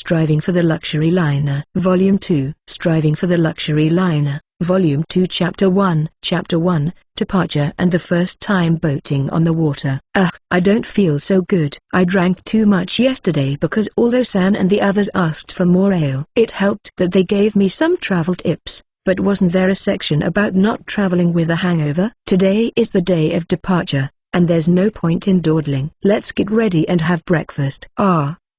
Striving for the Luxury Liner. Volume 2. Striving for the Luxury Liner. Volume 2 Chapter 1. Chapter 1, Departure and the First Time Boating on the Water. I don't feel so good. I drank too much yesterday because Aldo-san and the others asked for more ale. It helped that they gave me some travel tips, but wasn't there a section about not traveling with a hangover? Today is the day of departure, and there's no point in dawdling. Let's get ready and have breakfast.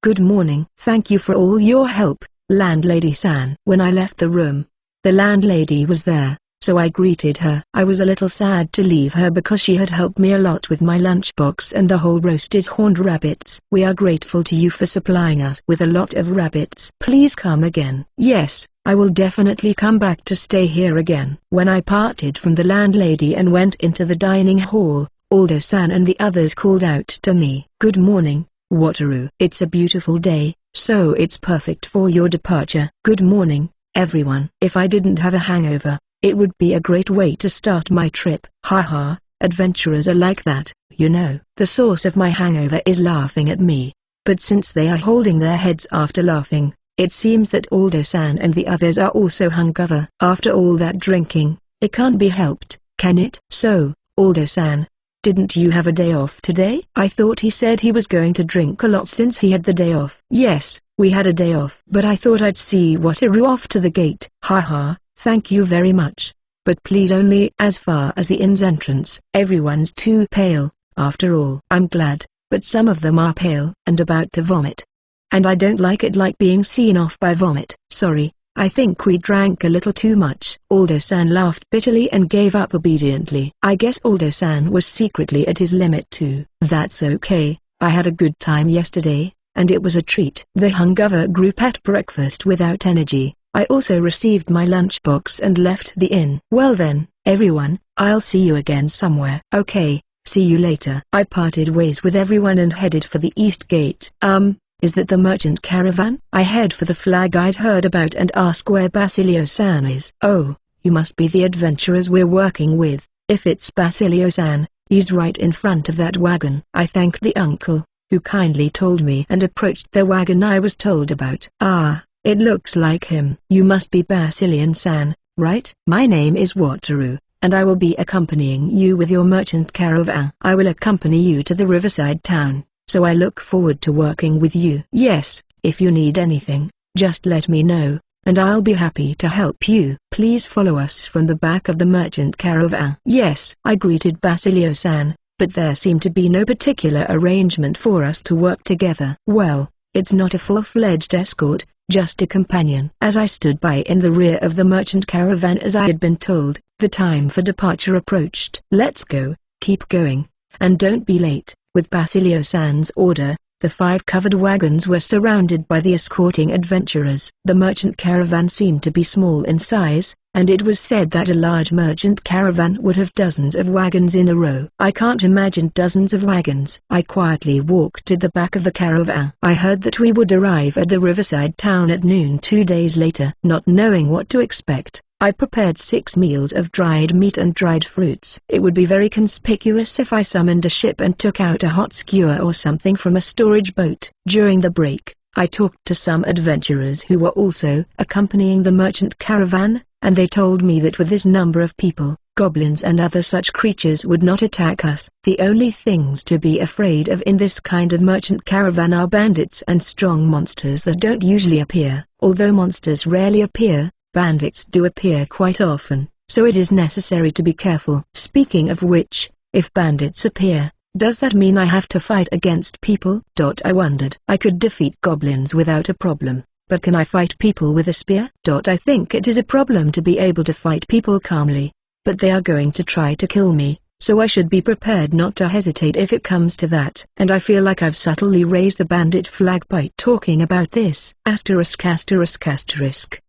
Good morning. Thank you for all your help, landlady-san. When I left the room, the landlady was there, so I greeted her. I was a little sad to leave her because she had helped me a lot with my lunchbox and the whole roasted horned rabbits. We are grateful to you for supplying us with a lot of rabbits. Please come again. Yes, I will definitely come back to stay here again. When I parted from the landlady and went into the dining hall, Aldo-san and the others called out to me. Good morning, Wataru. It's a beautiful day, so it's perfect for your departure. Good morning, everyone. If I didn't have a hangover, it would be a great way to start my trip. Haha, adventurers are like that, you know. The source of my hangover is laughing at me. But since they are holding their heads after laughing, it seems that Aldo-san and the others are also hungover. After all that drinking, it can't be helped, can it? So, Aldo-san, didn't you have a day off today? I thought he said he was going to drink a lot since he had the day off. Yes, we had a day off. But I thought I'd see Wataru off to the gate. Haha, thank you very much. But please only as far as the inn's entrance. Everyone's too pale, after all. I'm glad, but some of them are pale and about to vomit. And I don't like it, like being seen off by vomit. Sorry, I think we drank a little too much. Aldo-san laughed bitterly and gave up obediently. I guess Aldo-san was secretly at his limit too. That's okay, I had a good time yesterday, and it was a treat. The hungover group ate breakfast without energy. I also received my lunchbox and left the inn. Well then, everyone, I'll see you again somewhere. Okay, see you later. I parted ways with everyone and headed for the east gate. Is that the merchant caravan? I head for the flag I'd heard about and ask where Basilio-san is. Oh, you must be the adventurers we're working with. If it's Basilio-san, he's right in front of that wagon. I thanked the uncle, who kindly told me, and approached the wagon I was told about. It looks like him. You must be Basilio-san, right? My name is Wataru, and I will be accompanying you with your merchant caravan. I will accompany you to the riverside town, so I look forward to working with you. Yes, if you need anything, just let me know, and I'll be happy to help you. Please follow us from the back of the merchant caravan. Yes. I greeted Basilio-san, but there seemed to be no particular arrangement for us to work together. Well, it's not a full-fledged escort, just a companion. As I stood by in the rear of the merchant caravan as I had been told, the time for departure approached. Let's go, keep going, and don't be late. With Basilio-san's order, the 5 covered wagons were surrounded by the escorting adventurers. The merchant caravan seemed to be small in size, and it was said that a large merchant caravan would have dozens of wagons in a row. I can't imagine dozens of wagons. I quietly walked to the back of the caravan. I heard that we would arrive at the riverside town at noon 2 days later. Not knowing what to expect, I prepared 6 meals of dried meat and dried fruits. It would be very conspicuous if I summoned a ship and took out a hot skewer or something from a storage boat. During the break, I talked to some adventurers who were also accompanying the merchant caravan, and they told me that with this number of people, goblins and other such creatures would not attack us. The only things to be afraid of in this kind of merchant caravan are bandits and strong monsters that don't usually appear. Although monsters rarely appear, bandits do appear quite often, so it is necessary to be careful. Speaking of which, if bandits appear, does that mean I have to fight against people? I wondered. I could defeat goblins without a problem, but can I fight people with a spear? I think it is a problem to be able to fight people calmly, but they are going to try to kill me, so I should be prepared not to hesitate if it comes to that. And I feel like I've subtly raised the bandit flag by talking about this. ******.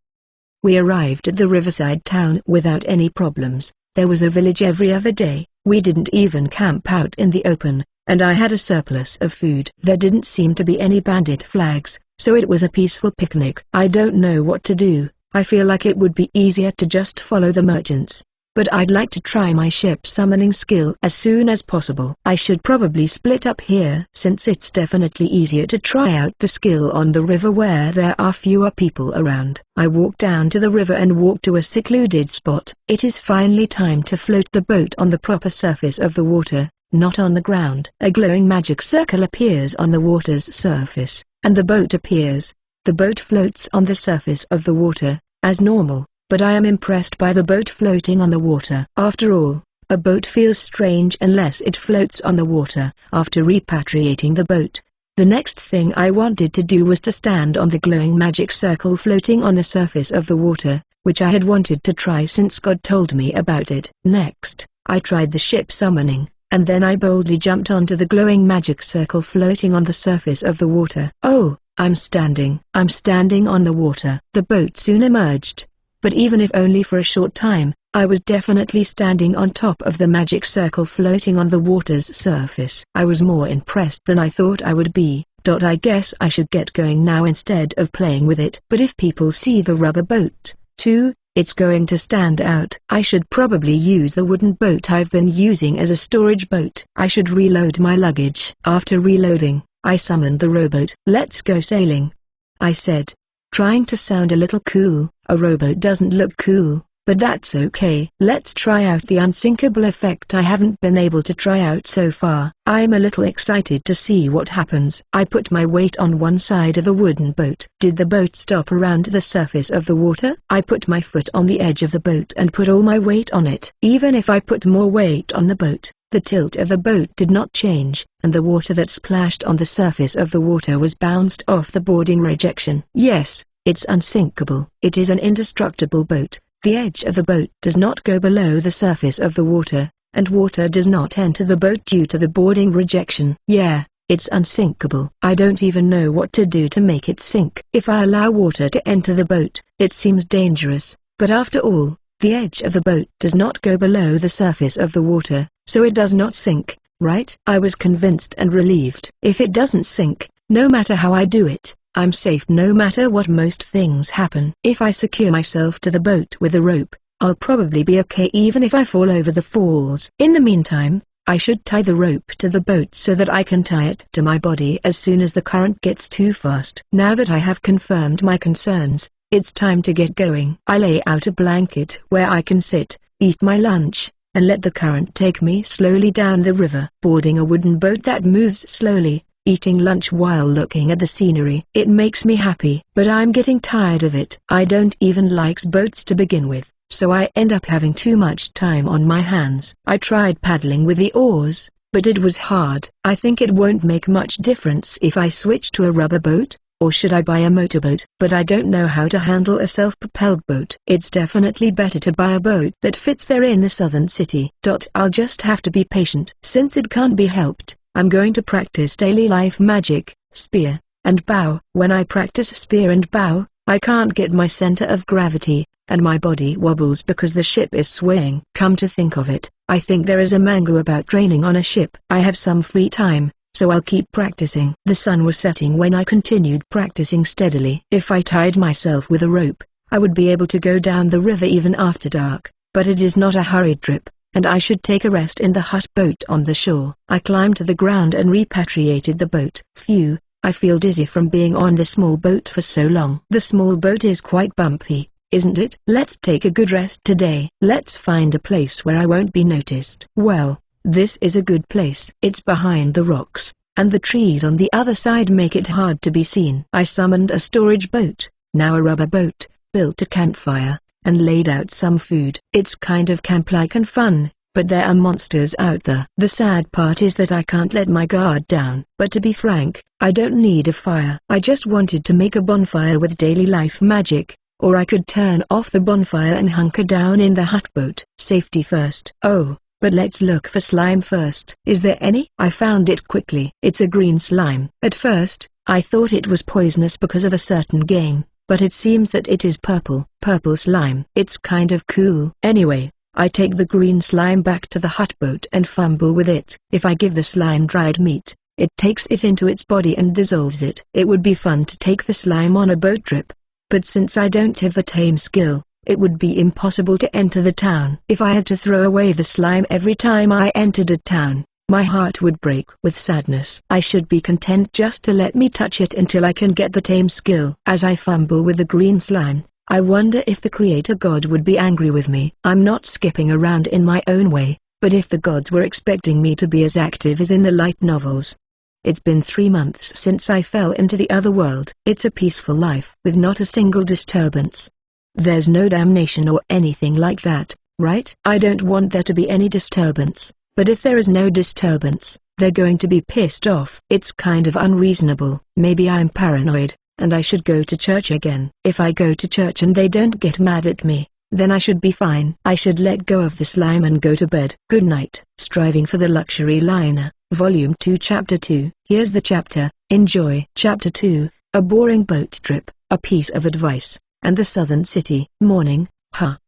We arrived at the riverside town without any problems. There was a village every other day. We didn't even camp out in the open, and I had a surplus of food. There didn't seem to be any bandit flags, so it was a peaceful picnic. I don't know what to do. I feel like it would be easier to just follow the merchants, but I'd like to try my ship summoning skill as soon as possible. I should probably split up here since it's definitely easier to try out the skill on the river where there are fewer people around. I walked down to the river and walked to a secluded spot. It is finally time to float the boat on the proper surface of the water, not on the ground. A glowing magic circle appears on the water's surface, and the boat appears. The boat floats on the surface of the water, as normal, but I am impressed by the boat floating on the water. After all, a boat feels strange unless it floats on the water. After repatriating the boat, the next thing I wanted to do was to stand on the glowing magic circle floating on the surface of the water, which I had wanted to try since God told me about it. Next, I tried the ship summoning, and then I boldly jumped onto the glowing magic circle floating on the surface of the water. Oh, I'm standing on the water. The boat soon emerged, but even if only for a short time, I was definitely standing on top of the magic circle floating on the water's surface. I was more impressed than I thought I would be. I guess I should get going now instead of playing with it. But if people see the rubber boat, too, it's going to stand out. I should probably use the wooden boat I've been using as a storage boat. I should reload my luggage. After reloading, I summoned the rowboat. Let's go sailing, I said, trying to sound a little cool. A rowboat doesn't look cool, but that's okay. Let's try out the unsinkable effect I haven't been able to try out so far. I'm a little excited to see what happens. I put my weight on one side of the wooden boat. Did the boat stop around the surface of the water? I put my foot on the edge of the boat and put all my weight on it. Even if I put more weight on the boat, the tilt of the boat did not change, and the water that splashed on the surface of the water was bounced off the boarding rejection. Yes, it's unsinkable. It is an indestructible boat. The edge of the boat does not go below the surface of the water, and water does not enter the boat due to the boarding rejection. Yeah, it's unsinkable. I don't even know what to do to make it sink. If I allow water to enter the boat, it seems dangerous, but after all, the edge of the boat does not go below the surface of the water, so it does not sink, right? I was convinced and relieved. If it doesn't sink, no matter how I do it, I'm safe no matter what. Most things happen. If I secure myself to the boat with a rope, I'll probably be okay even if I fall over the falls. In the meantime, I should tie the rope to the boat so that I can tie it to my body as soon as the current gets too fast. Now that I have confirmed my concerns, it's time to get going. I lay out a blanket where I can sit, eat my lunch, and let the current take me slowly down the river. Boarding a wooden boat that moves slowly, eating lunch while looking at the scenery. It makes me happy. But I'm getting tired of it. I don't even like boats to begin with, so I end up having too much time on my hands. I tried paddling with the oars, but it was hard. I think it won't make much difference if I switch to a rubber boat, or should I buy a motorboat? But I don't know how to handle a self-propelled boat. It's definitely better to buy a boat that fits there in the southern city. I'll just have to be patient. Since it can't be helped, I'm going to practice daily life magic, spear, and bow. When I practice spear and bow, I can't get my center of gravity, and my body wobbles because the ship is swaying. Come to think of it, I think there is a manga about training on a ship. I have some free time, so I'll keep practicing. The sun was setting when I continued practicing steadily. If I tied myself with a rope, I would be able to go down the river even after dark, but it is not a hurried trip, and I should take a rest in the hut boat on the shore. I climbed to the ground and repatriated the boat. Phew, I feel dizzy from being on the small boat for so long. The small boat is quite bumpy, isn't it? Let's take a good rest today. Let's find a place where I won't be noticed. Well, this is a good place. It's behind the rocks, and the trees on the other side make it hard to be seen. I summoned a storage boat, now a rubber boat, built a campfire, and laid out some food. It's kind of camp-like and fun, but there are monsters out there. The sad part is that I can't let my guard down. But to be frank, I don't need a fire. I just wanted to make a bonfire with daily life magic, or I could turn off the bonfire and hunker down in the hut boat. Safety first. Oh, but let's look for slime first. Is there any? I found it quickly. It's a green slime. At first, I thought it was poisonous because of a certain game, but it seems that it is purple. Purple slime. It's kind of cool. Anyway, I take the green slime back to the hut boat and fumble with it. If I give the slime dried meat, it takes it into its body and dissolves it. It would be fun to take the slime on a boat trip, but since I don't have the tame skill, it would be impossible to enter the town. If I had to throw away the slime every time I entered a town, my heart would break with sadness. I should be content just to let me touch it until I can get the tame skill. As I fumble with the green slime, I wonder if the creator god would be angry with me. I'm not skipping around in my own way, but if the gods were expecting me to be as active as in the light novels. It's been 3 months since I fell into the other world. It's a peaceful life with not a single disturbance. There's no damnation or anything like that, right? I don't want there to be any disturbance, but if there is no disturbance, they're going to be pissed off. It's kind of unreasonable. Maybe I'm paranoid, and I should go to church again. If I go to church and they don't get mad at me, then I should be fine. I should let go of the slime and go to bed. Good night. Striving for the Luxury Liner, Volume 2 Chapter 2. Here's the chapter. Enjoy. Chapter 2, A Boring Boat Trip, A Piece of Advice, and the Southern City. Morning.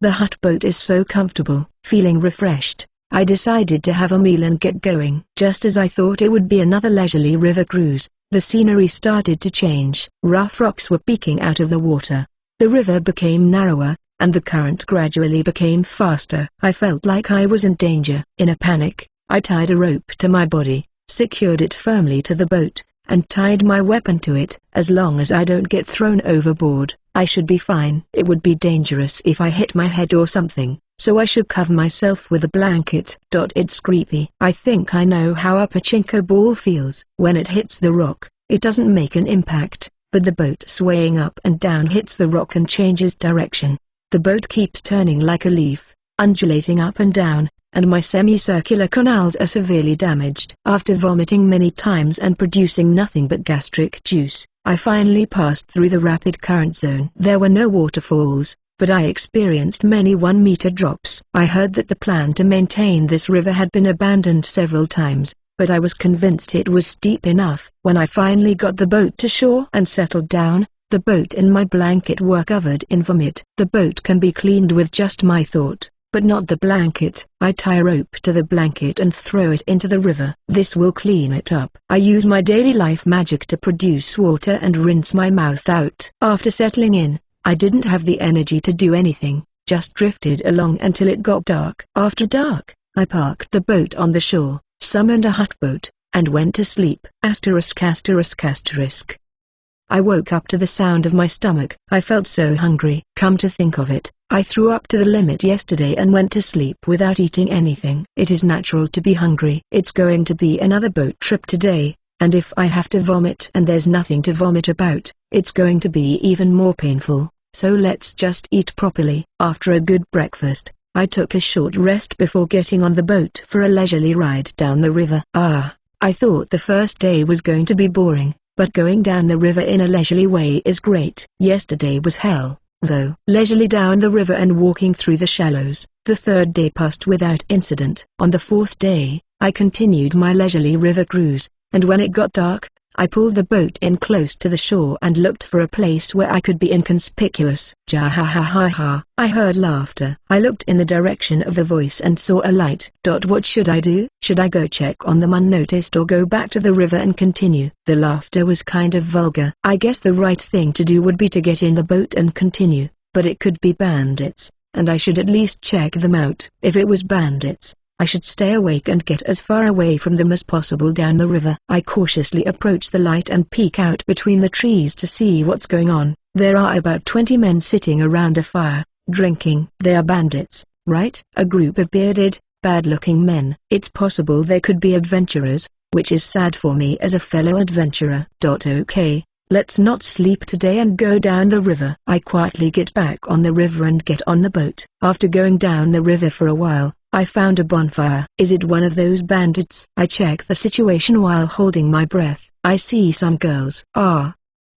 The hut boat is so comfortable. Feeling refreshed, I decided to have a meal and get going. Just as I thought it would be another leisurely river cruise, the scenery started to change. Rough rocks were peeking out of the water. The river became narrower, and the current gradually became faster. I felt like I was in danger. In a panic, I tied a rope to my body, secured it firmly to the boat, and tied my weapon to it. As long as I don't get thrown overboard, I should be fine. It would be dangerous if I hit my head or something, so I should cover myself with a blanket. It's creepy. I think I know how a pachinko ball feels. When it hits the rock, it doesn't make an impact, but the boat swaying up and down hits the rock and changes direction. The boat keeps turning like a leaf, undulating up and down, and my semicircular canals are severely damaged. After vomiting many times and producing nothing but gastric juice, I finally passed through the rapid current zone. There were no waterfalls, but I experienced many 1-meter drops. I heard that the plan to maintain this river had been abandoned several times, but I was convinced it was steep enough. When I finally got the boat to shore and settled down, the boat and my blanket were covered in vomit. The boat can be cleaned with just my thought, but not the blanket. I tie a rope to the blanket and throw it into the river. This will clean it up. I use my daily life magic to produce water and rinse my mouth out. After settling in, I didn't have the energy to do anything, just drifted along until it got dark. After dark, I parked the boat on the shore, summoned a hut boat, and went to sleep. ******. I woke up to the sound of my stomach. I felt so hungry. Come to think of it, I threw up to the limit yesterday and went to sleep without eating anything. It is natural to be hungry. It's going to be another boat trip today, and if I have to vomit and there's nothing to vomit about, it's going to be even more painful, so let's just eat properly. After a good breakfast, I took a short rest before getting on the boat for a leisurely ride down the river. I thought the first day was going to be boring, but going down the river in a leisurely way is great. Yesterday was hell, though. Leisurely down the river and walking through the shallows, the third day passed without incident. On the fourth day, I continued my leisurely river cruise, and when it got dark, I pulled the boat in close to the shore and looked for a place where I could be inconspicuous. Ja-ha-ha-ha-ha. I heard laughter. I looked in the direction of the voice and saw a light. What should I do? Should I go check on them unnoticed or go back to the river and continue? The laughter was kind of vulgar. I guess the right thing to do would be to get in the boat and continue, but it could be bandits, and I should at least check them out. If it was bandits, I should stay awake and get as far away from them as possible down the river. I cautiously approach the light and peek out between the trees to see what's going on. There are about 20 men sitting around a fire, drinking. They are bandits, right? A group of bearded, bad-looking men. It's possible they could be adventurers, which is sad for me as a fellow adventurer. Okay, let's not sleep today and go down the river. I quietly get back on the river and get on the boat. After going down the river for a while, I found a bonfire. Is it one of those bandits? I check the situation while holding my breath. I see some girls.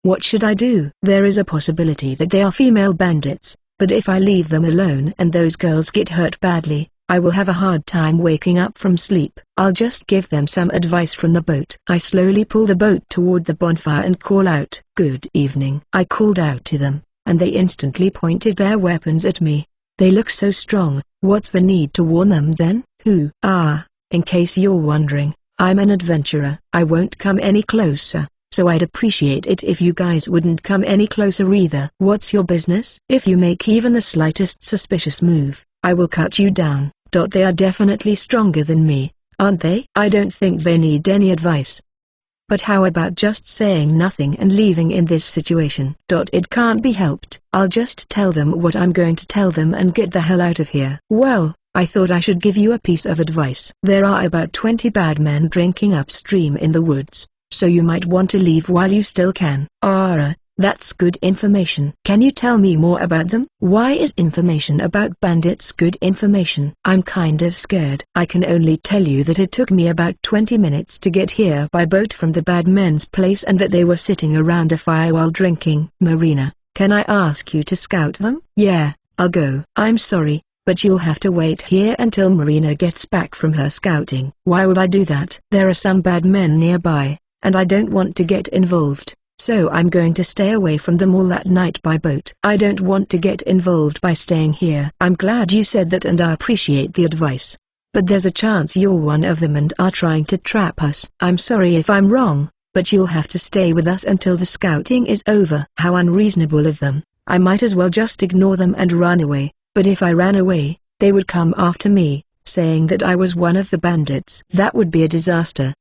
What should I do? There is a possibility that they are female bandits, but if I leave them alone and those girls get hurt badly, I will have a hard time waking up from sleep. I'll just give them some advice from the boat. I slowly pull the boat toward the bonfire and call out, "Good evening." I called out to them, and they instantly pointed their weapons at me. They look so strong. What's the need to warn them then? In case you're wondering, I'm an adventurer. I won't come any closer, so I'd appreciate it if you guys wouldn't come any closer either. What's your business? If you make even the slightest suspicious move, I will cut you down. They are definitely stronger than me, aren't they? I don't think they need any advice. But how about just saying nothing and leaving in this situation? It can't be helped. I'll just tell them what I'm going to tell them and get the hell out of here. Well, I thought I should give you a piece of advice. There are about 20 bad men drinking upstream in the woods, so you might want to leave while you still can. That's good information. Can you tell me more about them? Why is information about bandits good information? I'm kind of scared. I can only tell you that it took me about 20 minutes to get here by boat from the bad men's place and that they were sitting around a fire while drinking. Marina, can I ask you to scout them? Yeah, I'll go. I'm sorry, but you'll have to wait here until Marina gets back from her scouting. Why would I do that? There are some bad men nearby, and I don't want to get involved. So I'm going to stay away from them all that night by boat. I don't want to get involved by staying here. I'm glad you said that and I appreciate the advice. But there's a chance you're one of them and are trying to trap us. I'm sorry if I'm wrong, but you'll have to stay with us until the scouting is over. How unreasonable of them. I might as well just ignore them and run away, but if I ran away, they would come after me, saying that I was one of the bandits. That would be a disaster.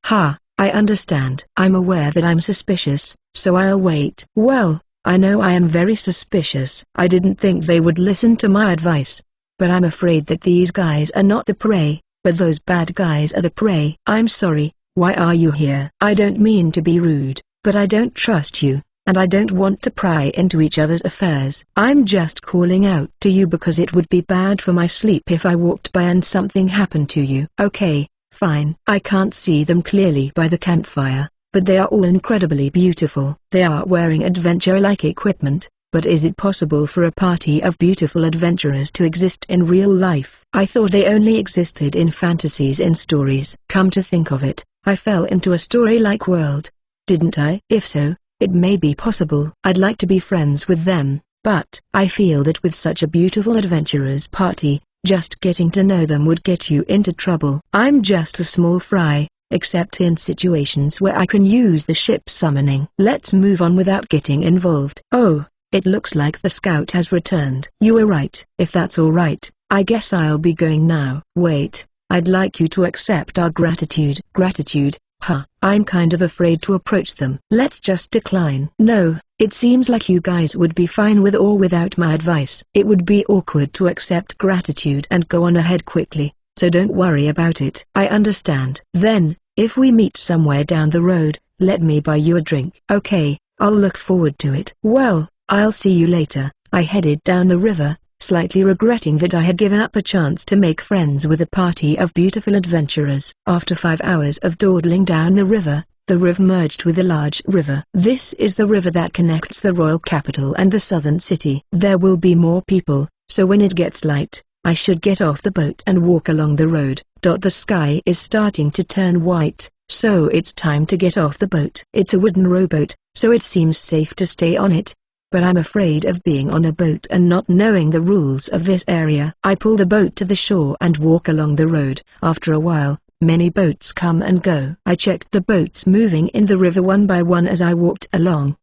I understand. I'm aware that I'm suspicious, so I'll wait. Well, I know I am very suspicious. I didn't think they would listen to my advice. But I'm afraid that these guys are not the prey, but those bad guys are the prey. I'm sorry, why are you here? I don't mean to be rude, but I don't trust you, and I don't want to pry into each other's affairs. I'm just calling out to you because it would be bad for my sleep if I walked by and something happened to you. Okay. Fine. I can't see them clearly by the campfire, but they are all incredibly beautiful. They are wearing adventure-like equipment, but is it possible for a party of beautiful adventurers to exist in real life? I thought they only existed in fantasies and stories. Come to think of it, I fell into a story-like world, didn't I? If so, it may be possible. I'd like to be friends with them, but I feel that with such a beautiful adventurers party, just getting to know them would get you into trouble. I'm just a small fry, except in situations where I can use the ship summoning. Let's move on without getting involved. Oh, it looks like the scout has returned. You were right. If that's all right, I guess I'll be going now. Wait, I'd like you to accept our gratitude. Gratitude? I'm kind of afraid to approach them. Let's just decline. No, it seems like you guys would be fine with or without my advice. It would be awkward to accept gratitude and go on ahead quickly, so don't worry about it. I understand. Then, if we meet somewhere down the road, let me buy you a drink. Okay, I'll look forward to it. Well, I'll see you later. I headed down the river, slightly regretting that I had given up a chance to make friends with a party of beautiful adventurers. After 5 hours of dawdling down the river merged with a large river. This is the river that connects the royal capital and the southern city. There will be more people, so when it gets light, I should get off the boat and walk along the road. The sky is starting to turn white, so it's time to get off the boat. It's a wooden rowboat, so it seems safe to stay on it. But I'm afraid of being on a boat and not knowing the rules of this area. I pull the boat to the shore and walk along the road. After a while, many boats come and go. I checked the boats moving in the river one by one as I walked along.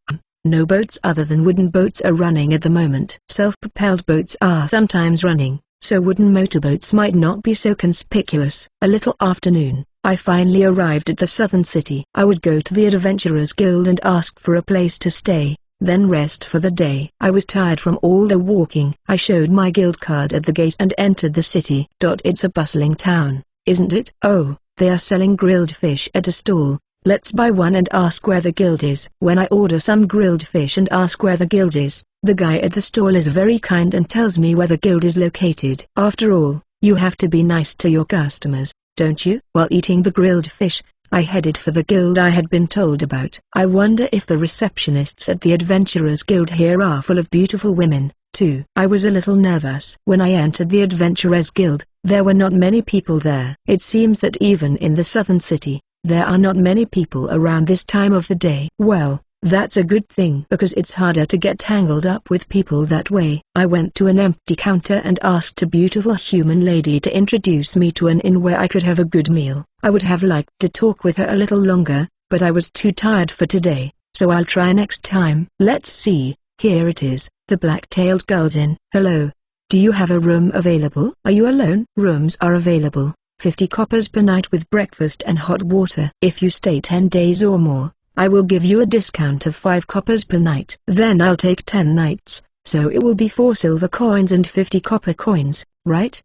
No boats other than wooden boats are running at the moment. Self-propelled boats are sometimes running, so wooden motorboats might not be so conspicuous. A little afternoon, I finally arrived at the southern city. I would go to the Adventurers Guild and ask for a place to stay, then rest for the day. I was tired from all the walking. I showed my guild card at the gate and entered the city. It's a bustling town, isn't it? Oh, they are selling grilled fish at a stall. Let's buy one and ask where the guild is. When I order some grilled fish and ask where the guild is, the guy at the stall is very kind and tells me where the guild is located. After all, you have to be nice to your customers, don't you? While eating the grilled fish, I headed for the guild I had been told about. I wonder if the receptionists at the Adventurers Guild here are full of beautiful women, too. I was a little nervous. When I entered the Adventurers Guild, there were not many people there. It seems that even in the southern city, there are not many people around this time of the day. Well, that's a good thing because it's harder to get tangled up with people that way. I went to an empty counter and asked a beautiful human lady to introduce me to an inn where I could have a good meal. I would have liked to talk with her a little longer, but I was too tired for today. so I'll try next time. Let's see, here it is, the black-tailed gulls inn. Hello. Do you have a room available? Are you alone? Rooms are available, 50 coppers per night with breakfast and hot water. If you stay 10 days or more, I will give you a discount of 5 coppers per night. Then I'll take 10 nights, so it will be 4 silver coins and 50 copper coins, right?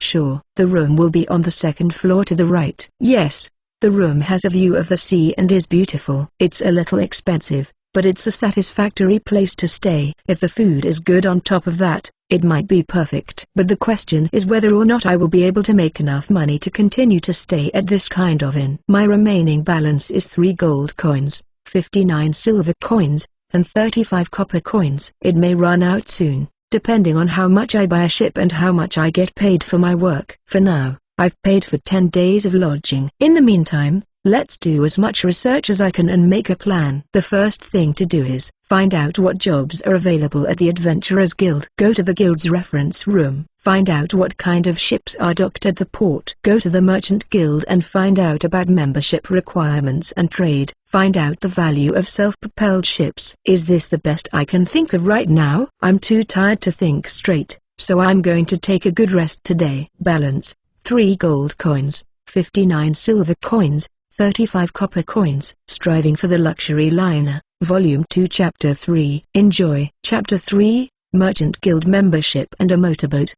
Sure. The room will be on the second floor to the right. Yes. The room has a view of the sea and is beautiful. It's a little expensive, but it's a satisfactory place to stay. If the food is good on top of that, it might be perfect. But the question is whether or not I will be able to make enough money to continue to stay at this kind of inn. My remaining balance is 3 gold coins, 59 silver coins, and 35 copper coins. It may run out soon, depending on how much I buy a ship and how much I get paid for my work. For now, I've paid for 10 days of lodging. In the meantime, let's do as much research as I can and make a plan. The first thing to do is find out what jobs are available at the Adventurers Guild. Go to the guild's reference room, find out what kind of ships are docked at the port. Go to the Merchant Guild and find out about membership requirements and trade. Find out the value of self-propelled ships. Is this the best I can think of right now? I'm too tired to think straight, so I'm going to take a good rest today. Balance: 3 gold coins, 59 silver coins, 35 copper coins. Striving for the Luxury Liner, Volume 2 Chapter 3. Enjoy. Chapter 3, Merchant Guild Membership and a Motorboat.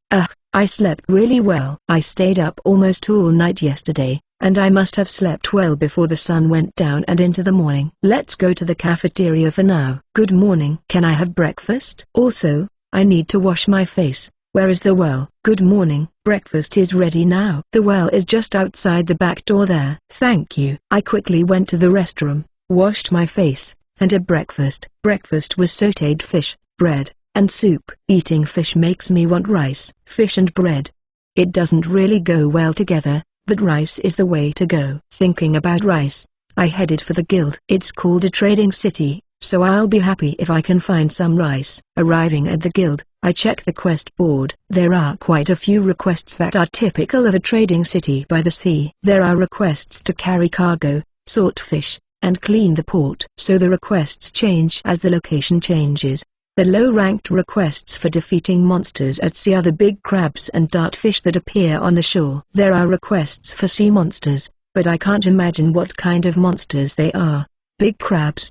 I slept really well. I stayed up almost all night yesterday, and I must have slept well before the sun went down and into the morning. Let's go to the cafeteria for now. Good morning. Can I have breakfast? Also, I need to wash my face. Where is the well? Good morning. Breakfast is ready now. The well is just outside the back door there. Thank you. I quickly went to the restroom, washed my face, and had breakfast. Breakfast was sautéed fish, bread, and soup. Eating fish makes me want rice. Fish and bread. It doesn't really go well together, but rice is the way to go. Thinking about rice, I headed for the guild. It's called a trading city, so I'll be happy if I can find some rice. Arriving at the guild, I check the quest board. There are quite a few requests that are typical of a trading city by the sea. There are requests to carry cargo, sort fish, and clean the port. So the requests change as the location changes. The low-ranked requests for defeating monsters at sea are the big crabs and dartfish that appear on the shore. There are requests for sea monsters, but I can't imagine what kind of monsters they are. Big crabs?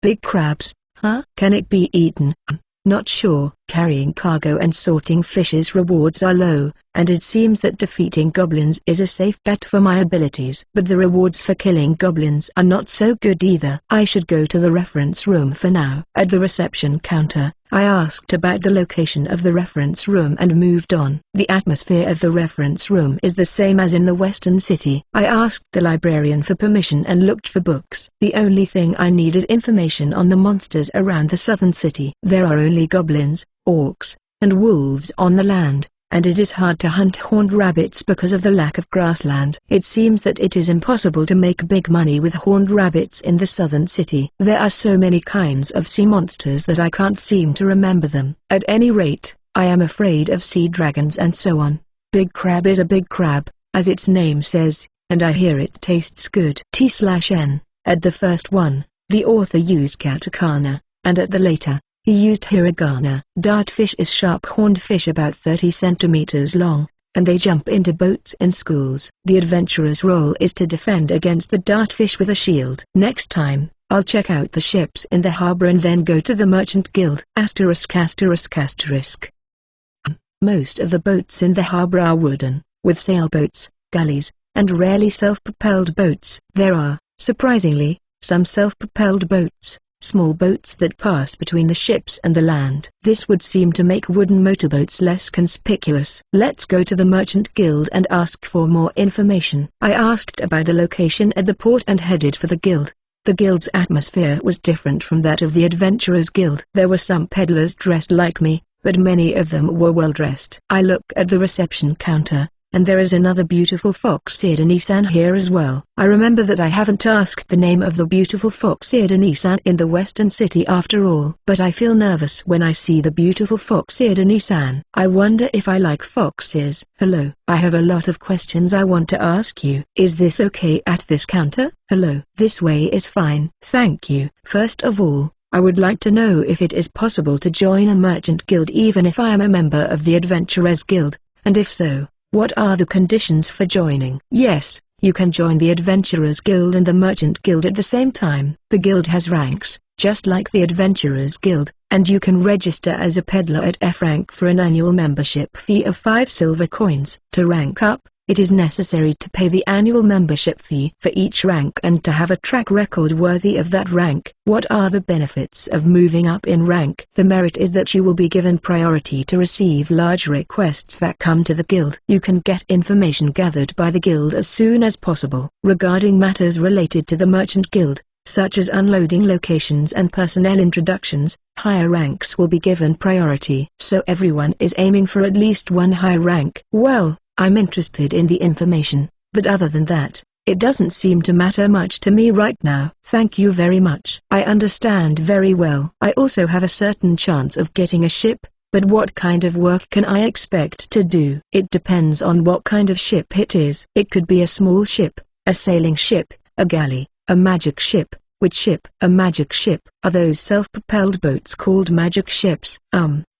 Big crabs, huh? Can it be eaten? Not sure. Carrying cargo and sorting fish's rewards are low, and it seems that defeating goblins is a safe bet for my abilities. But the rewards for killing goblins are not so good either. I should go to the reference room for now. At the reception counter, I asked about the location of the reference room and moved on. The atmosphere of the reference room is the same as in the Western City. I asked the librarian for permission and looked for books. The only thing I need is information on the monsters around the Southern City. There are only goblins, orcs, and wolves on the land, and it is hard to hunt horned rabbits because of the lack of grassland. It seems that it is impossible to make big money with horned rabbits in the Southern City. There are so many kinds of sea monsters that I can't seem to remember them. At any rate, I am afraid of sea dragons and so on. Big crab is a big crab, as its name says, and I hear it tastes good. T/N. At the first one, the author used katakana, and at the later, he used hiragana. Dartfish is sharp-horned fish about 30 centimeters long, and they jump into boats in schools. The adventurer's role is to defend against the dartfish with a shield. Next time, I'll check out the ships in the harbor and then go to the Merchant Guild. Asterisk asterisk asterisk. Most of the boats in the harbor are wooden, with sailboats, galleys, and rarely self-propelled boats. There are, surprisingly, some self-propelled boats, small boats that pass between the ships and the land. This would seem to make wooden motorboats less conspicuous. Let's go to the Merchant Guild and ask for more information. I asked about the location at the port and headed for the guild. The guild's atmosphere was different from that of the Adventurers Guild. There were some peddlers dressed like me, but many of them were well dressed. I look at the reception counter, And there is another beautiful fox-eared Nissan here as well. I remember that I haven't asked the name of the beautiful fox-eared Nissan in the western city after all. But I feel nervous when I see the beautiful fox-eared Nissan. I wonder if I like foxes. Hello. I have a lot of questions I want to ask you. Is this okay at this counter? Hello. This way is fine. Thank you. First of all, I would like to know if it is possible to join a merchant guild even if I am a member of the Adventurers Guild, and if so, what are the conditions for joining? Yes, you can join the Adventurers Guild and the Merchant Guild at the same time. The guild has ranks, just like the Adventurers Guild, and you can register as a peddler at F rank for an annual membership fee of 5 silver coins. To rank up, it is necessary to pay the annual membership fee for each rank and to have a track record worthy of that rank. What are the benefits of moving up in rank? The merit is that you will be given priority to receive large requests that come to the guild. You can get information gathered by the guild as soon as possible. Regarding matters related to the merchant guild, such as unloading locations and personnel introductions, higher ranks will be given priority. So everyone is aiming for at least one high rank. Well, I'm interested in the information, but other than that, it doesn't seem to matter much to me right now. Thank you very much. I understand very well. I also have a certain chance of getting a ship, but what kind of work can I expect to do? It depends on what kind of ship it is. It could be a small ship, a sailing ship, a galley, a magic ship. Which ship? A magic ship. Are those self-propelled boats called magic ships?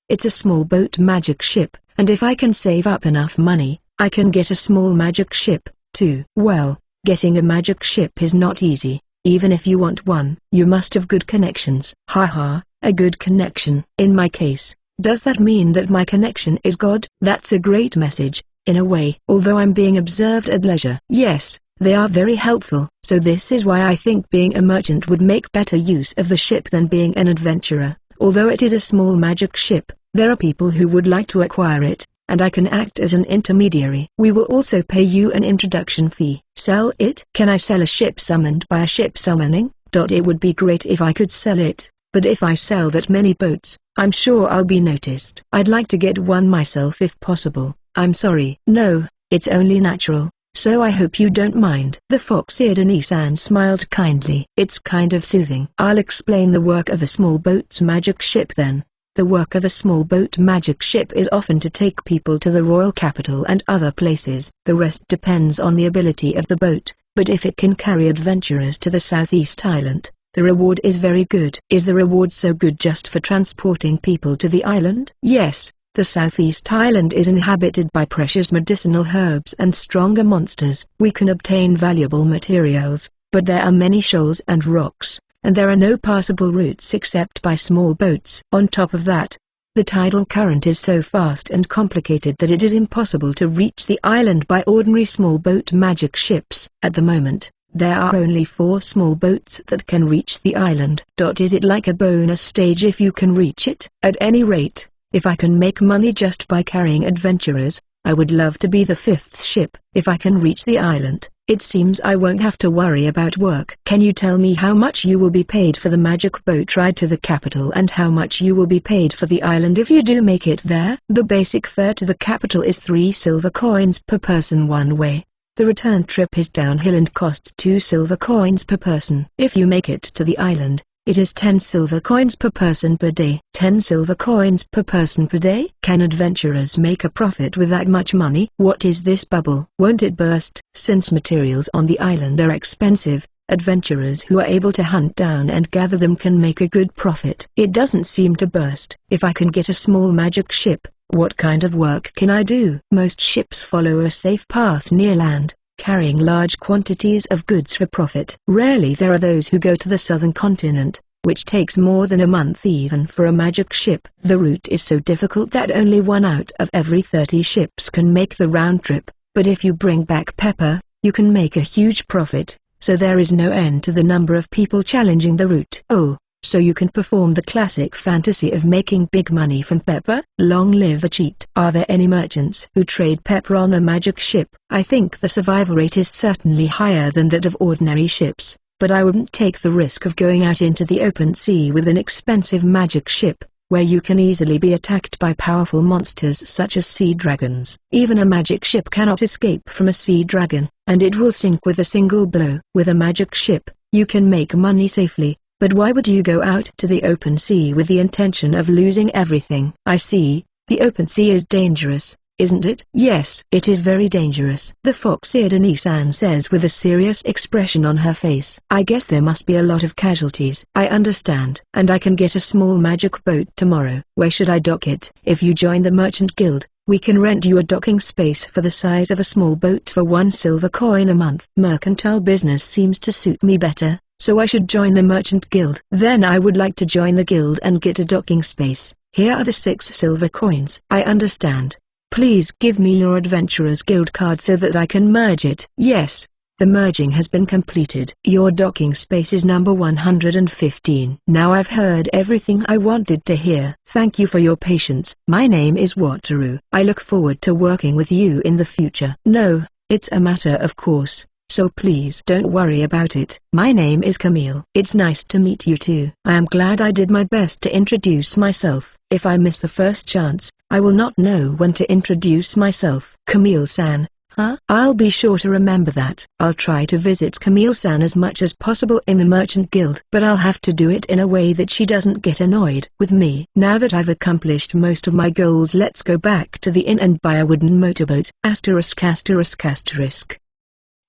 It's a small boat magic ship, and if I can save up enough money, I can get a small magic ship, too. Well, getting a magic ship is not easy. Even if you want one, you must have good connections. Haha, a good connection. In my case, does that mean that my connection is God? That's a great message, in a way. Although I'm being observed at leisure. Yes, they are very helpful. So this is why I think being a merchant would make better use of the ship than being an adventurer. Although it is a small magic ship, there are people who would like to acquire it, and I can act as an intermediary. We will also pay you an introduction fee. Sell it? Can I sell a ship summoned by a ship summoning? It would be great if I could sell it, but if I sell that many boats, I'm sure I'll be noticed. I'd like to get one myself if possible. I'm sorry. No, it's only natural, so I hope you don't mind. The fox-eared Nissan smiled kindly. It's kind of soothing. I'll explain the work of a small boat's magic ship then. The work of a small boat magic ship is often to take people to the royal capital and other places. The rest depends on the ability of the boat, but if it can carry adventurers to the Southeast Island, the reward is very good. Is the reward so good just for transporting people to the island? Yes, the Southeast Island is inhabited by precious medicinal herbs and stronger monsters. We can obtain valuable materials, but there are many shoals and rocks, and there are no passable routes except by small boats. On top of that, the tidal current is so fast and complicated that it is impossible to reach the island by ordinary small boat magic ships. At the moment, there are only 4 small boats that can reach the island. Is it like a bonus stage if you can reach it? At any rate, if I can make money just by carrying adventurers, I would love to be the 5th ship. If I can reach the island, it seems I won't have to worry about work. Can you tell me how much you will be paid for the magic boat ride to the capital and how much you will be paid for the island if you do make it there? The basic fare to the capital is 3 silver coins per person one way. The return trip is downhill and costs 2 silver coins per person. If you make it to the island, it is 10 silver coins per person per day. 10 silver coins per person per day? Can adventurers make a profit with that much money? What is this bubble? Won't it burst? Since materials on the island are expensive, adventurers who are able to hunt down and gather them can make a good profit. It doesn't seem to burst. If I can get a small magic ship, what kind of work can I do? Most ships follow a safe path near land, carrying large quantities of goods for profit. Rarely there are those who go to the southern continent, which takes more than a month even for a magic ship. The route is so difficult that only 1 out of every 30 ships can make the round trip, but if you bring back pepper, you can make a huge profit, so there is no end to the number of people challenging the route. Oh, so you can perform the classic fantasy of making big money from pepper? Long live the cheat. Are there any merchants who trade pepper on a magic ship? I think the survival rate is certainly higher than that of ordinary ships, but I wouldn't take the risk of going out into the open sea with an expensive magic ship. where you can easily be attacked by powerful monsters such as sea dragons. Even a magic ship cannot escape from a sea dragon, and it will sink with a single blow. With a magic ship, you can make money safely, but why would you go out to the open sea with the intention of losing everything? I see, the open sea is dangerous, isn't it? Yes, it is very dangerous, the fox-eared Anisan says with a serious expression on her face. I guess there must be a lot of casualties. I understand. And I can get a small magic boat tomorrow. Where should I dock it? If you join the merchant guild, we can rent you a docking space for the size of a small boat for 1 silver coin a month. Mercantile business seems to suit me better, so I should join the merchant guild. Then I would like to join the guild and get a docking space. Here are the 6 silver coins. I understand. Please give me your Adventurers Guild card so that I can merge it. Yes, the merging has been completed. Your docking space is number 115. Now I've heard everything I wanted to hear. Thank you for your patience. My name is Wataru. I look forward to working with you in the future. No, it's a matter of course, so please don't worry about it. My name is Camille. It's nice to meet you too. I am glad I did my best to introduce myself. If I miss the first chance, I will not know when to introduce myself. Camille-san, huh? I'll be sure to remember that. I'll try to visit Camille-san as much as possible in the Merchant Guild, but I'll have to do it in a way that she doesn't get annoyed with me. Now that I've accomplished most of my goals, let's go back to the inn and buy a wooden motorboat. Asterisk asterisk asterisk.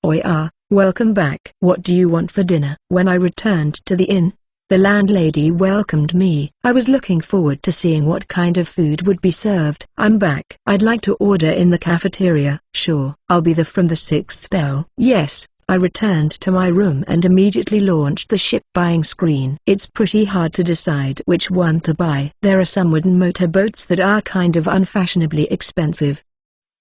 Oi welcome back. What do you want for dinner? When I returned to the inn, the landlady welcomed me. I was looking forward to seeing what kind of food would be served. I'm back. I'd like to order in the cafeteria. Sure. I'll be there from the 6th bell. Yes. I returned to my room and immediately launched the ship buying screen. It's pretty hard to decide which one to buy. There are some wooden motorboats that are kind of unfashionably expensive,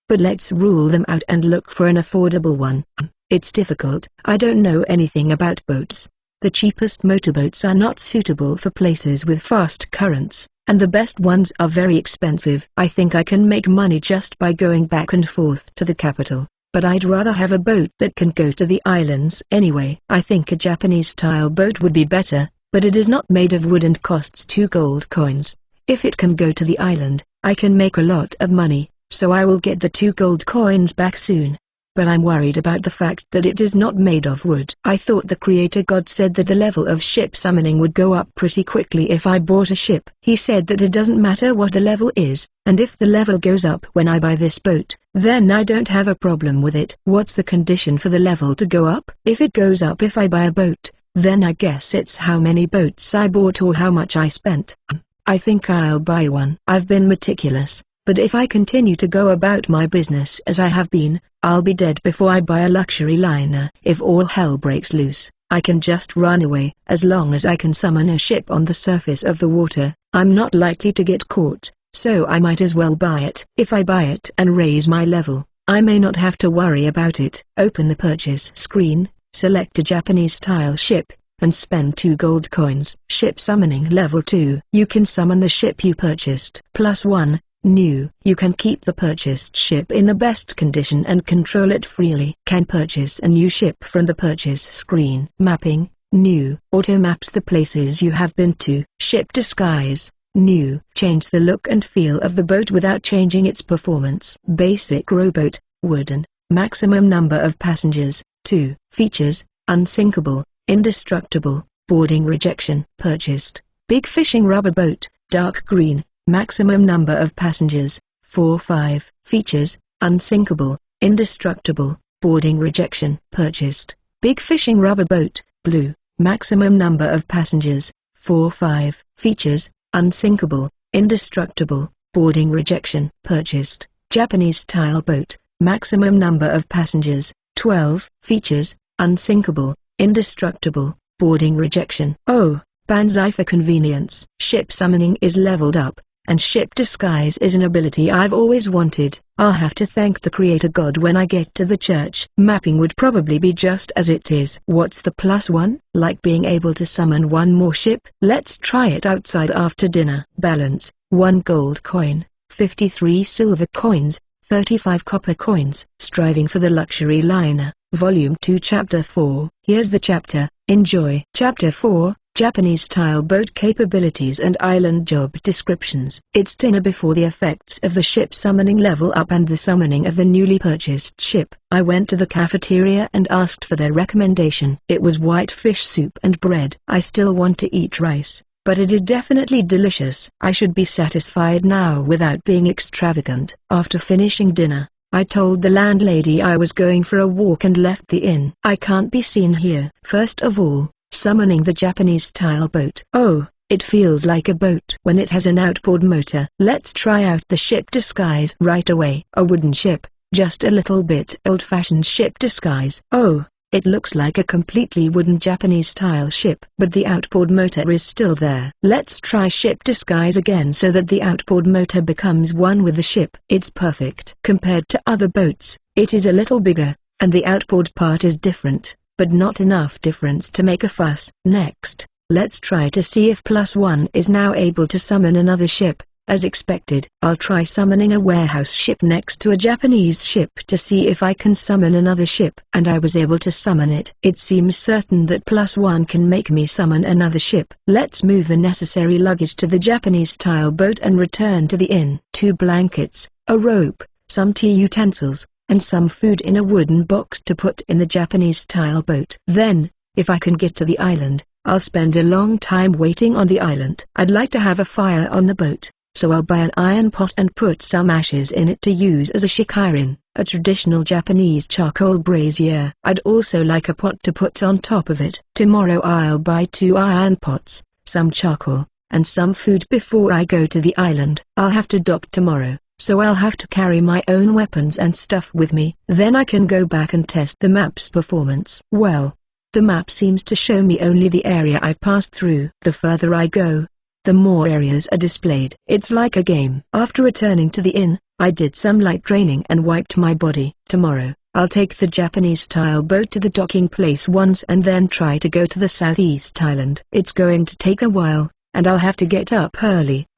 but let's rule them out and look for an affordable one. It's difficult. I don't know anything about boats. The cheapest motorboats are not suitable for places with fast currents, and the best ones are very expensive. I think I can make money just by going back and forth to the capital, but I'd rather have a boat that can go to the islands anyway. I think a Japanese-style boat would be better, but it is not made of wood and costs 2 gold coins. If it can go to the island, I can make a lot of money, so I will get the 2 gold coins back soon. But I'm worried about the fact that it is not made of wood. I thought the creator god said that the level of ship summoning would go up pretty quickly if I bought a ship. He said that it doesn't matter what the level is, and if the level goes up when I buy this boat, then I don't have a problem with it. What's the condition for the level to go up? If it goes up if I buy a boat, then I guess it's how many boats I bought or how much I spent. I think I'll buy one. I've been meticulous, but if I continue to go about my business as I have been, I'll be dead before I buy a luxury liner. If all hell breaks loose, I can just run away. As long as I can summon a ship on the surface of the water, I'm not likely to get caught, so I might as well buy it. If I buy it and raise my level, I may not have to worry about it. Open the purchase screen, select a Japanese-style ship, and spend 2 gold coins. Ship summoning level 2. You can summon the ship you purchased. +1. New. You can keep the purchased ship in the best condition and control it freely. Can purchase a new ship from the purchase screen. Mapping. New. Auto maps the places you have been to. Ship disguise. New. Change the look and feel of the boat without changing its performance. Basic rowboat. Wooden. Maximum number of passengers. 2. Features. Unsinkable. Indestructible. Boarding rejection. Purchased. Big fishing rubber boat. Dark green. Maximum number of passengers, 4-5. Features, unsinkable, indestructible, boarding rejection. Purchased. Big fishing rubber boat, blue. Maximum number of passengers, 4-5. Features, unsinkable, indestructible, boarding rejection. Purchased. Japanese-style boat. Maximum number of passengers, 12. Features, unsinkable, indestructible, boarding rejection. Oh, banzai for convenience. Ship summoning is leveled up, and ship disguise is an ability I've always wanted. I'll have to thank the creator god when I get to the church. Mapping would probably be just as it is. What's the +1? Like being able to summon one more ship? Let's try it outside after dinner. Balance, 1 gold coin, 53 silver coins, 35 copper coins. Striving for the luxury liner, Volume 2 Chapter 4. Here's the chapter, enjoy. Chapter 4, Japanese-style boat capabilities and island job descriptions. It's dinner before the effects of the ship summoning level up and the summoning of the newly purchased ship. I went to the cafeteria and asked for their recommendation. It was white fish soup and bread. I still want to eat rice, but it is definitely delicious. I should be satisfied now without being extravagant. After finishing dinner, I told the landlady I was going for a walk and left the inn. I can't be seen here. First of all, summoning the Japanese-style boat. Oh, it feels like a boat when it has an outboard motor. Let's try out the ship disguise right away. A wooden ship, just a little bit old-fashioned ship disguise. Oh, it looks like a completely wooden Japanese-style ship. But the outboard motor is still there. Let's try ship disguise again so that the outboard motor becomes one with the ship. It's perfect. Compared to other boats, it is a little bigger, and the outboard part is different, but not enough difference to make a fuss. Next, let's try to see if +1 is now able to summon another ship. As expected, I'll try summoning a warehouse ship next to a Japanese ship to see if I can summon another ship. And I was able to summon it. It seems certain that +1 can make me summon another ship. Let's move the necessary luggage to the Japanese-style boat and return to the inn. 2 blankets, a rope, some tea utensils, and some food in a wooden box to put in the Japanese-style boat. Then, if I can get to the island, I'll spend a long time waiting on the island. I'd like to have a fire on the boat, so I'll buy an iron pot and put some ashes in it to use as a shikirin, a traditional Japanese charcoal brazier. I'd also like a pot to put on top of it. Tomorrow I'll buy 2 iron pots, some charcoal, and some food before I go to the island. I'll have to dock tomorrow, so I'll have to carry my own weapons and stuff with me. Then I can go back and test the map's performance. Well, the map seems to show me only the area I've passed through. The further I go, the more areas are displayed. It's like a game. After returning to the inn, I did some light training and wiped my body. Tomorrow, I'll take the Japanese-style boat to the docking place once and then try to go to the southeast island. It's going to take a while, and I'll have to get up early. ******.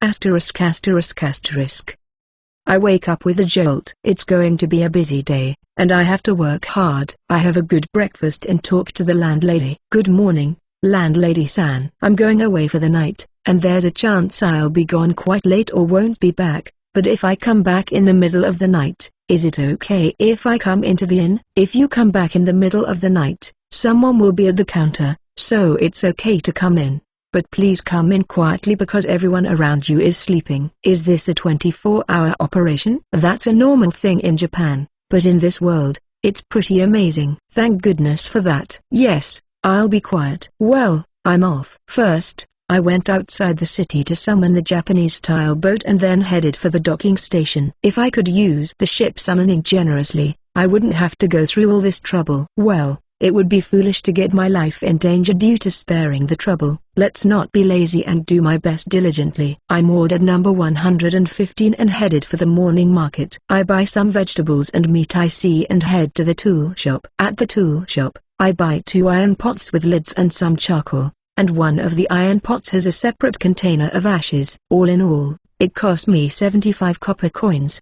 I wake up with a jolt. It's going to be a busy day, and I have to work hard. I have a good breakfast and talk to the landlady. Good morning, landlady-san. I'm going away for the night, and there's a chance I'll be gone quite late or won't be back, but if I come back in the middle of the night, is it okay if I come into the inn? If you come back in the middle of the night, someone will be at the counter, so it's okay to come in. But please come in quietly because everyone around you is sleeping. Is this a 24-hour operation? That's a normal thing in Japan, but in this world, it's pretty amazing. Thank goodness for that. Yes, I'll be quiet. Well, I'm off. First, I went outside the city to summon the Japanese-style boat and then headed for the docking station. If I could use the ship summoning generously, I wouldn't have to go through all this trouble. Well, it would be foolish to get my life in danger due to sparing the trouble. Let's not be lazy and do my best diligently. I'm ordered number 115 and headed for the morning market. I buy some vegetables and meat I see and head to the tool shop. At the tool shop, I buy 2 iron pots with lids and some charcoal, and one of the iron pots has a separate container of ashes. All in all, it cost me 75 copper coins.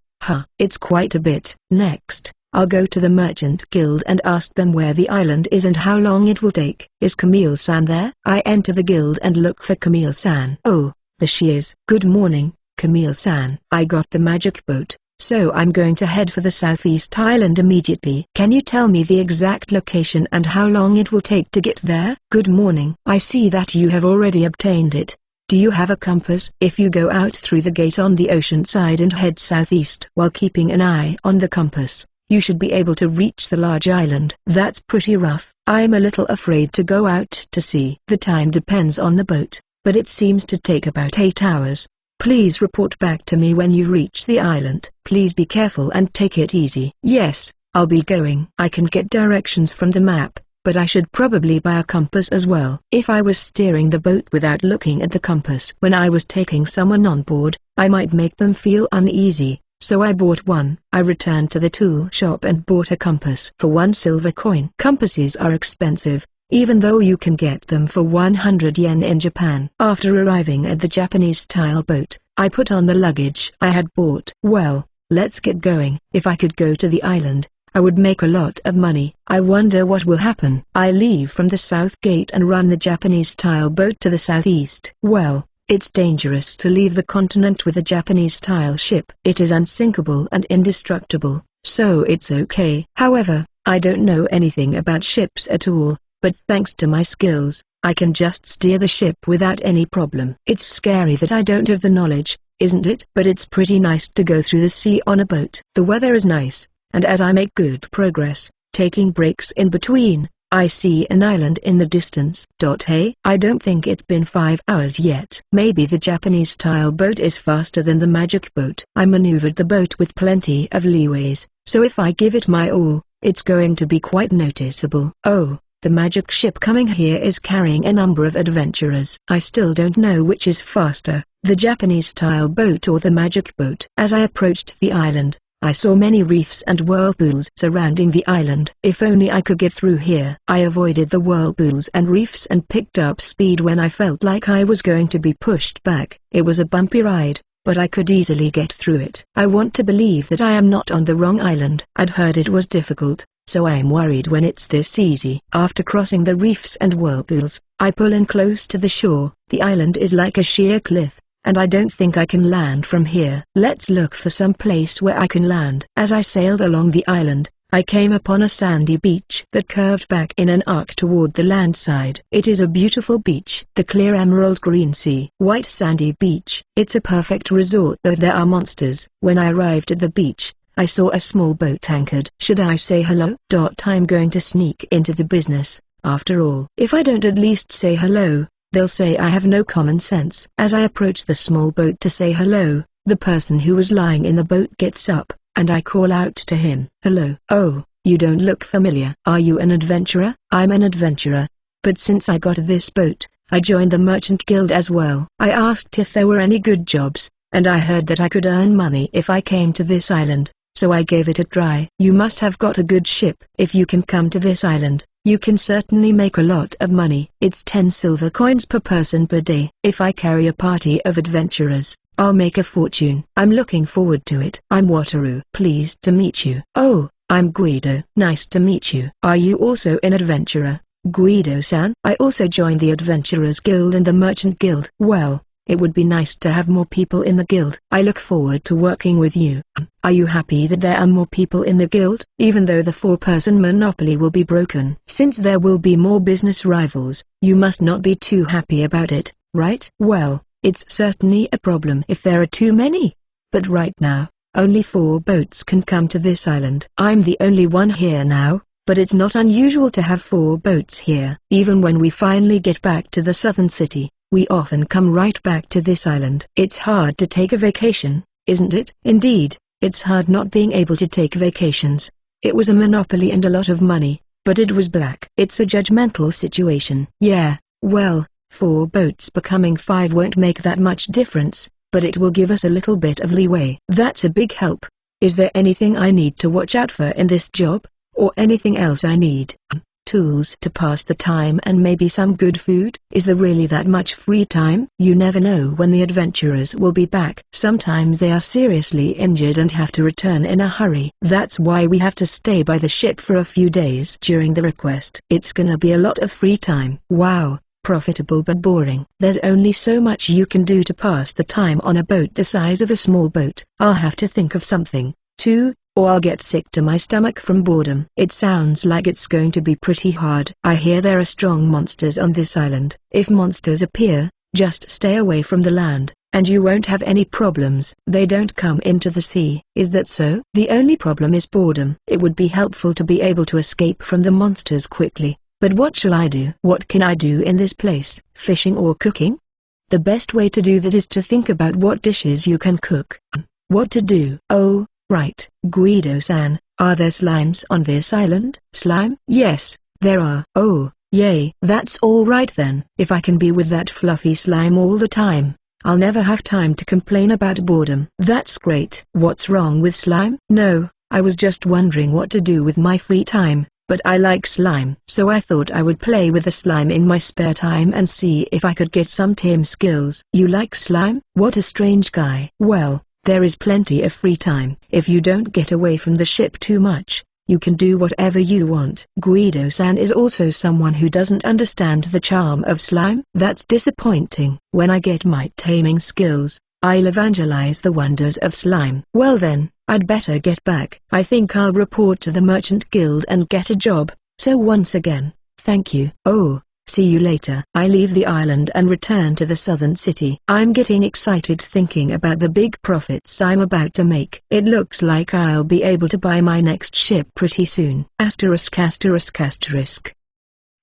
It's quite a bit. Next, I'll go to the merchant guild and ask them where the island is and how long it will take. Is Camille-san there? I enter the guild and look for Camille-san. Oh, there she is. Good morning, Camille-san. I got the magic boat, so I'm going to head for the southeast island immediately. Can you tell me the exact location and how long it will take to get there? Good morning. I see that you have already obtained it. Do you have a compass? If you go out through the gate on the ocean side and head southeast while keeping an eye on the compass, you should be able to reach the large island. That's pretty rough. I'm a little afraid to go out to sea. The time depends on the boat, but it seems to take about 8 hours. Please report back to me when you reach the island. Please be careful and take it easy. Yes, I'll be going. I can get directions from the map, but I should probably buy a compass as well. If I was steering the boat without looking at the compass when I was taking someone on board, I might make them feel uneasy. So I bought one. I returned to the tool shop and bought a compass for 1 silver coin. Compasses are expensive, even though you can get them for 100 yen in Japan. After arriving at the Japanese-style boat, I put on the luggage I had bought. Well, let's get going. If I could go to the island, I would make a lot of money. I wonder what will happen. I leave from the south gate and run the Japanese-style boat to the southeast. Well, it's dangerous to leave the continent with a Japanese-style ship. It is unsinkable and indestructible, so it's okay. However, I don't know anything about ships at all, but thanks to my skills, I can just steer the ship without any problem. It's scary that I don't have the knowledge, isn't it? But it's pretty nice to go through the sea on a boat. The weather is nice, and as I make good progress, taking breaks in between, I see an island in the distance. Hey, I don't think it's been 5 hours yet. Maybe the Japanese-style boat is faster than the magic boat. I maneuvered the boat with plenty of leeways, so if I give it my all, it's going to be quite noticeable. Oh, the magic ship coming here is carrying a number of adventurers. I still don't know which is faster, the Japanese-style boat or the magic boat. As I approached the island, I saw many reefs and whirlpools surrounding the island. If only I could get through here. I avoided the whirlpools and reefs and picked up speed when I felt like I was going to be pushed back. It was a bumpy ride, but I could easily get through it. I want to believe that I am not on the wrong island. I'd heard it was difficult, so I'm worried when it's this easy. After crossing the reefs and whirlpools, I pull in close to the shore. The island is like a sheer cliff, and I don't think I can land from here. Let's look for some place where I can land. As I sailed along the island, I came upon a sandy beach that curved back in an arc toward the land side. It is a beautiful beach. The clear emerald green sea. White sandy beach. It's a perfect resort, though there are monsters. When I arrived at the beach, I saw a small boat anchored. Should I say hello? I'm going to sneak into the business, after all. If I don't at least say hello, they'll say I have no common sense. As I approach the small boat to say hello, the person who was lying in the boat gets up, and I call out to him. Hello. Oh, you don't look familiar. Are you an adventurer? I'm an adventurer, but since I got this boat, I joined the merchant guild as well. I asked if there were any good jobs, and I heard that I could earn money if I came to this island, so I gave it a try. You must have got a good ship. If you can come to this island, you can certainly make a lot of money. It's 10 silver coins per person per day. If I carry a party of adventurers, I'll make a fortune. I'm looking forward to it. I'm Wataru. Pleased to meet you. Oh, I'm Guido. Nice to meet you. Are you also an adventurer, Guido-san? I also joined the Adventurers Guild and the Merchant Guild. Well, it would be nice to have more people in the guild. I look forward to working with you. Are you happy that there are more people in the guild? Even though the 4-person monopoly will be broken. Since there will be more business rivals, you must not be too happy about it, right? Well, it's certainly a problem if there are too many. But right now, only 4 boats can come to this island. I'm the only one here now, but it's not unusual to have 4 boats here. Even when we finally get back to the southern city, we often come right back to this island. It's hard to take a vacation, isn't it? Indeed, it's hard not being able to take vacations. It was a monopoly and a lot of money, but it was black. It's a judgmental situation. Yeah, well, 4 boats becoming 5 won't make that much difference, but it will give us a little bit of leeway. That's a big help. Is there anything I need to watch out for in this job, or anything else I need? Tools to pass the time and maybe some good food? Is there really that much free time? You never know when the adventurers will be back. Sometimes they are seriously injured and have to return in a hurry. That's why we have to stay by the ship for a few days during the request. It's gonna be a lot of free time. Wow, profitable but boring. There's only so much you can do to pass the time on a boat the size of a small boat. I'll have to think of something, too, or I'll get sick to my stomach from boredom. It sounds like it's going to be pretty hard. I hear there are strong monsters on this island. If monsters appear, just stay away from the land, and you won't have any problems. They don't come into the sea. Is that so? The only problem is boredom. It would be helpful to be able to escape from the monsters quickly, but what shall I do? What can I do in this place? Fishing or cooking? The best way to do that is to think about what dishes you can cook. What to do? Oh, right, Guido-san, are there slimes on this island? Slime? Yes, there are. Oh, yay. That's all right then. If I can be with that fluffy slime all the time, I'll never have time to complain about boredom. That's great. What's wrong with slime? No, I was just wondering what to do with my free time, but I like slime. So I thought I would play with the slime in my spare time and see if I could get some tame skills. You like slime? What a strange guy. Well, there is plenty of free time. If you don't get away from the ship too much, You can do whatever you want. Guido-san is also someone who doesn't understand the charm of slime. That's disappointing. When I get my taming skills, I'll evangelize the wonders of slime. Well then, I'd better get back. I think I'll report to the Merchant Guild and get a job, so once again, thank you. Oh, see you later. I leave the island and return to the southern city. I'm getting excited thinking about the big profits I'm about to make. It looks like I'll be able to buy my next ship pretty soon. Asterisk asterisk asterisk.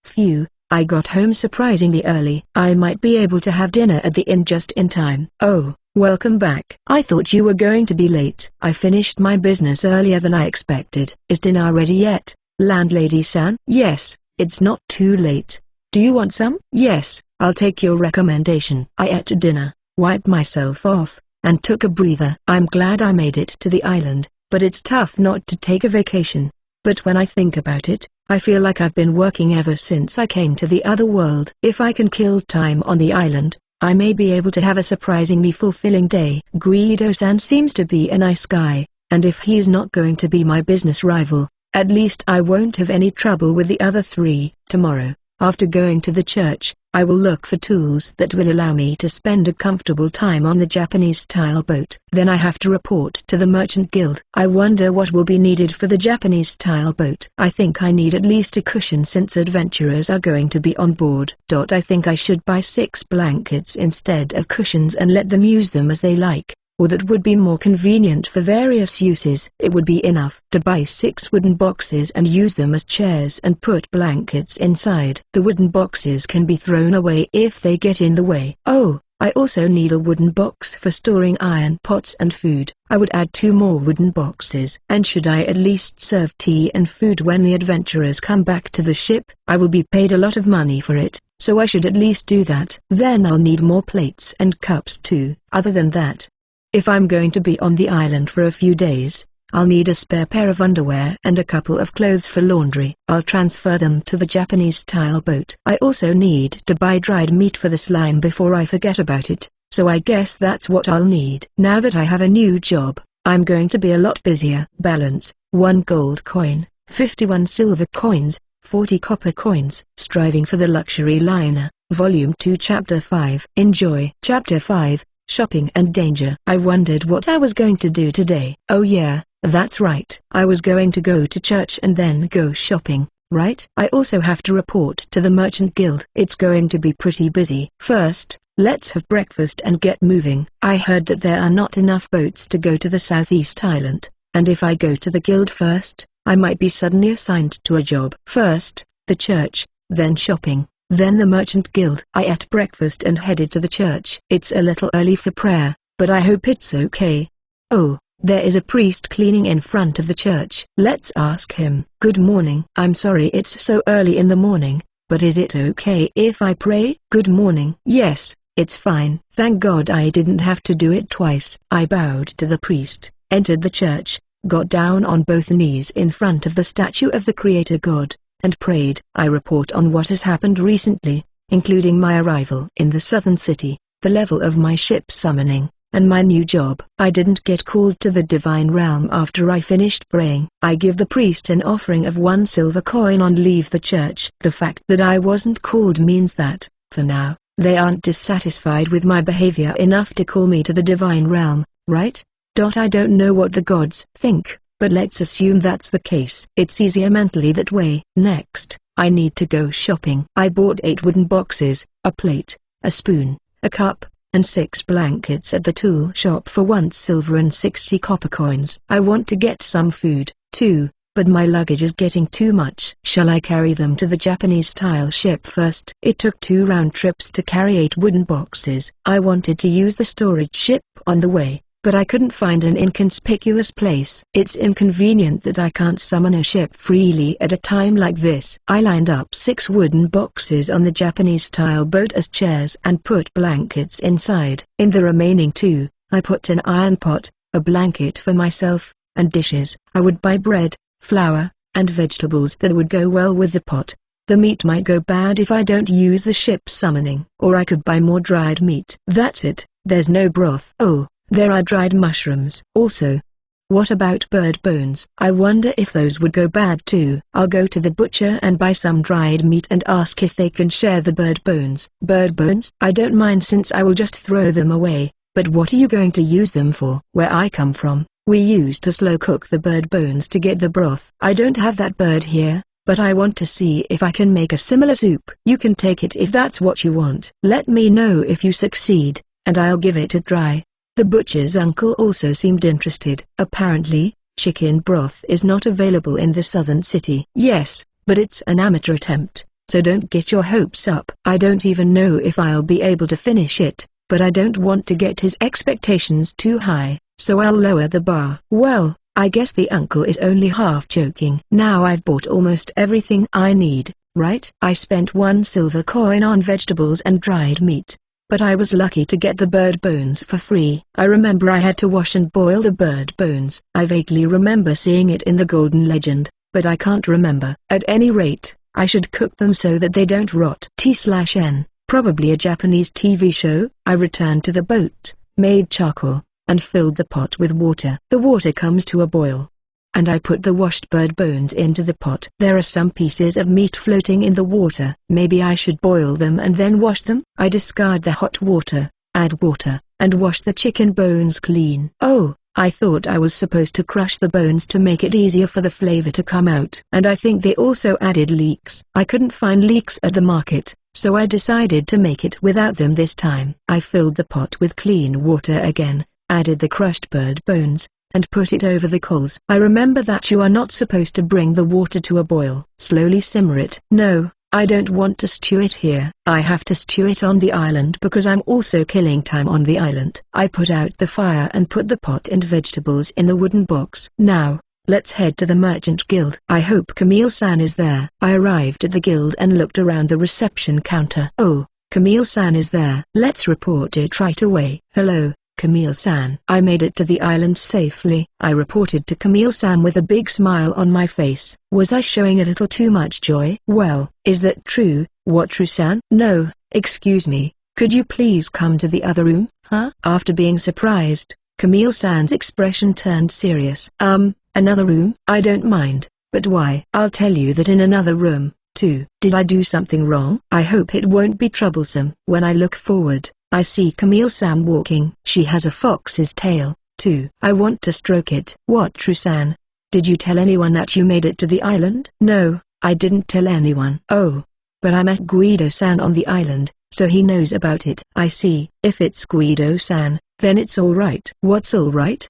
Phew, I got home surprisingly early. I might be able to have dinner at the inn just in time. Oh, welcome back. I thought you were going to be late. I finished my business earlier than I expected. Is dinner ready yet, landlady-san? Yes, it's not too late. Do you want some? Yes, I'll take your recommendation. I ate dinner, wiped myself off, and took a breather. I'm glad I made it to the island, but it's tough not to take a vacation. But when I think about it, I feel like I've been working ever since I came to the other world. If I can kill time on the island, I may be able to have a surprisingly fulfilling day. Guido-san seems to be a nice guy, and if he's not going to be my business rival, at least I won't have any trouble with the other three. Tomorrow, after going to the church, I will look for tools that will allow me to spend a comfortable time on the Japanese-style boat. Then I have to report to the Merchant Guild. I wonder what will be needed for the Japanese-style boat. I think I need at least a cushion since adventurers are going to be on board. I think I should buy 6 blankets instead of cushions and let them use them as they like. Or that would be more convenient for various uses. It would be enough to buy 6 wooden boxes and use them as chairs and put blankets inside. The wooden boxes can be thrown away if they get in the way. Oh, I also need a wooden box for storing iron pots and food. I would add 2 more wooden boxes. And should I at least serve tea and food when the adventurers come back to the ship? I will be paid a lot of money for it, so I should at least do that. Then I'll need more plates and cups too. Other than that, if I'm going to be on the island for a few days, I'll need a spare pair of underwear and a couple of clothes for laundry. I'll transfer them to the Japanese-style boat. I also need to buy dried meat for the slime before I forget about it, so I guess that's what I'll need. Now that I have a new job, I'm going to be a lot busier. Balance: 1 gold coin, 51 silver coins, 40 copper coins. Striving for the Luxury Liner, Volume 2 Chapter 5. Enjoy. Chapter 5. Shopping and Danger. I wondered what I was going to do today. Oh yeah, that's right. I was going to go to church and then go shopping, right? I also have to report to the Merchant Guild. It's going to be pretty busy. First, let's have breakfast and get moving. I heard that there are not enough boats to go to the Southeast Island, and if I go to the guild first, I might be suddenly assigned to a job. First, the church, then shopping, then the Merchant Guild. I ate breakfast and headed to the church. It's a little early for prayer, but I hope it's okay. Oh, there is a priest cleaning in front of the church. Let's ask him. Good morning. I'm sorry it's so early in the morning, but is it okay if I pray? Good morning. Yes, it's fine. Thank God I didn't have to do it twice. I bowed to the priest, entered the church, got down on both knees in front of the statue of the Creator God, and prayed. I report on what has happened recently, including my arrival in the southern city, the level of my ship summoning, and my new job. I didn't get called to the divine realm after I finished praying. I give the priest an offering of 1 silver coin and leave the church. The fact that I wasn't called means that, for now, they aren't dissatisfied with my behavior enough to call me to the divine realm, right? I don't know what the gods think, but let's assume that's the case. It's easier mentally that way. Next, I need to go shopping. I bought 8 wooden boxes, a plate, a spoon, a cup, and 6 blankets at the tool shop for 1 silver and 60 copper coins. I want to get some food, too, but my luggage is getting too much. Shall I carry them to the Japanese-style ship first? It took 2 round trips to carry 8 wooden boxes. I wanted to use the storage ship on the way, but I couldn't find an inconspicuous place. It's inconvenient that I can't summon a ship freely at a time like this. I lined up 6 wooden boxes on the Japanese-style boat as chairs and put blankets inside. In the remaining 2, I put an iron pot, a blanket for myself, and dishes. I would buy bread, flour, and vegetables that would go well with the pot. The meat might go bad if I don't use the ship summoning. Or I could buy more dried meat. That's it, there's no broth. Oh, there are dried mushrooms. Also, What about bird bones? I wonder if those would go bad too. I'll go to the butcher and buy some dried meat and ask if they can share the bird bones. Bird bones? I don't mind since I will just throw them away, but what are you going to use them for? Where I come from, we used to slow cook the bird bones to get the broth. I don't have that bird here, but I want to see if I can make a similar soup. You can take it if that's what you want. Let me know if you succeed, and I'll give it a try. The butcher's uncle also seemed interested. Apparently, chicken broth is not available in the southern city. Yes, but it's an amateur attempt, so don't get your hopes up. I don't even know if I'll be able to finish it, but I don't want to get his expectations too high, so I'll lower the bar. Well, I guess the uncle is only half joking. Now I've bought almost everything I need, right? I spent 1 silver coin on vegetables and dried meat, but I was lucky to get the bird bones for free. I remember I had to wash and boil the bird bones. I vaguely remember seeing it in the Golden Legend, but I can't remember. At any rate, I should cook them so that they don't rot. T/N, probably a Japanese TV show. I returned to the boat, made charcoal, and filled the pot with water. The water comes to a boil, and I put the washed bird bones into the pot. There are some pieces of meat floating in the water. Maybe I should boil them and then wash them. I discard the hot water, add water, and wash the chicken bones clean. Oh, I thought I was supposed to crush the bones to make it easier for the flavor to come out. And I think they also added leeks. I couldn't find leeks at the market, so I decided to make it without them this time. I filled the pot with clean water again, added the crushed bird bones, and put it over the coals. I remember that you are not supposed to bring the water to a boil. Slowly simmer it. No, I don't want to stew it here. I have to stew it on the island because I'm also killing time on the island. I put out the fire and put the pot and vegetables in the wooden box. Now, let's head to the Merchant Guild. I hope Camille-san is there. I arrived at the guild and looked around the reception counter. Oh, Camille-san is there. Let's report it right away. Hello, Camille-san. I made it to the island safely. I reported to Camille-san with a big smile on my face. Was I showing a little too much joy? Well, is that true? What true-san? No, excuse me, could you please come to the other room? Huh? After being surprised, Camille-san's expression turned serious. Another room? I don't mind, but why? I'll tell you that in another room, too. Did I do something wrong? I hope it won't be troublesome. When I look forward, I see Camille-san walking. She has a fox's tail, too. I want to stroke it. What true-san? Did you tell anyone that you made it to the island? No, I didn't tell anyone. Oh, but I met Guido-san on the island, so he knows about it. I see. If it's Guido-san, then it's all right. What's all right?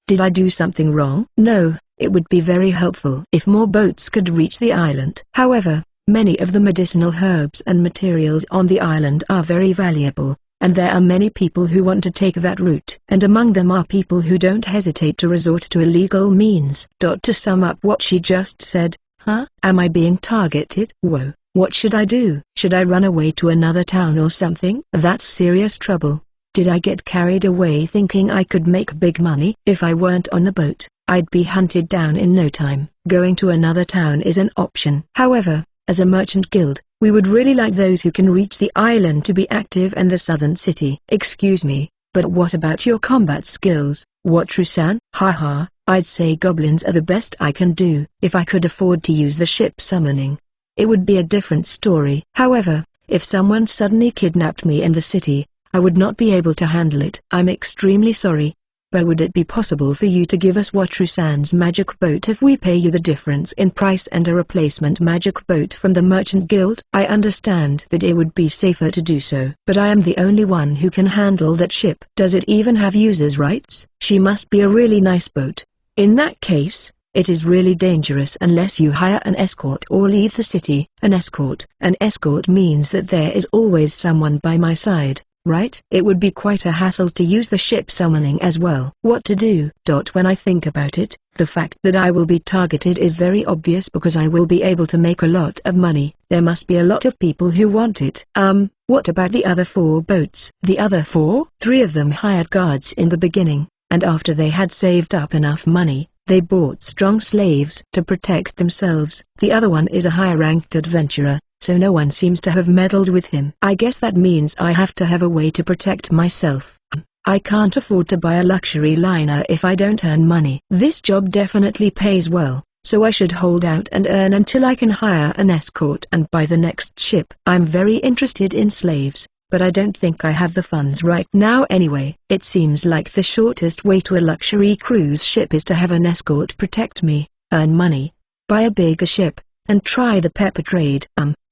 Did I do something wrong? No, it would be very helpful if more boats could reach the island. However, many of the medicinal herbs and materials on the island are very valuable, and there are many people who want to take that route. And among them are people who don't hesitate to resort to illegal means. To sum up what she just said, huh? Am I being targeted? Whoa, what should I do? Should I run away to another town or something? That's serious trouble. Did I get carried away thinking I could make big money? If I weren't on the boat, I'd be hunted down in no time. Going to another town is an option. However, as a merchant guild, we would really like those who can reach the island to be active in the southern city. Excuse me, but what about your combat skills? What true-san? Haha, I'd say goblins are the best I can do. If I could afford to use the ship summoning, it would be a different story. However, if someone suddenly kidnapped me in the city, I would not be able to handle it. I'm extremely sorry, but would it be possible for you to give us Watru-san's magic boat if we pay you the difference in price and a replacement magic boat from the Merchant Guild? I understand that it would be safer to do so, but I am the only one who can handle that ship. Does it even have users' rights? She must be a really nice boat. In that case, it is really dangerous unless you hire an escort or leave the city. An escort means that there is always someone by my side, right? It would be quite a hassle to use the ship summoning as well. What to do? When I think about it, the fact that I will be targeted is very obvious because I will be able to make a lot of money. There must be a lot of people who want it. What about the other 4 boats? The other 4? 3 of them hired guards in the beginning, and after they had saved up enough money, they bought strong slaves to protect themselves. The other one is a higher-ranked adventurer, so no one seems to have meddled with him. I guess that means I have to have a way to protect myself. I can't afford to buy a luxury liner if I don't earn money. This job definitely pays well, so I should hold out and earn until I can hire an escort and buy the next ship. I'm very interested in slaves, but I don't think I have the funds right now anyway. It seems like the shortest way to a luxury cruise ship is to have an escort protect me, earn money, buy a bigger ship, and try the pepper trade.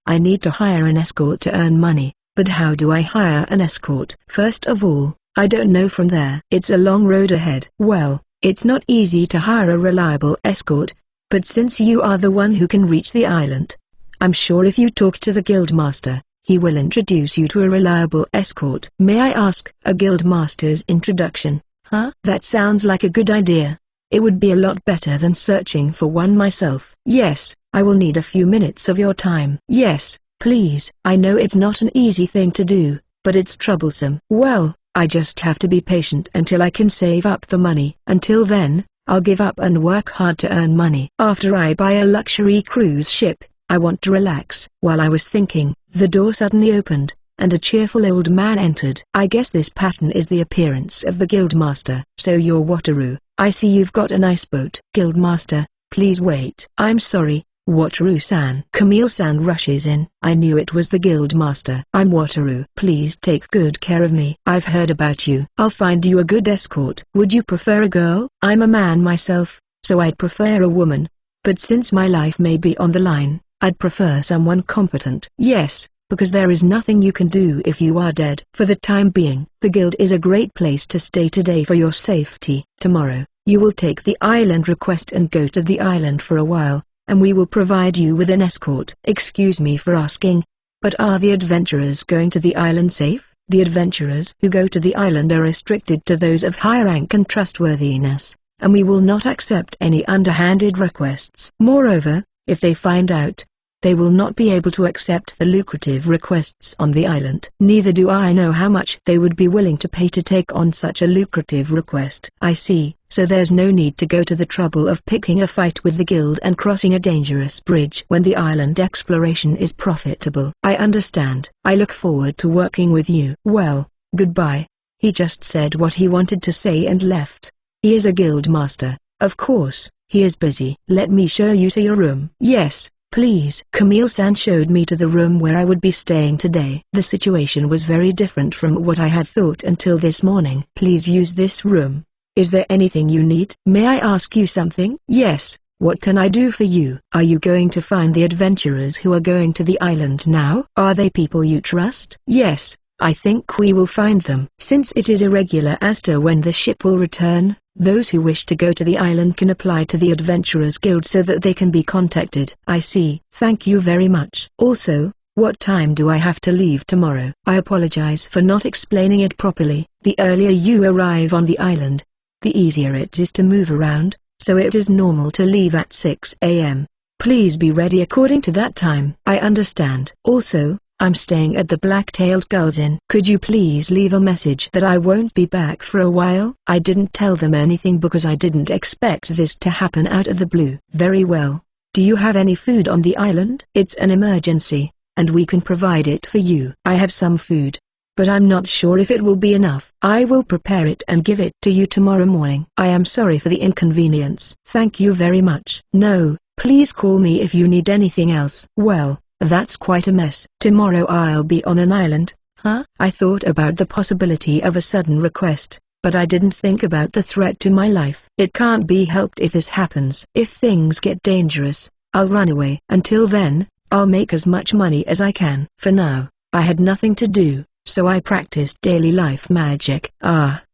I need to hire an escort to earn money, but how do I hire an escort? First of all, I don't know from there. It's a long road ahead. Well, it's not easy to hire a reliable escort, but since you are the one who can reach the island, I'm sure if you talk to the guildmaster, he will introduce you to a reliable escort. May I ask? A guildmaster's introduction? Huh? That sounds like a good idea. It would be a lot better than searching for one myself. Yes, I will need a few minutes of your time. Yes, please. I know it's not an easy thing to do, but it's troublesome. Well, I just have to be patient until I can save up the money. Until then, I'll give up and work hard to earn money. After I buy a luxury cruise ship, I want to relax. While I was thinking, the door suddenly opened, and a cheerful old man entered. I guess this pattern is the appearance of the guildmaster. So you're Wataru. I see you've got a nice boat. Guildmaster, please wait. I'm sorry, Wataru-san. Camille-san rushes in. I knew it was the guildmaster. I'm Wataru. Please take good care of me. I've heard about you. I'll find you a good escort. Would you prefer a girl? I'm a man myself, so I'd prefer a woman. But since my life may be on the line, I'd prefer someone competent. Yes, because there is nothing you can do if you are dead. For the time being, the guild is a great place to stay today for your safety. Tomorrow, you will take the island request and go to the island for a while, and we will provide you with an escort. Excuse me for asking, but are the adventurers going to the island safe? The adventurers who go to the island are restricted to those of high rank and trustworthiness, and we will not accept any underhanded requests. Moreover, if they find out, they will not be able to accept the lucrative requests on the island. Neither do I know how much they would be willing to pay to take on such a lucrative request. I see, so there's no need to go to the trouble of picking a fight with the guild and crossing a dangerous bridge when the island exploration is profitable. I understand. I look forward to working with you. Well, goodbye. He just said what he wanted to say and left. He is a guild master, of course. He is busy. Let me show you to your room. Yes, please. Camille-san showed me to the room where I would be staying today. The situation was very different from what I had thought until this morning. Please use this room. Is there anything you need? May I ask you something? Yes, what can I do for you? Are you going to find the adventurers who are going to the island now? Are they people you trust? Yes, I think we will find them. Since it is irregular as to when the ship will return, those who wish to go to the island can apply to the Adventurers Guild so that they can be contacted. I see. Thank you very much. Also, what time do I have to leave tomorrow? I apologize for not explaining it properly. The earlier you arrive on the island, the easier it is to move around, so it is normal to leave at 6 a.m. Please be ready according to that time. I understand. Also, I'm staying at the Black-Tailed Gull's Inn. Could you please leave a message that I won't be back for a while? I didn't tell them anything because I didn't expect this to happen out of the blue. Very well. Do you have any food on the island? It's an emergency, and we can provide it for you. I have some food, but I'm not sure if it will be enough. I will prepare it and give it to you tomorrow morning. I am sorry for the inconvenience. Thank you very much. No, please call me if you need anything else. Well, that's quite a mess. Tomorrow I'll be on an island, huh? I thought about the possibility of a sudden request, but I didn't think about the threat to my life. It can't be helped if this happens. If things get dangerous, I'll run away. Until then, I'll make as much money as I can. For now, I had nothing to do, so I practiced daily life magic.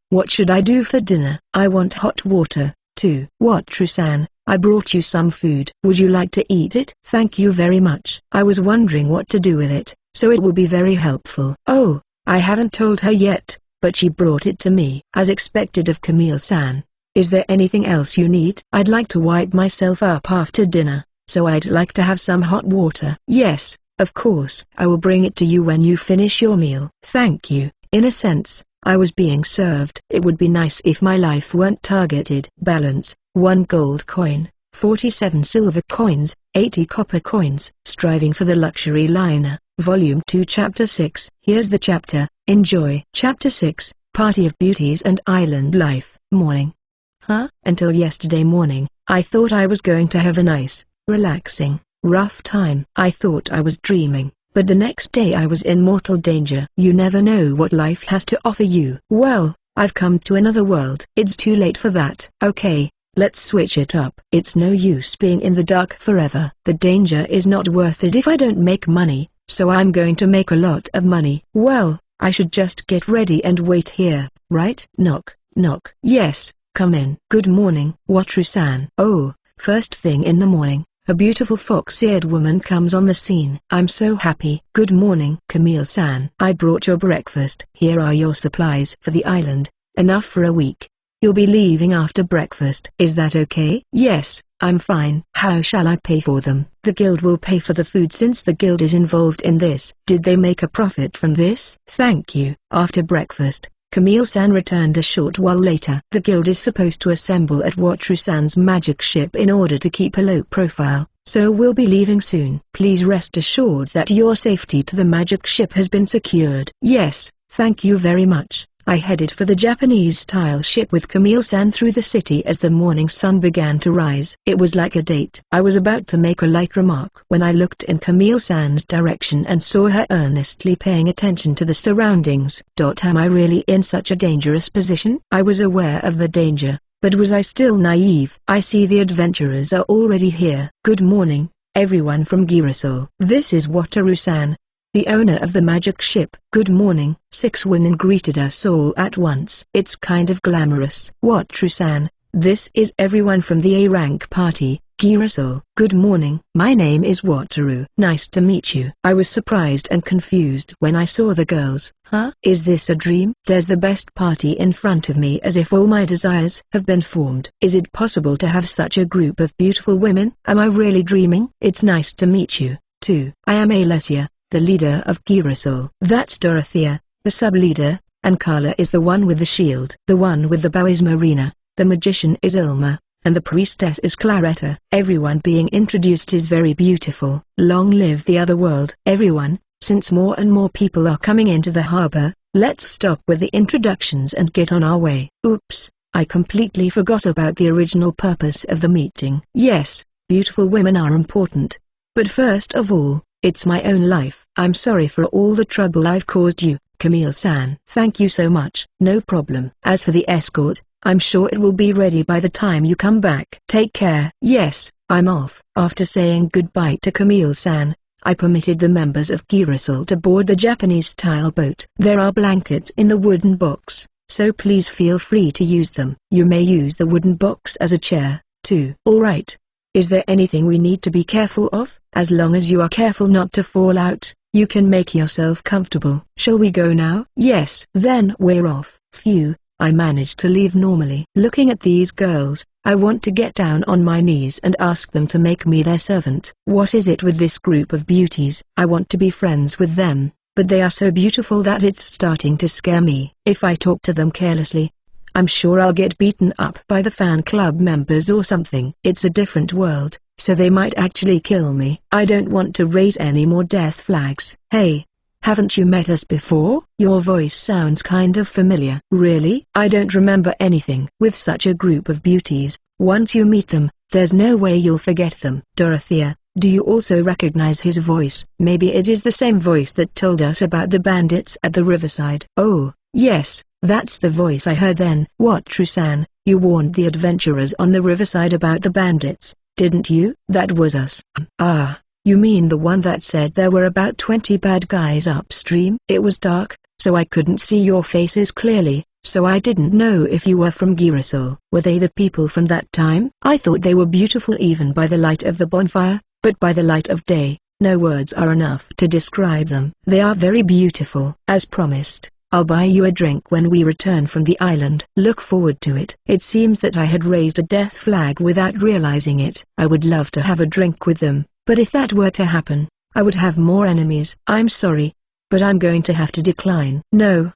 What should I do for dinner? I want hot water, too. Wataru-san, I brought you some food. Would you like to eat it? Thank you very much. I was wondering what to do with it, so it will be very helpful. Oh, I haven't told her yet, but she brought it to me. As expected of Camille-san. Is there anything else you need? I'd like to wipe myself up after dinner, so I'd like to have some hot water. Yes, of course. I will bring it to you when you finish your meal. Thank you. In a sense, I was being served. It would be nice if my life weren't targeted. Balance: 1 gold coin, 47 silver coins, 80 copper coins. Striving for the Luxury Liner, Volume 2 Chapter 6. Here's the chapter. Enjoy. Chapter 6, Party of Beauties and Island Life. Morning. Huh? Until yesterday morning, I thought I was going to have a nice, relaxing, rough time. I thought I was dreaming, but the next day I was in mortal danger. You never know what life has to offer you. Well, I've come to another world. It's too late for that. Okay, let's switch it up. It's no use being in the dark forever. The danger is not worth it if I don't make money, so I'm going to make a lot of money. Well, I should just get ready and wait here, right? Knock, knock. Yes, come in. Good morning, Wataru-san. Oh, first thing in the morning, a beautiful fox-eared woman comes on the scene. I'm so happy. Good morning, Camille-san. I brought your breakfast. Here are your supplies for the island, enough for a week. You'll be leaving after breakfast. Is that okay? Yes, I'm fine. How shall I pay for them? The guild will pay for the food since the guild is involved in this. Did they make a profit from this? Thank you. After breakfast, Camille-san returned a short while later. The guild is supposed to assemble at Wataru-san's magic ship in order to keep a low profile, so we'll be leaving soon. Please rest assured that your safety to the magic ship has been secured. Yes, thank you very much. I headed for the Japanese-style ship with Camille-san through the city as the morning sun began to rise. It was like a date. I was about to make a light remark when I looked in Camille-san's direction and saw her earnestly paying attention to the surroundings. Am I really in such a dangerous position? I was aware of the danger, but was I still naive? I see the adventurers are already here. Good morning, everyone from Girasol. This is Wataru-san, the owner of the magic ship. Good morning. 6 women greeted us all at once. It's kind of glamorous. Wataru-san, this is everyone from the A-rank party, Girasol. Good morning. My name is Wataru. Nice to meet you. I was surprised and confused when I saw the girls. Huh? Is this a dream? There's the best party in front of me as if all my desires have been formed. Is it possible to have such a group of beautiful women? Am I really dreaming? It's nice to meet you, too. I am Alessia, the leader of Girasol. That's Dorothea, the sub-leader, and Carla is the one with the shield. The one with the bow is Marina, the magician is Ilma, and the priestess is Claretta. Everyone being introduced is very beautiful. Long live the other world. Everyone, since more and more people are coming into the harbor, let's stop with the introductions and get on our way. Oops, I completely forgot about the original purpose of the meeting. Yes, beautiful women are important. But first of all, it's my own life. I'm sorry for all the trouble I've caused you, Camille-san. Thank you so much. No problem. As for the escort, I'm sure it will be ready by the time you come back. Take care. Yes, I'm off. After saying goodbye to Camille-san, I permitted the members of Girasol to board the Japanese-style boat. There are blankets in the wooden box, so please feel free to use them. You may use the wooden box as a chair, too. Alright. Is there anything we need to be careful of? As long as you are careful not to fall out, you can make yourself comfortable. Shall we go now? Yes. Then we're off. Phew, I managed to leave normally. Looking at these girls, I want to get down on my knees and ask them to make me their servant. What is it with this group of beauties? I want to be friends with them, but they are so beautiful that it's starting to scare me. If I talk to them carelessly, I'm sure I'll get beaten up by the fan club members or something. It's a different world, so they might actually kill me. I don't want to raise any more death flags. Hey, haven't you met us before? Your voice sounds kind of familiar. Really? I don't remember anything. With such a group of beauties, once you meet them, there's no way you'll forget them. Dorothea, do you also recognize his voice? Maybe it is the same voice that told us about the bandits at the riverside. Oh, yes. That's the voice I heard then. Wataru-san, you warned the adventurers on the riverside about the bandits, didn't you? That was us. Ah, you mean the one that said there were about 20 bad guys upstream? It was dark, so I couldn't see your faces clearly, so I didn't know if you were from Girasol. Were they the people from that time? I thought they were beautiful even by the light of the bonfire, but by the light of day, no words are enough to describe them. They are very beautiful. As promised, I'll buy you a drink when we return from the island. Look forward to it. It seems that I had raised a death flag without realizing it. I would love to have a drink with them, but if that were to happen, I would have more enemies. I'm sorry, but I'm going to have to decline. No,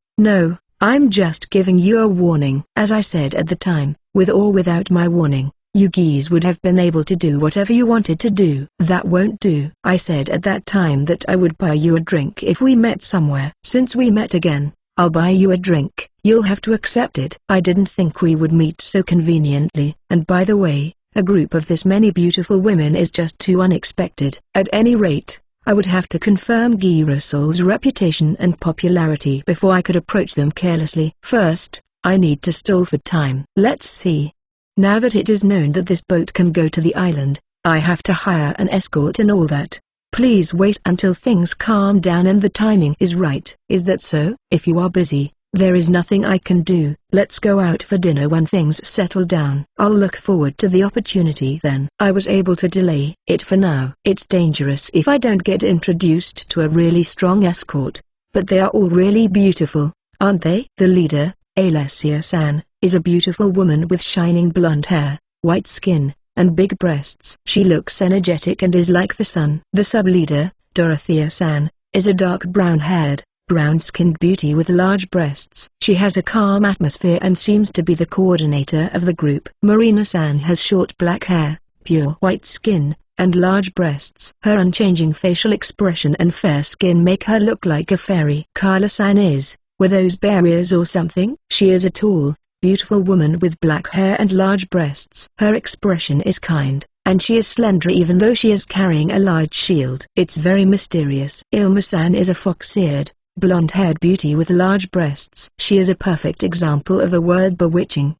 I'm just giving you a warning. As I said at the time, with or without my warning, you geese would have been able to do whatever you wanted to do. That won't do. I said at that time that I would buy you a drink if we met somewhere. Since we met again, I'll buy you a drink. You'll have to accept it. I didn't think we would meet so conveniently. And by the way, a group of this many beautiful women is just too unexpected. At any rate, I would have to confirm Girasol's reputation and popularity before I could approach them carelessly. First, I need to stall for time. Let's see. Now that it is known that this boat can go to the island, I have to hire an escort and all that. Please wait until things calm down and the timing is right. Is that so? If you are busy, there is nothing I can do. Let's go out for dinner when things settle down. I'll look forward to the opportunity then. I was able to delay it for now. It's dangerous if I don't get introduced to a really strong escort, but they are all really beautiful, aren't they? The leader, Alessia-san, is a beautiful woman with shining blonde hair, white skin, and big breasts. She looks energetic and is like the sun. The sub-leader, Dorothea-san, is a dark brown-haired, brown-skinned beauty with large breasts. She has a calm atmosphere and seems to be the coordinator of the group. Marina-san has short black hair, pure white skin, and large breasts. Her unchanging facial expression and fair skin make her look like a fairy. Carla-san were those barriers or something? She is a tall, beautiful woman with black hair and large breasts. Her expression is kind, and she is slender even though she is carrying a large shield. It's very mysterious. Ilma-san is a fox-eared, blonde-haired beauty with large breasts. She is a perfect example of the word bewitching.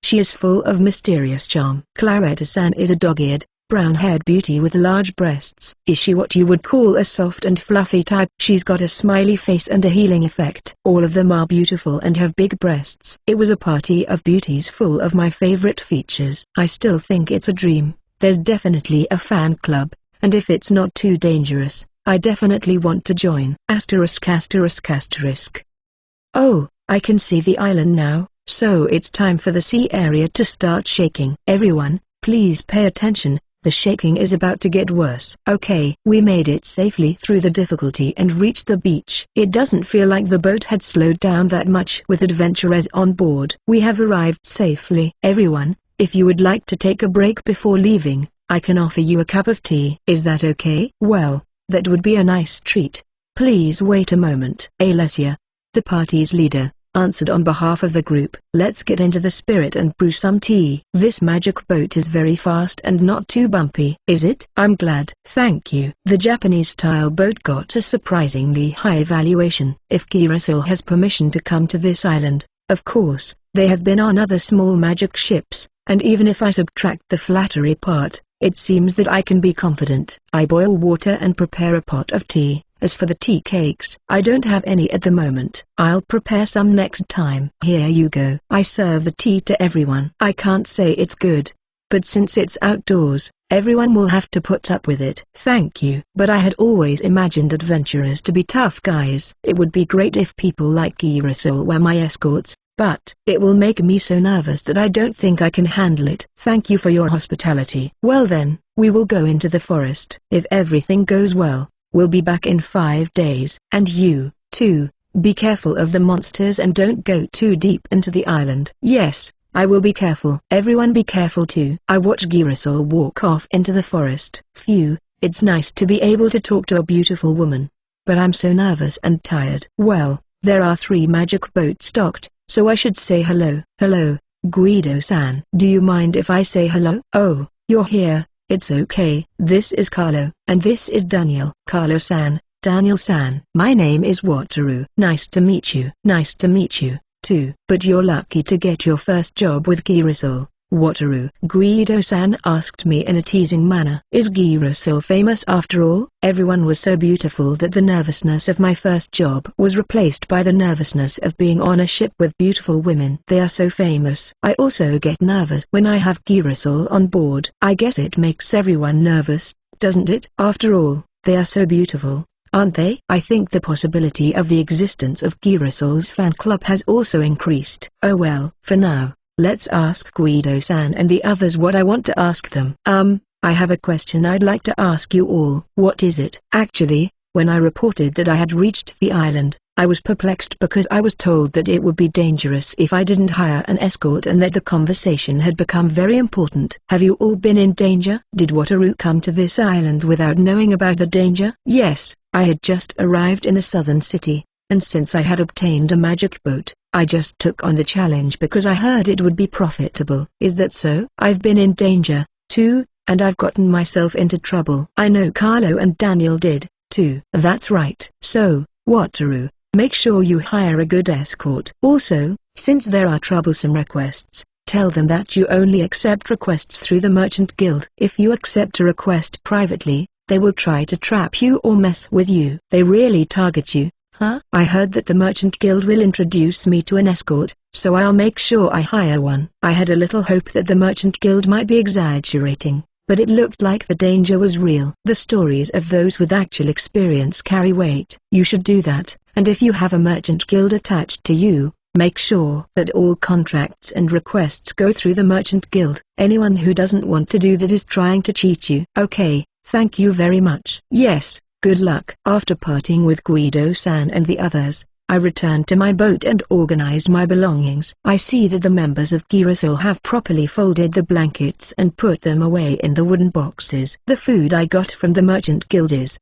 She is full of mysterious charm. Claretta-san is a dog-eared, brown-haired beauty with large breasts. Is she what you would call a soft and fluffy type? She's got a smiley face and a healing effect. All of them are beautiful and have big breasts. It was a party of beauties full of my favorite features. I still think it's a dream. There's definitely a fan club, and if it's not too dangerous, I definitely want to join. Asterisk asterisk asterisk. Oh, I can see the island now, so it's time for the sea area to start shaking. Everyone, please pay attention. The shaking is about to get worse. Okay, we made it safely through the difficulty and reached the beach. It doesn't feel like the boat had slowed down that much with adventurers on board. We have arrived safely. Everyone, if you would like to take a break before leaving, I can offer you a cup of tea. Is that okay? Well, that would be a nice treat. Please wait a moment. Alessia, the party's leader, answered on behalf of the group. Let's get into the spirit and brew some tea. This magic boat is very fast and not too bumpy. Is it? I'm glad. Thank you. The Japanese-style boat got a surprisingly high valuation. If Girasol has permission to come to this island, of course, they have been on other small magic ships, and even if I subtract the flattery part, it seems that I can be confident. I boil water and prepare a pot of tea. As for the tea cakes, I don't have any at the moment. I'll prepare some next time. Here you go. I serve the tea to everyone. I can't say it's good, but since it's outdoors, everyone will have to put up with it. Thank you. But I had always imagined adventurers to be tough guys. It would be great if people like Girasol were my escorts, but it will make me so nervous that I don't think I can handle it. Thank you for your hospitality. Well then, we will go into the forest. If everything goes well, we'll be back in 5 days. And you, too, be careful of the monsters and don't go too deep into the island. Yes, I will be careful. Everyone be careful too. I watch Girasol walk off into the forest. Phew, it's nice to be able to talk to a beautiful woman. But I'm so nervous and tired. Well, there are 3 magic boats docked, so I should say hello. Hello, Guido-san. Do you mind if I say hello? Oh, you're here. It's okay. This is Carlo. And this is Daniel. Carlo-san, Daniel-san. My name is Wataru. Nice to meet you. Nice to meet you, too. But you're lucky to get your first job with Girasol, Wataru. Guido-san asked me in a teasing manner. Is Girasol famous after all? Everyone was so beautiful that the nervousness of my first job was replaced by the nervousness of being on a ship with beautiful women. They are so famous. I also get nervous when I have Girasol on board. I guess it makes everyone nervous, doesn't it? After all, they are so beautiful, aren't they? I think the possibility of the existence of Girasol's fan club has also increased. Oh well. For now, let's ask Guido-san and the others what I want to ask them. I have a question I'd like to ask you all. What is it? Actually, when I reported that I had reached the island, I was perplexed because I was told that it would be dangerous if I didn't hire an escort and that the conversation had become very important. Have you all been in danger? Did Wataru come to this island without knowing about the danger? Yes, I had just arrived in the southern city, and since I had obtained a magic boat, I just took on the challenge because I heard it would be profitable. Is that so? I've been in danger, too, and I've gotten myself into trouble. I know Carlo and Daniel did, too. That's right. So, Wataru, make sure you hire a good escort. Also, since there are troublesome requests, tell them that you only accept requests through the Merchant Guild. If you accept a request privately, they will try to trap you or mess with you. They really target you, huh? I heard that the Merchant Guild will introduce me to an escort, so I'll make sure I hire one. I had a little hope that the Merchant Guild might be exaggerating, but it looked like the danger was real. The stories of those with actual experience carry weight. You should do that, and if you have a Merchant Guild attached to you, make sure that all contracts and requests go through the Merchant Guild. Anyone who doesn't want to do that is trying to cheat you. Okay, thank you very much. Yes, good luck. After parting with Guido-san and the others, I returned to my boat and organized my belongings. I see that the members of Girasol have properly folded the blankets and put them away in the wooden boxes. The food I got from the Merchant Guild is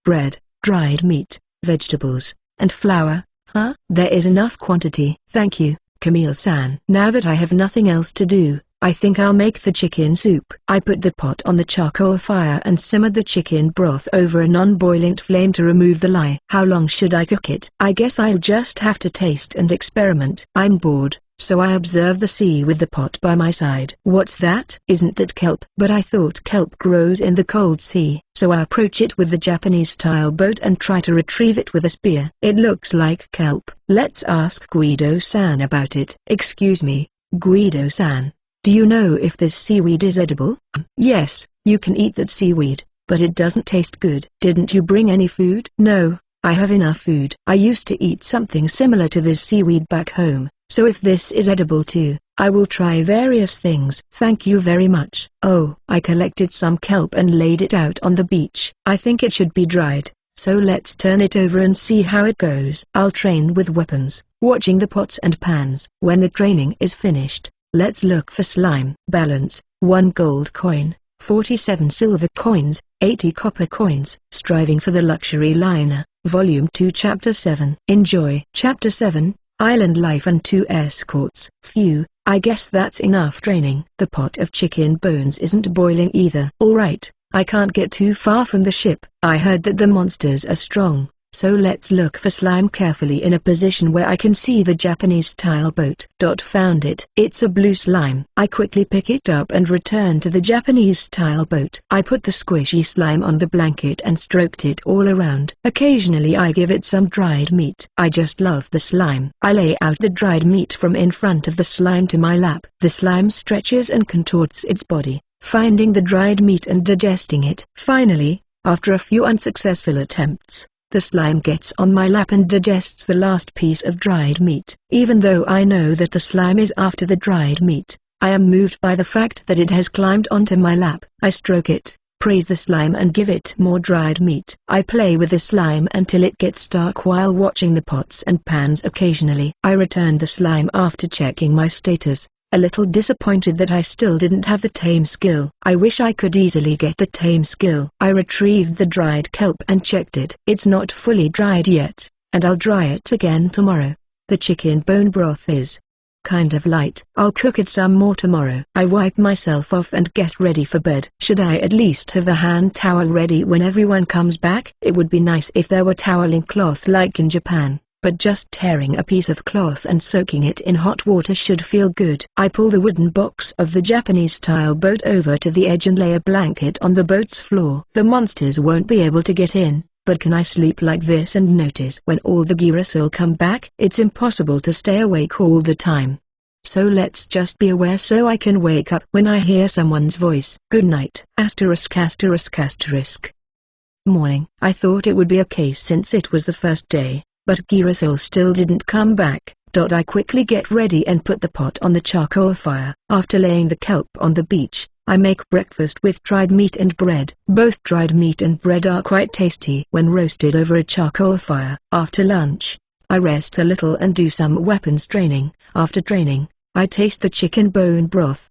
bread, dried meat, vegetables, and flour. Huh? There is enough quantity. Thank you, Camille-san. Now that I have nothing else to do, I think I'll make the chicken soup. I put the pot on the charcoal fire and simmered the chicken broth over a non-boiling flame to remove the lye. How long should I cook it? I guess I'll just have to taste and experiment. I'm bored, so I observe the sea with the pot by my side. What's that? Isn't that kelp? But I thought kelp grows in the cold sea, so I approach it with the Japanese-style boat and try to retrieve it with a spear. It looks like kelp. Let's ask Guido-san about it. Excuse me, Guido-san. Do you know if this seaweed is edible? Yes, you can eat that seaweed, but it doesn't taste good. Didn't you bring any food? No, I have enough food. I used to eat something similar to this seaweed back home, so if this is edible too, I will try various things. Thank you very much. Oh, I collected some kelp and laid it out on the beach. I think it should be dried, so let's turn it over and see how it goes. I'll train with weapons, watching the pots and pans. When the training is finished, let's look for slime. Balance: 1 gold coin, 47 silver coins, 80 copper coins. Striving for the Luxury Liner, Volume 2 Chapter 7. Enjoy. Chapter 7, Island Life and 2 Escorts. Phew, I guess that's enough training. The pot of chicken bones isn't boiling either. Alright, I can't get too far from the ship. I heard that the monsters are strong. So let's look for slime carefully in a position where I can see the Japanese-style boat. Found it. It's a blue slime. I quickly pick it up and return to the Japanese-style boat. I put the squishy slime on the blanket and stroked it all around. Occasionally I give it some dried meat. I just love the slime. I lay out the dried meat from in front of the slime to my lap. The slime stretches and contorts its body, finding the dried meat and digesting it. Finally, after a few unsuccessful attempts, the slime gets on my lap and digests the last piece of dried meat. Even though I know that the slime is after the dried meat, I am moved by the fact that it has climbed onto my lap. I stroke it, praise the slime and give it more dried meat. I play with the slime until it gets dark while watching the pots and pans occasionally. I return the slime after checking my status, a little disappointed that I still didn't have the tame skill. I wish I could easily get the tame skill. I retrieved the dried kelp and checked it. It's not fully dried yet, and I'll dry it again tomorrow. The chicken bone broth is kind of light. I'll cook it some more tomorrow. I wipe myself off and get ready for bed. Should I at least have a hand towel ready when everyone comes back? It would be nice if there were toweling cloth like in Japan, but just tearing a piece of cloth and soaking it in hot water should feel good. I pull the wooden box of the Japanese-style boat over to the edge and lay a blanket on the boat's floor. The monsters won't be able to get in, but can I sleep like this and notice when all the Girasol come back? It's impossible to stay awake all the time. So let's just be aware so I can wake up when I hear someone's voice. Good night. ******. Morning. I thought it would be okay since it was the first day, but Girasol still didn't come back. I quickly get ready and put the pot on the charcoal fire. After laying the kelp on the beach, I make breakfast with dried meat and bread. Both dried meat and bread are quite tasty when roasted over a charcoal fire. After lunch, I rest a little and do some weapons training. After training, I taste the chicken bone broth.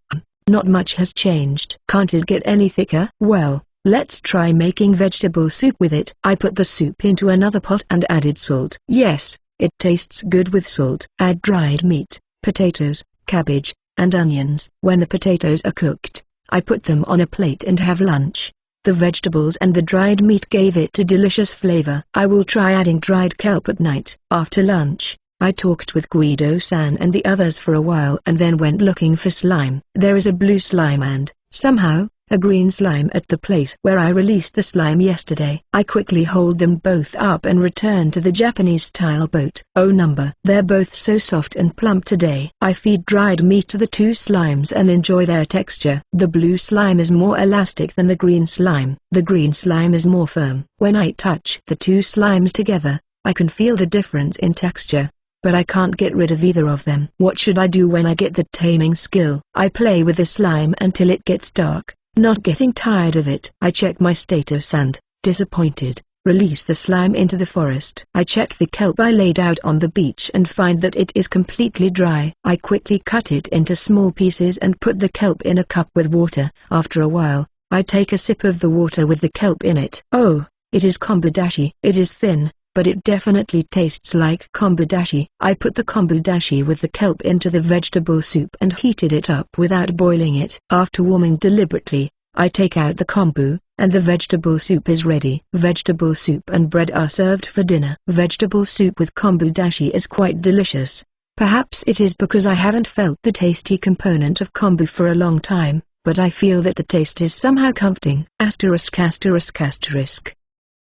Not much has changed. Can't it get any thicker? Well, let's try making vegetable soup with it. I put the soup into another pot and added salt. Yes, It tastes good with salt. Add dried meat, potatoes, cabbage, and onions. When the potatoes are cooked, I put them on a plate and have lunch. The vegetables and the dried meat gave it a delicious flavor. I will try adding dried kelp at night. After lunch, I talked with Guido-san and the others for a while and then went looking for slime. There is a blue slime and, somehow, a green slime at the place where I released the slime yesterday. I quickly hold them both up and return to the Japanese-style boat. Oh number. They're both so soft and plump today. I feed dried meat to the two slimes and enjoy their texture. The blue slime is more elastic than the green slime. The green slime is more firm. When I touch the two slimes together, I can feel the difference in texture. But I can't get rid of either of them. What should I do when I get the taming skill? I play with the slime until it gets dark, not getting tired of it. I check my status and, disappointed, release the slime into the forest. I check the kelp I laid out on the beach and find that it is completely dry. I quickly cut it into small pieces and put the kelp in a cup with water. After a while, I take a sip of the water with the kelp in it. Oh, it is kombudashi. It is thin, but it definitely tastes like kombudashi. I put the kombudashi with the kelp into the vegetable soup and heated it up without boiling it. After warming deliberately, I take out the kombu, and the vegetable soup is ready. Vegetable soup and bread are served for dinner. Vegetable soup with kombudashi is quite delicious. Perhaps it is because I haven't felt the tasty component of kombu for a long time, but I feel that the taste is somehow comforting. *****.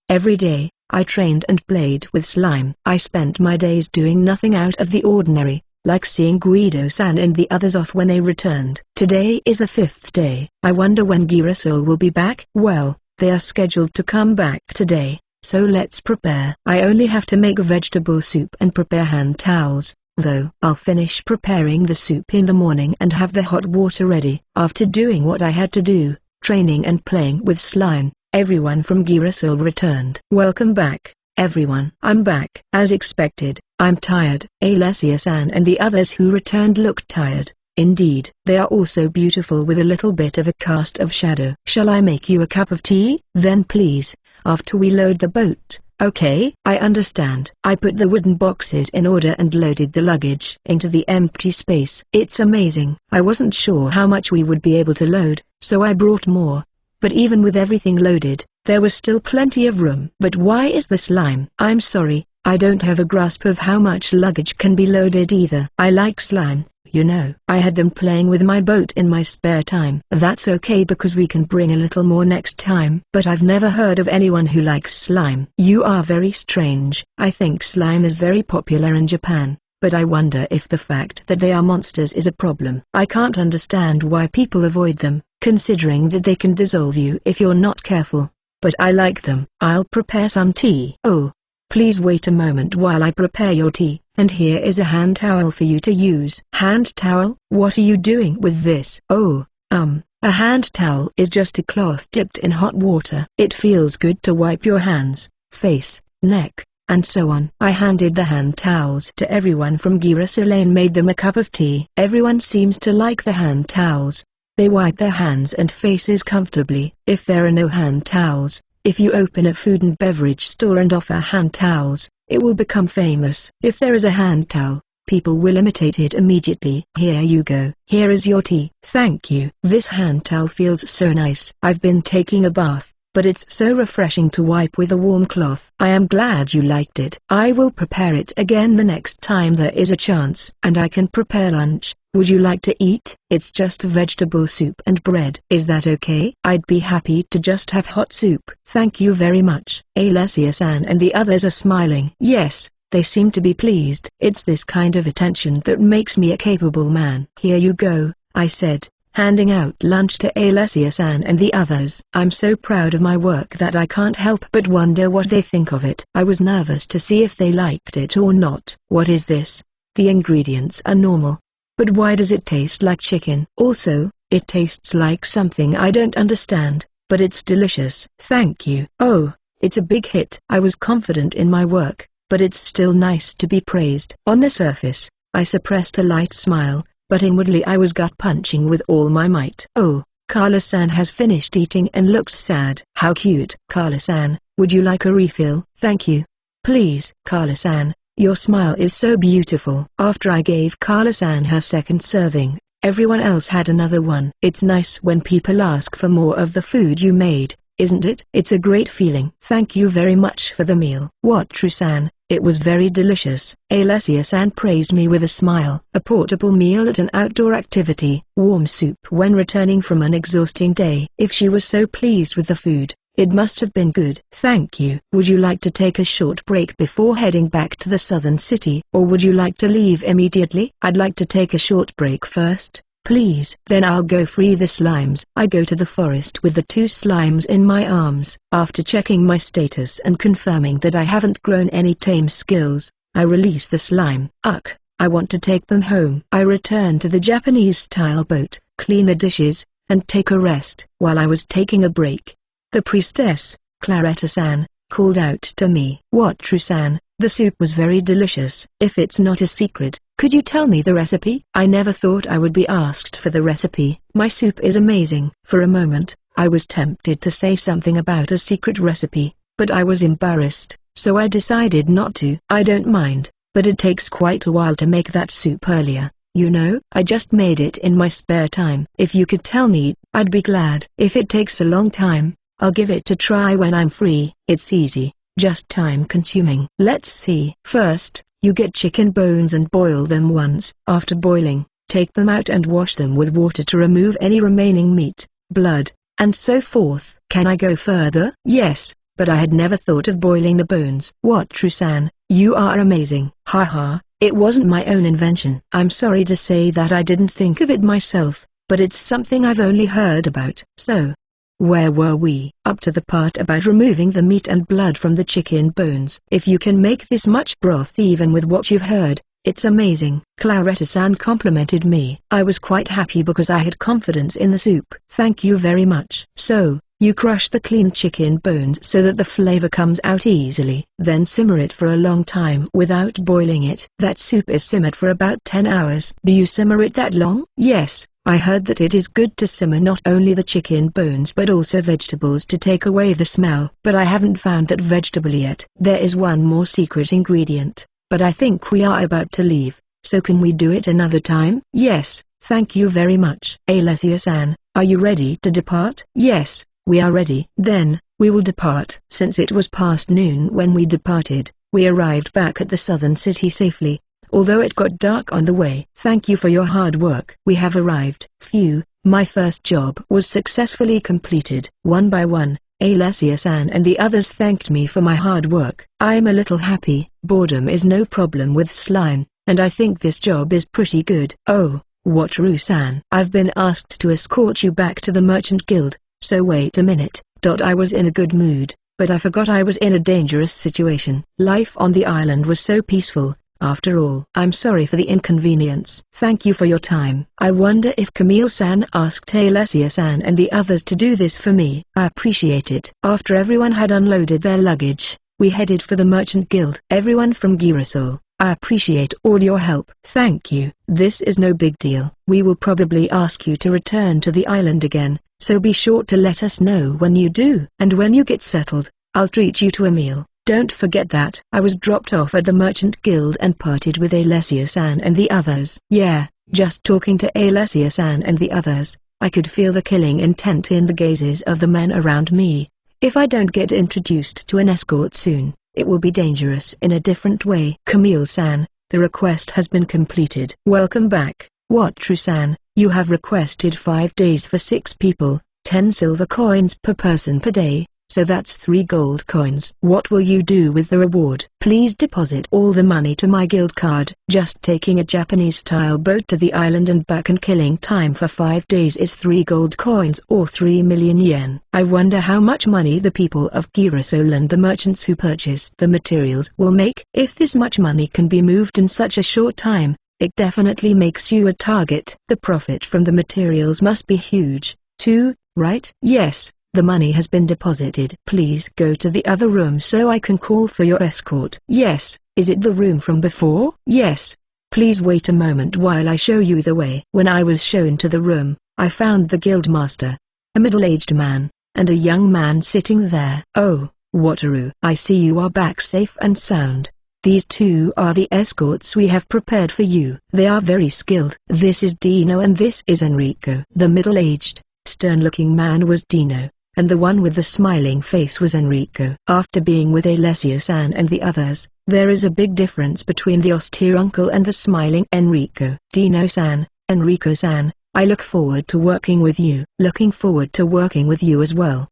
Every day, I trained and played with slime. I spent my days doing nothing out of the ordinary, like seeing Guido-san and the others off when they returned. Today is the 5th day. I wonder when Girasol will be back. Well, they are scheduled to come back today, so let's prepare. I only have to make vegetable soup and prepare hand towels, though. I'll finish preparing the soup in the morning and have the hot water ready. After doing what I had to do, training and playing with slime, everyone from Girasol returned. Welcome back, everyone. I'm back. As expected, I'm tired. Alessia-san and the others who returned looked tired. Indeed. They are also beautiful with a little bit of a cast of shadow. Shall I make you a cup of tea? Then please, after we load the boat. Okay, I understand. I put the wooden boxes in order and loaded the luggage into the empty space. It's amazing. I wasn't sure how much we would be able to load, so I brought more. But even with everything loaded, there was still plenty of room. But why is the slime? I'm sorry, I don't have a grasp of how much luggage can be loaded either. I like slime, you know. I had them playing with my boat in my spare time. That's okay because we can bring a little more next time. But I've never heard of anyone who likes slime. You are very strange. I think slime is very popular in Japan, but I wonder if the fact that they are monsters is a problem. I can't understand why people avoid them, considering that they can dissolve you if you're not careful. But I like them. I'll prepare some tea. Oh, please wait a moment while I prepare your tea, and here is a hand towel for you to use. Hand towel? What are you doing with this? Oh, a hand towel is just a cloth dipped in hot water. It feels good to wipe your hands, face, neck, and so on. I handed the hand towels to everyone from Girasol and made them a cup of tea. Everyone seems to like the hand towels. They wipe their hands and faces comfortably. If there are no hand towels, if you open a food and beverage store and offer hand towels, it will become famous. If there is a hand towel, people will imitate it immediately. Here you go. Here is your tea. Thank you. This hand towel feels so nice. I've been taking a bath, but it's so refreshing to wipe with a warm cloth. I am glad you liked it. I will prepare it again the next time there is a chance. And I can prepare lunch. Would you like to eat? It's just vegetable soup and bread. Is that okay? I'd be happy to just have hot soup. Thank you very much. Alessia-san and the others are smiling. Yes, they seem to be pleased. It's this kind of attention that makes me a capable man. Here you go, I said, handing out lunch to Alessia-san and the others. I'm so proud of my work that I can't help but wonder what they think of it. I was nervous to see if they liked it or not. What is this? The ingredients are normal. But why does it taste like chicken? Also, it tastes like something I don't understand, but it's delicious. Thank you. Oh, it's a big hit. I was confident in my work, but it's still nice to be praised. On the surface, I suppressed a light smile, but inwardly I was gut-punching with all my might. Oh, Carla-san has finished eating and looks sad. How cute. Carla-san, would you like a refill? Thank you. Please. Carla-san, Your smile is so beautiful. After I gave Carla-san her second serving, everyone else had another one. It's nice when people ask for more of the food you made, isn't it? It's a great feeling. Thank you very much for the meal. What True-san, it was very delicious. Alessia-san praised me with a smile. A portable meal at an outdoor activity. Warm soup when returning from an exhausting day. If she was so pleased with the food, it must have been good. Thank you. Would you like to take a short break before heading back to the southern city? Or would you like to leave immediately? I'd like to take a short break first, please. Then I'll go free the slimes. I go to the forest with the 2 slimes in my arms. After checking my status and confirming that I haven't grown any tame skills, I release the slime. Ugh, I want to take them home. I return to the Japanese-style boat, clean the dishes, and take a rest. While I was taking a break, the priestess, Claretta-san, called out to me. What True-san, the soup was very delicious. If it's not a secret, could you tell me the recipe? I never thought I would be asked for the recipe. My soup is amazing. For a moment, I was tempted to say something about a secret recipe, but I was embarrassed, so I decided not to. I don't mind, but it takes quite a while to make that soup earlier. You know, I just made it in my spare time. If you could tell me, I'd be glad. If it takes a long time, I'll give it a try when I'm free. It's easy, just time-consuming. Let's see. First, you get chicken bones and boil them once. After boiling, take them out and wash them with water to remove any remaining meat, blood, and so forth. Can I go further? Yes, but I had never thought of boiling the bones. What True-san, you are amazing. Haha, it wasn't my own invention. I'm sorry to say that I didn't think of it myself, but it's something I've only heard about. So, where were we? Up to the part about removing the meat and blood from the chicken bones. If you can make this much broth even with what you've heard, it's amazing. Claretta-san complimented me. I was quite happy because I had confidence in the soup. Thank you very much. So, you crush the clean chicken bones so that the flavor comes out easily. Then simmer it for a long time without boiling it. That soup is simmered for about 10 hours. Do you simmer it that long? Yes. I heard that it is good to simmer not only the chicken bones but also vegetables to take away the smell. But I haven't found that vegetable yet. There is one more secret ingredient, but I think we are about to leave, so can we do it another time? Yes, thank you very much. Alessia-san, are you ready to depart? Yes, we are ready. Then, we will depart. Since it was past noon when we departed, we arrived back at the southern city safely, although it got dark on the way. Thank you for your hard work. We have arrived. Phew, my first job was successfully completed. One by one, Alessia-san and the others thanked me for my hard work. I'm a little happy. Boredom is no problem with slime, and I think this job is pretty good. Oh, Wataru-san. I've been asked to escort you back to the Merchant Guild, so wait a minute. I was in a good mood, but I forgot I was in a dangerous situation. Life on the island was so peaceful. After all, I'm sorry for the inconvenience. Thank you for your time. I wonder if Camille-san asked Alessia-san and the others to do this for me. I appreciate it. After everyone had unloaded their luggage, we headed for the Merchant Guild. Everyone from Girasol, I appreciate all your help. Thank you. This is no big deal. We will probably ask you to return to the island again, so be sure to let us know when you do. And when you get settled, I'll treat you to a meal. Don't forget that. I was dropped off at the Merchant Guild and parted with Alessia-san and the others. Yeah, just talking to Alessia-san and the others, I could feel the killing intent in the gazes of the men around me. If I don't get introduced to an escort soon, it will be dangerous in a different way. Camille-san, the request has been completed. Welcome back. Wataru-san, you have requested 5 days for 6 people, 10 silver coins per person per day. So that's 3 gold coins. What will you do with the reward? Please deposit all the money to my guild card. Just taking a Japanese-style boat to the island and back and killing time for 5 days is 3 gold coins or 3 million yen. I wonder how much money the people of Girasol and the merchants who purchased the materials will make. If this much money can be moved in such a short time, it definitely makes you a target. The profit from the materials must be huge, too, right? Yes. The money has been deposited. Please go to the other room so I can call for your escort. Yes, is it the room from before? Yes. Please wait a moment while I show you the way. When I was shown to the room, I found the guildmaster, a middle-aged man, and a young man sitting there. Oh, Wataru. I see you are back safe and sound. These two are the escorts we have prepared for you. They are very skilled. This is Dino and this is Enrico. The middle-aged, stern-looking man was Dino, and the one with the smiling face was Enrico. After being with Alessia-san and the others, there is a big difference between the austere uncle and the smiling Enrico. Dino-san, Enrico-san, I look forward to working with you. Looking forward to working with you as well.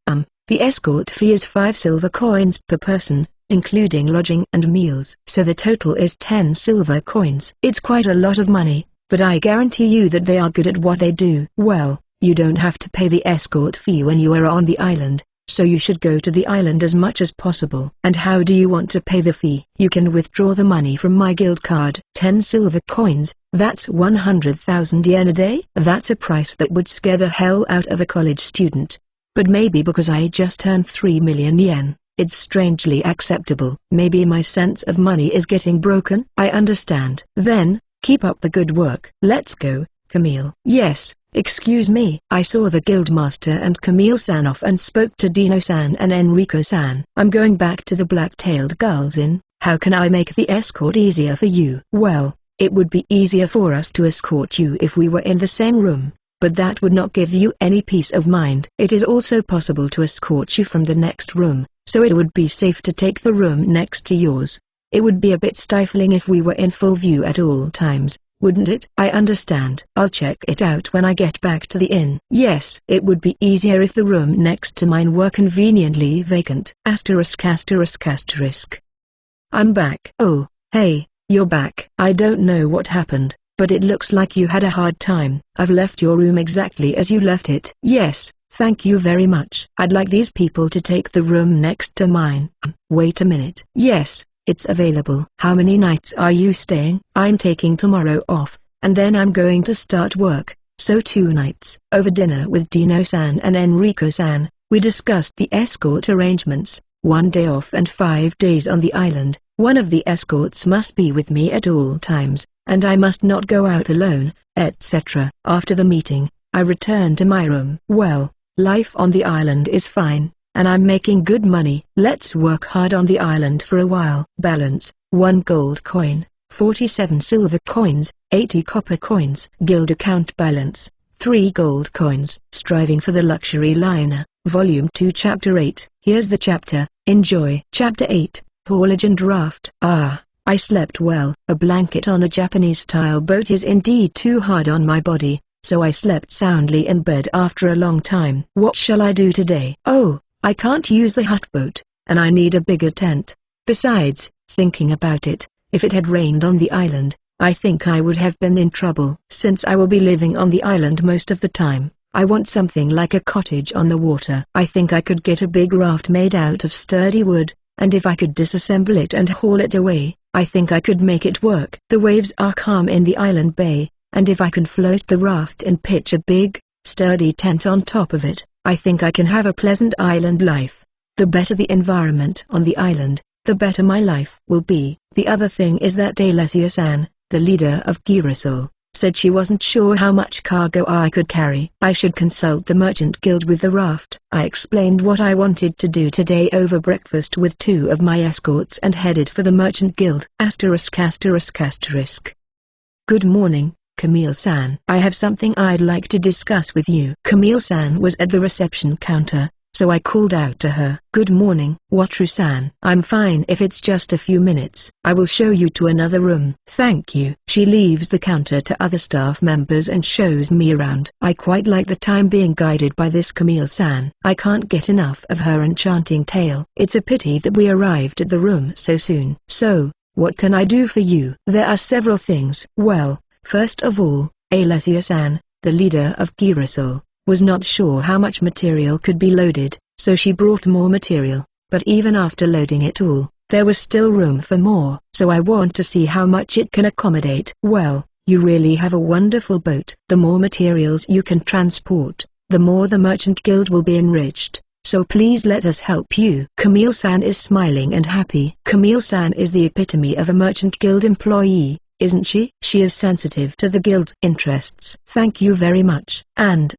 The escort fee is 5 silver coins per person, including lodging and meals. So the total is 10 silver coins. It's quite a lot of money, but I guarantee you that they are good at what they do. Well, you don't have to pay the escort fee when you are on the island, so you should go to the island as much as possible. And how do you want to pay the fee? You can withdraw the money from my guild card. 10 silver coins, that's 100,000 yen a day? That's a price that would scare the hell out of a college student. But maybe because I just earned 3 million yen, it's strangely acceptable. Maybe my sense of money is getting broken? I understand. Then, keep up the good work. Let's go, Camille. Yes, excuse me. I saw the guildmaster and Camille-san off and spoke to Dino-san and Enrico-san. I'm going back to the Black-Tailed Girls Inn. How can I make the escort easier for you? Well, it would be easier for us to escort you if we were in the same room, but that would not give you any peace of mind. It is also possible to escort you from the next room, so it would be safe to take the room next to yours. It would be a bit stifling if we were in full view at all times, wouldn't it? I understand. I'll check it out when I get back to the inn. Yes, it would be easier if the room next to mine were conveniently vacant. Asterisk asterisk asterisk. I'm back. Oh, hey, you're back. I don't know what happened, but it looks like you had a hard time. I've left your room exactly as you left it. Yes, thank you very much. I'd like these people to take the room next to mine. Wait a minute. Yes, it's available. How many nights are you staying? I'm taking tomorrow off, and then I'm going to start work, so 2 nights. Over dinner with Dino-san and Enrico-san, we discussed the escort arrangements. 1 day off and 5 days on the island. One of the escorts must be with me at all times, and I must not go out alone, etc. After the meeting, I returned to my room. Well, life on the island is fine, and I'm making good money. Let's work hard on the island for a while. Balance, 1 gold coin, 47 silver coins, 80 copper coins. Guild account balance, 3 gold coins. Striving for the luxury liner, Volume 2 Chapter 8. Here's the chapter. Enjoy. Chapter 8, Haulage and Draft. I slept well. A blanket on a Japanese-style boat is indeed too hard on my body, so I slept soundly in bed after a long time. What shall I do today? Oh, I can't use the hut boat, and I need a bigger tent. Besides, thinking about it, if it had rained on the island, I think I would have been in trouble. Since I will be living on the island most of the time, I want something like a cottage on the water. I think I could get a big raft made out of sturdy wood, and if I could disassemble it and haul it away, I think I could make it work. The waves are calm in the island bay, and if I can float the raft and pitch a big, sturdy tent on top of it, I think I can have a pleasant island life. The better the environment on the island, the better my life will be. The other thing is that Alessia-san, the leader of Girasol, said she wasn't sure how much cargo I could carry. I should consult the merchant guild with the raft. I explained what I wanted to do today over breakfast with 2 of my escorts and headed for the merchant guild. Asterisk asterisk asterisk. Good morning, Camille-san. I have something I'd like to discuss with you. Camille-san was at the reception counter, so I called out to her. Good morning, Wataru-san. I'm fine if it's just a few minutes. I will show you to another room. Thank you. She leaves the counter to other staff members and shows me around. I quite like the time being guided by this Camille-san. I can't get enough of her enchanting tale. It's a pity that we arrived at the room so soon. So, what can I do for you? There are several things. Well, first of all, Alessia-san, the leader of Girasol, was not sure how much material could be loaded, so she brought more material, but even after loading it all, there was still room for more. So I want to see how much it can accommodate. Well, you really have a wonderful boat. The more materials you can transport, the more the merchant guild will be enriched, so please let us help you. Camille-san is smiling and happy. Camille-san is the epitome of a merchant guild employee, isn't she? She is sensitive to the guild's interests. Thank you very much. And,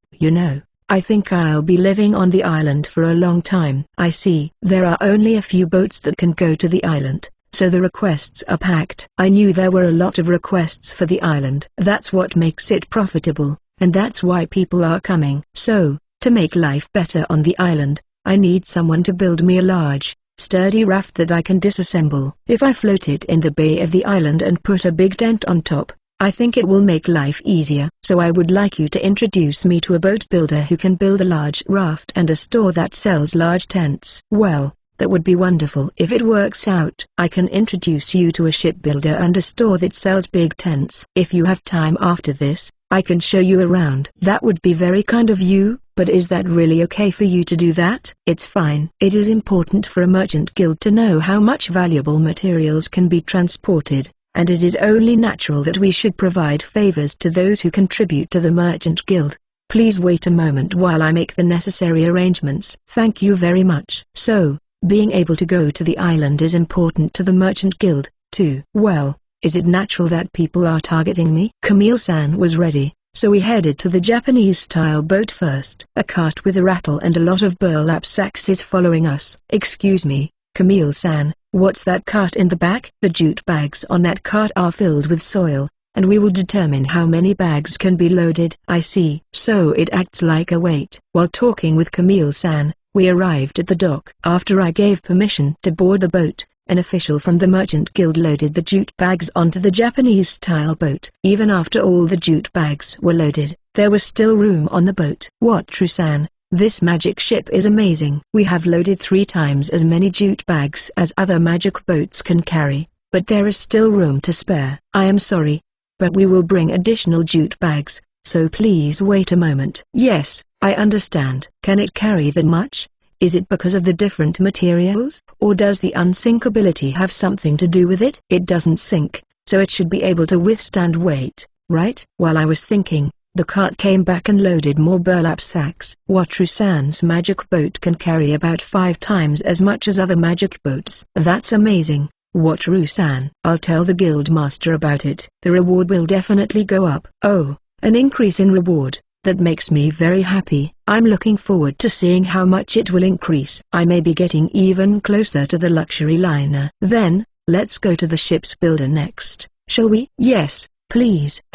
I think I'll be living on the island for a long time. I see. There are only a few boats that can go to the island, so the requests are packed. I knew there were a lot of requests for the island. That's what makes it profitable, and that's why people are coming. So, to make life better on the island, I need someone to build me a large, sturdy raft that I can disassemble. If I float it in the bay of the island and put a big tent on top, I think it will make life easier. So I would like you to introduce me to a boat builder who can build a large raft and a store that sells large tents. Well, that would be wonderful if it works out. I can introduce you to a shipbuilder and a store that sells big tents. If you have time after this, I can show you around. That would be very kind of you, but is that really okay for you to do that? It's fine. It is important for a merchant guild to know how much valuable materials can be transported, and it is only natural that we should provide favors to those who contribute to the merchant guild. Please wait a moment while I make the necessary arrangements. Thank you very much. So, being able to go to the island is important to the merchant guild, too. Well, is it natural that people are targeting me? Camille-san was ready, so we headed to the Japanese-style boat first. A cart with a rattle and a lot of burlap sacks is following us. Excuse me, Camille-san, what's that cart in the back? The jute bags on that cart are filled with soil, and we will determine how many bags can be loaded. I see. So it acts like a weight. While talking with Camille-san, we arrived at the dock. After I gave permission to board the boat, an official from the merchant guild loaded the jute bags onto the Japanese-style boat. Even after all the jute bags were loaded, there was still room on the boat. What, Trusan? This magic ship is amazing. We have loaded 3 times as many jute bags as other magic boats can carry, but there is still room to spare. I am sorry, but we will bring additional jute bags, so please wait a moment. Yes, I understand. Can it carry that much? Is it because of the different materials, or does the unsinkability have something to do with it? It doesn't sink, so it should be able to withstand weight, right? While I was thinking, the cart came back and loaded more burlap sacks. Watru-san's magic boat can carry about 5 times as much as other magic boats. That's amazing, Watru-san. I'll tell the guild master about it. The reward will definitely go up. Oh, an increase in reward. That makes me very happy. I'm looking forward to seeing how much it will increase. I may be getting even closer to the luxury liner. Then, let's go to the ship's builder next, shall we? Yes, please. ******.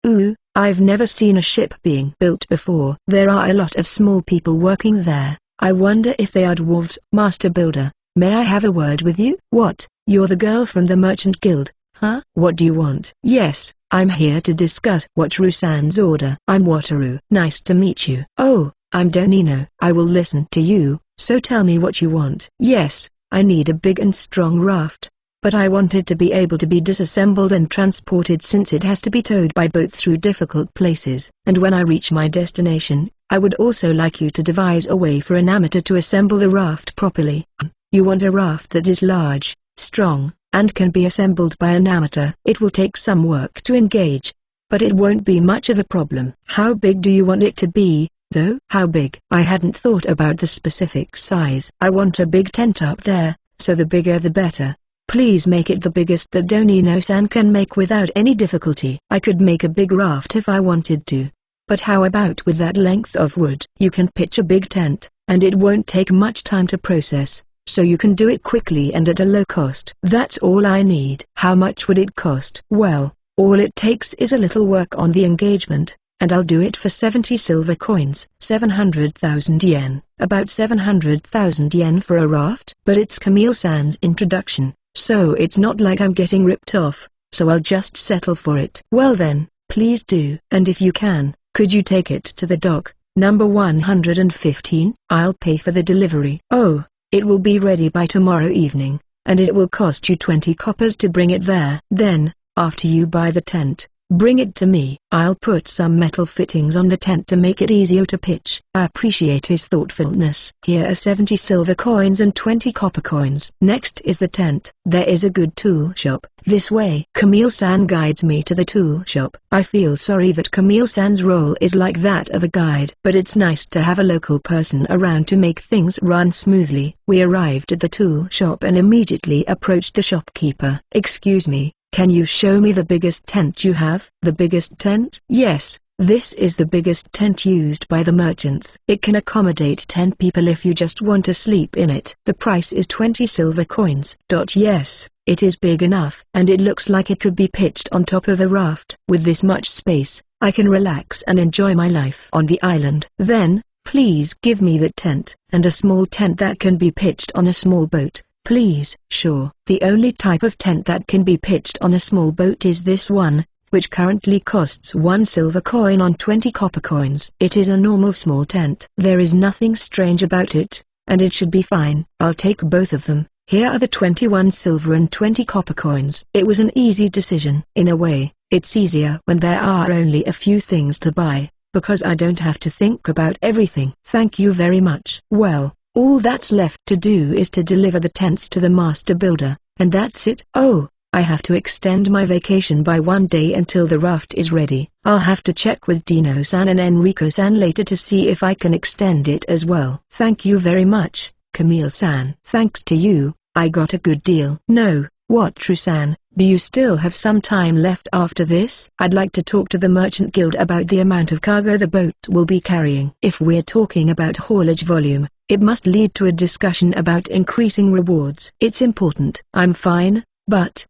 Ooh, I've never seen a ship being built before. There are a lot of small people working there. I wonder if they are dwarves. Master Builder, may I have a word with you? What, you're the girl from the Merchant Guild, huh? What do you want? Yes, I'm here to discuss Wataru-san's order. I'm Wataru. Nice to meet you. Oh, I'm Donino. I will listen to you, so tell me what you want. Yes, I need a big and strong raft, but I want it to be able to be disassembled and transported since it has to be towed by boat through difficult places. And when I reach my destination, I would also like you to devise a way for an amateur to assemble the raft properly. You want a raft that is large, strong, and can be assembled by an amateur. It will take some work to engage, but it won't be much of a problem. How big do you want it to be, though? How big? I hadn't thought about the specific size. I want a big tent up there, so the bigger the better. Please make it the biggest that Donino-san can make without any difficulty. I could make a big raft if I wanted to. But how about with that length of wood? You can pitch a big tent, and it won't take much time to process, so you can do it quickly and at a low cost. That's all I need. How much would it cost? Well, all it takes is a little work on the engagement, and I'll do it for 70 silver coins. 700,000 yen. About 700,000 yen for a raft? But it's Camille-san's introduction, so it's not like I'm getting ripped off, so I'll just settle for it. Well then, please do. And if you can, could you take it to the dock, number 115? I'll pay for the delivery. Oh, it will be ready by tomorrow evening, and it will cost you 20 coppers to bring it there. Then, after you buy the tent, bring it to me. I'll put some metal fittings on the tent to make it easier to pitch. I appreciate his thoughtfulness. Here are 70 silver coins and 20 copper coins. Next is the tent. There is a good tool shop. This way. Camille-san guides me to the tool shop. I feel sorry that Camille-san's role is like that of a guide, but it's nice to have a local person around to make things run smoothly. We arrived at the tool shop and immediately approached the shopkeeper. Excuse me, can you show me the biggest tent you have? The biggest tent? Yes, This is the biggest tent used by the merchants. It can accommodate 10 people if you just want to sleep in it. The price is 20 silver coins. Yes, it is big enough. And it looks like it could be pitched on top of a raft. With this much space, I can relax and enjoy my life on the island. Then, please give me that tent, and a small tent that can be pitched on a small boat. Please. Sure. The only type of tent that can be pitched on a small boat is this one, which currently costs 1 silver coin on 20 copper coins. It is a normal small tent. There is nothing strange about it, and it should be fine. I'll take both of them. Here are the 21 silver and 20 copper coins. It was an easy decision. In a way, it's easier when there are only a few things to buy, because I don't have to think about everything. Thank you very much. Well, all that's left to do is to deliver the tents to the master builder, and that's it. Oh, I have to extend my vacation by 1 day until the raft is ready. I'll have to check with Dino-san and Enrico-san later to see if I can extend it as well. Thank you very much, Camille-san. Thanks to you, I got a good deal. No, what True-san, do you still have some time left after this? I'd like to talk to the Merchant Guild about the amount of cargo the boat will be carrying. If we're talking about haulage volume, it must lead to a discussion about increasing rewards. It's important. I'm fine, but,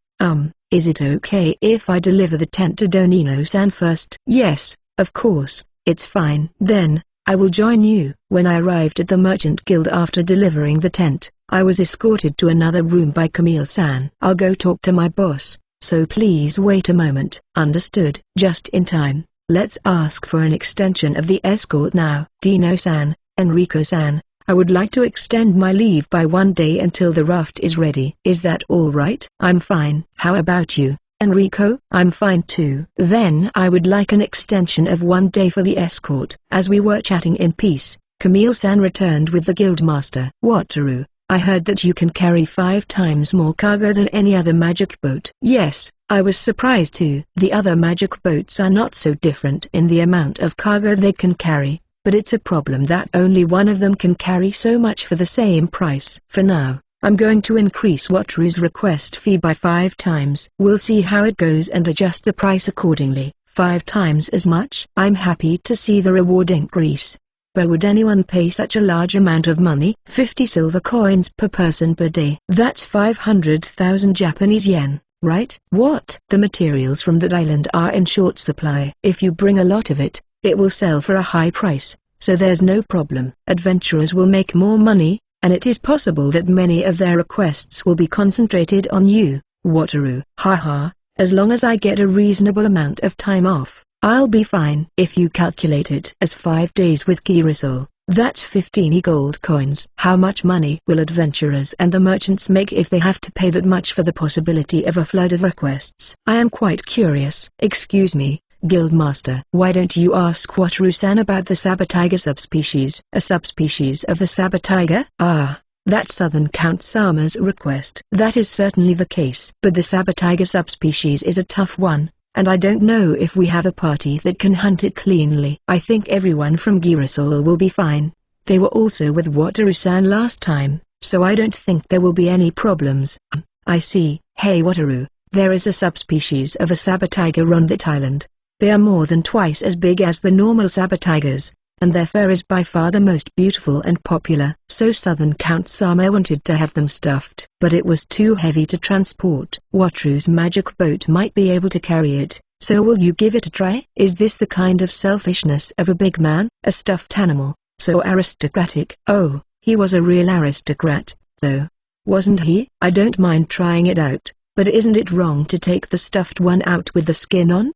is it okay if I deliver the tent to Donino-san first? Yes, of course, it's fine. Then, I will join you. When I arrived at the Merchant Guild after delivering the tent, I was escorted to another room by Camille-san. I'll go talk to my boss, so please wait a moment. Understood. Just in time. Let's ask for an extension of the escort now. Dino-san, Enrico-san, I would like to extend my leave by 1 day until the raft is ready. Is that all right? I'm fine. How about you, Enrico? I'm fine too. Then I would like an extension of 1 day for the escort. As we were chatting in peace, Camille-san returned with the guildmaster. Wataru, I heard that you can carry 5 times more cargo than any other magic boat. Yes, I was surprised too. The other magic boats are not so different in the amount of cargo they can carry, but it's a problem that only one of them can carry so much for the same price. For now, I'm going to increase Wataru's request fee by 5 times. We'll see how it goes and adjust the price accordingly. 5 times as much? I'm happy to see the reward increase. But would anyone pay such a large amount of money? 50 silver coins per person per day. That's 500,000 Japanese yen, right? What? The materials from that island are in short supply. If you bring a lot of it, it will sell for a high price, so there's no problem. Adventurers will make more money, and it is possible that many of their requests will be concentrated on you, Wataru. Haha, as long as I get a reasonable amount of time off, I'll be fine. If you calculate it as 5 days with Girasol, that's 15 gold coins. How much money will adventurers and the merchants make if they have to pay that much for the possibility of a flood of requests? I am quite curious. Excuse me, Guildmaster. Why don't you ask Wataru-san about the saber tiger subspecies? A subspecies of the saber tiger? Ah, that's Southern Count Sama's request. That is certainly the case. But the saber tiger subspecies is a tough one, and I don't know if we have a party that can hunt it cleanly. I think everyone from Girasol will be fine. They were also with Wataru-san last time, so I don't think there will be any problems. I see. Hey Wataru, there is a subspecies of a saber tiger on that island. They are more than twice as big as the normal saber tigers, and their fur is by far the most beautiful and popular. So Southern Count Sama wanted to have them stuffed, but it was too heavy to transport. Wataru's magic boat might be able to carry it, so will you give it a try? Is this the kind of selfishness of a big man? A stuffed animal, so aristocratic. Oh, he was a real aristocrat, though. Wasn't he? I don't mind trying it out, but isn't it wrong to take the stuffed one out with the skin on?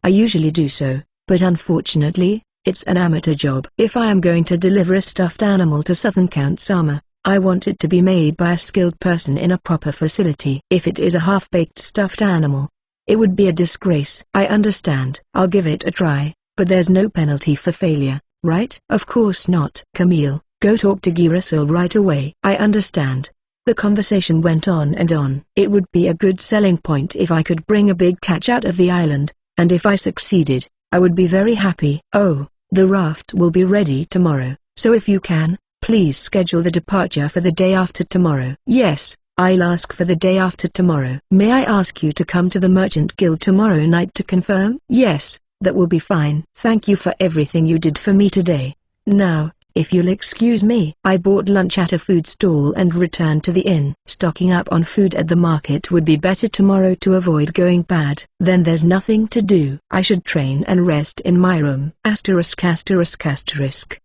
I usually do so, but unfortunately, it's an amateur job. If I am going to deliver a stuffed animal to Southern Count Sama, I want it to be made by a skilled person in a proper facility. If it is a half-baked stuffed animal, it would be a disgrace. I understand. I'll give it a try, but there's no penalty for failure, right? Of course not. Camille, go talk to Girasol right away. I understand. The conversation went on and on. It would be a good selling point if I could bring a big catch out of the island, and if I succeeded, I would be very happy. Oh, the raft will be ready tomorrow, so if you can, please schedule the departure for the day after tomorrow. Yes, I'll ask for the day after tomorrow. May I ask you to come to the Merchant Guild tomorrow night to confirm? Yes, That will be fine. Thank you for everything you did for me today. Now, if you'll excuse me. I bought lunch at a food stall and returned to the inn. Stocking up on food at the market would be better tomorrow to avoid going bad. Then there's nothing to do. I should train and rest in my room. Asterisk asterisk asterisk.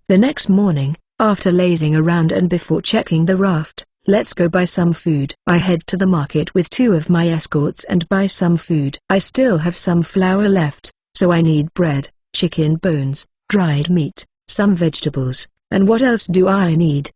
The next morning, after lazing around and before checking the raft, let's go buy some food. I head to the market with 2 of my escorts and buy some food. I still have some flour left, so I need bread, chicken bones, dried meat, some vegetables, and what else do I need?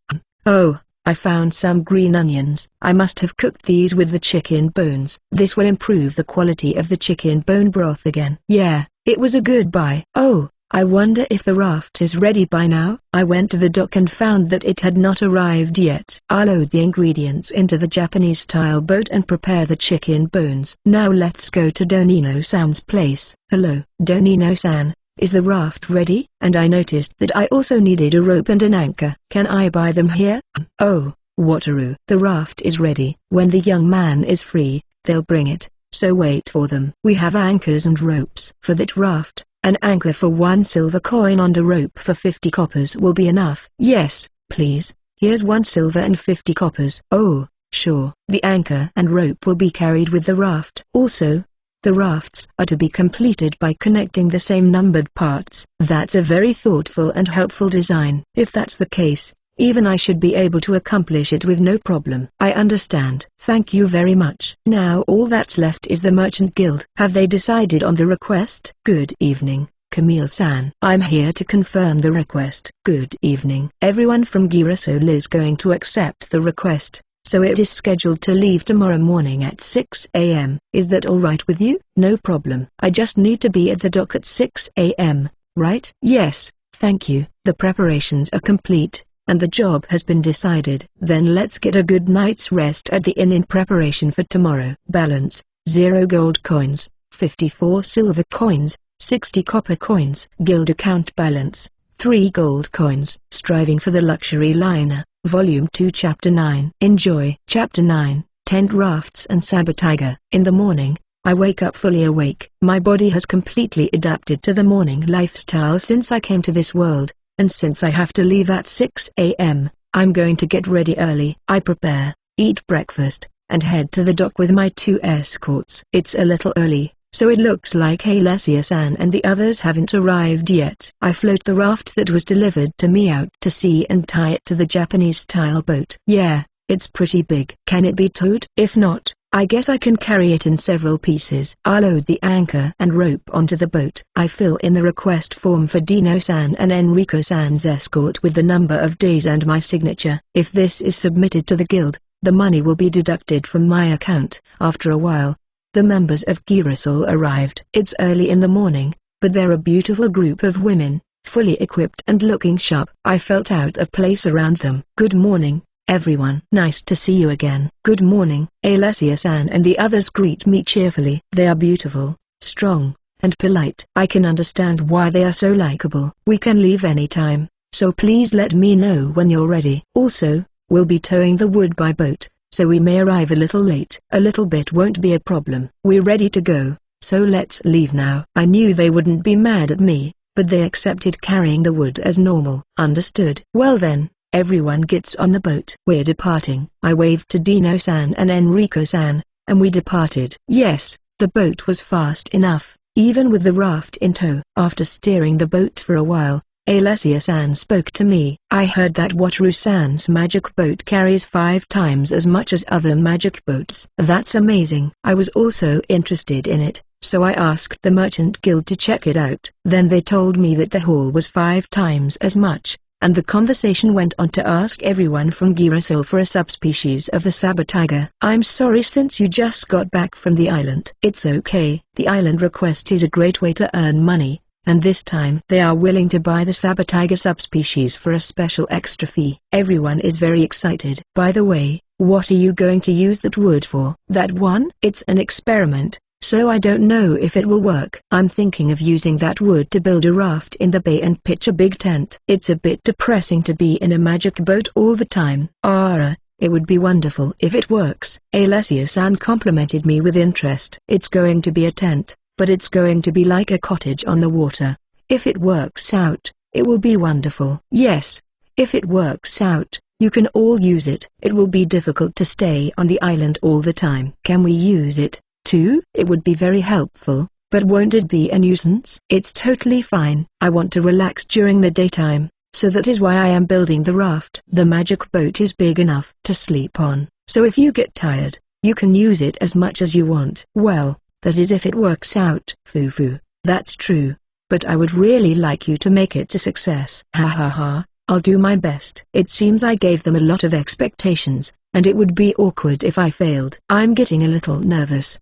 Oh, I found some green onions. I must have cooked these with the chicken bones. This will improve the quality of the chicken bone broth again. Yeah, it was a good buy. Oh, I wonder if the raft is ready by now. I went to the dock and found that it had not arrived yet. I'll load the ingredients into the Japanese-style boat and prepare the chicken bones. Now let's go to Donino-san's place. Hello, Donino-san. Is the raft ready? And I noticed that I also needed a rope and an anchor. Can I buy them here? Oh, Wataru. The raft is ready. When the young man is free, they'll bring it, so wait for them. We have anchors and ropes. For that raft, an anchor for 1 silver coin and a rope for 50 coppers will be enough. Yes, please. Here's 1 silver and 50 coppers. Oh, sure. The anchor and rope will be carried with the raft. Also, the rafts are to be completed by connecting the same numbered parts. That's a very thoughtful and helpful design. If that's the case, even I should be able to accomplish it with no problem. I understand. Thank you very much. Now all that's left is the Merchant Guild. Have they decided on the request? Good evening, Camille-san. I'm here to confirm the request. Good evening. Everyone from Girasol is going to accept the request, so it is scheduled to leave tomorrow morning at 6 a.m. Is that alright with you? No problem. I just need to be at the dock at 6 a.m., right? Yes, thank you. The preparations are complete, and the job has been decided. Then let's get a good night's rest at the inn in preparation for tomorrow. Balance, 0 gold coins, 54 silver coins, 60 copper coins. Guild account balance, 3 gold coins. Striving for the luxury liner. Volume 2 Chapter 9. Enjoy. Chapter 9, Tent Rafts and Sabotage. In the morning, I wake up fully awake. My body has completely adapted to the morning lifestyle since I came to this world, and since I have to leave at 6 a.m., I'm going to get ready early. I prepare, eat breakfast, and head to the dock with my 2 escorts. It's a little early, so it looks like Alessia-san and the others haven't arrived yet. I float the raft that was delivered to me out to sea and tie it to the Japanese-style boat. Yeah, it's pretty big. Can it be towed? If not, I guess I can carry it in several pieces. I'll load the anchor and rope onto the boat. I fill in the request form for Dino-san and Enrico-san's escort with the number of days and my signature. If this is submitted to the guild, the money will be deducted from my account. After a while, the members of Girasol arrived. It's early in the morning, but they're a beautiful group of women, fully equipped and looking sharp. I felt out of place around them. Good morning, everyone. Nice to see you again. Good morning. Alessia-san and the others greet me cheerfully. They are beautiful, strong, and polite. I can understand why they are so likable. We can leave any time, so please let me know when you're ready. Also, we'll be towing the wood by boat, so we may arrive a little late. A little bit won't be a problem. We're ready to go, so let's leave now. I knew they wouldn't be mad at me, but they accepted carrying the wood as normal. Understood. Well then, everyone gets on the boat. We're departing. I waved to Dino-san and Enrico-san, and we departed. Yes, the boat was fast enough, even with the raft in tow. After steering the boat for a while, Alessia-san spoke to me. I heard that Wataru-san's magic boat carries 5 times as much as other magic boats. That's amazing. I was also interested in it, so I asked the Merchant Guild to check it out. Then they told me that the haul was 5 times as much, and the conversation went on to ask everyone from Girasol for a subspecies of the sabotage. I'm sorry since you just got back from the island. It's okay. The island request is a great way to earn money, and this time they are willing to buy the sabotage subspecies for a special extra fee. Everyone is very excited. By the way, what are you going to use that wood for? That one? It's an experiment, so I don't know if it will work. I'm thinking of using that wood to build a raft in the bay and pitch a big tent. It's a bit depressing to be in a magic boat all the time. It would be wonderful if it works. Alessia-san complimented me with interest. It's going to be a tent, but it's going to be like a cottage on the water. If it works out, it will be wonderful. Yes, if it works out, you can all use it. It will be difficult to stay on the island all the time. Can we use it, too? It would be very helpful, but won't it be a nuisance? It's totally fine. I want to relax during the daytime, so that is why I am building the raft. The magic boat is big enough to sleep on, so if you get tired, you can use it as much as you want. Well, that is if it works out. Foo-foo, that's true. But I would really like you to make it a success. Ha ha ha, I'll do my best. It seems I gave them a lot of expectations, and it would be awkward if I failed. I'm getting a little nervous.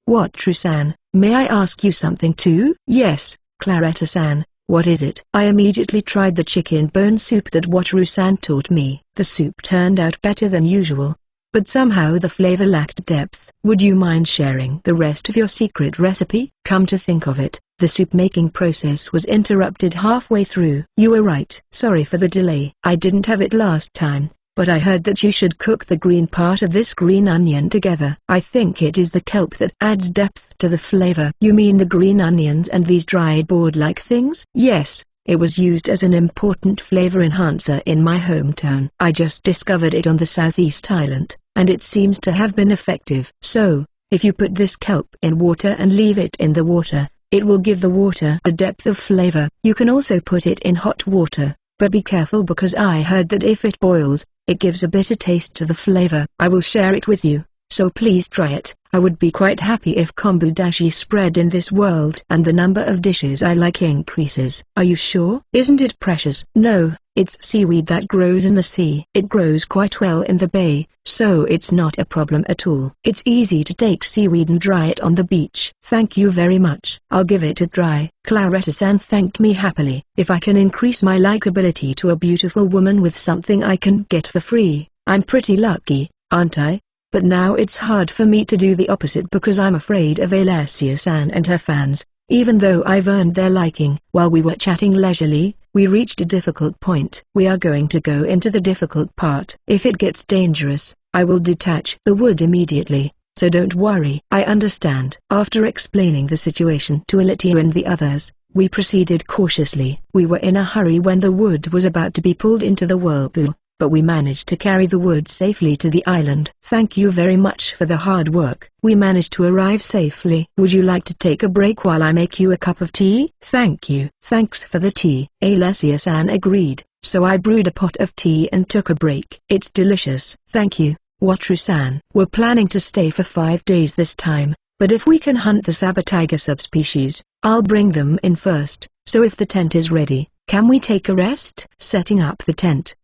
What, Trusan? May I ask you something too? Yes, Claretta-san. What is it? I immediately tried the chicken bone soup that Wataru-san taught me. The soup turned out better than usual, but somehow the flavor lacked depth. Would you mind sharing the rest of your secret recipe? Come to think of it, the soup-making process was interrupted halfway through. You were right. Sorry for the delay. I didn't have it last time, but I heard that you should cook the green part of this green onion together. I think it is the kelp that adds depth to the flavor. You mean the green onions and these dried board-like things? Yes, it was used as an important flavor enhancer in my hometown. I just discovered it on the Southeast Island, and it seems to have been effective. So, if you put this kelp in water and leave it in the water, it will give the water a depth of flavor. You can also put it in hot water, but be careful because I heard that if it boils, it gives a bitter taste to the flavor. I will share it with you, so please try it. I would be quite happy if kombu dashi spread in this world and the number of dishes I like increases. Are you sure? Isn't it precious? No, it's seaweed that grows in the sea. It grows quite well in the bay, so it's not a problem at all. It's easy to take seaweed and dry it on the beach. Thank you very much. I'll give it a try. Claretta-san thanked me happily. If I can increase my likability to a beautiful woman with something I can get for free, I'm pretty lucky, aren't I? But now it's hard for me to do the opposite because I'm afraid of Alessia-san and her fans, even though I've earned their liking. While we were chatting leisurely, we reached a difficult point. We are going to go into the difficult part. If it gets dangerous, I will detach the wood immediately, so don't worry. I understand. After explaining the situation to Alitia and the others, we proceeded cautiously. We were in a hurry when the wood was about to be pulled into the whirlpool, but we managed to carry the wood safely to the island. Thank you very much for the hard work. We managed to arrive safely. Would you like to take a break while I make you a cup of tea? Thank you. Thanks for the tea. Alessia-san agreed, so I brewed a pot of tea and took a break. It's delicious. Thank you, Wataru-san. We're planning to stay for 5 days this time, but if we can hunt the saber-tiger subspecies, I'll bring them in first. So if the tent is ready, can we take a rest? Setting up the tent.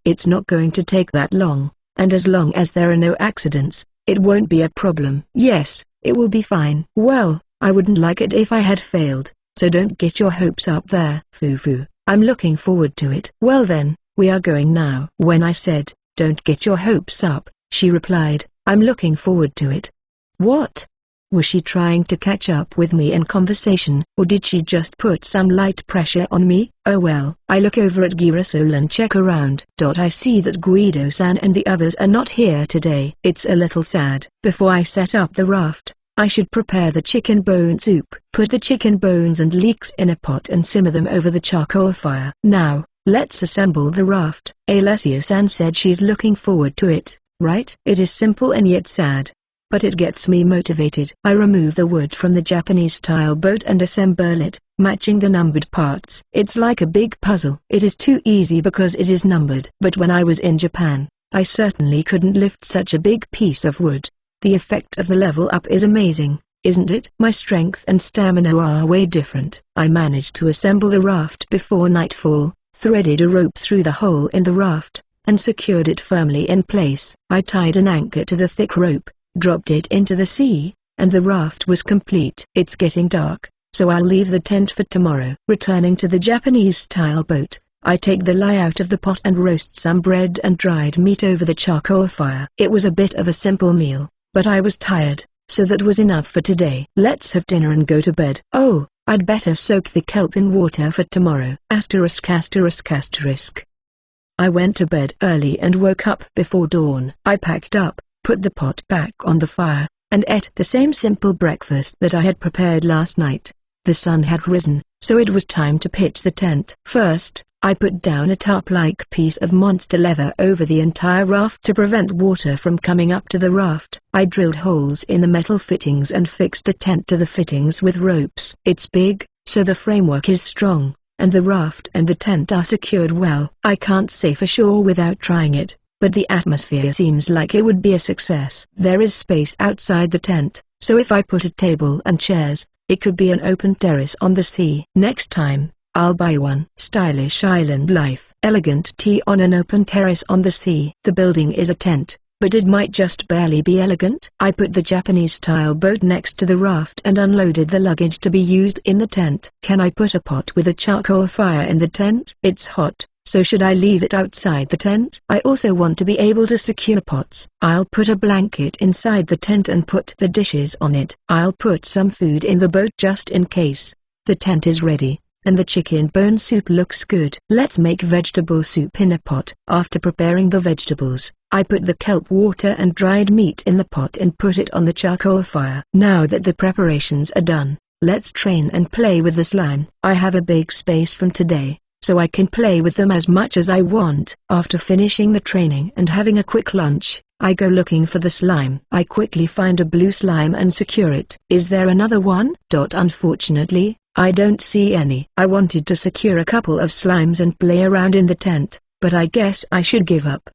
It's not going to take that long, and as long as there are no accidents, it won't be a problem. Yes, it will be fine. Well, I wouldn't like it if I had failed, so don't get your hopes up there. Foo-foo, I'm looking forward to it. Well then, we are going now. When I said, don't get your hopes up, she replied, I'm looking forward to it. What? Was she trying to catch up with me in conversation, or did she just put some light pressure on me? Oh well. I look over at Girasol and check around. I see that Guido-san and the others are not here today. It's a little sad. Before I set up the raft, I should prepare the chicken bone soup. Put the chicken bones and leeks in a pot and simmer them over the charcoal fire. Now, let's assemble the raft. Alessia-san said she's looking forward to it, right? It is simple and yet sad, but it gets me motivated. I remove the wood from the Japanese-style boat and assemble it, matching the numbered parts. It's like a big puzzle. It is too easy because it is numbered. But when I was in Japan, I certainly couldn't lift such a big piece of wood. The effect of the level up is amazing, isn't it? My strength and stamina are way different. I managed to assemble the raft before nightfall, threaded a rope through the hole in the raft, and secured it firmly in place. I tied an anchor to the thick rope, dropped it into the sea, and the raft was complete. It's getting dark, so I'll leave the tent for tomorrow. Returning to the Japanese-style boat, I take the lye out of the pot and roast some bread and dried meat over the charcoal fire. It was a bit of a simple meal, but I was tired, so that was enough for today. Let's have dinner and go to bed. Oh, I'd better soak the kelp in water for tomorrow. Asterisk asterisk asterisk. I went to bed early and woke up before dawn. I packed up, put the pot back on the fire, and ate the same simple breakfast that I had prepared last night. The sun had risen, so it was time to pitch the tent. First, I put down a tarp-like piece of monster leather over the entire raft to prevent water from coming up to the raft. I drilled holes in the metal fittings and fixed the tent to the fittings with ropes. It's big, so the framework is strong, and the raft and the tent are secured well. I can't say for sure without trying it, but the atmosphere seems like it would be a success. There is space outside the tent, so if I put a table and chairs, it could be an open terrace on the sea. Next time, I'll buy one. Stylish island life. Elegant tea on an open terrace on the sea. The building is a tent, but it might just barely be elegant. I put the Japanese-style boat next to the raft and unloaded the luggage to be used in the tent. Can I put a pot with a charcoal fire in the tent? It's hot, so should I leave it outside the tent? I also want to be able to secure pots. I'll put a blanket inside the tent and put the dishes on it. I'll put some food in the boat just in case. The tent is ready, and the chicken bone soup looks good. Let's make vegetable soup in a pot. After preparing the vegetables, I put the kelp water and dried meat in the pot and put it on the charcoal fire. Now that the preparations are done, let's train and play with the slime. I have a big space from today, so I can play with them as much as I want. After finishing the training and having a quick lunch, I go looking for the slime. I quickly find a blue slime and secure it. Is there another one? Unfortunately, I don't see any. I wanted to secure a couple of slimes and play around in the tent, but I guess I should give up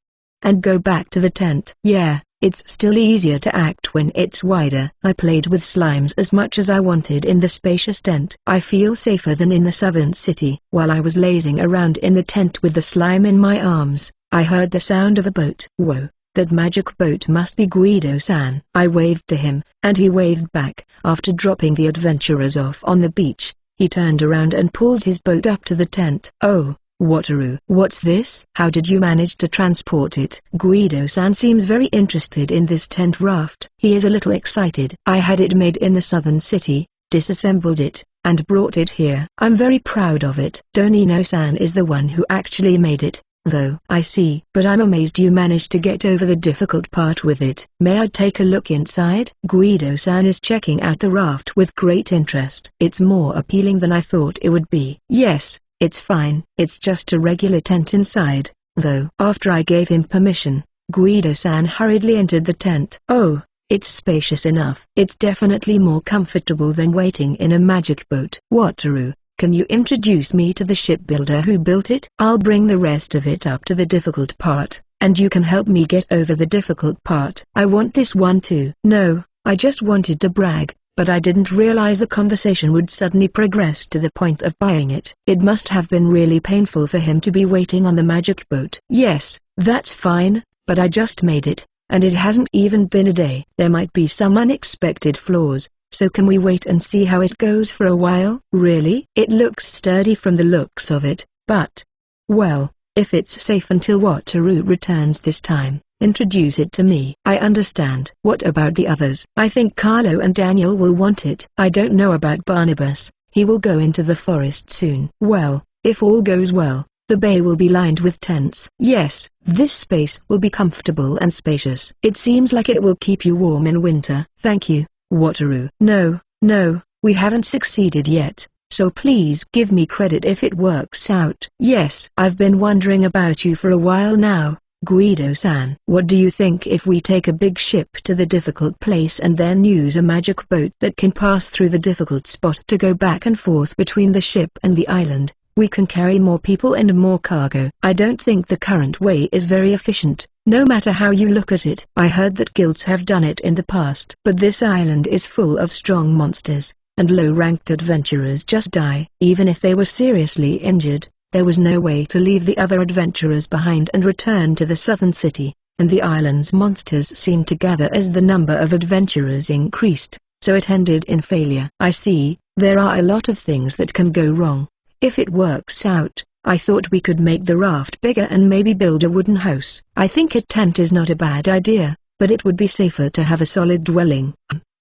and go back to the tent. Yeah, it's still easier to act when it's wider. I played with slimes as much as I wanted in the spacious tent. I feel safer than in the southern city. While I was lazing around in the tent with the slime in my arms, I heard the sound of a boat. Whoa, that magic boat must be Guido-san. I waved to him, and he waved back. After dropping the adventurers off on the beach, he turned around and pulled his boat up to the tent. Oh, Wataru. What's this? How did you manage to transport it? Guido-san seems very interested in this tent raft. He is a little excited. I had it made in the southern city, disassembled it, and brought it here. I'm very proud of it. Tonino-san is the one who actually made it, though. I see. But I'm amazed you managed to get over the difficult part with it. May I take a look inside? Guido-san is checking out the raft with great interest. It's more appealing than I thought it would be. Yes. It's fine. It's just a regular tent inside, though. After I gave him permission, Guido-san hurriedly entered the tent. Oh, it's spacious enough. It's definitely more comfortable than waiting in a magic boat. Wataru, can you introduce me to the shipbuilder who built it? I'll bring the rest of it up to the difficult part, and you can help me get over the difficult part. I want this one too. No, I just wanted to brag. But I didn't realize the conversation would suddenly progress to the point of buying it. It must have been really painful for him to be waiting on the magic boat. Yes, that's fine, but I just made it, and it hasn't even been a day. There might be some unexpected flaws, so can we wait and see how it goes for a while? Really? It looks sturdy from the looks of it, but... well, if it's safe until Wataru returns this time, introduce it to me. I understand. What about the others? I think Carlo and Daniel will want it. I don't know about Barnabas. He will go into the forest soon. Well, if all goes well, the bay will be lined with tents. Yes, this space will be comfortable and spacious. It seems like it will keep you warm in winter. Thank you, Wataru. No, we haven't succeeded yet. So please give me credit if it works out. Yes, I've been wondering about you for a while now, Guido-san. What do you think if we take a big ship to the difficult place and then use a magic boat that can pass through the difficult spot to go back and forth between the ship and the island? We can carry more people and more cargo. I don't think the current way is very efficient, no matter how you look at it. I heard that guilds have done it in the past. But this island is full of strong monsters, and low-ranked adventurers just die. Even if they were seriously injured, there was no way to leave the other adventurers behind and return to the southern city, and the island's monsters seemed to gather as the number of adventurers increased, so it ended in failure. I see, there are a lot of things that can go wrong. If it works out, I thought we could make the raft bigger and maybe build a wooden house. I think a tent is not a bad idea, but it would be safer to have a solid dwelling.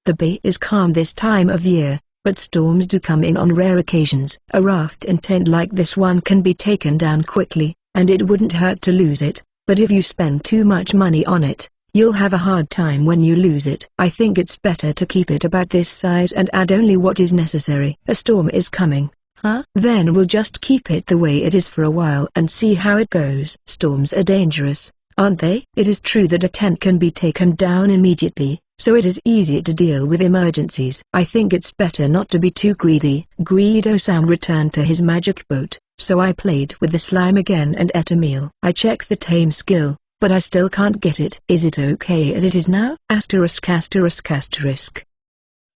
The bay is calm this time of year, but storms do come in on rare occasions. A raft and tent like this one can be taken down quickly, and it wouldn't hurt to lose it, but if you spend too much money on it, You'll have a hard time when you lose it. I think it's better to keep it about this size and add only what is necessary. A storm is coming. Huh? Then we'll just keep it the way it is for a while and see how it goes. Storms are dangerous, aren't they? It is true that a tent can be taken down immediately, so it is easier to deal with emergencies. I think it's better not to be too greedy. Guido-san returned to his magic boat, so I played with the slime again and ate a meal. I checked the tame skill, but I still can't get it. Is it okay as it is now? Asterisk asterisk asterisk.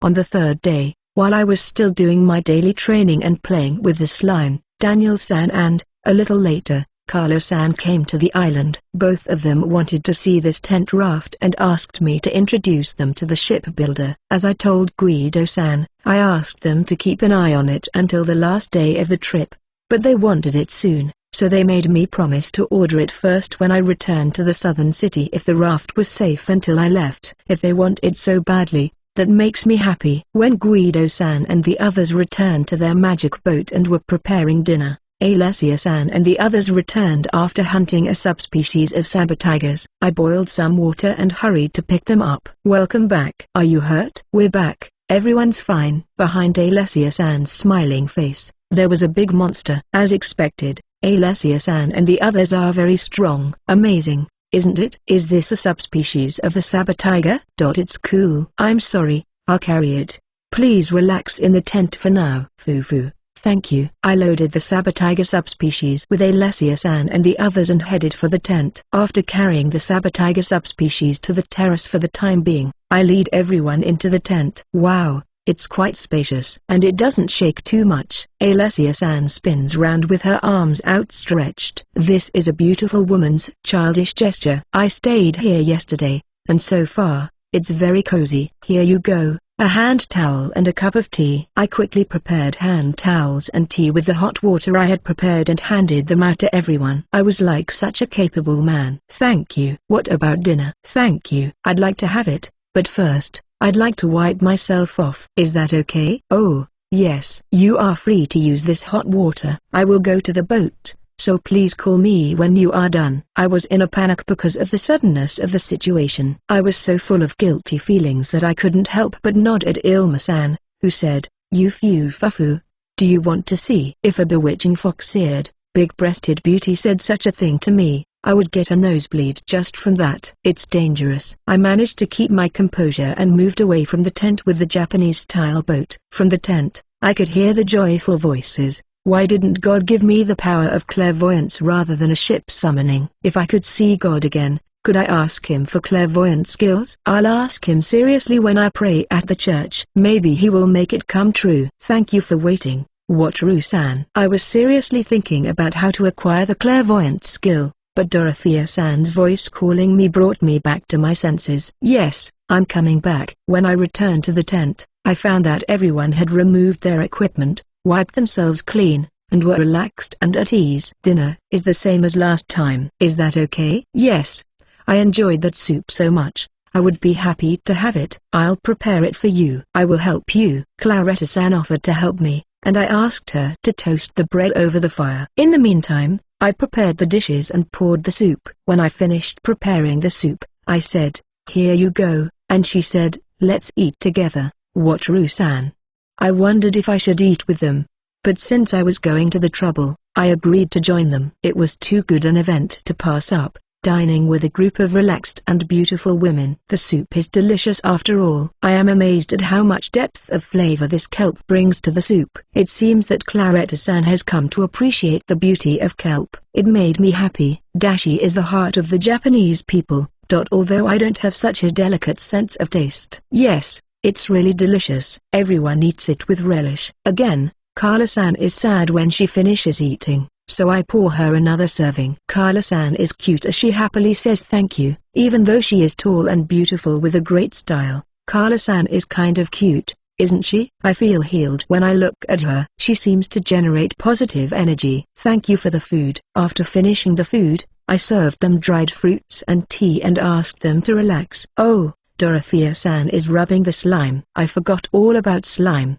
On the third day, while I was still doing my daily training and playing with the slime, Daniel-san and, a little later, Carlo-san came to the island. Both of them wanted to see this tent raft and asked me to introduce them to the shipbuilder. As I told Guido-san, I asked them to keep an eye on it until the last day of the trip, but they wanted it soon, so they made me promise to order it first when I returned to the southern city if the raft was safe until I left. If they want it so badly, that makes me happy. When Guido-san and the others returned to their magic boat and were preparing dinner, Alessia-san and the others returned after hunting a subspecies of saber tigers. I boiled some water and hurried to pick them up. Welcome back. Are you hurt? We're back. Everyone's fine. Behind Alessia-san's smiling face, there was a big monster. As expected, Alessia-san and the others are very strong. Amazing, isn't it? Is this a subspecies of the saber tiger? It's cool. I'm sorry, I'll carry it. Please relax in the tent for now. Foo-foo. Thank you. I loaded the saber tiger subspecies with Alessia-san and the others and headed for the tent. After carrying the saber tiger subspecies to the terrace for the time being, I lead everyone into the tent. Wow, it's quite spacious. And it doesn't shake too much. Alessia-san spins round with her arms outstretched. This is a beautiful woman's childish gesture. I stayed here yesterday, and so far, it's very cozy. Here you go. A hand towel and a cup of tea. I quickly prepared hand towels and tea with the hot water I had prepared and handed them out to everyone. I was like such a capable man. Thank you. What about dinner? Thank you. I'd like to have it, but first, I'd like to wipe myself off. Is that okay? Oh, yes. You are free to use this hot water. I will go to the boat, so please call me when you are done. I was in a panic because of the suddenness of the situation. I was so full of guilty feelings that I couldn't help but nod at Ilma-san, who said, "You fufu. Do you want to see?" If a bewitching fox-eared, big-breasted beauty said such a thing to me, I would get a nosebleed just from that. It's dangerous. I managed to keep my composure and moved away from the tent with the Japanese-style boat. From the tent, I could hear the joyful voices. Why didn't God give me the power of clairvoyance rather than a ship summoning? If I could see God again, could I ask him for clairvoyant skills? I'll ask him seriously when I pray at the church. Maybe he will make it come true. Thank you for waiting, Wataru-san. I was seriously thinking about how to acquire the clairvoyant skill, but Dorothea-san's voice calling me brought me back to my senses. Yes, I'm coming back. When I returned to the tent, I found that everyone had removed their equipment, wiped themselves clean, and were relaxed and at ease. Dinner is the same as last time. Is that okay? Yes. I enjoyed that soup so much, I would be happy to have it. I'll prepare it for you. I will help you. Claretta-san offered to help me, and I asked her to toast the bread over the fire. In the meantime, I prepared the dishes and poured the soup. When I finished preparing the soup, I said, "Here you go," and she said, "Let's eat together, Wataru-san." I wondered if I should eat with them, but since I was going to the trouble, I agreed to join them. It was too good an event to pass up, dining with a group of relaxed and beautiful women. The soup is delicious after all. I am amazed at how much depth of flavor this kelp brings to the soup. It seems that Claretta-san has come to appreciate the beauty of kelp. It made me happy. Dashi is the heart of the Japanese people, although I don't have such a delicate sense of taste. Yes, it's really delicious. Everyone eats it with relish. Again, Carla-san is sad when she finishes eating, so I pour her another serving. Carla-san is cute as she happily says thank you. Even though she is tall and beautiful with a great style, Carla-san is kind of cute, isn't she? I feel healed when I look at her. She seems to generate positive energy. Thank you for the food. After finishing the food, I served them dried fruits and tea and asked them to relax. Oh, Dorothea-san is rubbing the slime. I forgot all about slime.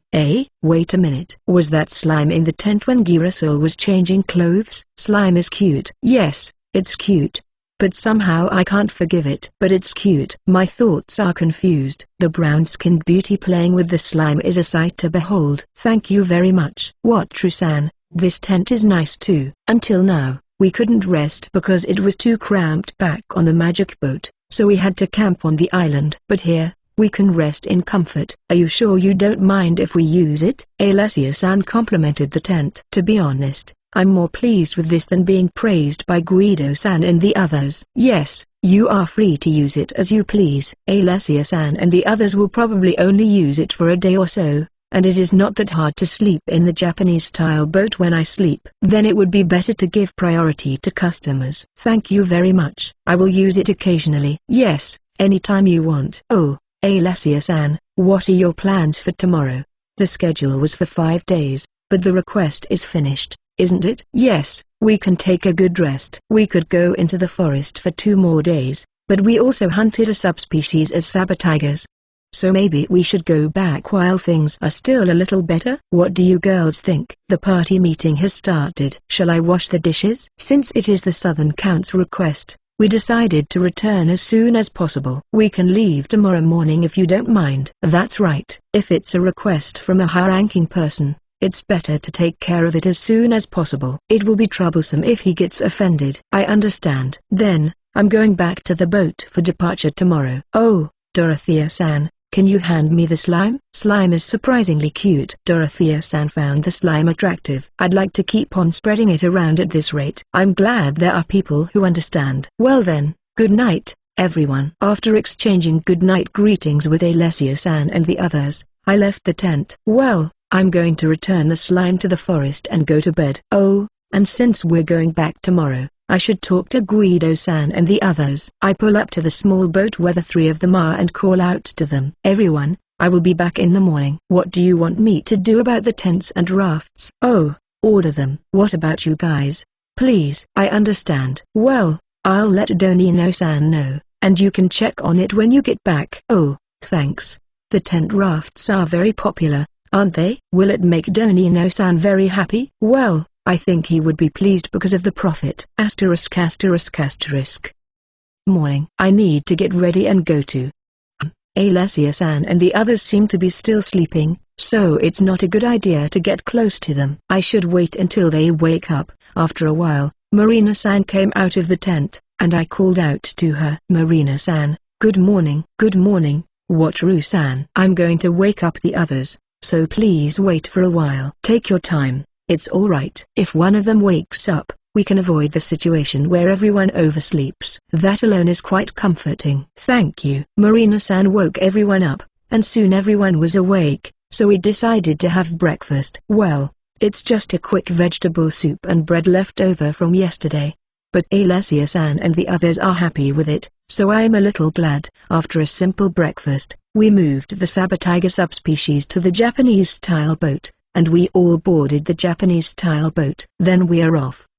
Wait a minute. Was that slime in the tent when Girasol was changing clothes? Slime is cute. Yes, it's cute. but somehow I can't forgive it. But it's cute. My thoughts are confused. The brown-skinned beauty playing with the slime is a sight to behold. Thank you very much. What, Trusan? This tent is nice too. Until now, we couldn't rest because it was too cramped back on the magic boat, so we had to camp on the island. But here, we can rest in comfort. Are you sure you don't mind if we use it? Alessia-san complimented the tent. To be honest, I'm more pleased with this than being praised by Guido-san and the others. Yes, you are free to use it as you please. Alessia-san and the others will probably only use it for a day or so, and it is not that hard to sleep in the Japanese-style boat when I sleep. Then it would be better to give priority to customers. Thank you very much. I will use it occasionally. Yes, anytime you want. Oh, Alessia-san, what are your plans for tomorrow? The schedule was for 5 days, but the request is finished, isn't it? Yes, we can take a good rest. We could go into the forest for 2 more days, but we also hunted a subspecies of saber tigers. So maybe we should go back while things are still a little better? What do you girls think? The party meeting has started. Shall I wash the dishes? Since it is the Southern Count's request, we decided to return as soon as possible. We can leave tomorrow morning if you don't mind. That's right. If it's a request from a high-ranking person, it's better to take care of it as soon as possible. It will be troublesome if he gets offended. I understand. Then, I'm going back to the boat for departure tomorrow. Oh, Dorothea-san, can you hand me the slime? Slime is surprisingly cute. Dorothea-san found the slime attractive. I'd like to keep on spreading it around at this rate. I'm glad there are people who understand. Well then, good night, everyone. After exchanging good night greetings with Alessia-san and the others, I left the tent. Well, I'm going to return the slime to the forest and go to bed. Oh, and since we're going back tomorrow, I should talk to Guido-san and the others. I pull up to the small boat where the 3 of them are and call out to them. Everyone, I will be back in the morning. What do you want me to do about the tents and rafts? Oh, order them. What about you guys? Please. I understand. Well, I'll let Donino-san know, and you can check on it when you get back. Oh, thanks. The tent rafts are very popular, aren't they? Will it make Donino-san very happy? Well, I think he would be pleased because of the profit. *****. Morning. I need to get ready and go to. Alessia-san and the others seem to be still sleeping, so it's not a good idea to get close to them. I should wait until they wake up. After a while, Marina-san came out of the tent, and I called out to her. Marina-san, good morning. Good morning, Wataru-san. I'm going to wake up the others, so please wait for a while. Take your time. It's alright. If one of them wakes up, we can avoid the situation where everyone oversleeps. That alone is quite comforting. Thank you. Marina-san woke everyone up, and soon everyone was awake, so we decided to have breakfast. Well, it's just a quick vegetable soup and bread left over from yesterday. But Alessia-san and the others are happy with it, so I'm a little glad. After a simple breakfast, we moved the saber tiger subspecies to the Japanese-style boat, and we all boarded the Japanese-style boat. Then we are off. *****.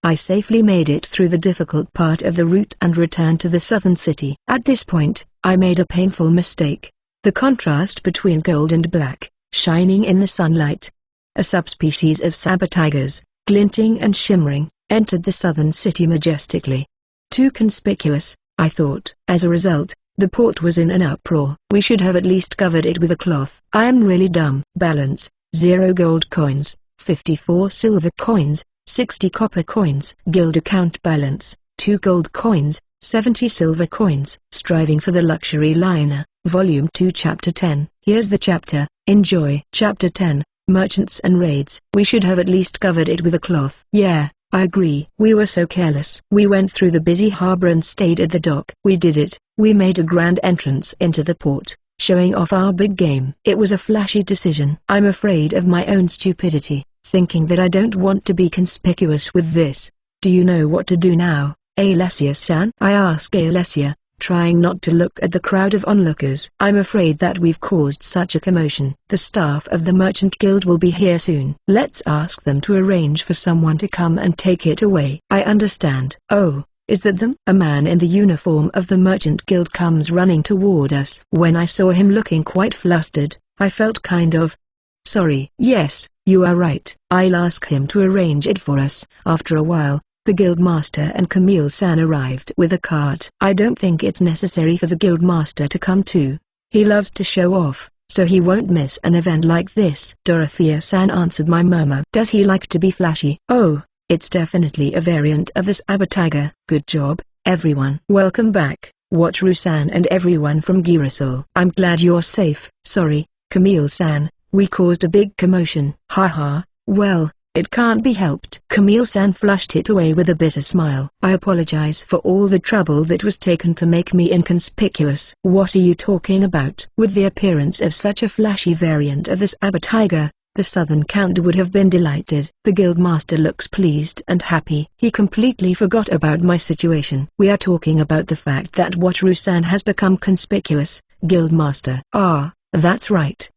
I safely made it through the difficult part of the route and returned to the southern city. At this point, I made a painful mistake. The contrast between gold and black, shining in the sunlight. A subspecies of saber tigers, glinting and shimmering, entered the southern city majestically. Too conspicuous, I thought. As a result, the port was in an uproar. We should have at least covered it with a cloth. I am really dumb. Balance, 0 gold coins, 54 silver coins, 60 copper coins. Guild account balance, 2 gold coins, 70 silver coins. Striving for the luxury liner, Volume 2 Chapter 10. Here's the chapter, enjoy. Chapter 10, Merchants and Raids. We should have at least covered it with a cloth. Yeah, I agree. We were so careless. We went through the busy harbor and stayed at the dock. We did it. We made a grand entrance into the port, showing off our big game. It was a flashy decision. I'm afraid of my own stupidity, thinking that I don't want to be conspicuous with this. Do you know what to do now, Alessia-san? I asked Alessia, trying not to look at the crowd of onlookers. I'm afraid that we've caused such a commotion. The staff of the Merchant Guild will be here soon. Let's ask them to arrange for someone to come and take it away. I understand. Oh, is that them? A man in the uniform of the Merchant Guild comes running toward us. When I saw him looking quite flustered, I felt kind of sorry. Yes, you are right. I'll ask him to arrange it for us. After a while, The guildmaster and Camille-san arrived with a cart. I don't think it's necessary for the guildmaster to come too. He loves to show off, so he won't miss an event like this. Dorothea-san answered my murmur. Does he like to be flashy? Oh, it's definitely a variant of the Saber Tiger. Good job, everyone. Welcome back, Wataru-san and everyone from Girasol. I'm glad you're safe. Sorry, Camille-san, we caused a big commotion. Haha, well, it can't be helped. Camille-san flushed it away with a bitter smile. I apologize for all the trouble that was taken to make me inconspicuous. What are you talking about? With the appearance of such a flashy variant of the Saber Tiger, the Southern Count would have been delighted. The guildmaster looks pleased and happy. He completely forgot about my situation. We are talking about the fact that Wataru-san has become conspicuous, guildmaster. Ah, that's right.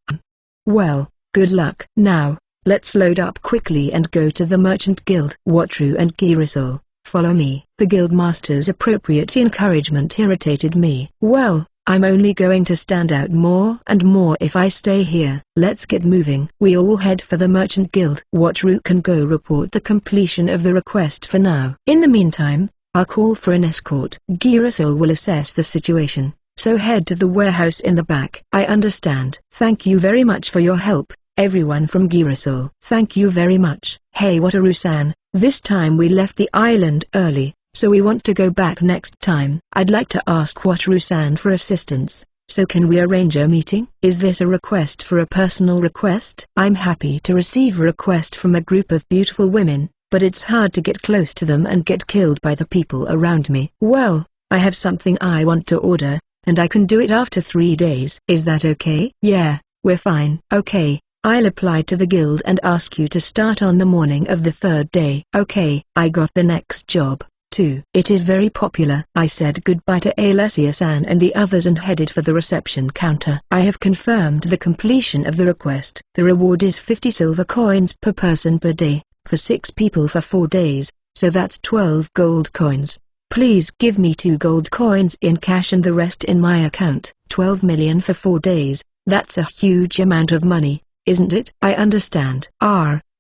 Well, good luck. Now, let's load up quickly and go to the Merchant Guild. Wataru and Girasol, follow me. The guildmaster's appropriate encouragement irritated me. Well, I'm only going to stand out more and more if I stay here. Let's get moving. We all head for the Merchant Guild. Wataru can go report the completion of the request for now. In the meantime, I'll call for an escort. Girasol will assess the situation, so head to the warehouse in the back. I understand. Thank you very much for your help, everyone from Girasol. Thank you very much. Hey Wataru-san, this time we left the island early, so we want to go back next time. I'd like to ask Wataru-san for assistance, so can we arrange a meeting? Is this a request for a personal request? I'm happy to receive a request from a group of beautiful women, but it's hard to get close to them and get killed by the people around me. Well, I have something I want to order, and I can do it after 3 days. Is that okay? Yeah, we're fine. Okay, I'll apply to the guild and ask you to start on the morning of the 3rd day. Okay, I got the next job too. It is very popular. I said goodbye to Alessia-san and the others and headed for the reception counter. I have confirmed the completion of the request. The reward is 50 silver coins per person per day, for 6 people for 4 days, so that's 12 gold coins. Please give me 2 gold coins in cash and the rest in my account. 12 million for 4 days, that's a huge amount of money, isn't it? I understand.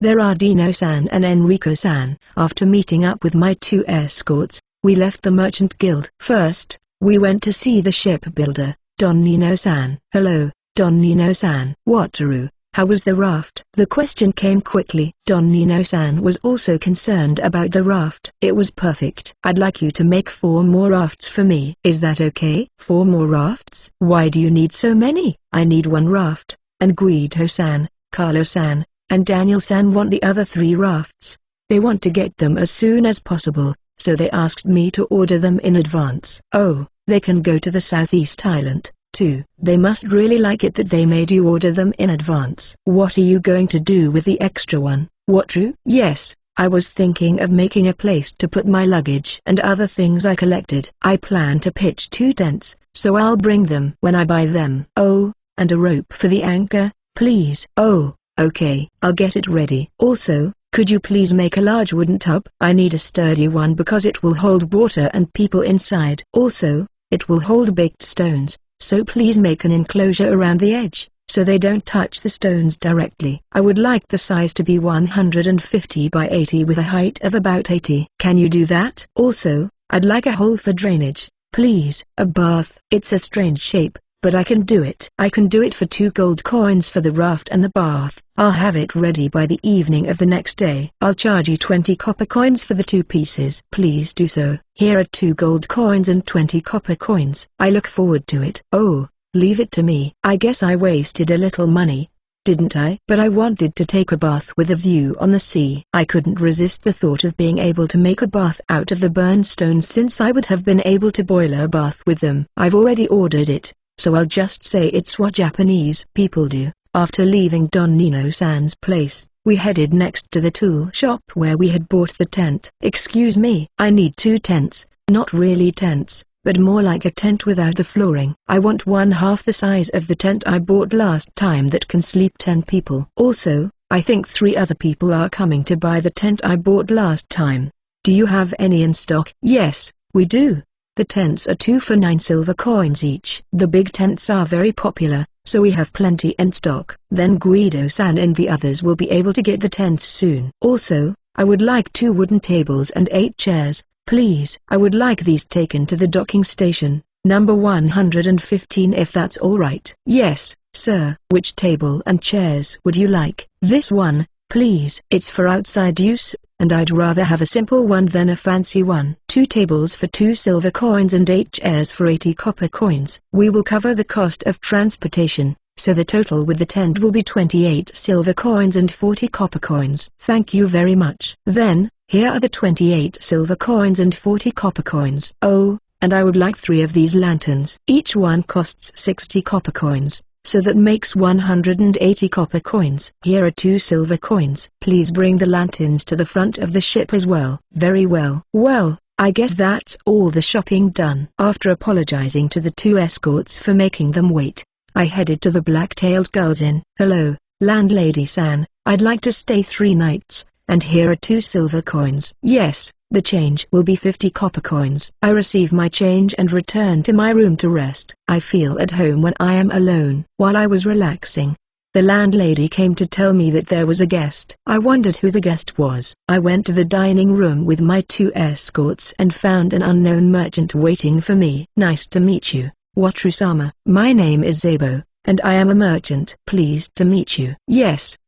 There are Dino-san and Enrico-san. After meeting up with my 2 escorts, we left the Merchant Guild. First, we went to see the shipbuilder, Don Nino-san. Hello, Don Nino-san. Wataru, how was the raft? The question came quickly. Don Nino-san was also concerned about the raft. It was perfect. I'd like you to make 4 more rafts for me. Is that okay? 4 more rafts? Why do you need so many? I need 1 raft, and Guido-san, Carlo-san, and Daniel-san want the other 3 rafts. They want to get them as soon as possible, so they asked me to order them in advance. Oh, they can go to the Southeast Island, too. They must really like it that they made you order them in advance. What are you going to do with the extra one, Wataru? Yes, I was thinking of making a place to put my luggage and other things I collected. I plan to pitch 2 tents, so I'll bring them when I buy them. Oh, and a rope for the anchor, please. Oh, okay, I'll get it ready. Also, could you please make a large wooden tub? I need a sturdy one because it will hold water and people inside. Also, it will hold baked stones, so please make an enclosure around the edge, so they don't touch the stones directly. I would like the size to be 150 by 80 with a height of about 80. Can you do that? Also, I'd like a hole for drainage, please. A bath. It's a strange shape, but I can do it. I can do it for 2 gold coins for the raft and the bath. I'll have it ready by the evening of the next day. I'll charge you 20 copper coins for the 2 pieces. Please do so. Here are 2 gold coins and 20 copper coins. I look forward to it. Oh, leave it to me. I guess I wasted a little money, didn't I? But I wanted to take a bath with a view on the sea. I couldn't resist the thought of being able to make a bath out of the burned stones since I would have been able to boil a bath with them. I've already ordered it, so I'll just say it's what Japanese people do. After leaving Don Nino-san's place, we headed next to the tool shop where we had bought the tent. Excuse me, I need 2 tents, not really tents, but more like a tent without the flooring. I want 1/2 the size of the tent I bought last time that can sleep 10 people. Also, I think 3 other people are coming to buy the tent I bought last time. Do you have any in stock? Yes, we do. The tents are 2 for 9 silver coins each. The big tents are very popular, so we have plenty in stock. Then Guido-san and the others will be able to get the tents soon. Also, I would like 2 wooden tables and 8 chairs, please. I would like these taken to the docking station, number 115 if that's alright. Yes, sir. Which table and chairs would you like? This one, please. It's for outside use, and I'd rather have a simple one than a fancy one. 2 tables for 2 silver coins and 8 chairs for 80 copper coins. We will cover the cost of transportation, so the total with the tent will be 28 silver coins and 40 copper coins. Thank you very much. Then, here are the 28 silver coins and 40 copper coins. Oh, and I would like 3 of these lanterns. Each one costs 60 copper coins, so that makes 180 copper coins. Here are 2 silver coins. Please bring the lanterns to the front of the ship as well. Very well. Well, I guess that's all the shopping done. After apologizing to the 2 escorts for making them wait, I headed to the Black-Tailed Gull's Inn. Hello, landlady-san, I'd like to stay 3 nights, and here are 2 silver coins. Yes, the change will be 50 copper coins. I receive my change and return to my room to rest. I feel at home when I am alone. While I was relaxing, the landlady came to tell me that there was a guest. I wondered who the guest was. I went to the dining room with my 2 escorts and found an unknown merchant waiting for me. Nice to meet you, Wataru-sama. My name is Zabo, and I am a merchant. Pleased to meet you. Yes,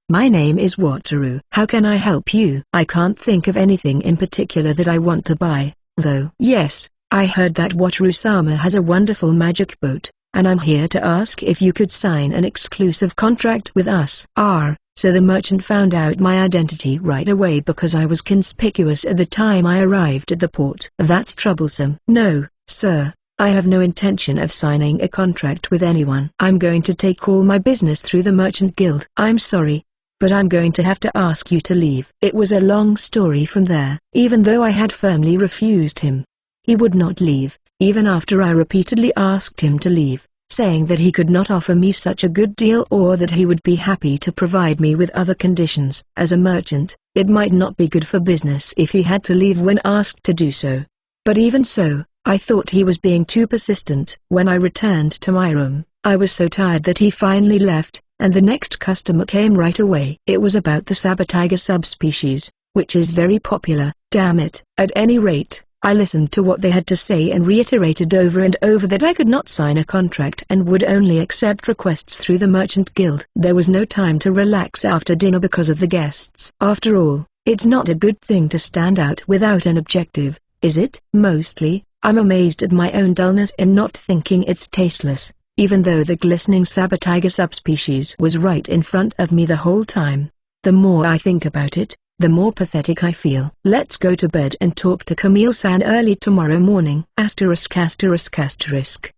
my name is Wataru. How can I help you? I can't think of anything in particular that I want to buy, though. Yes, I heard that Wataru-sama has a wonderful magic boat, and I'm here to ask if you could sign an exclusive contract with us. So the merchant found out my identity right away because I was conspicuous at the time I arrived at the port. That's troublesome. No, sir. I have no intention of signing a contract with anyone. I'm going to take all my business through the Merchant Guild. I'm sorry, but I'm going to have to ask you to leave. It was a long story from there. Even though I had firmly refused him, he would not leave, even after I repeatedly asked him to leave, saying that he could not offer me such a good deal or that he would be happy to provide me with other conditions. As a merchant, it might not be good for business if he had to leave when asked to do so. But even so, I thought he was being too persistent. When I returned to my room, I was so tired that he finally left, and the next customer came right away. It was about the saber-tiger subspecies, which is very popular. Damn it. At any rate, I listened to what they had to say and reiterated over and over that I could not sign a contract and would only accept requests through the Merchant Guild. There was no time to relax after dinner because of the guests. After all, it's not a good thing to stand out without an objective, is it? Mostly, I'm amazed at my own dullness in not thinking it's tasteless, even though the glistening saber-tiger subspecies was right in front of me the whole time. The more I think about it, the more pathetic I feel. Let's go to bed and talk to Camille-san early tomorrow morning. *****. The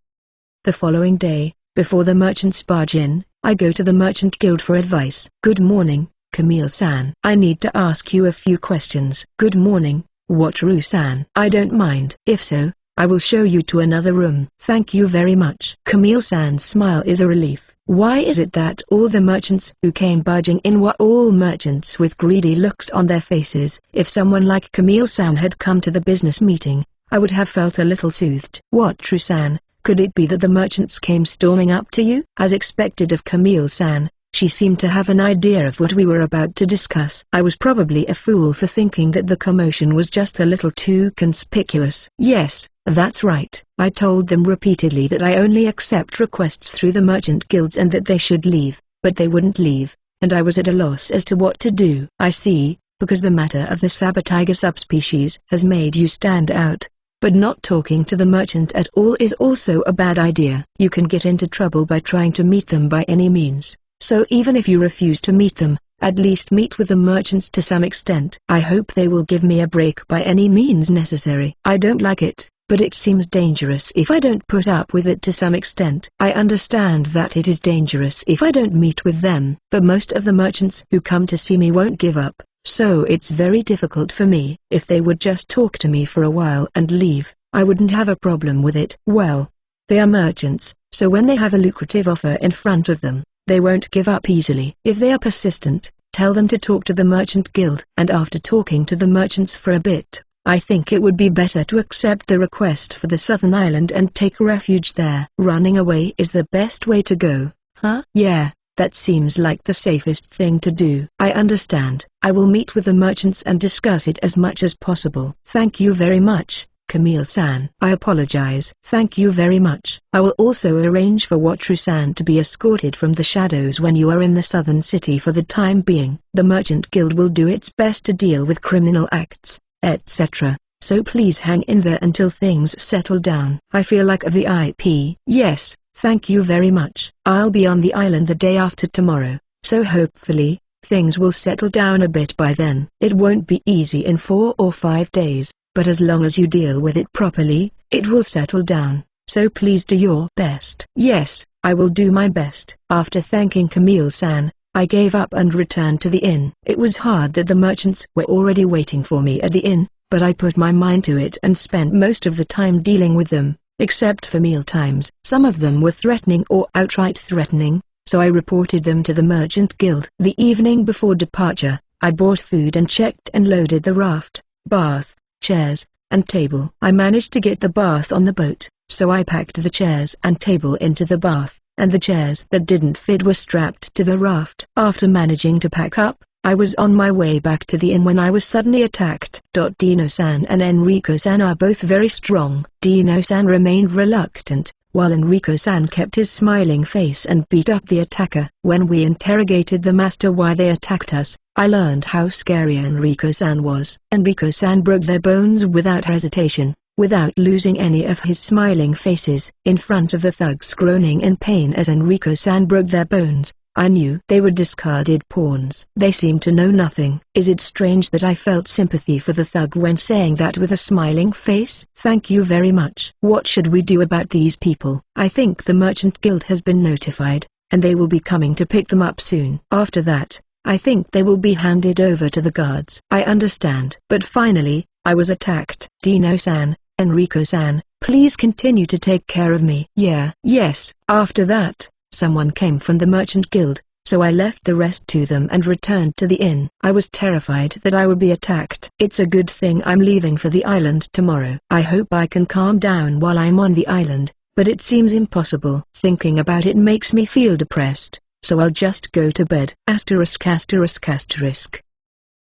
following day, before the merchants barge in, I go to the Merchant Guild for advice. Good morning, Camille-san. I need to ask you a few questions. Good morning, Wataru-san. I don't mind. If so, I will show you to another room. Thank you very much. Camille-san's smile is a relief. Why is it that all the merchants who came barging in were all merchants with greedy looks on their faces? If someone like Camille-san had come to the business meeting, I would have felt a little soothed. Wataru-san, could it be that the merchants came storming up to you? As expected of Camille-san, she seemed to have an idea of what we were about to discuss. I was probably a fool for thinking that the commotion was just a little too conspicuous. Yes, that's right. I told them repeatedly that I only accept requests through the merchant guilds and that they should leave, but they wouldn't leave, and I was at a loss as to what to do. I see, because the matter of the saber-tiger subspecies has made you stand out. But not talking to the merchant at all is also a bad idea. You can get into trouble by trying to meet them by any means. So even if you refuse to meet them, at least meet with the merchants to some extent. I hope they will give me a break by any means necessary. I don't like it, but it seems dangerous if I don't put up with it to some extent. I understand that it is dangerous if I don't meet with them, but most of the merchants who come to see me won't give up, so it's very difficult for me. If they would just talk to me for a while and leave, I wouldn't have a problem with it. Well, they are merchants, so when they have a lucrative offer in front of them, they won't give up easily. If they are persistent, tell them to talk to the Merchant Guild. And after talking to the merchants for a bit, I think it would be better to accept the request for the southern island and take refuge there. Running away is the best way to go, huh? Yeah, That seems like the safest thing to do. I understand. I will meet with the merchants and discuss it as much as possible. Thank you very much, Camille-san. I apologize. Thank you very much. I will also arrange for Wataru-san to be escorted from the shadows when you are in the southern city for the time being. The Merchant Guild will do its best to deal with criminal acts, etc. So please hang in there until things settle down. I feel like a VIP. Yes, thank you very much. I'll be on the island the day after tomorrow, so hopefully, things will settle down a bit by then. It won't be easy in 4 or 5 days, but as long as you deal with it properly, it will settle down, so please do your best. Yes, I will do my best. After thanking Camille-san, I gave up and returned to the inn. It was hard that the merchants were already waiting for me at the inn, but I put my mind to it and spent most of the time dealing with them, except for meal times. Some of them were threatening or outright threatening, so I reported them to the Merchant Guild. The evening before departure, I bought food and checked and loaded the raft, bath, chairs, and table. I managed to get the bath on the boat, so I packed the chairs and table into the bath, and the chairs that didn't fit were strapped to the raft. After managing to pack up, I was on my way back to the inn when I was suddenly attacked. Dino-san and Enrico-san are both very strong. Dino-san remained reluctant, while Enrico-san kept his smiling face and beat up the attacker. When we interrogated the master why they attacked us, I learned how scary Enrico-san was. Enrico-san broke their bones without hesitation, without losing any of his smiling faces. In front of the thugs groaning in pain as Enrico-san broke their bones, I knew they were discarded pawns. They seemed to know nothing. Is it strange that I felt sympathy for the thug when saying that with a smiling face? Thank you very much. What should we do about these people? I think the Merchant Guild has been notified, and they will be coming to pick them up soon. After that, I think they will be handed over to the guards. I understand. But finally, I was attacked. Dino-san, Enrico-san, please continue to take care of me. Yes. After that, someone came from the Merchant Guild, so I left the rest to them and returned to the inn. I was terrified that I would be attacked. It's a good thing I'm leaving for the island tomorrow. I hope I can calm down while I'm on the island, but it seems impossible. Thinking about it makes me feel depressed, so I'll just go to bed.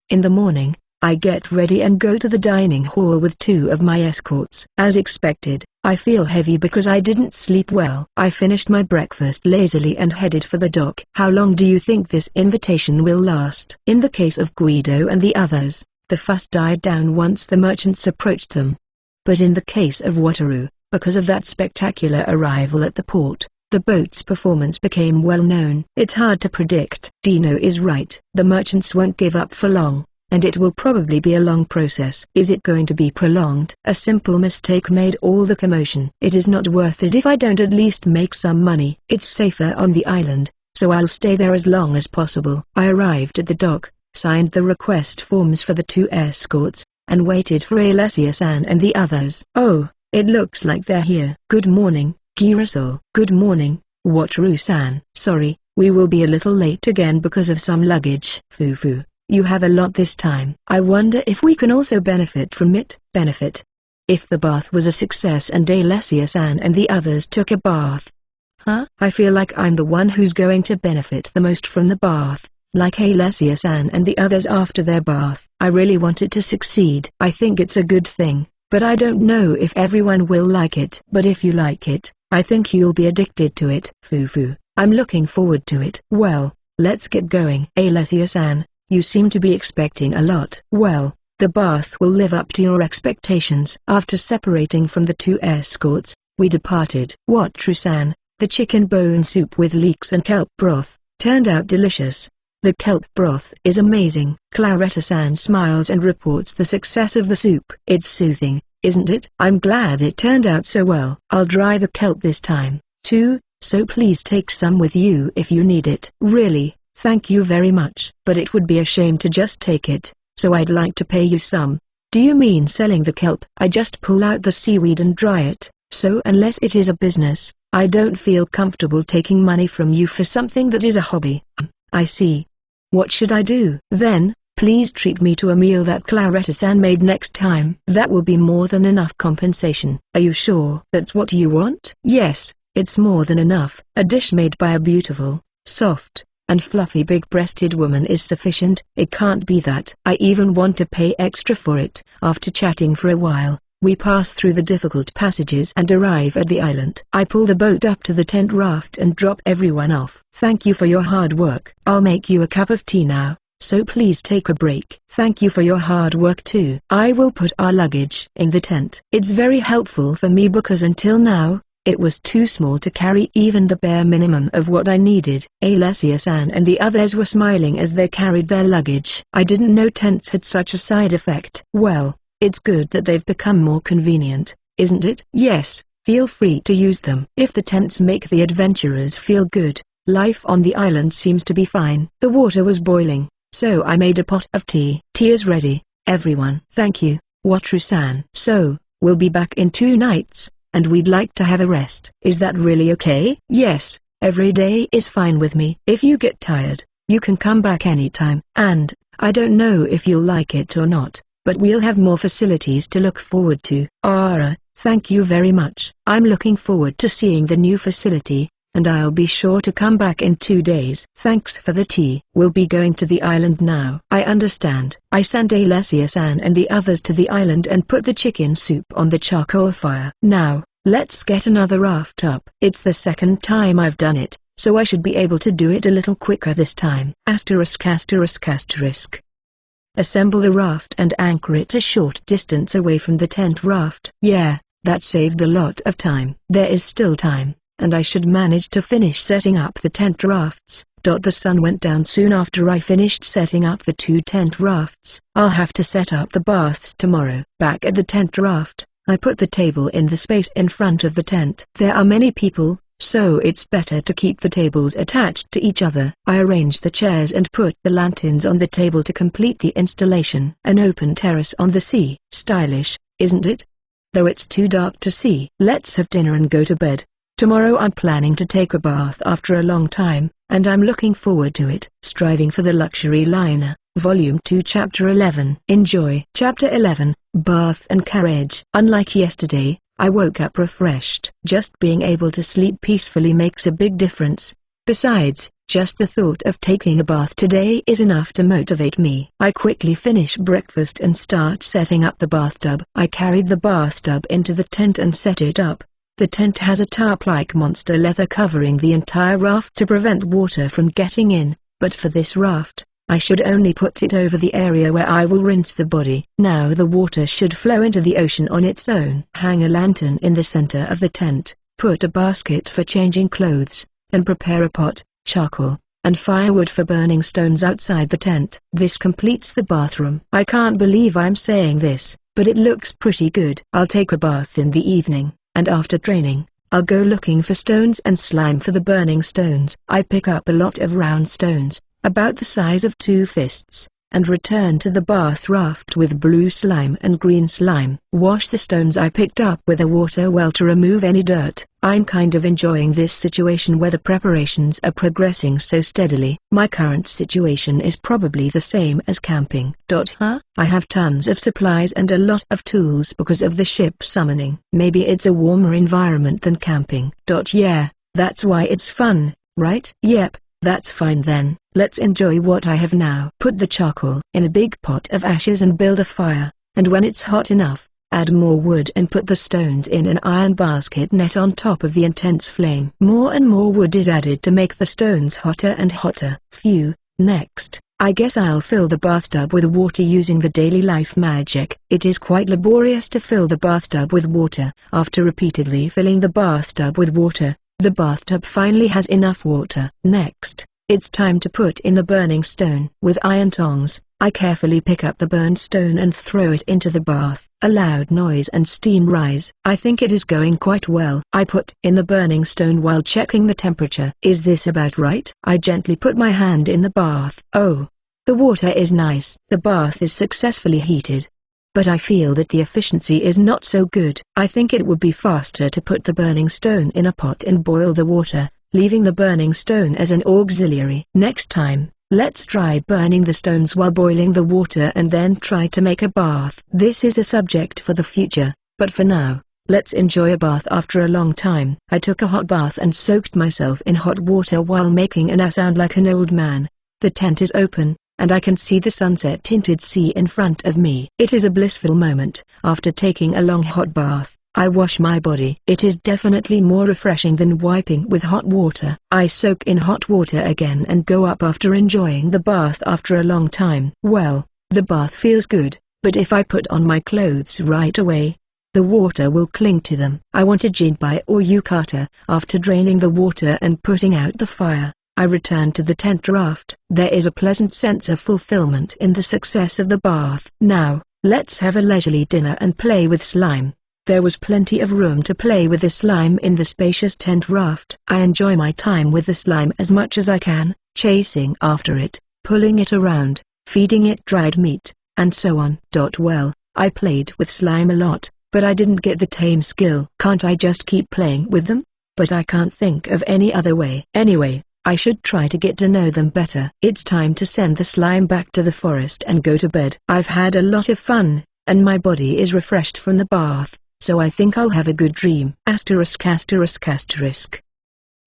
In the morning, I get ready and go to the dining hall with 2 of my escorts. As expected, I feel heavy because I didn't sleep well. I finished my breakfast lazily and headed for the dock. How long do you think this invitation will last? In the case of Guido and the others, the fuss died down once the merchants approached them. But in the case of Wataru, because of that spectacular arrival at the port, the boat's performance became well known. It's hard to predict. Dino is right. The merchants won't give up for long, and it will probably be a long process. Is it going to be prolonged? A simple mistake made all the commotion. It is not worth it if I don't at least make some money. It's safer on the island, so I'll stay there as long as possible. I arrived at the dock, signed the request forms for the 2 escorts, and waited for Alessia-san and the others. Oh, it looks like they're here. Good morning, Kiraso. Good morning, Wataru-san. Sorry, we will be a little late again because of some luggage. Fufu. You have a lot this time. I wonder if we can also benefit from it. Benefit? If the bath was a success and Alessia-san and the others took a bath. Huh? I feel like I'm the one who's going to benefit the most from the bath, like Alessia-san and the others after their bath. I really want it to succeed. I think it's a good thing, but I don't know if everyone will like it. But if you like it, I think you'll be addicted to it. Fufu. I'm looking forward to it. Well, let's get going. Alessia-san, you seem to be expecting a lot. Well, the bath will live up to your expectations. After separating from the 2 escorts, we departed. Wataru-san, the chicken bone soup with leeks and kelp broth, turned out delicious. The kelp broth is amazing. Claretta-san smiles and reports the success of the soup. It's soothing, isn't it? I'm glad it turned out so well. I'll dry the kelp this time, too, so please take some with you if you need it. Really? Thank you very much. But it would be a shame to just take it, so I'd like to pay you some. Do you mean selling the kelp? I just pull out the seaweed and dry it, so unless it is a business, I don't feel comfortable taking money from you for something that is a hobby. I see. What should I do? Then, please treat me to a meal that Claretta-san made next time. That will be more than enough compensation. Are you sure that's what you want? Yes, it's more than enough. A dish made by a beautiful, soft, and fluffy big-breasted woman is sufficient. It can't be that. I even want to pay extra for it. After chatting for a while, we pass through the difficult passages and arrive at the island. I pull the boat up to the tent raft and drop everyone off. Thank you for your hard work. I'll make you a cup of tea now, so please take a break. Thank you for your hard work too. I will put our luggage in the tent. It's very helpful for me because until now, it was too small to carry even the bare minimum of what I needed. Alessia-san and the others were smiling as they carried their luggage. I didn't know tents had such a side effect. Well, it's good that they've become more convenient, isn't it? Yes, feel free to use them. If the tents make the adventurers feel good, life on the island seems to be fine. The water was boiling, so I made a pot of tea. Tea is ready, everyone. Thank you, Wataru-san. So, we'll be back in 2 nights, and we'd like to have a rest. Is that really okay? Yes, every day is fine with me. If you get tired, you can come back anytime. And, I don't know if you'll like it or not, but we'll have more facilities to look forward to. Thank you very much. I'm looking forward to seeing the new facility, and I'll be sure to come back in 2 days. Thanks for the tea. We'll be going to the island now. I understand. I sent Alessia-san and the others to the island and put the chicken soup on the charcoal fire. Now, let's get another raft up. It's the second time I've done it, so I should be able to do it a little quicker this time. Asterisk asterisk asterisk. Assemble the raft and anchor it a short distance away from the tent raft. Yeah, that saved a lot of time. There is still time, and I should manage to finish setting up the tent rafts. The sun went down soon after I finished setting up the 2 tent rafts. I'll have to set up the baths tomorrow. Back at the tent raft, I put the table in the space in front of the tent. There are many people, so it's better to keep the tables attached to each other. I arranged the chairs and put the lanterns on the table to complete the installation. An open terrace on the sea. Stylish, isn't it? Though it's too dark to see. Let's have dinner and go to bed. Tomorrow I'm planning to take a bath after a long time, and I'm looking forward to it. Striving for the Luxury Liner, Volume 2 Chapter 11. Enjoy. Chapter 11, Bath and Carriage. Unlike yesterday, I woke up refreshed. Just being able to sleep peacefully makes a big difference. Besides, just the thought of taking a bath today is enough to motivate me. I quickly finish breakfast and start setting up the bathtub. I carried the bathtub into the tent and set it up. The tent has a tarp-like monster leather covering the entire raft to prevent water from getting in, but for this raft, I should only put it over the area where I will rinse the body. Now the water should flow into the ocean on its own. Hang a lantern in the center of the tent, put a basket for changing clothes, and prepare a pot, charcoal, and firewood for burning stones outside the tent. This completes the bathroom. I can't believe I'm saying this, but it looks pretty good. I'll take a bath in the evening, and after training, I'll go looking for stones and slime for the burning stones. I pick up a lot of round stones, about the size of 2 fists, and return to the bath raft with blue slime and green slime. Wash the stones I picked up with a water well to remove any dirt. I'm kind of enjoying this situation where the preparations are progressing so steadily. My current situation is probably the same as camping. I have tons of supplies and a lot of tools because of the ship summoning. Maybe it's a warmer environment than camping. Yeah, that's why it's fun, right? Yep. That's fine then. Let's enjoy what I have now. Put the charcoal in a big pot of ashes and build a fire, and when it's hot enough, add more wood and put the stones in an iron basket net on top of the intense flame. More and more wood is added to make the stones hotter and hotter. Phew. Next, I guess I'll fill the bathtub with water using the daily life magic. It is quite laborious to fill the bathtub with water. After repeatedly filling the bathtub with water, the bathtub finally has enough water. Next, it's time to put in the burning stone. With iron tongs, I carefully pick up the burned stone and throw it into the bath. A loud noise and steam rise. I think it is going quite well. I put in the burning stone while checking the temperature. Is this about right? I gently put my hand in the bath. Oh, the water is nice. The bath is successfully heated. But I feel that the efficiency is not so good. I think it would be faster to put the burning stone in a pot and boil the water, leaving the burning stone as an auxiliary. Next time, let's try burning the stones while boiling the water and then try to make a bath. This is a subject for the future, but for now, Let's enjoy a bath after a long time. I took a hot bath and soaked myself in hot water while making an sound like an old man. The tent is open, and I can see the sunset-tinted sea in front of me. It is a blissful moment. After taking a long hot bath, I wash my body. It is definitely more refreshing than wiping with hot water. I soak in hot water again and go up after enjoying the bath after a long time. Well, the bath feels good, but if I put on my clothes right away, the water will cling to them. I want a jinbai or yukata. After draining the water and putting out the fire, I return to the tent raft. There is a pleasant sense of fulfillment in the success of the bath. Now, let's have a leisurely dinner and play with slime. There was plenty of room to play with the slime in the spacious tent raft. I enjoy my time with the slime as much as I can, chasing after it, pulling it around, feeding it dried meat, and so on. Well, I played with slime a lot, but I didn't get the tame skill. Can't I just keep playing with them? But I can't think of any other way. Anyway, I should try to get to know them better. It's time to send the slime back to the forest and go to bed. I've had a lot of fun, and my body is refreshed from the bath, so I think I'll have a good dream. Asterisk asterisk asterisk.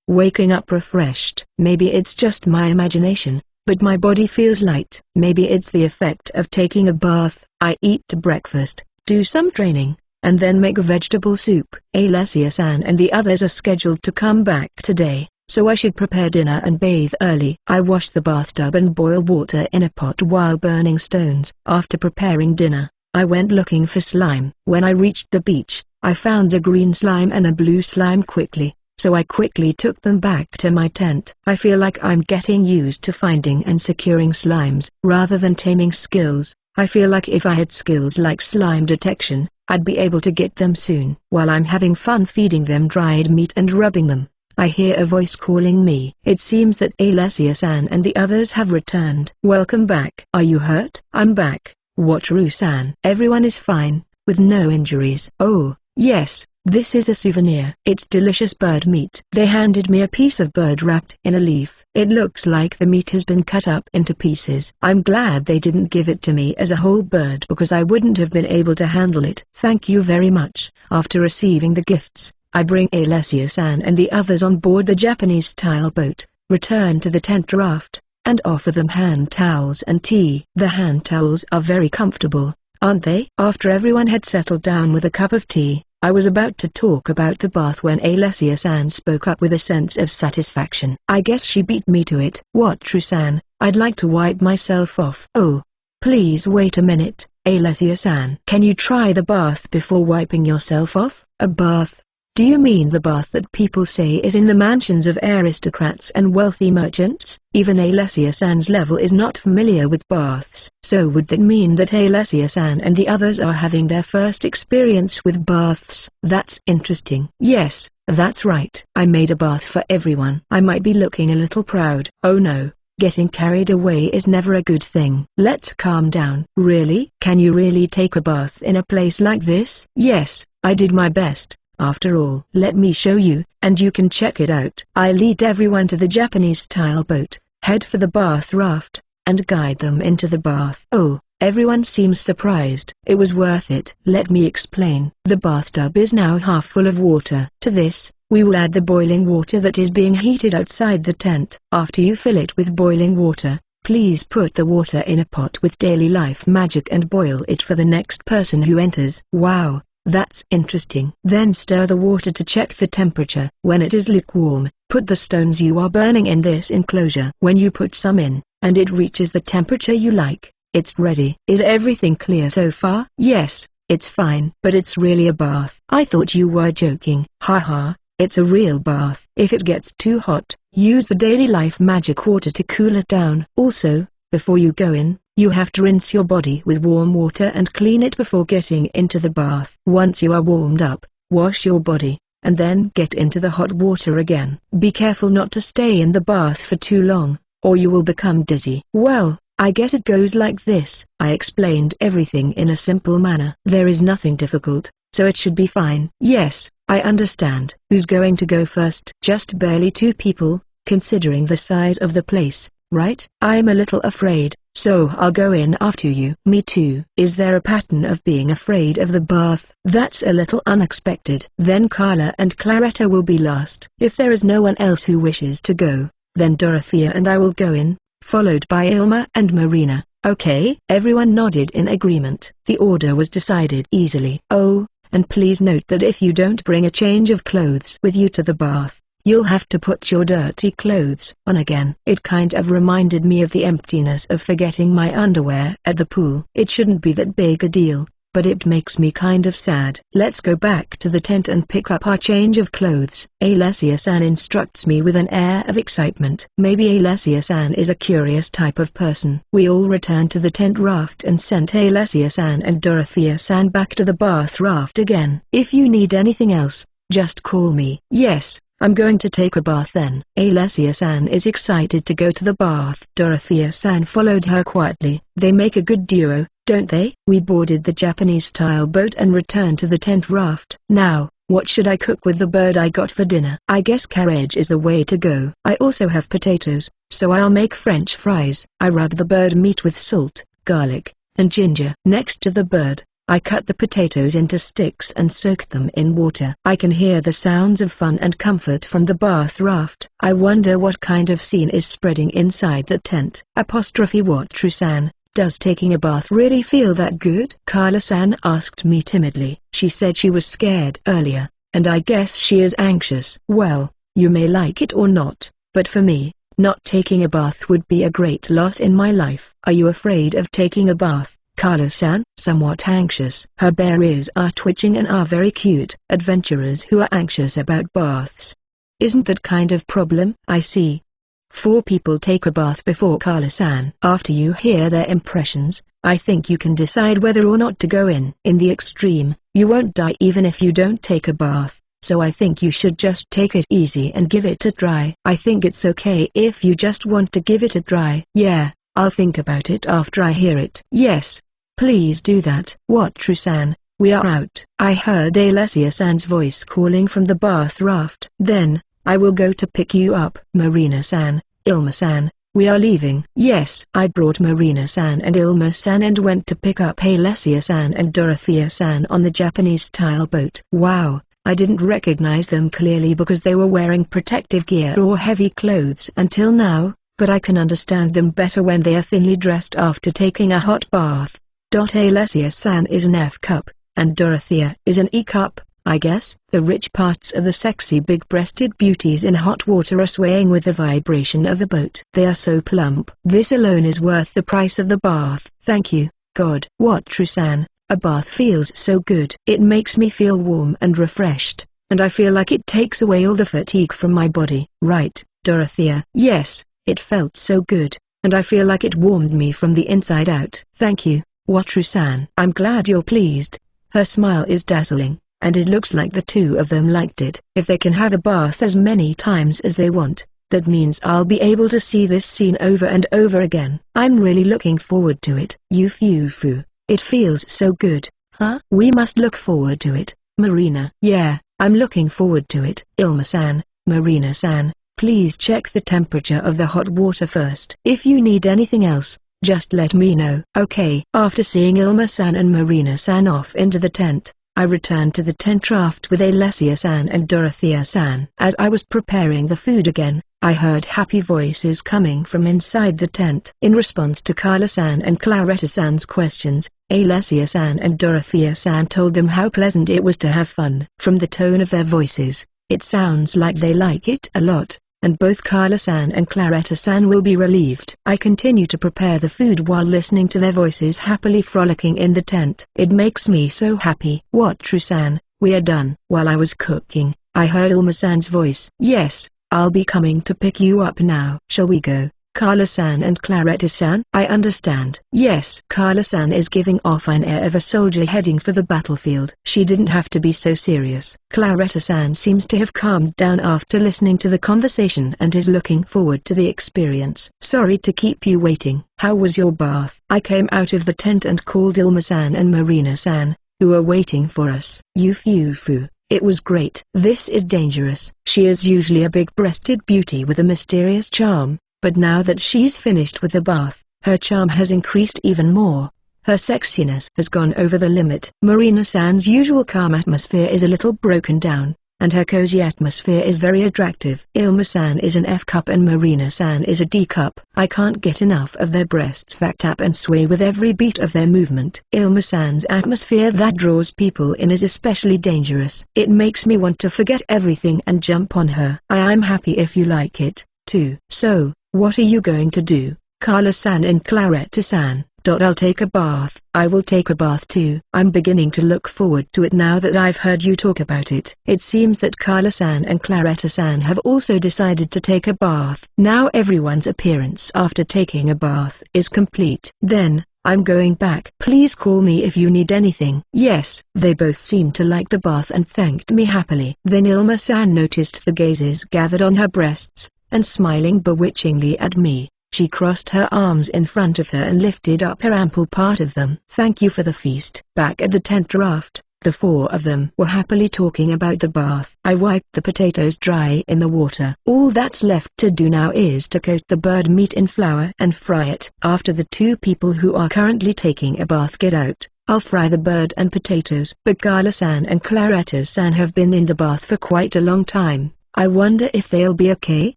Waking up refreshed. Maybe it's just my imagination, but my body feels light. Maybe it's the effect of taking a bath. I eat breakfast, do some training, and then make vegetable soup. Alessia-san and the others are scheduled to come back today, so I should prepare dinner and bathe early. I wash the bathtub and boil water in a pot while burning stones. After preparing dinner, I went looking for slime. When I reached the beach, I found a green slime and a blue slime quickly, so I quickly took them back to my tent. I feel like I'm getting used to finding and securing slimes, rather than taming skills. I feel like if I had skills like slime detection, I'd be able to get them soon. While I'm having fun feeding them dried meat and rubbing them, I hear a voice calling me. It seems that Alessia-san and the others have returned. Welcome back. Are you hurt? I'm back. Wataru-san. Everyone is fine, with no injuries. Oh, yes, this is a souvenir. It's delicious bird meat. They handed me a piece of bird wrapped in a leaf. It looks like the meat has been cut up into pieces. I'm glad they didn't give it to me as a whole bird because I wouldn't have been able to handle it. Thank you very much. After receiving the gifts, I bring Alessia-san and the others on board the Japanese-style boat, return to the tent raft, and offer them hand towels and tea. The hand towels are very comfortable, aren't they? After everyone had settled down with a cup of tea, I was about to talk about the bath when Alessia-san spoke up with a sense of satisfaction. I guess she beat me to it. Wataru-san, I'd like to wipe myself off. Oh, please wait a minute, Alessia-san. Can you try the bath before wiping yourself off? A bath? Do you mean the bath that people say is in the mansions of aristocrats and wealthy merchants? Even Alessia-san's level is not familiar with baths. So would that mean that Alessia-san and the others are having their first experience with baths? That's interesting. Yes, that's right. I made a bath for everyone. I might be looking a little proud. Oh no, getting carried away is never a good thing. Let's calm down. Really? Can you really take a bath in a place like this? Yes, I did my best. After all, let me show you, and you can check it out. I lead everyone to the Japanese-style boat, head for the bath raft, and guide them into the bath. Oh, everyone seems surprised. It was worth it. Let me explain. The bathtub is now half full of water. To this, we will add the boiling water that is being heated outside the tent. After you fill it with boiling water, please put the water in a pot with daily life magic and boil it for the next person who enters. Wow! That's interesting. Then stir the water to check the temperature. When it is lukewarm, put the stones you are burning in this enclosure. When you put some in, and it reaches the temperature you like, it's ready. Is everything clear so far? Yes, it's fine. But it's really a bath. I thought you were joking. Haha, it's a real bath. If it gets too hot, use the daily life magic water to cool it down. Also, before you go in, you have to rinse your body with warm water and clean it before getting into the bath. Once you are warmed up, wash your body, and then get into the hot water again. Be careful not to stay in the bath for too long, or you will become dizzy. Well, I guess it goes like this. I explained everything in a simple manner. There is nothing difficult, so it should be fine. Yes, I understand. Who's going to go first? Just barely 2 people, considering the size of the place, right? I'm a little afraid, so I'll go in after you. Me too. Is there a pattern of being afraid of the bath? That's a little unexpected. Then Carla and Claretta will be last. If there is no one else who wishes to go, then Dorothea and I will go in, followed by Ilma and Marina. Okay? Everyone nodded in agreement. The order was decided easily. Oh, and please note that if you don't bring a change of clothes with you to the bath, you'll have to put your dirty clothes on again. It kind of reminded me of the emptiness of forgetting my underwear at the pool. It shouldn't be that big a deal, but it makes me kind of sad. Let's go back to the tent and pick up our change of clothes. Alessia-san instructs me with an air of excitement. Maybe Alessia-san is a curious type of person. We all returned to the tent raft and sent Alessia-san and Dorothea-san back to the bath raft again. If you need anything else, just call me. Yes, I'm going to take a bath then. Alessia-san is excited to go to the bath. Dorothea-san followed her quietly. They make a good duo, don't they? We boarded the Japanese-style boat and returned to the tent raft. Now, what should I cook with the bird I got for dinner? I guess carriage is the way to go. I also have potatoes, so I'll make French fries. I rub the bird meat with salt, garlic, and ginger. Next to the bird, I cut the potatoes into sticks and soaked them in water. I can hear the sounds of fun and comfort from the bath raft. I wonder what kind of scene is spreading inside the tent. What True-san, does taking a bath really feel that good? Carla-san asked me timidly. She said she was scared earlier, and I guess she is anxious. Well, you may like it or not, but for me, not taking a bath would be a great loss in my life. Are you afraid of taking a bath, Carla-san? Somewhat anxious. Her bare ears are twitching and are very cute. Adventurers who are anxious about baths. Isn't that kind of problem? I see. 4 people take a bath before Carla-san. After you hear their impressions, I think you can decide whether or not to go in. In the extreme, you won't die even if you don't take a bath, so I think you should just take it easy and give it a try. I think it's okay if you just want to give it a try. Yeah, I'll think about it after I hear it. Yes, please do that. What True-san, we are out. I heard Alessia-san's voice calling from the bath raft. Then, I will go to pick you up. Marina-san, Ilma-san, we are leaving. Yes. I brought Marina-san and Ilma-san and went to pick up Alessia-san and Dorothea-san on the Japanese-style boat. Wow, I didn't recognize them clearly because they were wearing protective gear or heavy clothes until now, but I can understand them better when they are thinly dressed after taking a hot bath. Alessia-san is an F cup, and Dorothea is an E cup. I guess. The rich parts of the sexy big-breasted beauties in hot water are swaying with the vibration of the boat. They are so plump. This alone is worth the price of the bath. Thank you, God. What True-san, a bath feels so good. It makes me feel warm and refreshed, and I feel like it takes away all the fatigue from my body. Right, Dorothea? Yes, it felt so good, and I feel like it warmed me from the inside out. Thank you, What True-san. I'm glad you're pleased. Her smile is dazzling. And it looks like the two of them liked it. If they can have a bath as many times as they want, that means I'll be able to see this scene over and over again. I'm really looking forward to it. Yufufu, it feels so good, huh? We must look forward to it. Marina. Yeah, I'm looking forward to it. Ilma-san, Marina-san, please check the temperature of the hot water first. If you need anything else, just let me know. Okay. After seeing Ilma-san and Marina-san off into the tent, I returned to the tent raft with Alessia-san and Dorothea-san. As I was preparing the food again, I heard happy voices coming from inside the tent. In response to Carla-san and Claretta-san's questions, Alessia-san and Dorothea-san told them how pleasant it was to have fun. From the tone of their voices, it sounds like they like it a lot, and both Carla-san and Claretta-san will be relieved. I continue to prepare the food while listening to their voices happily frolicking in the tent. It makes me so happy. What True-san, we are done. While I was cooking, I heard Ilma-san's voice. Yes, I'll be coming to pick you up now. Shall we go, Carla-san and Claretta-san? I understand. Yes. Carla-san is giving off an air of a soldier heading for the battlefield. She didn't have to be so serious. Claretta-san seems to have calmed down after listening to the conversation and is looking forward to the experience. Sorry to keep you waiting. How was your bath? I came out of the tent and called Ilma-san and Marina-san, who were waiting for us. Yufufu. It was great. This is dangerous. She is usually a big-breasted beauty with a mysterious charm, but now that she's finished with the bath, Her charm has increased even more. Her sexiness has gone over the limit. Marina-san's usual calm atmosphere is a little broken down, and her cozy atmosphere is very attractive. Ilma-san is an F cup and Marina-san is a D cup. I can't get enough of their breasts that tap and sway with every beat of their movement. Ilma-san's atmosphere that draws people in is especially dangerous. It makes me want to forget everything and jump on her. I'm happy if you like it, too. So, what are you going to do, Carla-san and Claretta-san? I'll take a bath. I will take a bath too. I'm beginning to look forward to it now that I've heard you talk about it. It seems that Carla-san and Claretta-san have also decided to take a bath. Now everyone's appearance after taking a bath is complete. Then, I'm going back. Please call me if you need anything. Yes. They both seemed to like the bath and thanked me happily. Then Ilma-san noticed the gazes gathered on her breasts, and smiling bewitchingly at me, she crossed her arms in front of her and lifted up her ample part of them. Thank you for the feast. Back at the tent raft, the four of them were happily talking about the bath. I wiped the potatoes dry in the water. All that's left to do now is to coat the bird meat in flour and fry it. After the two people who are currently taking a bath get out, I'll fry the bird and potatoes. But Carla-san and Claretta-san have been in the bath for quite a long time. I wonder if they'll be okay.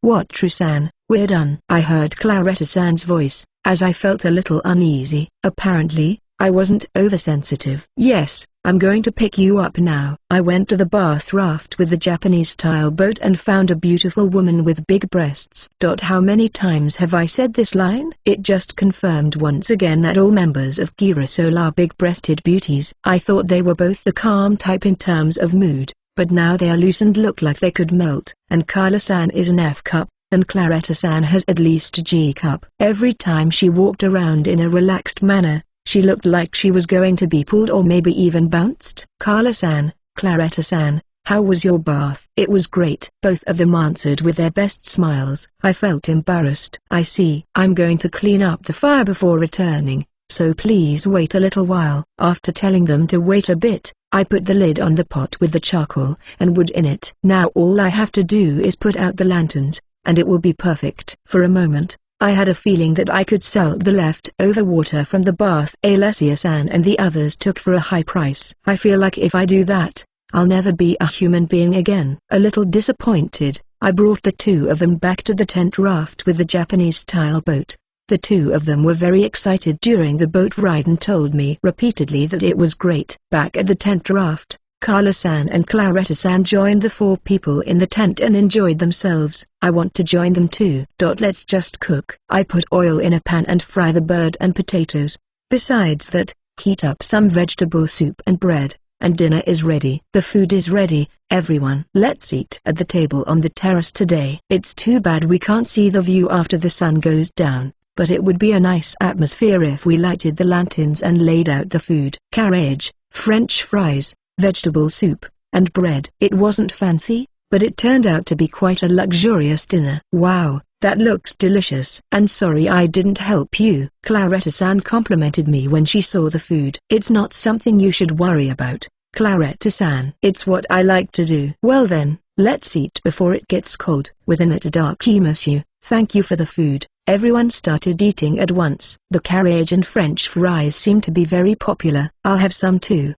What, True-san? We're done. I heard Claretta-san's voice, as I felt a little uneasy. Apparently, I wasn't oversensitive. Yes, I'm going to pick you up now. I went to the bath raft with the Japanese-style boat and found a beautiful woman with big breasts. How many times have I said this line? It just confirmed once again that all members of Girasol are big-breasted beauties. I thought they were both the calm type in terms of mood, but now they are loose and look like they could melt. And Carla-san is an F cup, and Claretta-san has at least a G cup. Every time she walked around in a relaxed manner, she looked like she was going to be pulled or maybe even bounced. Carla-san, Claretta-san, how was your bath? It was great. Both of them answered with their best smiles. I felt embarrassed. I see. I'm going to clean up the fire before returning, so please wait a little while. After telling them to wait a bit, I put the lid on the pot with the charcoal and wood in it. Now all I have to do is put out the lanterns, and it will be perfect. For a moment, I had a feeling that I could sell the leftover water from the bath Alessia-san and the others took for a high price. I feel like if I do that, I'll never be a human being again. A little disappointed, I brought the two of them back to the tent raft with the Japanese-style boat. The two of them were very excited during the boat ride and told me repeatedly that it was great. Back at the tent raft, Carla-san and Claretta-san joined the four people in the tent and enjoyed themselves. I want to join them too. Let's just cook. I put oil in a pan and fry the bird and potatoes. Besides that, heat up some vegetable soup and bread, and dinner is ready. The food is ready, everyone. Let's eat at the table on the terrace today. It's too bad we can't see the view after the sun goes down, but it would be a nice atmosphere if we lighted the lanterns and laid out the food. Carriage, French fries, vegetable soup, and bread. It wasn't fancy, but it turned out to be quite a luxurious dinner. Wow, that looks delicious. And sorry I didn't help you. Claretta-san complimented me when she saw the food. It's not something you should worry about, Claretta-san. It's what I like to do. Well then, let's eat before it gets cold. With an itadaki monsieur, thank you for the food. Everyone started eating at once. The carriage and French fries seem to be very popular. I'll have some too.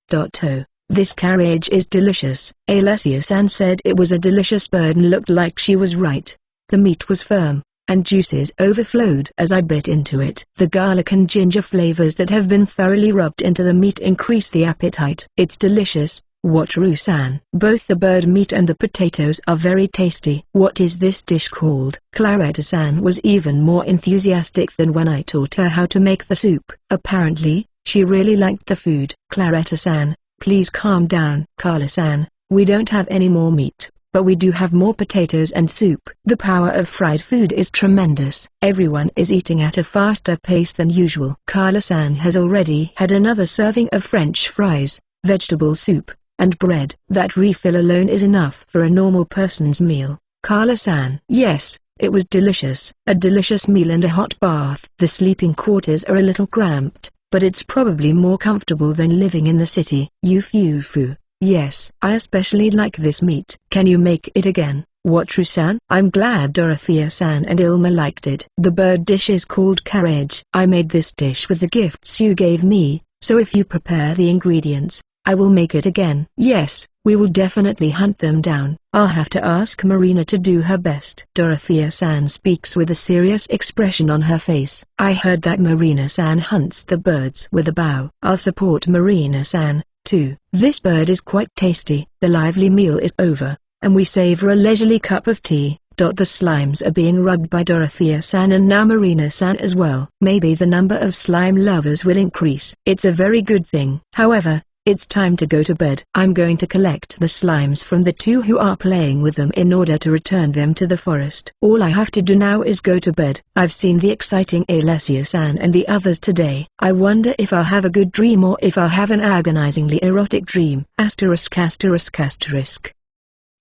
This carriage is delicious. Alessia-san said it was a delicious bird and looked like she was right. The meat was firm, and juices overflowed as I bit into it. The garlic and ginger flavors that have been thoroughly rubbed into the meat increase the appetite. It's delicious. Wataru-san. Both the bird meat and the potatoes are very tasty. What is this dish called? Claretta-san was even more enthusiastic than when I taught her how to make the soup. Apparently, she really liked the food. Claretta-san, please calm down. Carla-san, we don't have any more meat, but we do have more potatoes and soup. The power of fried food is tremendous. Everyone is eating at a faster pace than usual. Carla-san has already had another serving of French fries, vegetable soup, and bread. That refill alone is enough for a normal person's meal. Carla-san. Yes, it was delicious. A delicious meal and a hot bath. The sleeping quarters are a little cramped, but it's probably more comfortable than living in the city. Yufu. Yes, I especially like this meat. Can you make it again? Wataru-san? I'm glad Dorothea-san and Ilma liked it. The bird dish is called carriage. I made this dish with the gifts you gave me, so if you prepare the ingredients, I will make it again. Yes, we will definitely hunt them down. I'll have to ask Marina to do her best. Dorothea-san speaks with a serious expression on her face. I heard that Marina-san hunts the birds with a bow. I'll support Marina-san, too. This bird is quite tasty. The lively meal is over, and we savor a leisurely cup of tea. The slimes are being rubbed by Dorothea-san and now Marina-san as well. Maybe the number of slime lovers will increase. It's a very good thing. However, it's time to go to bed. I'm going to collect the slimes from the two who are playing with them in order to return them to the forest. All I have to do now is go to bed. I've seen the exciting Alessia-san and the others today. I wonder if I'll have a good dream or if I'll have an agonizingly erotic dream. ******.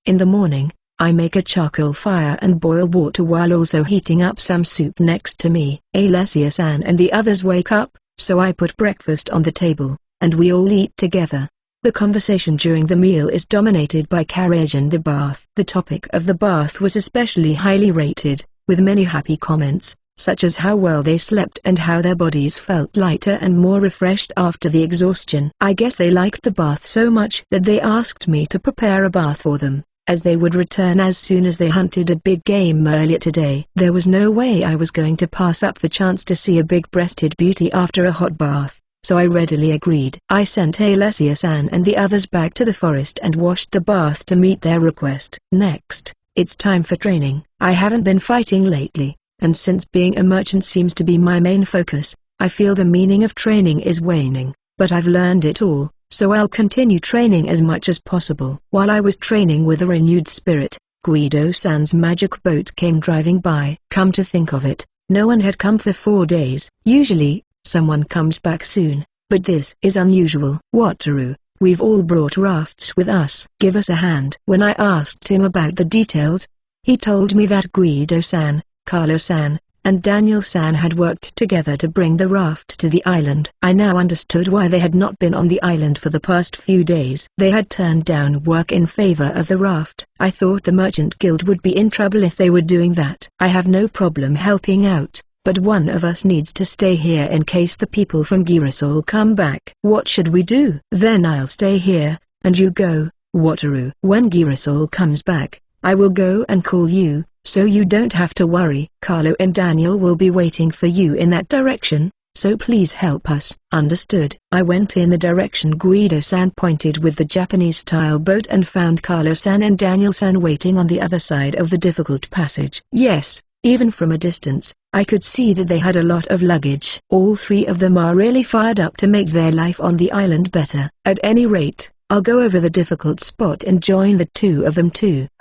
In the morning, I make a charcoal fire and boil water while also heating up some soup next to me. Alessia-san and the others wake up, so I put breakfast on the table, and we all eat together. The conversation during the meal is dominated by carriage and the bath. The topic of the bath was especially highly rated, with many happy comments, such as how well they slept and how their bodies felt lighter and more refreshed after the exhaustion. I guess they liked the bath so much that they asked me to prepare a bath for them, as they would return as soon as they hunted a big game earlier today. There was no way I was going to pass up the chance to see a big-breasted beauty after a hot bath, so I readily agreed. I sent Alessia-san and the others back to the forest and washed the bath to meet their request. Next, it's time for training. I haven't been fighting lately, and since being a merchant seems to be my main focus, I feel the meaning of training is waning, but I've learned it all, so I'll continue training as much as possible. While I was training with a renewed spirit, Guido-san's magic boat came driving by. Come to think of it, no one had come for 4 days. Usually, someone comes back soon, but this is unusual. Wataru, we've all brought rafts with us. Give us a hand. When I asked him about the details, he told me that Guido-san, Carlo-san, and Daniel-san had worked together to bring the raft to the island. I now understood why they had not been on the island for the past few days. They had turned down work in favor of the raft. I thought the merchant guild would be in trouble if they were doing that. I have no problem helping out, but one of us needs to stay here in case the people from Girasol come back. What should we do? Then I'll stay here, and you go, Wataru. When Girasol comes back, I will go and call you, so you don't have to worry. Carlo and Daniel will be waiting for you in that direction, so please help us. Understood. I went in the direction Guido-san pointed with the Japanese-style boat and found Carlo-san and Daniel-san waiting on the other side of the difficult passage. Yes, even from a distance, I could see that they had a lot of luggage. All 3 of them are really fired up to make their life on the island better. At any rate, I'll go over the difficult spot and join the 2 of them too. ******.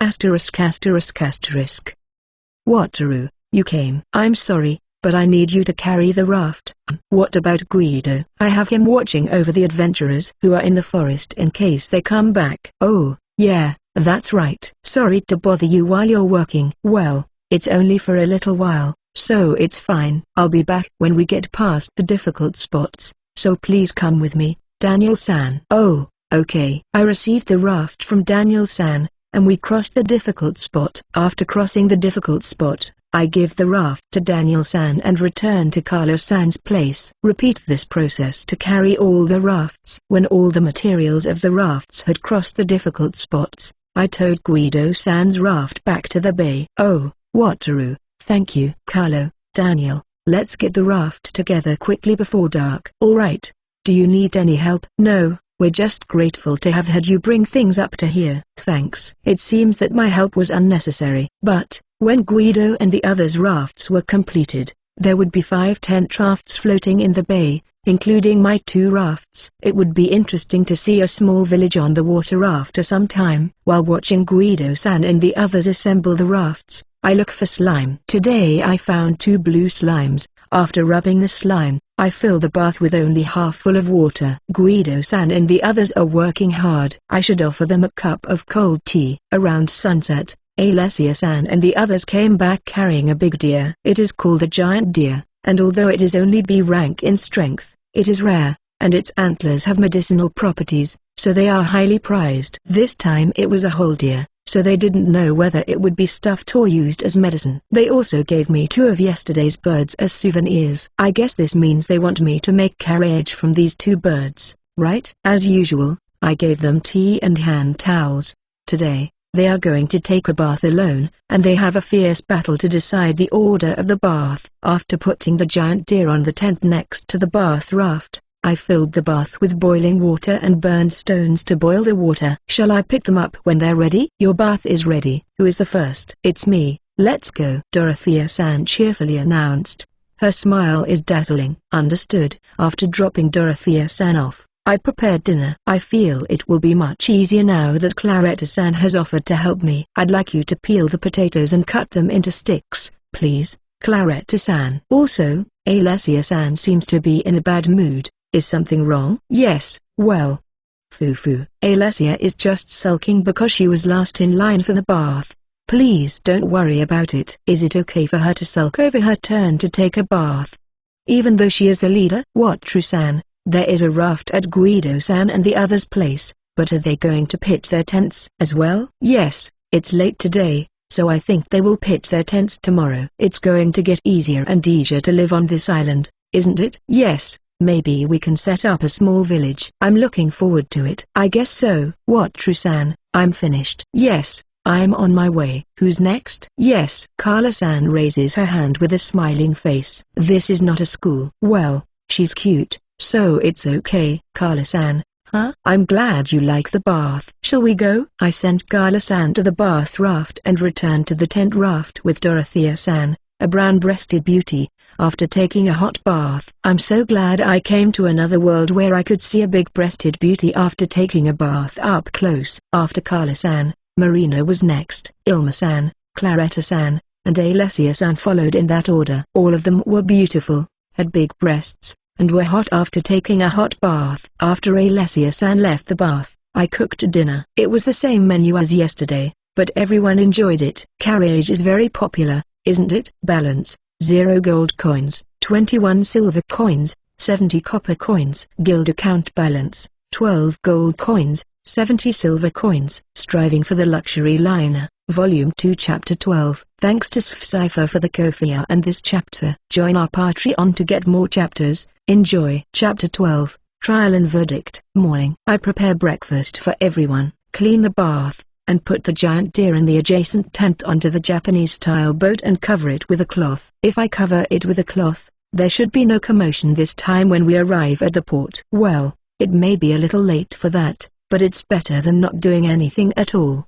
Wataru, you came. I'm sorry, but I need you to carry the raft. What about Guido? I have him watching over the adventurers who are in the forest in case they come back. Oh, yeah, that's right. Sorry to bother you while you're working. Well, it's only for a little while, so it's fine. I'll be back when we get past the difficult spots, so please come with me, Daniel-san. Oh, okay. I received the raft from Daniel-san, and we crossed the difficult spot. After crossing the difficult spot, I give the raft to Daniel-san and return to Carlo-san's place. Repeat this process to carry all the rafts. When all the materials of the rafts had crossed the difficult spots, I towed Guido-san's raft back to the bay. Oh, Wataru, thank you. Carlo, Daniel, let's get the raft together quickly before dark. Alright. Do you need any help? No. We're just grateful to have had you bring things up to here. Thanks. It seems that my help was unnecessary. But, when Guido and the others' rafts were completed, there would be 5 tent rafts floating in the bay, including my 2 rafts. It would be interesting to see a small village on the water after some time. While watching Guido-san and the others assemble the rafts, I look for slime. Today I found 2 blue slimes. After rubbing the slime, I fill the bath with only half full of water. Guido-san and the others are working hard. I should offer them a cup of cold tea. Around sunset, Alessia-san and the others came back carrying a big deer. It is called a giant deer, and although it is only B rank in strength, it is rare, and its antlers have medicinal properties, so they are highly prized. This time it was a whole deer, so they didn't know whether it would be stuffed or used as medicine. They also gave me 2 of yesterday's birds as souvenirs. I guess this means they want me to make carriage from these 2 birds, right? As usual, I gave them tea and hand towels. Today, they are going to take a bath alone, and they have a fierce battle to decide the order of the bath. After putting the giant deer on the tent next to the bath raft, I filled the bath with boiling water and burned stones to boil the water. Shall I pick them up when they're ready? Your bath is ready. Who is the first? It's me. Let's go, Dorothea-san cheerfully announced. Her smile is dazzling. Understood. After dropping Dorothea-san off, I prepared dinner. I feel it will be much easier now that Claretta-san has offered to help me. I'd like you to peel the potatoes and cut them into sticks, please, Claretta-san. Also, Alessia-san seems to be in a bad mood. Is something wrong? Yes, well. Foo-foo. Alessia is just sulking because she was last in line for the bath. Please don't worry about it. Is it okay for her to sulk over her turn to take a bath? Even though she is the leader? What, True-san? There is a raft at Guido-san and the others' place, but are they going to pitch their tents as well? Yes, it's late today, so I think they will pitch their tents tomorrow. It's going to get easier and easier to live on this island, isn't it? Yes, maybe we can set up a small village. I'm looking forward to it. I guess so. What, True-san? I'm finished. Yes, I'm on my way. Who's next? Yes. Carla-san raises her hand with a smiling face. This is not a school. Well, she's cute. So it's okay. Carla-san, huh? I'm glad you like the bath. Shall we go? I sent Carla-san to the bath raft and returned to the tent raft with Dorothea-san, a brown-breasted beauty, after taking a hot bath. I'm so glad I came to another world where I could see a big-breasted beauty after taking a bath up close. After Carla-san, Marina was next. Ilma-san, Claretta-san, and Alessia-san followed in that order. All of them were beautiful, had big breasts, and were hot after taking a hot bath. After Alessia-san left the bath, I cooked dinner. It was the same menu as yesterday, but everyone enjoyed it. Carriage is very popular, isn't it? Balance, 0 gold coins, 21 silver coins, 70 copper coins. Guild account balance, 12 gold coins, 70 silver coins. Striving for the luxury liner, Volume 2 Chapter 12. Thanks to Cypher for the Ko-fi and this chapter. Join our Patreon to get more chapters. Enjoy. Chapter 12, Trial and Verdict. Morning. I prepare breakfast for everyone, clean the bath, and put the giant deer in the adjacent tent onto the Japanese-style boat and cover it with a cloth. If I cover it with a cloth, there should be no commotion this time when we arrive at the port. Well, it may be a little late for that, but it's better than not doing anything at all.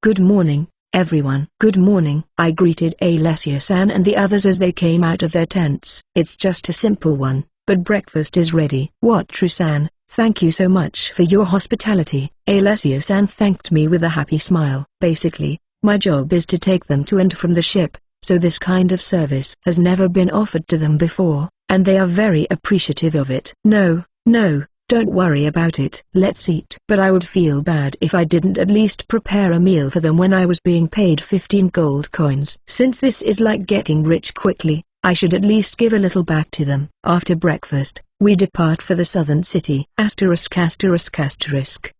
Good morning, everyone. Good morning. I greeted Alessia-san and the others as they came out of their tents. It's just a simple one, but breakfast is ready. What, True-san? Thank you so much for your hospitality. Alessia-san thanked me with a happy smile. Basically, my job is to take them to and from the ship, so this kind of service has never been offered to them before, and they are very appreciative of it. No, don't worry about it. Let's eat. But I would feel bad if I didn't at least prepare a meal for them when I was being paid 15 gold coins. Since this is like getting rich quickly, I should at least give a little back to them. After breakfast, we depart for the southern city. ******.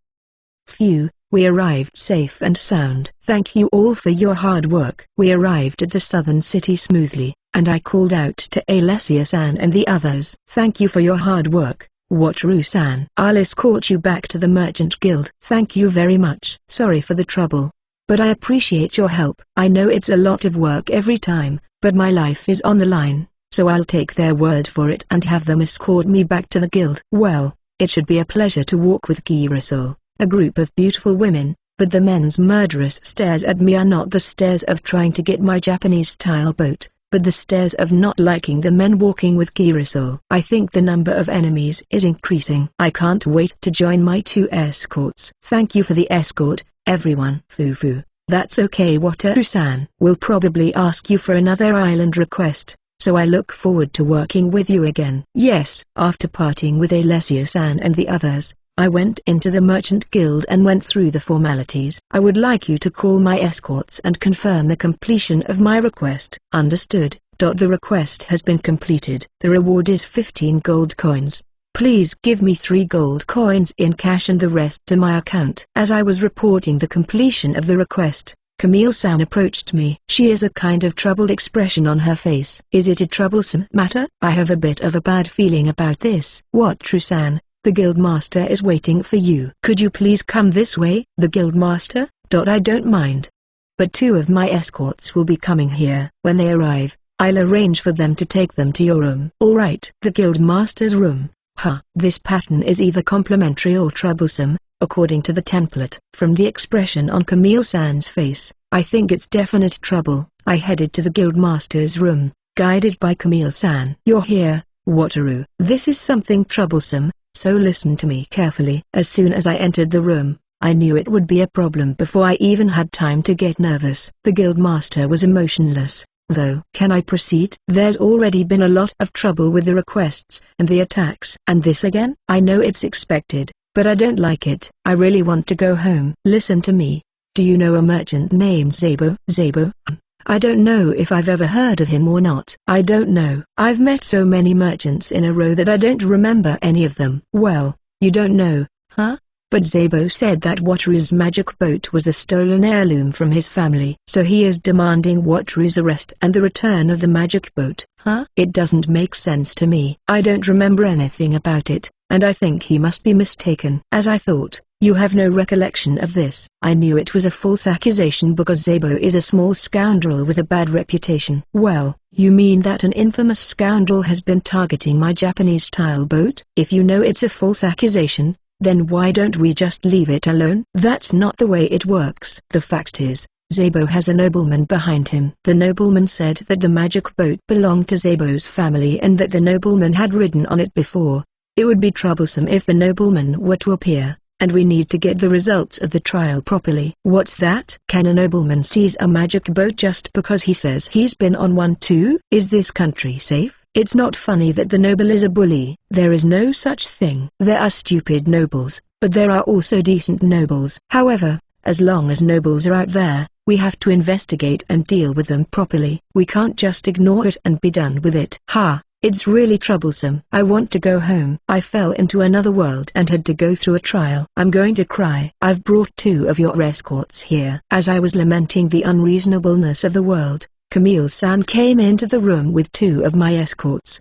Phew, we arrived safe and sound. Thank you all for your hard work. We arrived at the southern city smoothly, and I called out to Alessia-san and the others. Thank you for your hard work. Wataru-san. I'll escort you back to the Merchant Guild. Thank you very much. Sorry for the trouble, but I appreciate your help. I know it's a lot of work every time, but my life is on the line, so I'll take their word for it and have them escort me back to the guild. Well, it should be a pleasure to walk with Girasol, a group of beautiful women, but the men's murderous stares at me are not the stares of trying to get my Japanese-style boat, but the stares of not liking the men walking with Girasol. I think the number of enemies is increasing. I can't wait to join my 2 escorts. Thank you for the escort, everyone. Foo-foo. That's okay. Wataru-san will probably ask you for another island request, so I look forward to working with you again. Yes. After parting with Alessia-san and the others, I went into the Merchant Guild and went through the formalities. I would like you to call my escorts and confirm the completion of my request. Understood. The request has been completed. The reward is 15 gold coins. Please give me 3 gold coins in cash and the rest to my account. As I was reporting the completion of the request, Camille-san approached me. She has a kind of troubled expression on her face. Is it a troublesome matter? I have a bit of a bad feeling about this. What, True-san? The guildmaster is waiting for you. Could you please come this way? The guildmaster? I don't mind. But 2 of my escorts will be coming here. When they arrive, I'll arrange for them to take them to your room. Alright. The guildmaster's room. This pattern is either complimentary or troublesome, according to the template. From the expression on Camille-san's face, I think it's definite trouble. I headed to the guildmaster's room, guided by Camille-san. You're here, Wataru. This is something troublesome, so listen to me carefully. As soon as I entered the room, I knew it would be a problem before I even had time to get nervous. The guildmaster was emotionless, though. Can I proceed? There's already been a lot of trouble with the requests and the attacks. And this again? I know it's expected, but I don't like it. I really want to go home. Listen to me. Do you know a merchant named Zabo? Zabo? I don't know if I've ever heard of him or not. I don't know. I've met so many merchants in a row that I don't remember any of them. Well, you don't know, huh? But Zabo said that Wataru's magic boat was a stolen heirloom from his family. So he is demanding Wataru's arrest and the return of the magic boat. Huh? It doesn't make sense to me. I don't remember anything about it, and I think he must be mistaken. As I thought, you have no recollection of this. I knew it was a false accusation because Zabo is a small scoundrel with a bad reputation. Well, you mean that an infamous scoundrel has been targeting my Japanese tile boat? If you know it's a false accusation, then why don't we just leave it alone? That's not the way it works. The fact is, Zabo has a nobleman behind him. The nobleman said that the magic boat belonged to Zabo's family and that the nobleman had ridden on it before. It would be troublesome if the nobleman were to appear, and we need to get the results of the trial properly. What's that? Can a nobleman seize a magic boat just because he says he's been on one too? Is this country safe? It's not funny that the noble is a bully. There is no such thing. There are stupid nobles, but there are also decent nobles. However, as long as nobles are out there, we have to investigate and deal with them properly. We can't just ignore it and be done with it. It's really troublesome. I want to go home. I fell into another world and had to go through a trial. I'm going to cry. I've brought 2 of your escorts here. As I was lamenting the unreasonableness of the world, Camille-san came into the room with 2 of my escorts.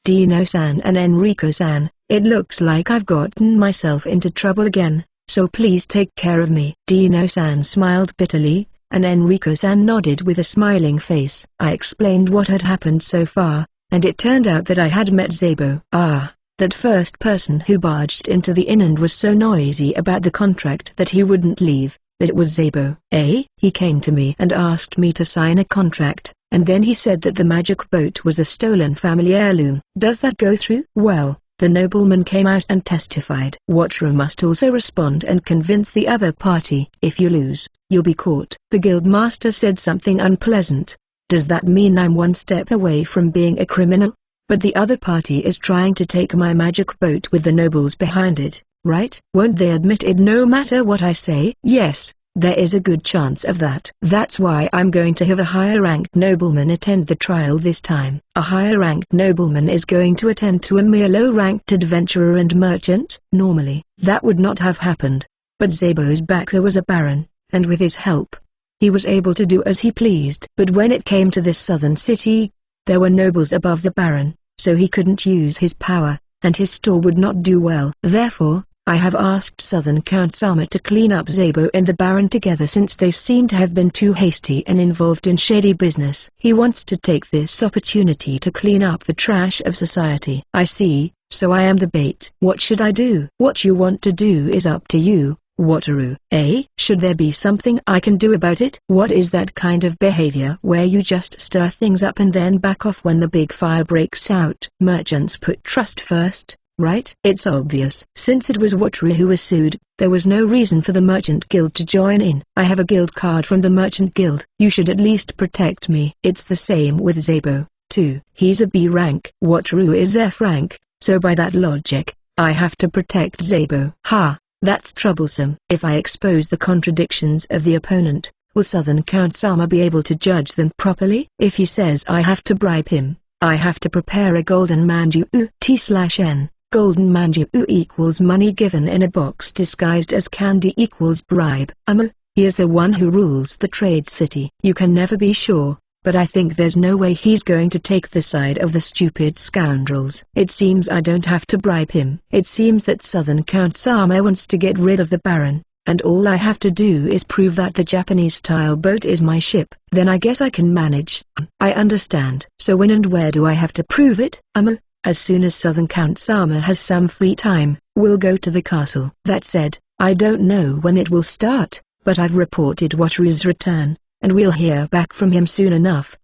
Dino-san and Enrico-san, it looks like I've gotten myself into trouble again, so please take care of me. Dino-san smiled bitterly, and Enrico-san nodded with a smiling face. I explained what had happened so far, and it turned out that I had met Zabo. That first person who barged into the inn and was so noisy about the contract that he wouldn't leave. It was Zabo. He came to me and asked me to sign a contract, and then he said that the magic boat was a stolen family heirloom. Does that go through? Well, the nobleman came out and testified. Wataru must also respond and convince the other party. If you lose, you'll be caught. The guildmaster said something unpleasant. Does that mean I'm one step away from being a criminal? But the other party is trying to take my magic boat with the nobles behind it, right? Won't they admit it no matter what I say? Yes, there is a good chance of that. That's why I'm going to have a higher-ranked nobleman attend the trial this time. A higher-ranked nobleman is going to attend to a mere low-ranked adventurer and merchant? Normally, that would not have happened. But Zabo's backer was a baron, and with his help, he was able to do as he pleased. But when it came to this southern city, there were nobles above the baron, so he couldn't use his power, and his store would not do well. Therefore, I have asked Southern Count Sama to clean up Zabo and the baron together since they seem to have been too hasty and involved in shady business. He wants to take this opportunity to clean up the trash of society. I see, so I am the bait. What should I do? What you want to do is up to you, Wataru. Should there be something I can do about it? What is that kind of behavior where you just stir things up and then back off when the big fire breaks out? Merchants put trust first, right? It's obvious. Since it was Wataru who was sued, there was no reason for the Merchant Guild to join in. I have a guild card from the Merchant Guild. You should at least protect me. It's the same with Zabo, too. He's a B rank. Wataru is F rank, so by that logic, I have to protect Zabo. That's troublesome. If I expose the contradictions of the opponent, will Southern Count Sama be able to judge them properly? If he says I have to bribe him, I have to prepare a golden manju T/N. Golden manju equals money given in a box disguised as candy equals bribe. He is the one who rules the trade city. You can never be sure, but I think there's no way he's going to take the side of the stupid scoundrels. It seems I don't have to bribe him. It seems that Southern Count Sama wants to get rid of the Baron, and all I have to do is prove that the Japanese-style boat is my ship. Then I guess I can manage. I understand. So when and where do I have to prove it? As soon as Southern Count Sama has some free time, we'll go to the castle. That said, I don't know when it will start, but I've reported Wataru's return, and we'll hear back from him soon enough.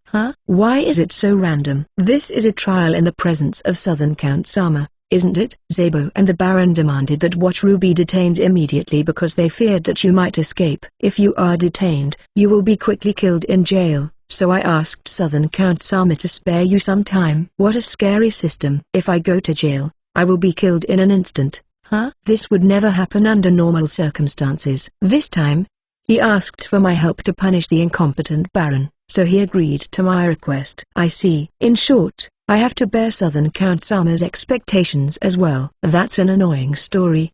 Why is it so random? This is a trial in the presence of Southern Count Sama, isn't it? Zabo and the Baron demanded that Wataru be detained immediately because they feared that you might escape. If you are detained, you will be quickly killed in jail, so I asked Southern Count Sama to spare you some time. What a scary system. If I go to jail, I will be killed in an instant. This would never happen under normal circumstances. This time, he asked for my help to punish the incompetent Baron, so he agreed to my request. I see. In short, I have to bear Southern Count Sama's expectations as well. That's an annoying story.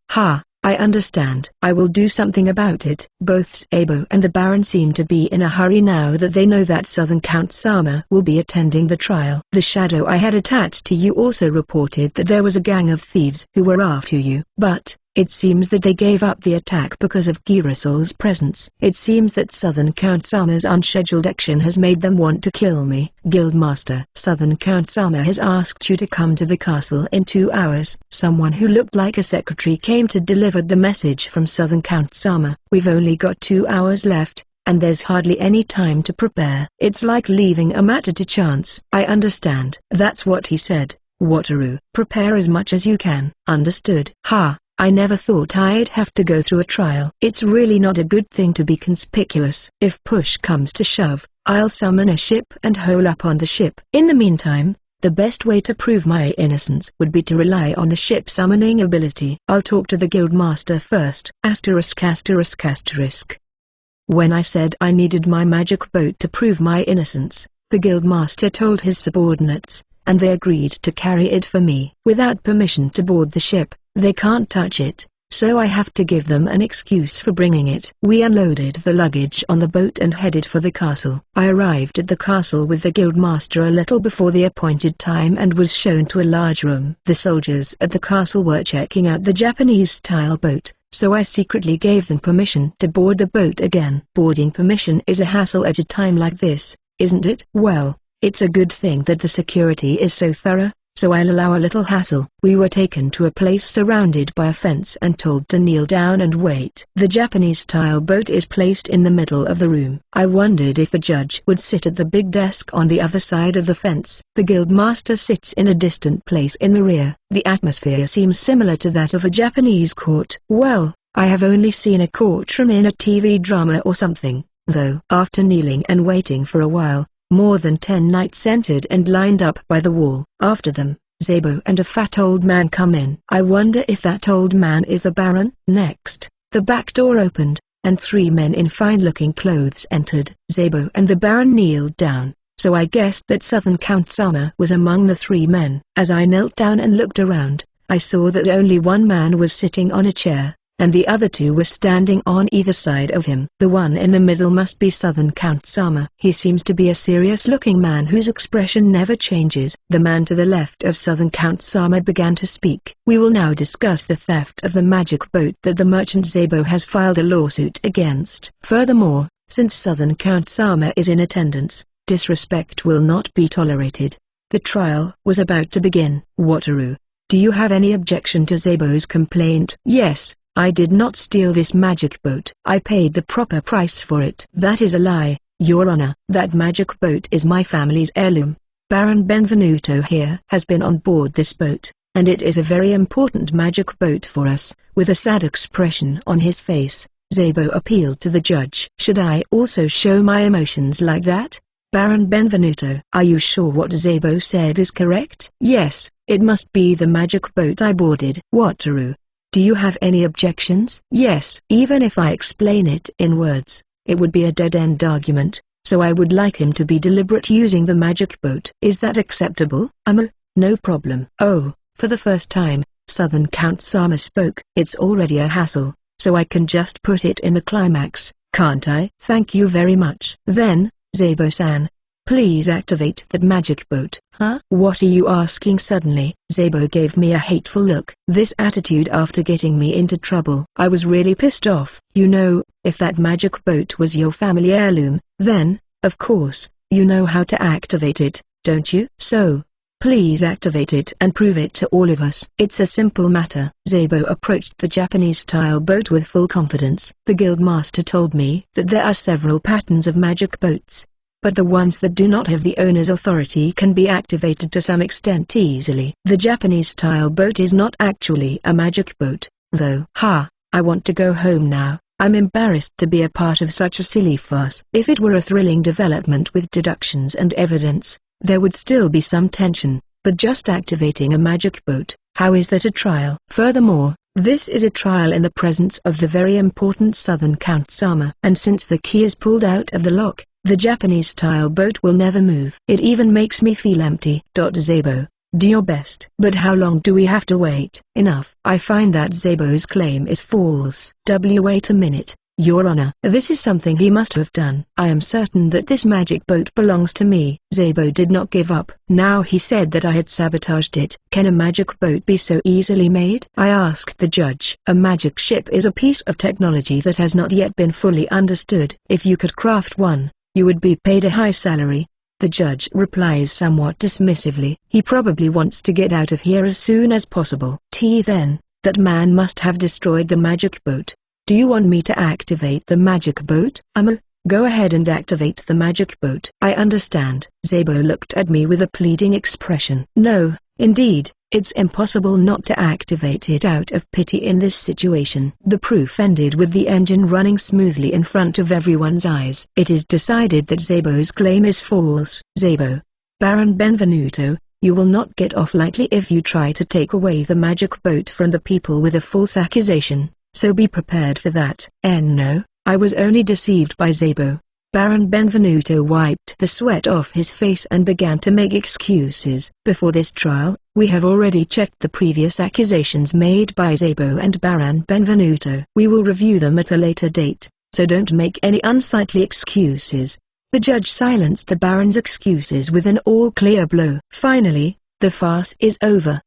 I understand. I will do something about it. Both Sabo and the Baron seem to be in a hurry now that they know that Southern Count Sama will be attending the trial. The shadow I had attached to you also reported that there was a gang of thieves who were after you, but it seems that they gave up the attack because of Girasol's presence. It seems that Southern Count Sama's unscheduled action has made them want to kill me. Guildmaster, Southern Count Sama has asked you to come to the castle in 2 hours. Someone who looked like a secretary came to deliver the message from Southern Count Sama. We've only got 2 hours left, and there's hardly any time to prepare. It's like leaving a matter to chance. I understand. That's what he said. Wataru, prepare as much as you can. Understood. I never thought I'd have to go through a trial. It's really not a good thing to be conspicuous. If push comes to shove, I'll summon a ship and hole up on the ship. In the meantime, the best way to prove my innocence would be to rely on the ship summoning ability. I'll talk to the guildmaster first. *****. When I said I needed my magic boat to prove my innocence, the guildmaster told his subordinates, and they agreed to carry it for me. Without permission to board the ship, they can't touch it, so I have to give them an excuse for bringing it. We unloaded the luggage on the boat and headed for the castle. I arrived at the castle with the guildmaster a little before the appointed time and was shown to a large room. The soldiers at the castle were checking out the Japanese-style boat, so I secretly gave them permission to board the boat again. Boarding permission is a hassle at a time like this, isn't it? Well, it's a good thing that the security is so thorough, so I'll allow a little hassle. We were taken to a place surrounded by a fence and told to kneel down and wait. The Japanese-style boat is placed in the middle of the room. I wondered if the judge would sit at the big desk on the other side of the fence. The guildmaster sits in a distant place in the rear. The atmosphere seems similar to that of a Japanese court. Well, I have only seen a courtroom in a TV drama or something, though. After kneeling and waiting for a while, more than 10 knights entered and lined up by the wall. After them, Zabo and a fat old man come in. I wonder if that old man is the Baron. Next, the back door opened, and 3 men in fine-looking clothes entered. Zabo and the Baron kneeled down, so I guessed that Southern Count Sama was among the 3 men. As I knelt down and looked around, I saw that only one man was sitting on a chair, and the other 2 were standing on either side of him. The one in the middle must be Southern Count Sama. He seems to be a serious-looking man whose expression never changes. The man to the left of Southern Count Sama began to speak. We will now discuss the theft of the magic boat that the merchant Zabo has filed a lawsuit against. Furthermore, since Southern Count Sama is in attendance, disrespect will not be tolerated. The trial was about to begin. Wataru, do you have any objection to Zabo's complaint? Yes. I did not steal this magic boat. I paid the proper price for it. That is a lie, Your Honor. That magic boat is my family's heirloom. Baron Benvenuto here has been on board this boat, and it is a very important magic boat for us. With a sad expression on his face, Zabo appealed to the judge. Should I also show my emotions like that? Baron Benvenuto, are you sure what Zabo said is correct? Yes, it must be the magic boat I boarded. Wataru, do you have any objections? Yes. Even if I explain it in words, it would be a dead-end argument, so I would like him to be deliberate using the magic boat. Is that acceptable? No problem. Oh, for the first time, Southern Count Sama spoke. It's already a hassle, so I can just put it in the climax, can't I? Thank you very much. Then, Zabo-san, please activate that magic boat. Huh? What are you asking suddenly? Zabo gave me a hateful look. This attitude after getting me into trouble. I was really pissed off. You know, if that magic boat was your family heirloom, then, of course, you know how to activate it, don't you? So, please activate it and prove it to all of us. It's a simple matter. Zabo approached the Japanese-style boat with full confidence. The guildmaster told me that there are several patterns of magic boats, but the ones that do not have the owner's authority can be activated to some extent easily. The Japanese-style boat is not actually a magic boat, though. I want to go home now. I'm embarrassed to be a part of such a silly farce. If it were a thrilling development with deductions and evidence, there would still be some tension, but just activating a magic boat, how is that a trial? Furthermore, this is a trial in the presence of the very important Southern Count Sama. And since the key is pulled out of the lock, the Japanese-style boat will never move. It even makes me feel empty. Zabo, do your best. But how long do we have to wait? Enough. I find that Zabo's claim is false. Wait a minute, Your Honor. This is something he must have done. I am certain that this magic boat belongs to me. Zabo did not give up. Now he said that I had sabotaged it. Can a magic boat be so easily made? I asked the judge. A magic ship is a piece of technology that has not yet been fully understood. If you could craft one, you would be paid a high salary. The judge replies somewhat dismissively. He probably wants to get out of here as soon as possible. Then, that man must have destroyed the magic boat. Do you want me to activate the magic boat? Go ahead and activate the magic boat. I understand. Zabo looked at me with a pleading expression. No, indeed, it's impossible not to activate it out of pity in this situation. The proof ended with the engine running smoothly in front of everyone's eyes. It is decided that Zabo's claim is false. Zabo, Baron Benvenuto, you will not get off lightly if you try to take away the magic boat from the people with a false accusation. So be prepared for that. No, I was only deceived by Zabo. Baron Benvenuto wiped the sweat off his face and began to make excuses. Before this trial, we have already checked the previous accusations made by Zabo and Baron Benvenuto. We will review them at a later date, so don't make any unsightly excuses. The judge silenced the Baron's excuses with an all-clear blow. Finally, the farce is over.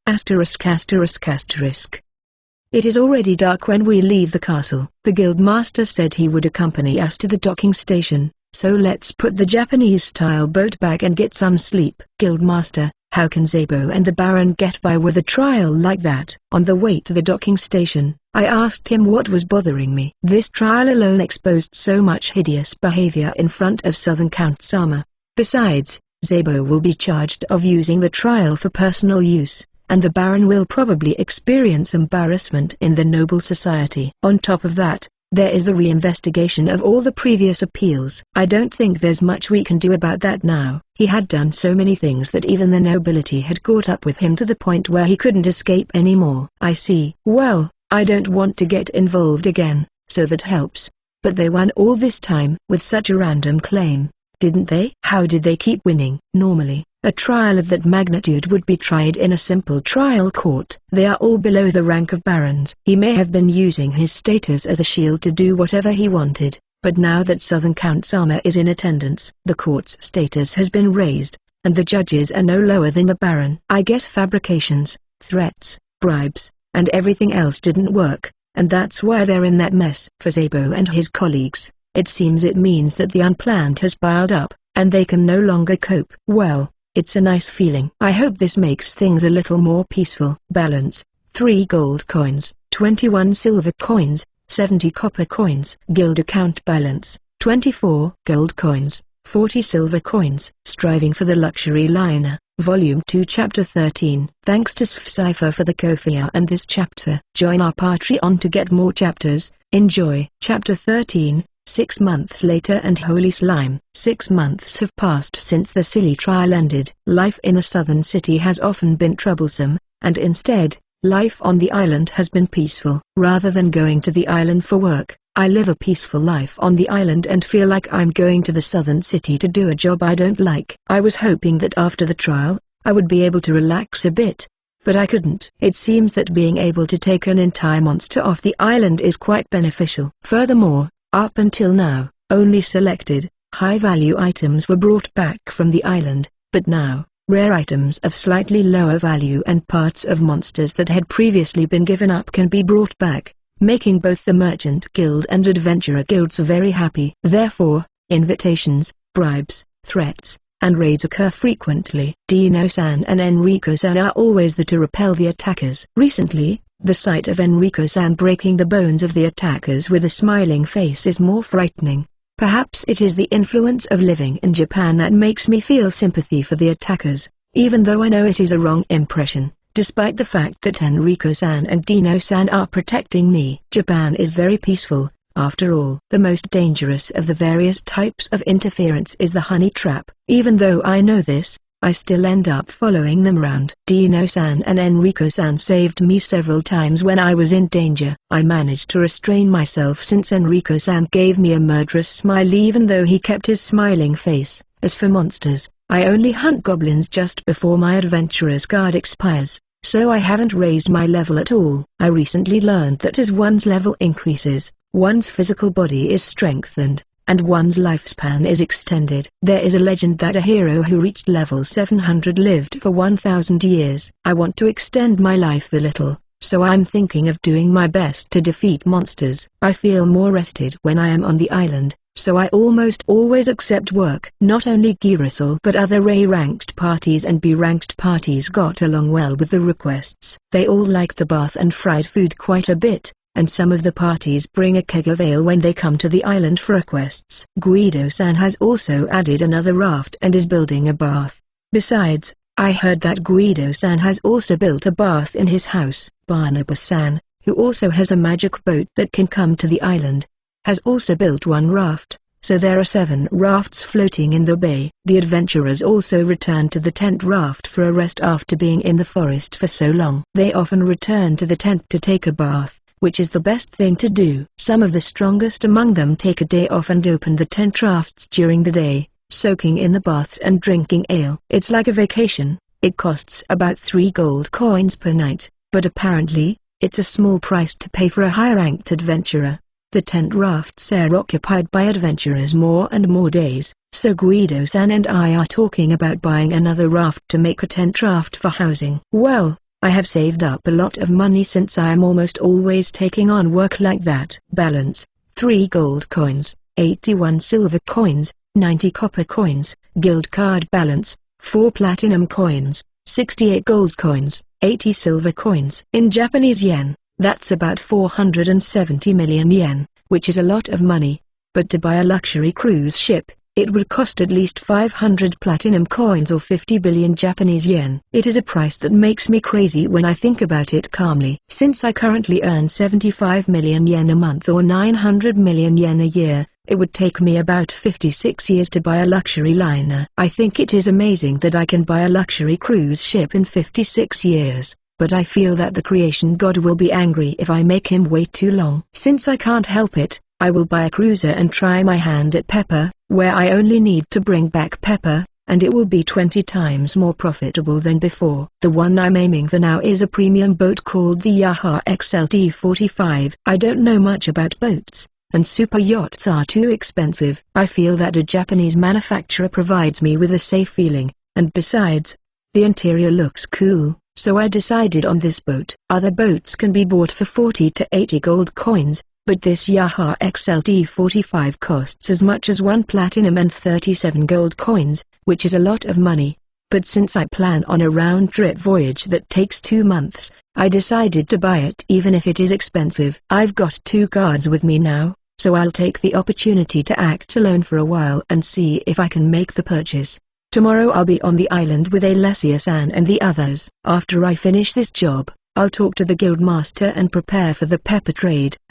It is already dark when we leave the castle. The guildmaster said he would accompany us to the docking station, so let's put the Japanese-style boat back and get some sleep. Guildmaster, how can Zabo and the Baron get by with a trial like that? On the way to the docking station, I asked him what was bothering me. This trial alone exposed so much hideous behavior in front of Southern Count Sama. Besides, Zabo will be charged of using the trial for personal use, and the Baron will probably experience embarrassment in the noble society. On top of that, there is the reinvestigation of all the previous appeals. I don't think there's much we can do about that now. He had done so many things that even the nobility had caught up with him to the point where he couldn't escape anymore. I see. Well, I don't want to get involved again, so that helps. But they won all this time with such a random claim, didn't they? How did they keep winning? Normally, a trial of that magnitude would be tried in a simple trial court. They are all below the rank of barons. He may have been using his status as a shield to do whatever he wanted, but now that Southern Count Sama is in attendance, the court's status has been raised, and the judges are no lower than the baron. I guess fabrications, threats, bribes, and everything else didn't work, and that's why they're in that mess. For Zabo and his colleagues, it seems it means that the unplanned has piled up, and they can no longer cope. Well, it's a nice feeling. I hope this makes things a little more peaceful. Balance: 3 gold coins, 21 silver coins, 70 copper coins. Guild account balance: 24 gold coins, 40 silver coins. Striving for the luxury liner, Volume 2 Chapter 13. Thanks to Cypher for the Ko-fi and this chapter. Join our Patreon to get more chapters. Enjoy. Chapter 13. 6 months later and Holy Slime. 6 months have passed since the silly trial ended. Life in a southern city has often been troublesome, and instead, life on the island has been peaceful. Rather than going to the island for work, I live a peaceful life on the island and feel like I'm going to the southern city to do a job I don't like. I was hoping that after the trial, I would be able to relax a bit, but I couldn't. It seems that being able to take an entire monster off the island is quite beneficial. Furthermore, up until now, only selected, high-value items were brought back from the island, but now, rare items of slightly lower value and parts of monsters that had previously been given up can be brought back, making both the Merchant Guild and Adventurer Guilds very happy. Therefore, invitations, bribes, threats, and raids occur frequently. Dino-san and Enrico-san are always there to repel the attackers. Recently, the sight of Enrico-san breaking the bones of the attackers with a smiling face is more frightening. Perhaps it is the influence of living in Japan that makes me feel sympathy for the attackers, even though I know it is a wrong impression. Despite the fact that Enrico-san and Dino-san are protecting me. Japan is very peaceful, after all. The most dangerous of the various types of interference is the honey trap. Even though I know this, I still end up following them around. Dino-san and Enrico-san saved me several times when I was in danger. I managed to restrain myself since Enrico-san gave me a murderous smile even though he kept his smiling face. As for monsters, I only hunt goblins just before my adventurer's card expires, so I haven't raised my level at all. I recently learned that as one's level increases, one's physical body is strengthened, and one's lifespan is extended. There is a legend that a hero who reached level 700 lived for 1,000 years. I want to extend my life a little, so I'm thinking of doing my best to defeat monsters. I feel more rested when I am on the island, so I almost always accept work. Not only Girasol but other A-ranked parties and B-ranked parties got along well with the requests. They all like the bath and fried food quite a bit, and some of the parties bring a keg of ale when they come to the island for requests. Guido-san has also added another raft and is building a bath. Besides, I heard that Guido-san has also built a bath in his house. Barnabas-san, who also has a magic boat that can come to the island, has also built one raft, so there are 7 rafts floating in the bay. The adventurers also return to the tent raft for a rest after being in the forest for so long. They often return to the tent to take a bath, which is the best thing to do. Some of the strongest among them take a day off and open the tent rafts during the day, soaking in the baths and drinking ale. It's like a vacation. It costs about 3 gold coins per night, but apparently, it's a small price to pay for a high-ranked adventurer. The tent rafts are occupied by adventurers more and more days, so Guido-san and I are talking about buying another raft to make a tent raft for housing. Well, I have saved up a lot of money since I am almost always taking on work like that. Balance: 3 gold coins, 81 silver coins, 90 copper coins. Guild card balance: 4 platinum coins, 68 gold coins, 80 silver coins. In Japanese yen, that's about 470 million yen, which is a lot of money. But to buy a luxury cruise ship, it would cost at least 500 platinum coins or 50 billion Japanese yen. It is a price that makes me crazy when I think about it calmly. Since I currently earn 75 million yen a month or 900 million yen a year, it would take me about 56 years to buy a luxury liner. I think it is amazing that I can buy a luxury cruise ship in 56 years, but I feel that the creation god will be angry if I make him wait too long. Since I can't help it, I will buy a cruiser and try my hand at Pepper, where I only need to bring back Pepper, and it will be 20 times more profitable than before. The one I'm aiming for now is a premium boat called the Yaha XLT-45. I don't know much about boats, and super yachts are too expensive. I feel that a Japanese manufacturer provides me with a safe feeling, and besides, the interior looks cool, so I decided on this boat. Other boats can be bought for 40 to 80 gold coins, but this Yaha XLT-45 costs as much as 1 platinum and 37 gold coins, which is a lot of money. But since I plan on a round-trip voyage that takes 2 months, I decided to buy it even if it is expensive. I've got 2 guards with me now, so I'll take the opportunity to act alone for a while and see if I can make the purchase. Tomorrow I'll be on the island with Alessia-san and the others. After I finish this job, I'll talk to the guild master and prepare for the pepper trade. *****.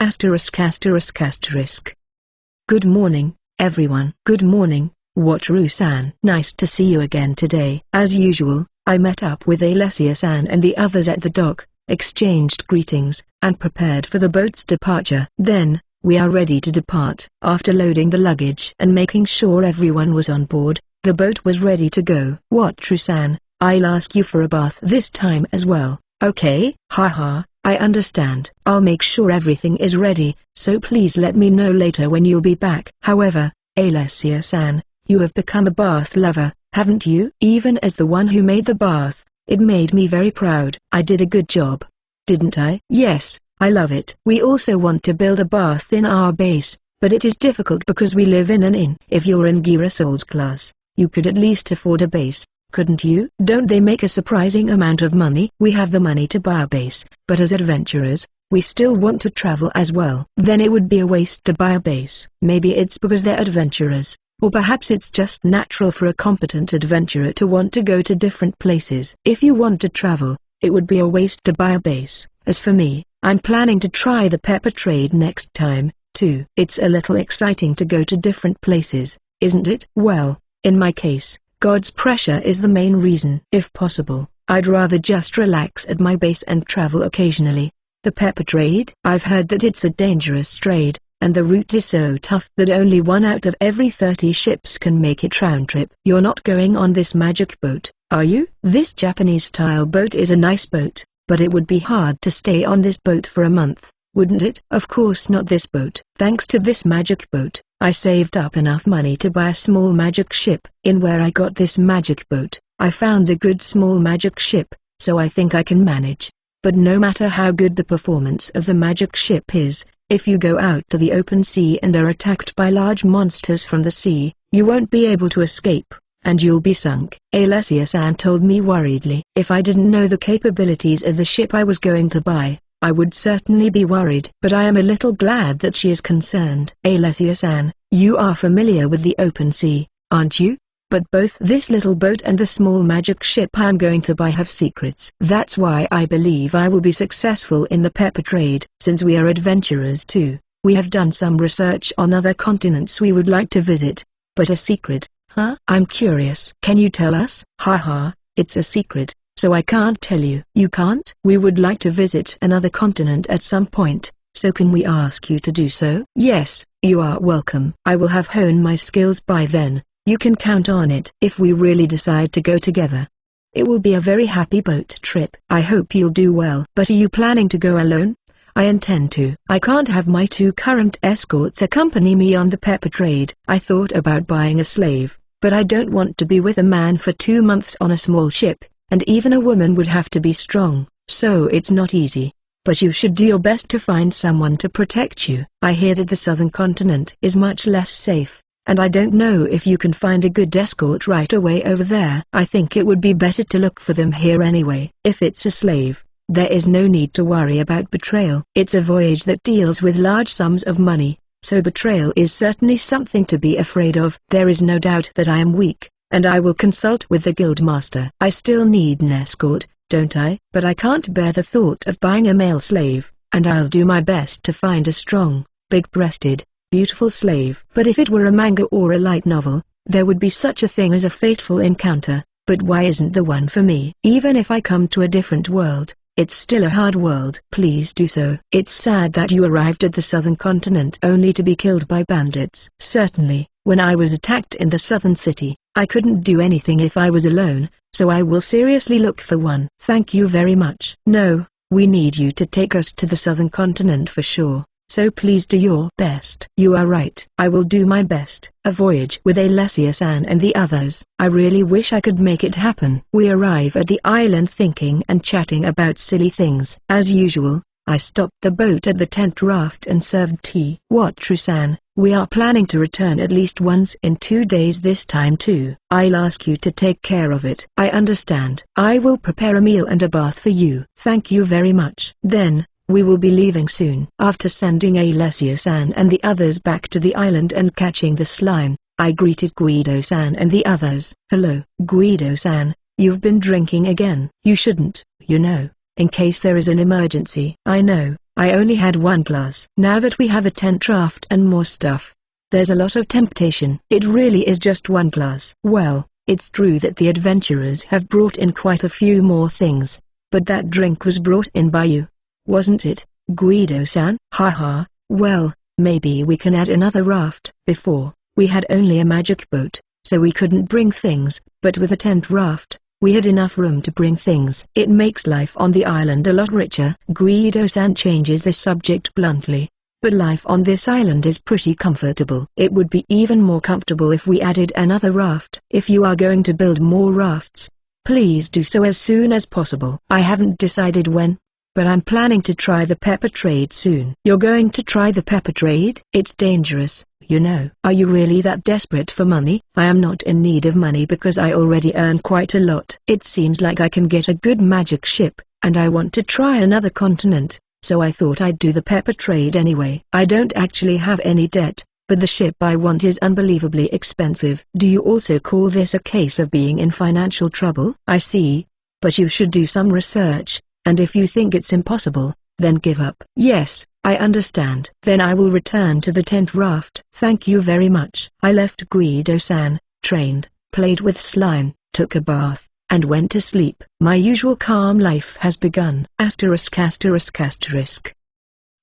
Good morning, everyone. Good morning, Wataru-san. Nice to see you again today. As usual, I met up with Alessia-san and the others at the dock, exchanged greetings, and prepared for the boat's departure. Then, we are ready to depart. After loading the luggage and making sure everyone was on board, the boat was ready to go. Wataru-san, I'll ask you for a bath this time as well, okay? Haha, I understand. I'll make sure everything is ready, so please let me know later when you'll be back. However, Alessia-san, you have become a bath lover, haven't you? Even as the one who made the bath, it made me very proud. I did a good job. Didn't I? Yes, I love it. We also want to build a bath in our base, but it is difficult because we live in an inn. If you're in Girasol's class, you could at least afford a base, couldn't you? Don't they make a surprising amount of money? We have the money to buy a base, but as adventurers, we still want to travel as well. Then it would be a waste to buy a base. Maybe it's because they're adventurers, or perhaps it's just natural for a competent adventurer to want to go to different places. If you want to travel, it would be a waste to buy a base. As for me, I'm planning to try the pepper trade next time, too. It's a little exciting to go to different places, isn't it? Well, in my case, God's pressure is the main reason. If possible, I'd rather just relax at my base and travel occasionally. The pepper trade? I've heard that it's a dangerous trade, and the route is so tough that only 1 out of every 30 ships can make it round trip. You're not going on this magic boat, are you? This Japanese-style boat is a nice boat, but it would be hard to stay on this boat for a month, wouldn't it? Of course not this boat. Thanks to this magic boat, I saved up enough money to buy a small magic ship. In where I got this magic boat, I found a good small magic ship, so I think I can manage. But no matter how good the performance of the magic ship is, if you go out to the open sea and are attacked by large monsters from the sea, you won't be able to escape, and you'll be sunk. Alessia-san told me worriedly. If I didn't know the capabilities of the ship I was going to buy, I would certainly be worried. But I am a little glad that she is concerned. Alessia-san, you are familiar with the open sea, aren't you? But both this little boat and the small magic ship I am going to buy have secrets. That's why I believe I will be successful in the pepper trade. Since we are adventurers too, we have done some research on other continents we would like to visit. But a secret, huh? I'm curious. Can you tell us? Haha, it's a secret, so I can't tell you. You can't? We would like to visit another continent at some point, so can we ask you to do so? Yes, you are welcome. I will have honed my skills by then. You can count on it. If we really decide to go together, it will be a very happy boat trip. I hope you'll do well. But are you planning to go alone? I intend to. I can't have my 2 current escorts accompany me on the pepper trade. I thought about buying a slave, but I don't want to be with a man for 2 months on a small ship, and even a woman would have to be strong, so it's not easy. But you should do your best to find someone to protect you. I hear that the southern continent is much less safe, and I don't know if you can find a good escort right away over there. I think it would be better to look for them here anyway. If it's a slave, there is no need to worry about betrayal. It's a voyage that deals with large sums of money, so betrayal is certainly something to be afraid of. There is no doubt that I am weak, and I will consult with the guild master. I still need an escort, don't I? But I can't bear the thought of buying a male slave, and I'll do my best to find a strong, big-breasted, beautiful slave. But if it were a manga or a light novel, there would be such a thing as a fateful encounter. But why isn't the one for me? Even if I come to a different world, it's still a hard world. Please do so. It's sad that you arrived at the southern continent only to be killed by bandits. Certainly, when I was attacked in the southern city, I couldn't do anything if I was alone, so I will seriously look for one. Thank you very much. No, we need you to take us to the southern continent for sure. So please do your best. You are right. I will do my best. A voyage with Alessia-san and the others. I really wish I could make it happen. We arrive at the island thinking and chatting about silly things. As usual, I stopped the boat at the tent raft and served tea. What, Trusan? We are planning to return at least once in 2 days this time too. I'll ask you to take care of it. I understand. I will prepare a meal and a bath for you. Thank you very much. Then, we will be leaving soon. After sending Alessia-san and the others back to the island and catching the slime, I greeted Guido-san and the others. Hello, Guido-san, you've been drinking again. You shouldn't, you know, in case there is an emergency. I know, I only had 1 glass. Now that we have a tent raft and more stuff, there's a lot of temptation. It really is just 1 glass. Well, it's true that the adventurers have brought in quite a few more things, but that drink was brought in by you, wasn't it, Guido-san? Haha, well, maybe we can add another raft. Before, we had only a magic boat, so we couldn't bring things, but with a tent raft, We had enough room to bring things. It makes life on the island a lot richer. Guido-san changes the subject bluntly. But life on this island is pretty comfortable. It would be even more comfortable if we added another raft. If you are going to build more rafts, please do so as soon as possible. I haven't decided when, but I'm planning to try the pepper trade soon. You're going to try the pepper trade? It's dangerous, you know. Are you really that desperate for money? I am not in need of money because I already earn quite a lot. It seems like I can get a good magic ship, and I want to try another continent. So I thought I'd do the pepper trade anyway. I don't actually have any debt, but the ship I want is unbelievably expensive. Do you also call this a case of being in financial trouble? I see. But you should do some research, and if you think it's impossible, then give up. Yes, I understand. Then I will return to the tent raft. Thank you very much. I left Guido-san, trained, played with slime, took a bath, and went to sleep. My usual calm life has begun. Asterisk asterisk asterisk.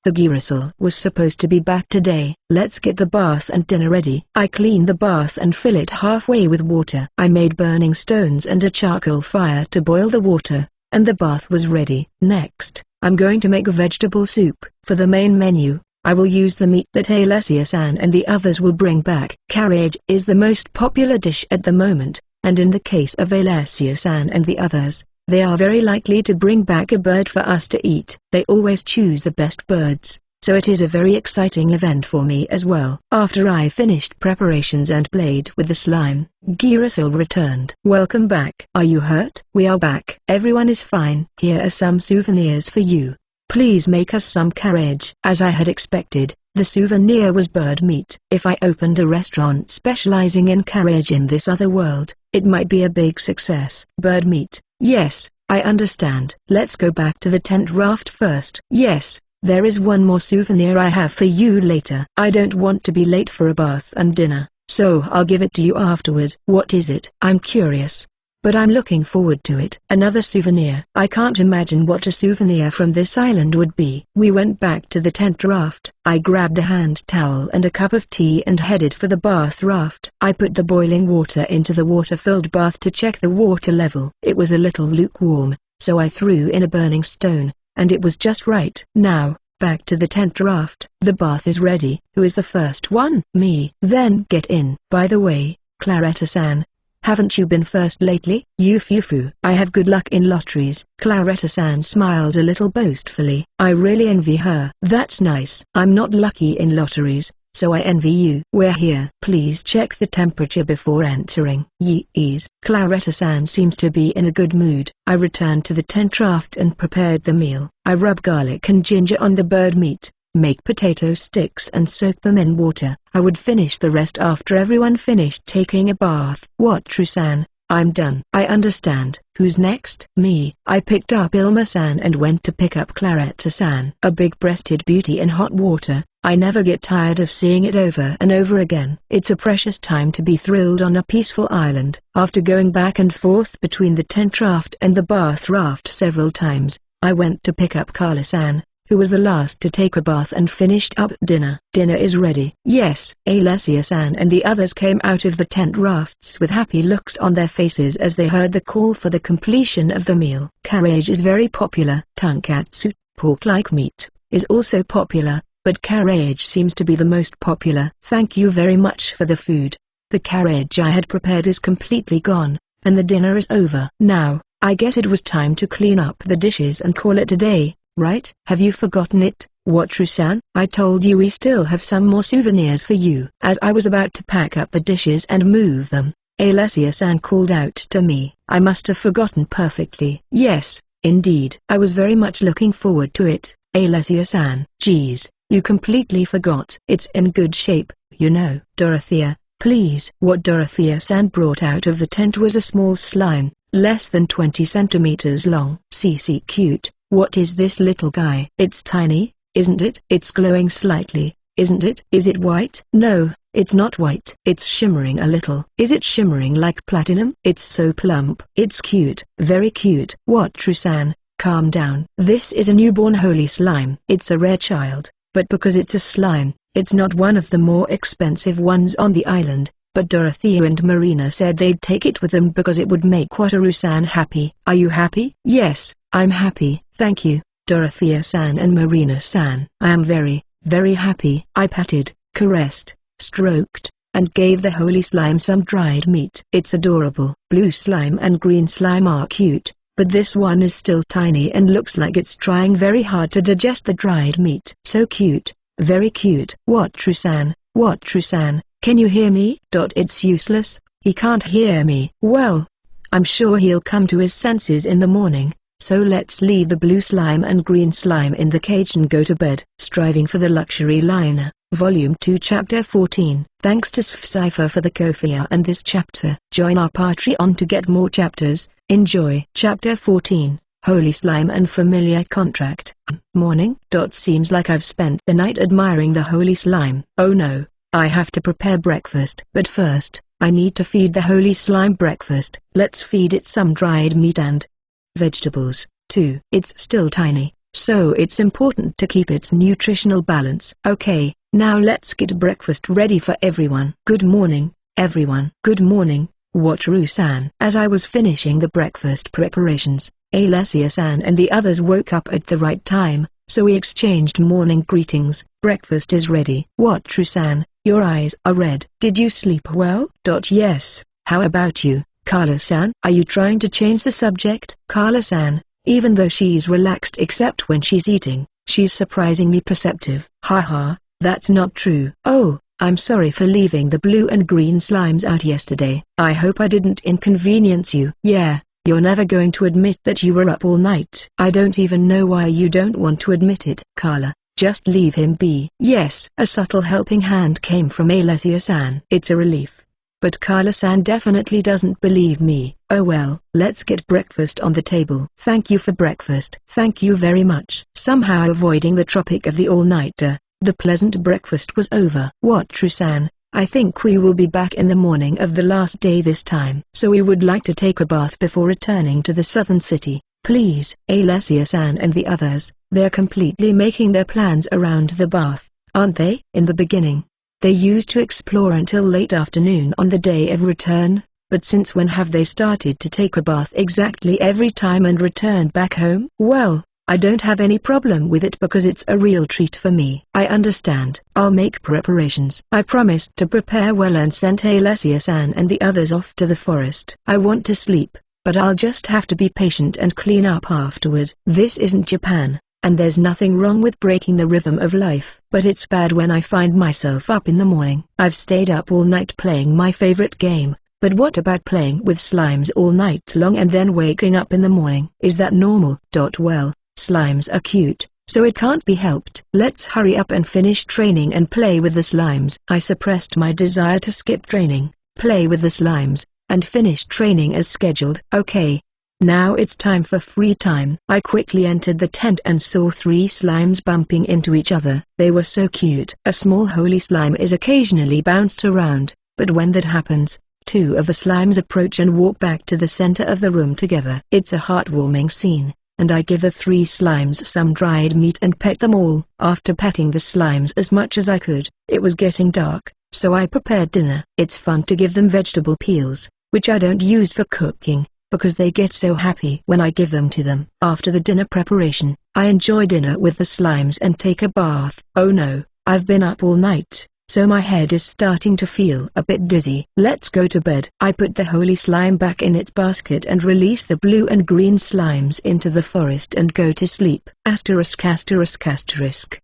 The Girasol was supposed to be back today. Let's get the bath and dinner ready. I cleaned the bath and fill it halfway with water. I made burning stones and a charcoal fire to boil the water, and the bath was ready. Next, I'm going to make a vegetable soup. For the main menu, I will use the meat that Alessia-san and the others will bring back. Carriage is the most popular dish at the moment. And in the case of Alessia-san and the others, they are very likely to bring back a bird for us to eat. They always choose the best birds, so it is a very exciting event for me as well. After I finished preparations and played with the slime, Girasol returned. Welcome back. Are you hurt? We are back. Everyone is fine. Here are some souvenirs for you. Please make us some carriage. As I had expected, the souvenir was bird meat. If I opened a restaurant specializing in carriage in this other world, it might be a big success. Bird meat, yes, I understand. Let's go back to the tent raft first. Yes, there is one more souvenir I have for you later. I don't want to be late for a bath and dinner, so I'll give it to you afterward. What is it? I'm curious, but I'm looking forward to it. Another souvenir. I can't imagine what a souvenir from this island would be. We went back to the tent raft. I grabbed a hand towel and a cup of tea and headed for the bath raft. I put the boiling water into the water-filled bath to check the water level. It was a little lukewarm, so I threw in a burning stone, and it was just right. Now, back to the tent raft. The bath is ready. Who is the first one? Me. Then get in. By the way, Claretta-san, haven't you been first lately? Yufufu. I have good luck in lotteries. Claretta-san smiles a little boastfully. I really envy her. That's nice. I'm not lucky in lotteries, so I envy you. We're here. Please check the temperature before entering. Yes. Claretta-san seems to be in a good mood. I returned to the tent raft and prepared the meal. I rub garlic and ginger on the bird meat, make potato sticks and soak them in water. I would finish the rest after everyone finished taking a bath. What, True-san? I'm done. I understand. Who's next? Me. I picked up Ilma-san and went to pick up Claretta-san. A big-breasted beauty in hot water. I never get tired of seeing it over and over again. It's a precious time to be thrilled on a peaceful island. After going back and forth between the tent raft and the bath raft several times, I went to pick up Carla-san, who was the last to take a bath and finished up dinner. Dinner is ready. Yes. Alessia-san and the others came out of the tent rafts with happy looks on their faces as they heard the call for the completion of the meal. Carriage is very popular. Tonkatsu, pork-like meat, is also popular, but carriage seems to be the most popular. Thank you very much for the food. The carriage I had prepared is completely gone, and the dinner is over. Now, I guess it was time to clean up the dishes and call it a day. Right? Have you forgotten it? What, True-san? I told you we still have some more souvenirs for you. As I was about to pack up the dishes and move them, Alessia-san called out to me. I must have forgotten perfectly. Yes, indeed. I was very much looking forward to it. Alessia-san. Geez, you completely forgot. It's in good shape, you know. Dorothea, please. What Dorothea-san brought out of the tent was a small slime, less than 20 centimeters long. CC cute. What is this little guy? It's tiny, isn't it? It's glowing slightly, isn't it? Is it white? No, it's not white. It's shimmering a little. Is it shimmering like platinum? It's so plump. It's cute, very cute. What, True-san? Calm down. This is a newborn holy slime. It's a rare child, but because it's a slime, it's not one of the more expensive ones on the island, but Dorothea and Marina said they'd take it with them because it would make Wataru-san happy. Are you happy? Yes, I'm happy. Thank you, Dorothea-san and Marina-san. I am very, very happy. I patted, caressed, stroked, and gave the holy slime some dried meat. It's adorable. Blue slime and green slime are cute, but this one is still tiny and looks like it's trying very hard to digest the dried meat. So cute, very cute. Wataru-san, Wataru-san, can you hear me? It's useless, he can't hear me. Well, I'm sure he'll come to his senses in the morning. So let's leave the blue slime and green slime in the cage and go to bed. Striving for the Luxury Liner, Volume 2 Chapter 14. Thanks to Cypher for the Ko-fi and this chapter. Join our Patreon to get more chapters. Enjoy. Chapter 14, Holy Slime and Familiar Contract. Morning. Seems like I've spent the night admiring the holy slime. Oh no, I have to prepare breakfast. But first, I need to feed the holy slime breakfast. Let's feed it some dried meat and vegetables, too. It's still tiny, so it's important to keep its nutritional balance. Okay, now let's get breakfast ready for everyone. Good morning, everyone. Good morning, Wataru-san. As I was finishing the breakfast preparations, Alessia-san and the others woke up at the right time, so we exchanged morning greetings. Breakfast is ready. Wataru-san, your eyes are red. Did you sleep well? Yes, how about you? Kala-san, are you trying to change the subject? Kala-san, even though she's relaxed except when she's eating, she's surprisingly perceptive. Haha, that's not true. Oh, I'm sorry for leaving the blue and green slimes out yesterday. I hope I didn't inconvenience you. Yeah, you're never going to admit that you were up all night. I don't even know why you don't want to admit it. Kala, just leave him be. Yes. A subtle helping hand came from Alessia-san. It's a relief. But Kala-san definitely doesn't believe me. Oh well, let's get breakfast on the table. Thank you for breakfast. Thank you very much. Somehow avoiding the tropic of the all-nighter, the pleasant breakfast was over. Wataru-san, I think we will be back in the morning of the last day this time. So we would like to take a bath before returning to the southern city. Please. Alessia-san and the others, they're completely making their plans around the bath, aren't they? In the beginning, they used to explore until late afternoon on the day of return, but since when have they started to take a bath exactly every time and return back home? Well, I don't have any problem with it because it's a real treat for me. I understand. I'll make preparations. I promised to prepare well and sent Alessia-san and the others off to the forest. I want to sleep, but I'll just have to be patient and clean up afterward. This isn't Japan, and there's nothing wrong with breaking the rhythm of life. But it's bad when I find myself up in the morning. I've stayed up all night playing my favorite game, but what about playing with slimes all night long and then waking up in the morning? Is that normal? Well, slimes are cute, so it can't be helped. Let's hurry up and finish training and play with the slimes. I suppressed my desire to skip training, play with the slimes, and finish training as scheduled. Okay. Now it's time for free time. I quickly entered the tent and saw 3 slimes bumping into each other. They were so cute. A small holy slime is occasionally bounced around, but when that happens, 2 of the slimes approach and walk back to the center of the room together. It's a heartwarming scene, and I give the 3 slimes some dried meat and pet them all. After petting the slimes as much as I could, it was getting dark, so I prepared dinner. It's fun to give them vegetable peels, which I don't use for cooking, because they get so happy when I give them to them. After the dinner preparation, I enjoy dinner with the slimes and take a bath. Oh no, I've been up all night, so my head is starting to feel a bit dizzy. Let's go to bed. I put the holy slime back in its basket and release the blue and green slimes into the forest and go to sleep. Asterisk asterisk asterisk.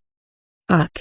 Ugh.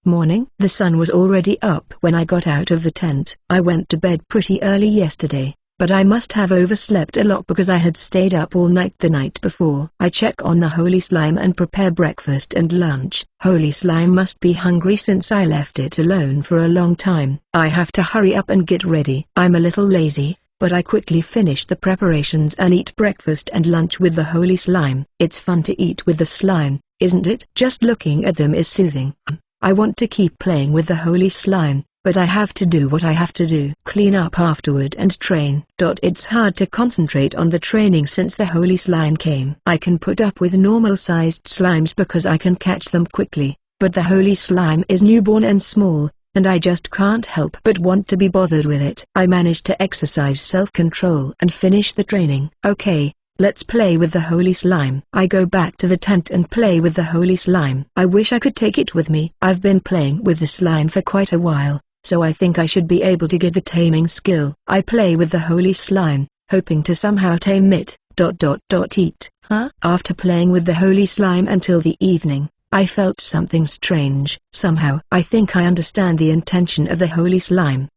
Morning. The sun was already up when I got out of the tent. I went to bed pretty early yesterday, but I must have overslept a lot because I had stayed up all night the night before. I check on the holy slime and prepare breakfast and lunch. Holy slime must be hungry since I left it alone for a long time. I have to hurry up and get ready. I'm a little lazy, but I quickly finish the preparations and eat breakfast and lunch with the holy slime. It's fun to eat with the slime, isn't it? Just looking at them is soothing. I want to keep playing with the holy slime, but I have to do what I have to do. Clean up afterward and train. It's hard to concentrate on the training since the holy slime came. I can put up with normal-sized slimes because I can catch them quickly, but the holy slime is newborn and small, and I just can't help but want to be bothered with it. I managed to exercise self-control and finish the training. Okay, let's play with the holy slime. I go back to the tent and play with the holy slime. I wish I could take it with me. I've been playing with the slime for quite a while, so I think I should be able to get the taming skill. I play with the holy slime, hoping to somehow tame it. Eat. After playing with the holy slime until the evening, I felt something strange. Somehow I think I understand the intention of the holy slime.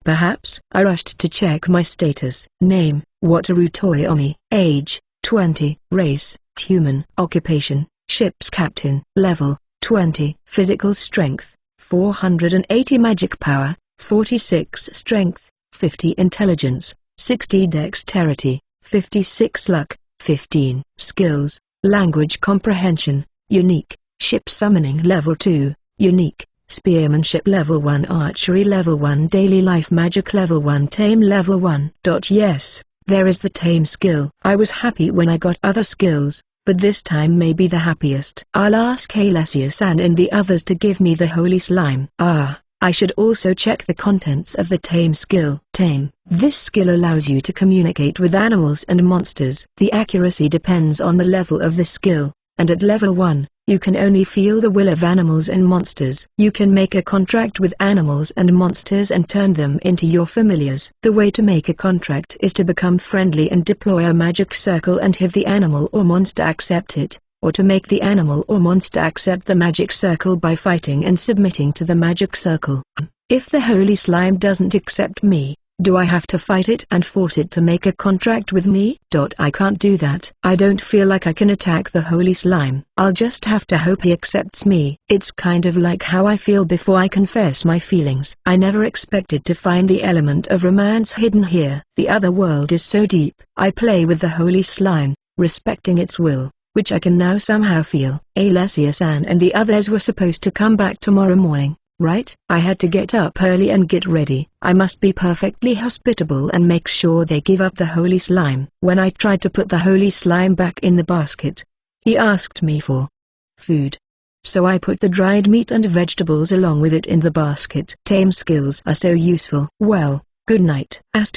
Perhaps. I rushed to check my status. Name, Wataru Toyomi. Age, 20. Race, human. Occupation, ship's captain. Level, 20. Physical strength, 480. Magic power, 46. Strength, 50. Intelligence, 60. Dexterity, 56. Luck, 15. Skills, language comprehension, unique. Ship summoning level 2, unique. Spearmanship level 1. Archery level 1. Daily life magic level 1. Tame level 1. Yes, there is the tame skill. I was happy when I got other skills, but this time may be the happiest. I'll ask Alessia-san and the others to give me the holy slime. I should also check the contents of the tame skill. Tame. This skill allows you to communicate with animals and monsters. The accuracy depends on the level of the skill, and at level 1, you can only feel the will of animals and monsters. You can make a contract with animals and monsters and turn them into your familiars. The way to make a contract is to become friendly and deploy a magic circle and have the animal or monster accept it, or to make the animal or monster accept the magic circle by fighting and submitting to the magic circle. If the holy slime doesn't accept me, do I have to fight it and force it to make a contract with me? I can't do that. I don't feel like I can attack the holy slime. I'll just have to hope he accepts me. It's kind of like how I feel before I confess my feelings. I never expected to find the element of romance hidden here. The other world is so deep. I play with the holy slime, respecting its will, which I can now somehow feel. Alessia-san and the others were supposed to come back tomorrow morning, right? I had to get up early and get ready. I must be perfectly hospitable and make sure they give up the holy slime. When I tried to put the holy slime back in the basket, he asked me for food. So I put the dried meat and vegetables along with it in the basket. Tame skills are so useful. Well, good night. As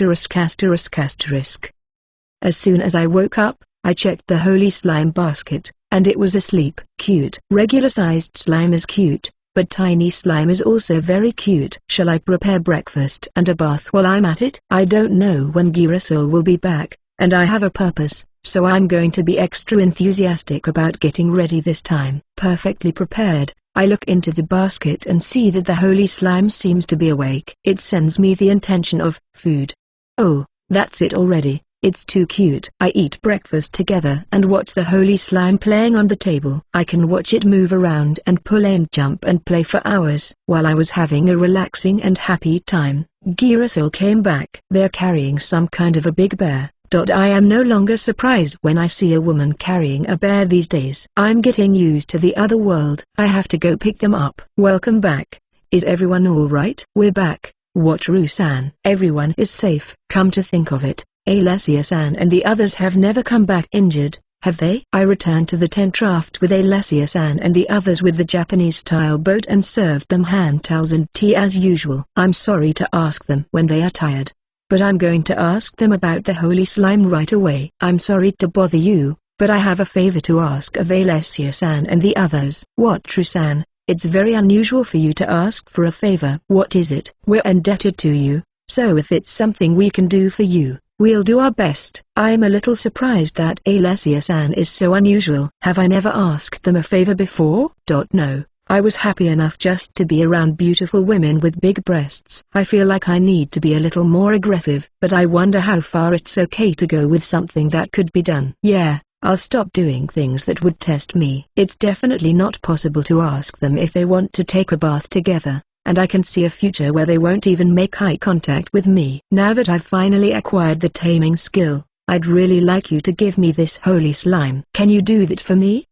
soon as I woke up, I checked the holy slime basket, and it was asleep. Cute. Regular-sized slime is cute, but tiny slime is also very cute. Shall I prepare breakfast and a bath while I'm at it? I don't know when Girasol will be back, and I have a purpose, so I'm going to be extra enthusiastic about getting ready this time. Perfectly prepared, I look into the basket and see that the holy slime seems to be awake. It sends me the intention of food. Oh, that's it already. It's too cute. I eat breakfast together and watch the holy slime playing on the table. I can watch it move around and pull and jump and play for hours. While I was having a relaxing and happy time, Girasol came back. They're carrying some kind of a big bear. I am no longer surprised when I see a woman carrying a bear these days. I'm getting used to the other world. I have to go pick them up. Welcome back. Is everyone alright? We're back, Wataru-san. Everyone is safe. Come to think of it, Alessia-san and the others have never come back injured, have they? I returned to the tent raft with Alessia-san and the others with the Japanese-style boat and served them hand towels and tea as usual. I'm sorry to ask them when they are tired, but I'm going to ask them about the holy slime right away. I'm sorry to bother you, but I have a favor to ask of Alessia-san and the others. Wataru-san, it's very unusual for you to ask for a favor. What is it? We're indebted to you, so if it's something we can do for you, we'll do our best. I'm a little surprised that Alessia-san is so unusual. Have I never asked them a favor before? No, I was happy enough just to be around beautiful women with big breasts. I feel like I need to be a little more aggressive, but I wonder how far it's okay to go with something that could be done. Yeah, I'll stop doing things that would test me. It's definitely not possible to ask them if they want to take a bath together, and I can see a future where they won't even make eye contact with me. Now that I've finally acquired the taming skill, I'd really like you to give me this holy slime. Can you do that for me?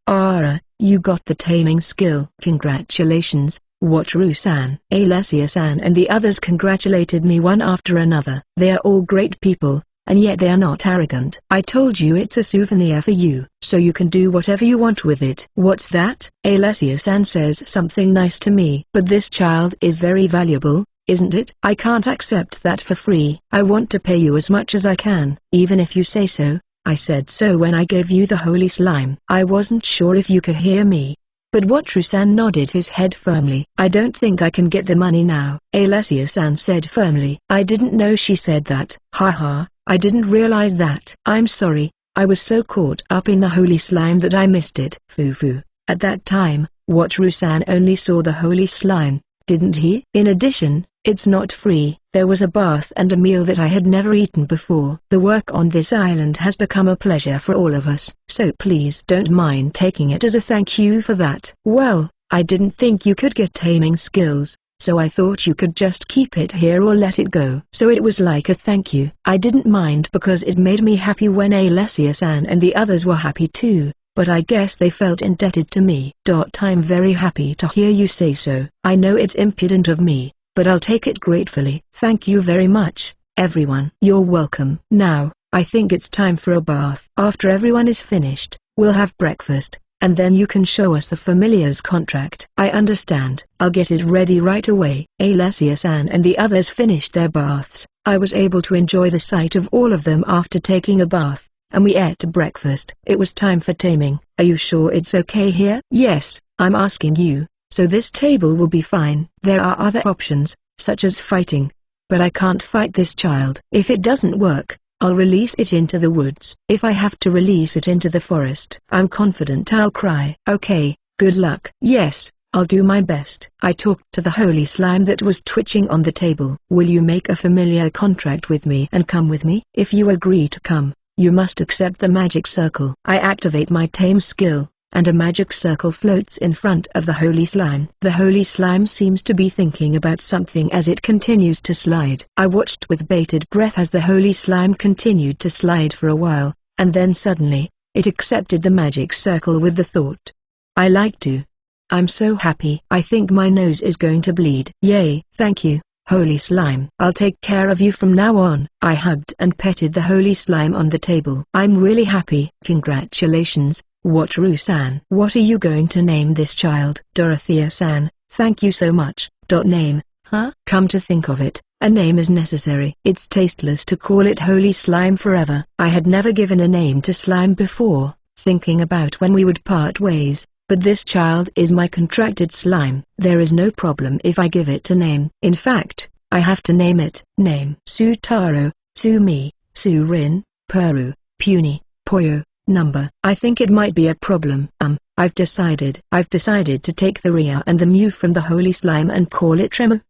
You got the taming skill. Congratulations, Wataru-san. Alessia-san and the others congratulated me one after another. They are all great people, and yet they are not arrogant. I told you it's a souvenir for you, so you can do whatever you want with it. What's that? Alessia-san says something nice to me. But this child is very valuable, isn't it? I can't accept that for free. I want to pay you as much as I can, even if you say so. I said so when I gave you the holy slime. I wasn't sure if you could hear me. But Wataru-san nodded his head firmly. I don't think I can get the money now, Alessia-san said firmly. I didn't know she said that. Haha, I didn't realize that. I'm sorry, I was so caught up in the holy slime that I missed it. Foo-foo. At that time, Wataru-san only saw the holy slime, didn't he? In addition, it's not free. There was a bath and a meal that I had never eaten before. The work on this island has become a pleasure for all of us, so please don't mind taking it as a thank you for that. Well, I didn't think you could get taming skills, so I thought you could just keep it here or let it go. So it was like a thank you. I didn't mind because it made me happy when Alessia-san and the others were happy too. But I guess they felt indebted to me. I'm very happy to hear you say so. I know it's impudent of me, but I'll take it gratefully. Thank you very much, everyone. You're welcome. Now, I think it's time for a bath. After everyone is finished, we'll have breakfast, and then you can show us the familiar's contract. I understand. I'll get it ready right away. Alessia-san and the others finished their baths. I was able to enjoy the sight of all of them after taking a bath, and we ate breakfast. It was time for taming. Are you sure it's okay here? Yes, I'm asking you. So this table will be fine. There are other options, such as fighting. But I can't fight this child. If it doesn't work, I'll release it into the woods. If I have to release it into the forest, I'm confident I'll cry. Okay, good luck. Yes, I'll do my best. I talked to the holy slime that was twitching on the table. Will you make a familiar contract with me and come with me? If you agree to come, you must accept the magic circle. I activate my tame skill, and a magic circle floats in front of the holy slime. The holy slime seems to be thinking about something as it continues to slide. I watched with bated breath as the holy slime continued to slide for a while, and then suddenly, it accepted the magic circle with the thought, I like to. I'm so happy. I think my nose is going to bleed. Yay, thank you, holy slime. I'll take care of you from now on. I hugged and petted the holy slime on the table. I'm really happy. Congratulations, Wataru-san. What are you going to name this child? Dorothea-san, thank you so much. Name, huh? Come to think of it, a name is necessary. It's tasteless to call it holy slime forever. I had never given a name to slime before, thinking about when we would part ways, but this child is my contracted slime. There is no problem if I give it a name. In fact, I have to name it. Name: Sutaro, Sumi, Surin, Peru, Puny, Poyo. Number: I think it might be a problem. I've decided to take the Ria and the Mew from the holy slime and call it Remu.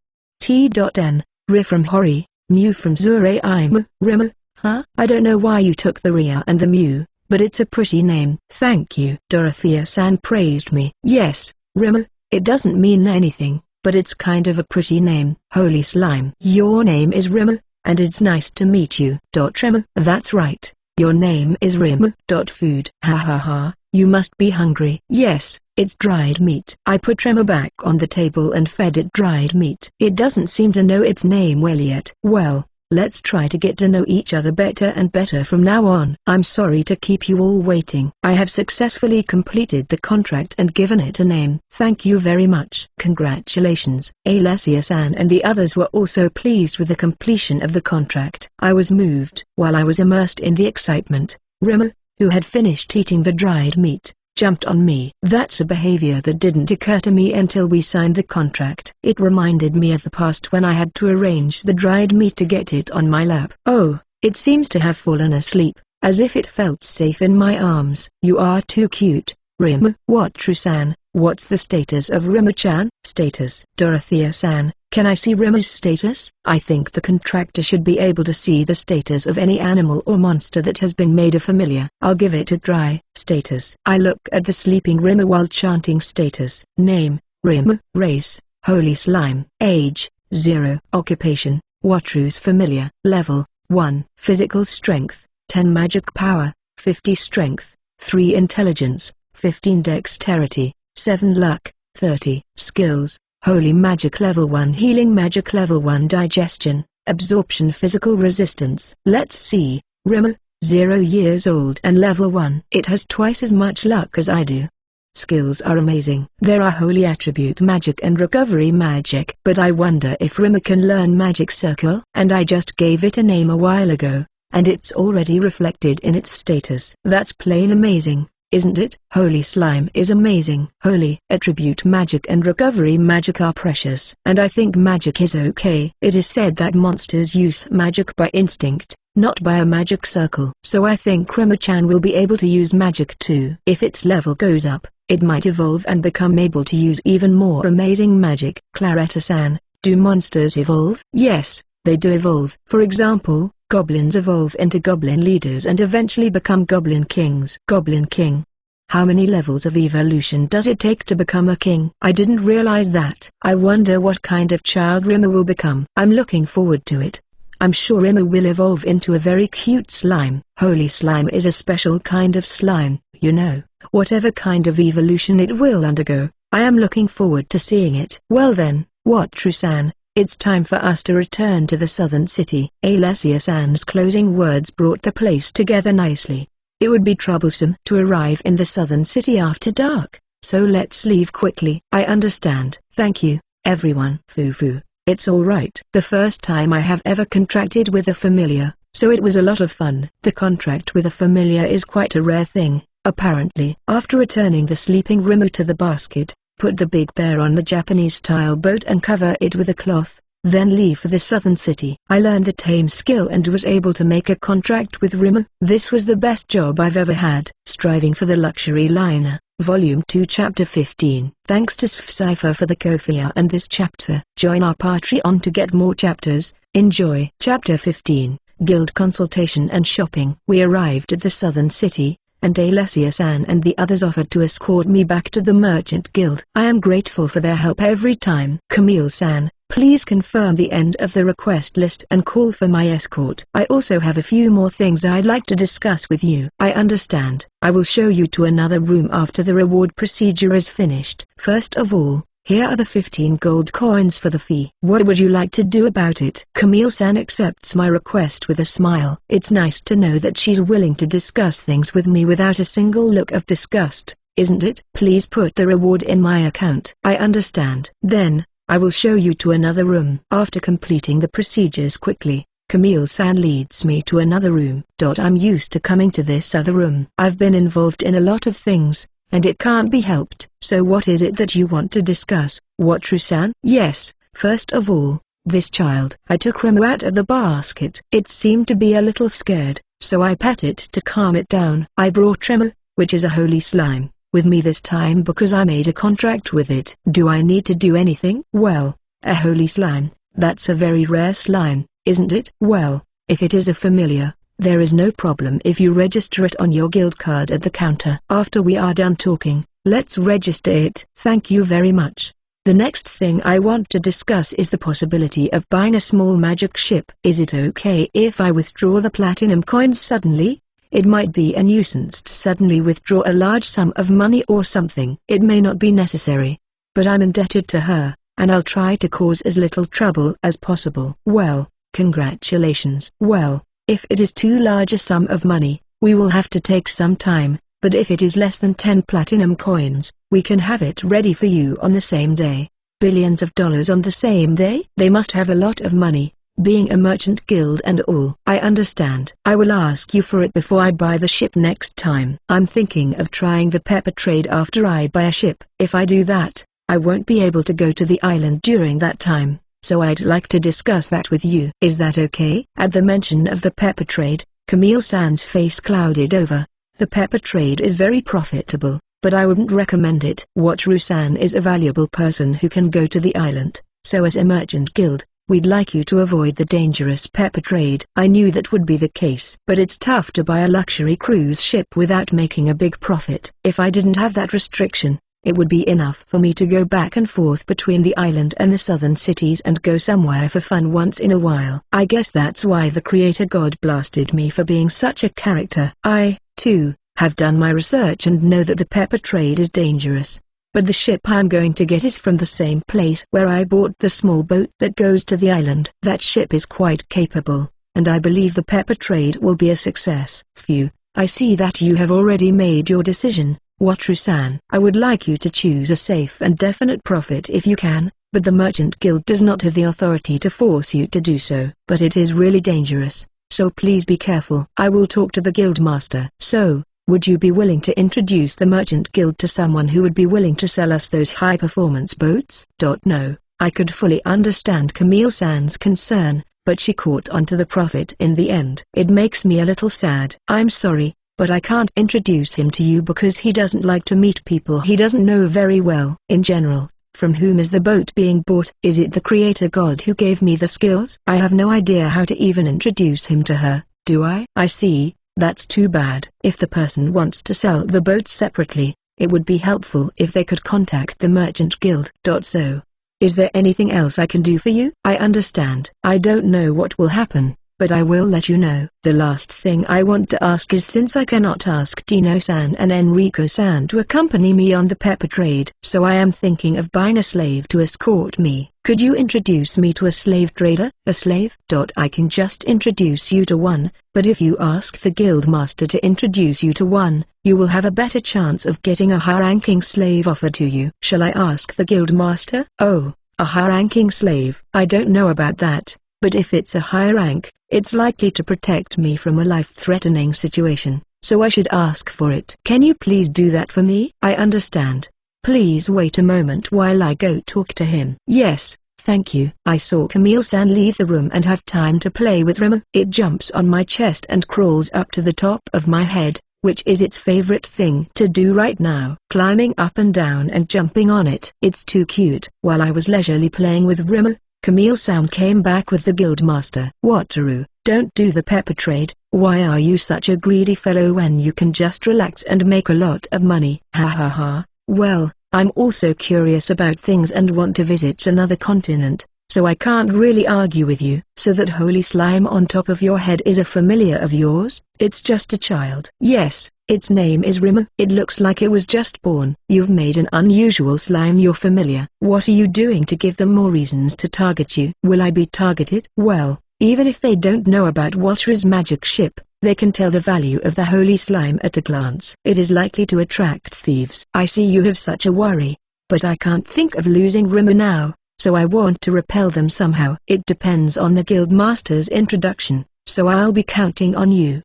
T.N. Ri from Hori, Mew from Zure I'm Remu. Huh? I don't know why you took the Ria and the Mew, but it's a pretty name. Thank you. Dorothea-san praised me. Yes, Remu, it doesn't mean anything, but it's kind of a pretty name. Holy slime. Your name is Remu, and it's nice to meet you. Remu. That's right. Your name is Remu. Food. Ha ha ha, you must be hungry. Yes, it's dried meat. I put Remu back on the table and fed it dried meat. It doesn't seem to know its name well yet. Well, let's try to get to know each other better and better from now on. I'm sorry to keep you all waiting. I have successfully completed the contract and given it a name. Thank you very much. Congratulations. Alessia-san and the others were also pleased with the completion of the contract. I was moved. While I was immersed in the excitement, Remu, who had finished eating the dried meat, jumped on me. That's a behavior that didn't occur to me until we signed the contract. It reminded me of the past when I had to arrange the dried meat to get it on my lap. Oh, it seems to have fallen asleep, as if it felt safe in my arms. You are too cute, Remu. Wataru-san, what's the status of Remu-chan? Status. Dorothea-san, can I see Remu's status? I think the contractor should be able to see the status of any animal or monster that has been made a familiar. I'll give it a try. Status. I look at the sleeping Remu while chanting status. Name: Remu. Race: holy slime. Age: 0. Occupation: Wataru's familiar. Level: 1. Physical strength: 10. Magic power: 50. Strength: 3. Intelligence: 15. Dexterity: 7. Luck: 30. Skills: Holy Magic Level 1, Healing Magic Level 1, Digestion, Absorption, Physical Resistance. Let's see, Rima, 0 years old and level 1. It has twice as much luck as I do. Skills are amazing. There are holy attribute magic and recovery magic. But I wonder if Rima can learn magic circle. And I just gave it a name a while ago, and it's already reflected in its status. That's plain amazing, isn't it? Holy slime is amazing. Holy attribute magic and recovery magic are precious. And I think magic is okay. It is said that monsters use magic by instinct, not by a magic circle. So I think Rima-chan will be able to use magic too. If its level goes up, it might evolve and become able to use even more amazing magic. Claretta-san, do monsters evolve? Yes, they do evolve. For example, goblins evolve into goblin leaders and eventually become goblin kings. Goblin king. How many levels of evolution does it take to become a king? I didn't realize that. I wonder what kind of child Rima will become. I'm looking forward to it. I'm sure Rima will evolve into a very cute slime. Holy slime is a special kind of slime, you know. Whatever kind of evolution it will undergo, I am looking forward to seeing it. Well then, Watru-san, it's time for us to return to the southern city. Alessia-san's closing words brought the place together nicely. It would be troublesome to arrive in the southern city after dark, so let's leave quickly. I understand. Thank you, everyone. Fufu, it's alright. The first time I have ever contracted with a familiar, so it was a lot of fun. The contract with a familiar is quite a rare thing. Apparently. After returning the sleeping Rima to the basket, put the big bear on the Japanese-style boat and cover it with a cloth, then leave for the southern city. I learned the tame skill and was able to make a contract with Rima. This was the best job I've ever had. Striving for the Luxury Liner, Volume 2 Chapter 15. Thanks to Cypher for the Ko-fi and this chapter. Join our Patreon to get more chapters. Enjoy. Chapter 15, Guild Consultation and Shopping. We arrived at the southern city, and Alessia-san and the others offered to escort me back to the Merchant Guild. I am grateful for their help every time. Camille-san, please confirm the end of the request list and call for my escort. I also have a few more things I'd like to discuss with you. I understand. I will show you to another room after the reward procedure is finished. First of all, here are the 15 gold coins for the fee. What would you like to do about it? Camille-san accepts my request with a smile. It's nice to know that she's willing to discuss things with me without a single look of disgust, isn't it? Please put the reward in my account. I understand. Then, I will show you to another room. After completing the procedures quickly, Camille-san leads me to another room. I'm used to coming to this other room. I've been involved in a lot of things, and it can't be helped. So what is it that you want to discuss, Watru-san? Yes, first of all, this child. I took Rima out of the basket. It seemed to be a little scared, so I pet it to calm it down. I brought Rima, which is a holy slime, with me this time because I made a contract with it. Do I need to do anything? Well, a holy slime, that's a very rare slime, isn't it? Well, if it is a familiar, there is no problem if you register it on your guild card at the counter. After we are done talking, let's register it. Thank you very much. The next thing I want to discuss is the possibility of buying a small magic ship. Is it okay if I withdraw the platinum coins suddenly? It might be a nuisance to suddenly withdraw a large sum of money or something. It may not be necessary, but I'm indebted to her, and I'll try to cause as little trouble as possible. Well, congratulations. Well, if it is too large a sum of money, we will have to take some time, but if it is less than 10 platinum coins, we can have it ready for you on the same day. Billions of dollars on the same day? They must have a lot of money, being a merchant guild and all. I understand. I will ask you for it before I buy the ship next time. I'm thinking of trying the pepper trade after I buy a ship. If I do that, I won't be able to go to the island during that time. So I'd like to discuss that with you. Is that okay? At the mention of the pepper trade, Camille-san's face clouded over. The pepper trade is very profitable, but I wouldn't recommend it. Watru-san is a valuable person who can go to the island, so as a merchant guild, we'd like you to avoid the dangerous pepper trade. I knew that would be the case. But it's tough to buy a luxury cruise ship without making a big profit. If I didn't have that restriction, it would be enough for me to go back and forth between the island and the southern cities and go somewhere for fun once in a while. I guess that's why the creator god blasted me for being such a character. I, too, have done my research and know that the pepper trade is dangerous. But the ship I'm going to get is from the same place where I bought the small boat that goes to the island. That ship is quite capable, and I believe the pepper trade will be a success. Phew, I see that you have already made your decision, Wataru-san. I would like you to choose a safe and definite profit if you can, but the Merchant Guild does not have the authority to force you to do so. But it is really dangerous, so please be careful. I will talk to the guild master. So, would you be willing to introduce the Merchant Guild to someone who would be willing to sell us those high-performance boats? No, I could fully understand Camille-san's concern, but she caught on to the profit in the end. It makes me a little sad. I'm sorry, but I can't introduce him to you because he doesn't like to meet people he doesn't know very well. In general, from whom is the boat being bought? Is it the creator god who gave me the skills? I have no idea how to even introduce him to her, do I? I see, that's too bad. If the person wants to sell the boats separately, it would be helpful if they could contact the Merchant Guild. So, is there anything else I can do for you? I understand. I don't know what will happen, but I will let you know. The last thing I want to ask is, since I cannot ask Dino-san and Enrico-san to accompany me on the pepper trade, so I am thinking of buying a slave to escort me. Could you introduce me to a slave trader? A slave? I can just introduce you to one, but if you ask the guild master to introduce you to one, you will have a better chance of getting a high-ranking slave offered to you. Shall I ask the guild master? Oh, a high-ranking slave. I don't know about that, but if it's a high rank, it's likely to protect me from a life-threatening situation, so I should ask for it. Can you please do that for me? I understand. Please wait a moment while I go talk to him. Yes, thank you. I saw Camille-san leave the room and have time to play with Rimmer. It jumps on my chest and crawls up to the top of my head, which is its favorite thing to do right now. Climbing up and down and jumping on it. It's too cute. While I was leisurely playing with Rimmer, Camille-san came back with the guild master. Wataru, don't do the pepper trade. Why are you such a greedy fellow when you can just relax and make a lot of money? Ha ha ha. Well, I'm also curious about things and want to visit another continent, so I can't really argue with you. So that holy slime on top of your head is a familiar of yours? It's just a child. Yes, its name is Rimmer. It looks like it was just born. You've made an unusual slime your familiar. What are you doing to give them more reasons to target you? Will I be targeted? Well, even if they don't know about Wataru's magic ship, they can tell the value of the holy slime at a glance. It is likely to attract thieves. I see you have such a worry, but I can't think of losing Rimmer now, so I want to repel them somehow. It depends on the guild master's introduction, so I'll be counting on you.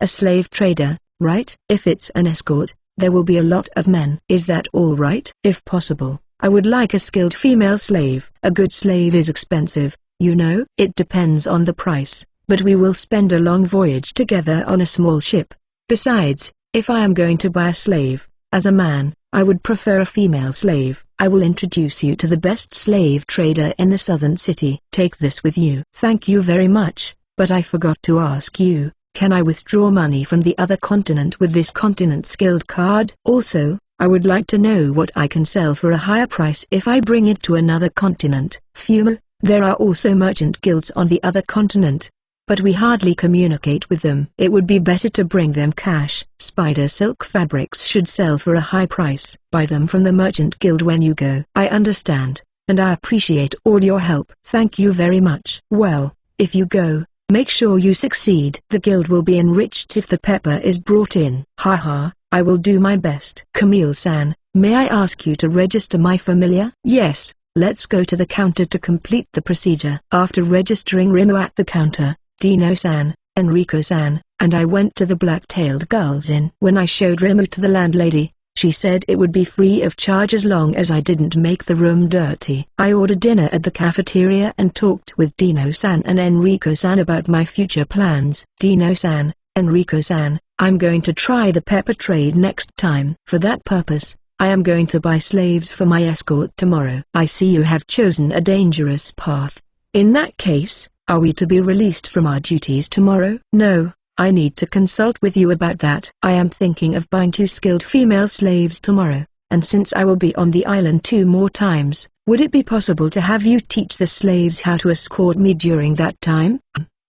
A slave trader, right? If it's an escort, there will be a lot of men. Is that all right? If possible, I would like a skilled female slave. A good slave is expensive, you know. It depends on the price, but we will spend a long voyage together on a small ship. Besides, if I am going to buy a slave, as a man, I would prefer a female slave. I will introduce you to the best slave trader in the southern city. Take this with you. Thank you very much, but I forgot to ask you, can I withdraw money from the other continent with this continent's guild card? Also, I would like to know what I can sell for a higher price if I bring it to another continent. Fumo, there are also merchant guilds on the other continent, but we hardly communicate with them. It would be better to bring them cash. Spider silk fabrics should sell for a high price. Buy them from the merchant guild when you go. I understand, and I appreciate all your help. Thank you very much. Well, if you go, make sure you succeed. The guild will be enriched if the pepper is brought in. Haha, I will do my best. Camille-san, may I ask you to register my familiar? Yes, let's go to the counter to complete the procedure. After registering Rimmer at the counter, Dino-san, Enrico-san, and I went to the Black-Tailed Girls Inn. When I showed Rimmer to the landlady, she said it would be free of charge as long as I didn't make the room dirty. I ordered dinner at the cafeteria and talked with Dino-san and Enrico-san about my future plans. Dino-san, Enrico-san, I'm going to try the pepper trade next time. For that purpose, I am going to buy slaves for my escort tomorrow. I see you have chosen a dangerous path. In that case, are we to be released from our duties tomorrow? No, I need to consult with you about that. I am thinking of buying 2 skilled female slaves tomorrow, and since I will be on the island 2 more times, would it be possible to have you teach the slaves how to escort me during that time?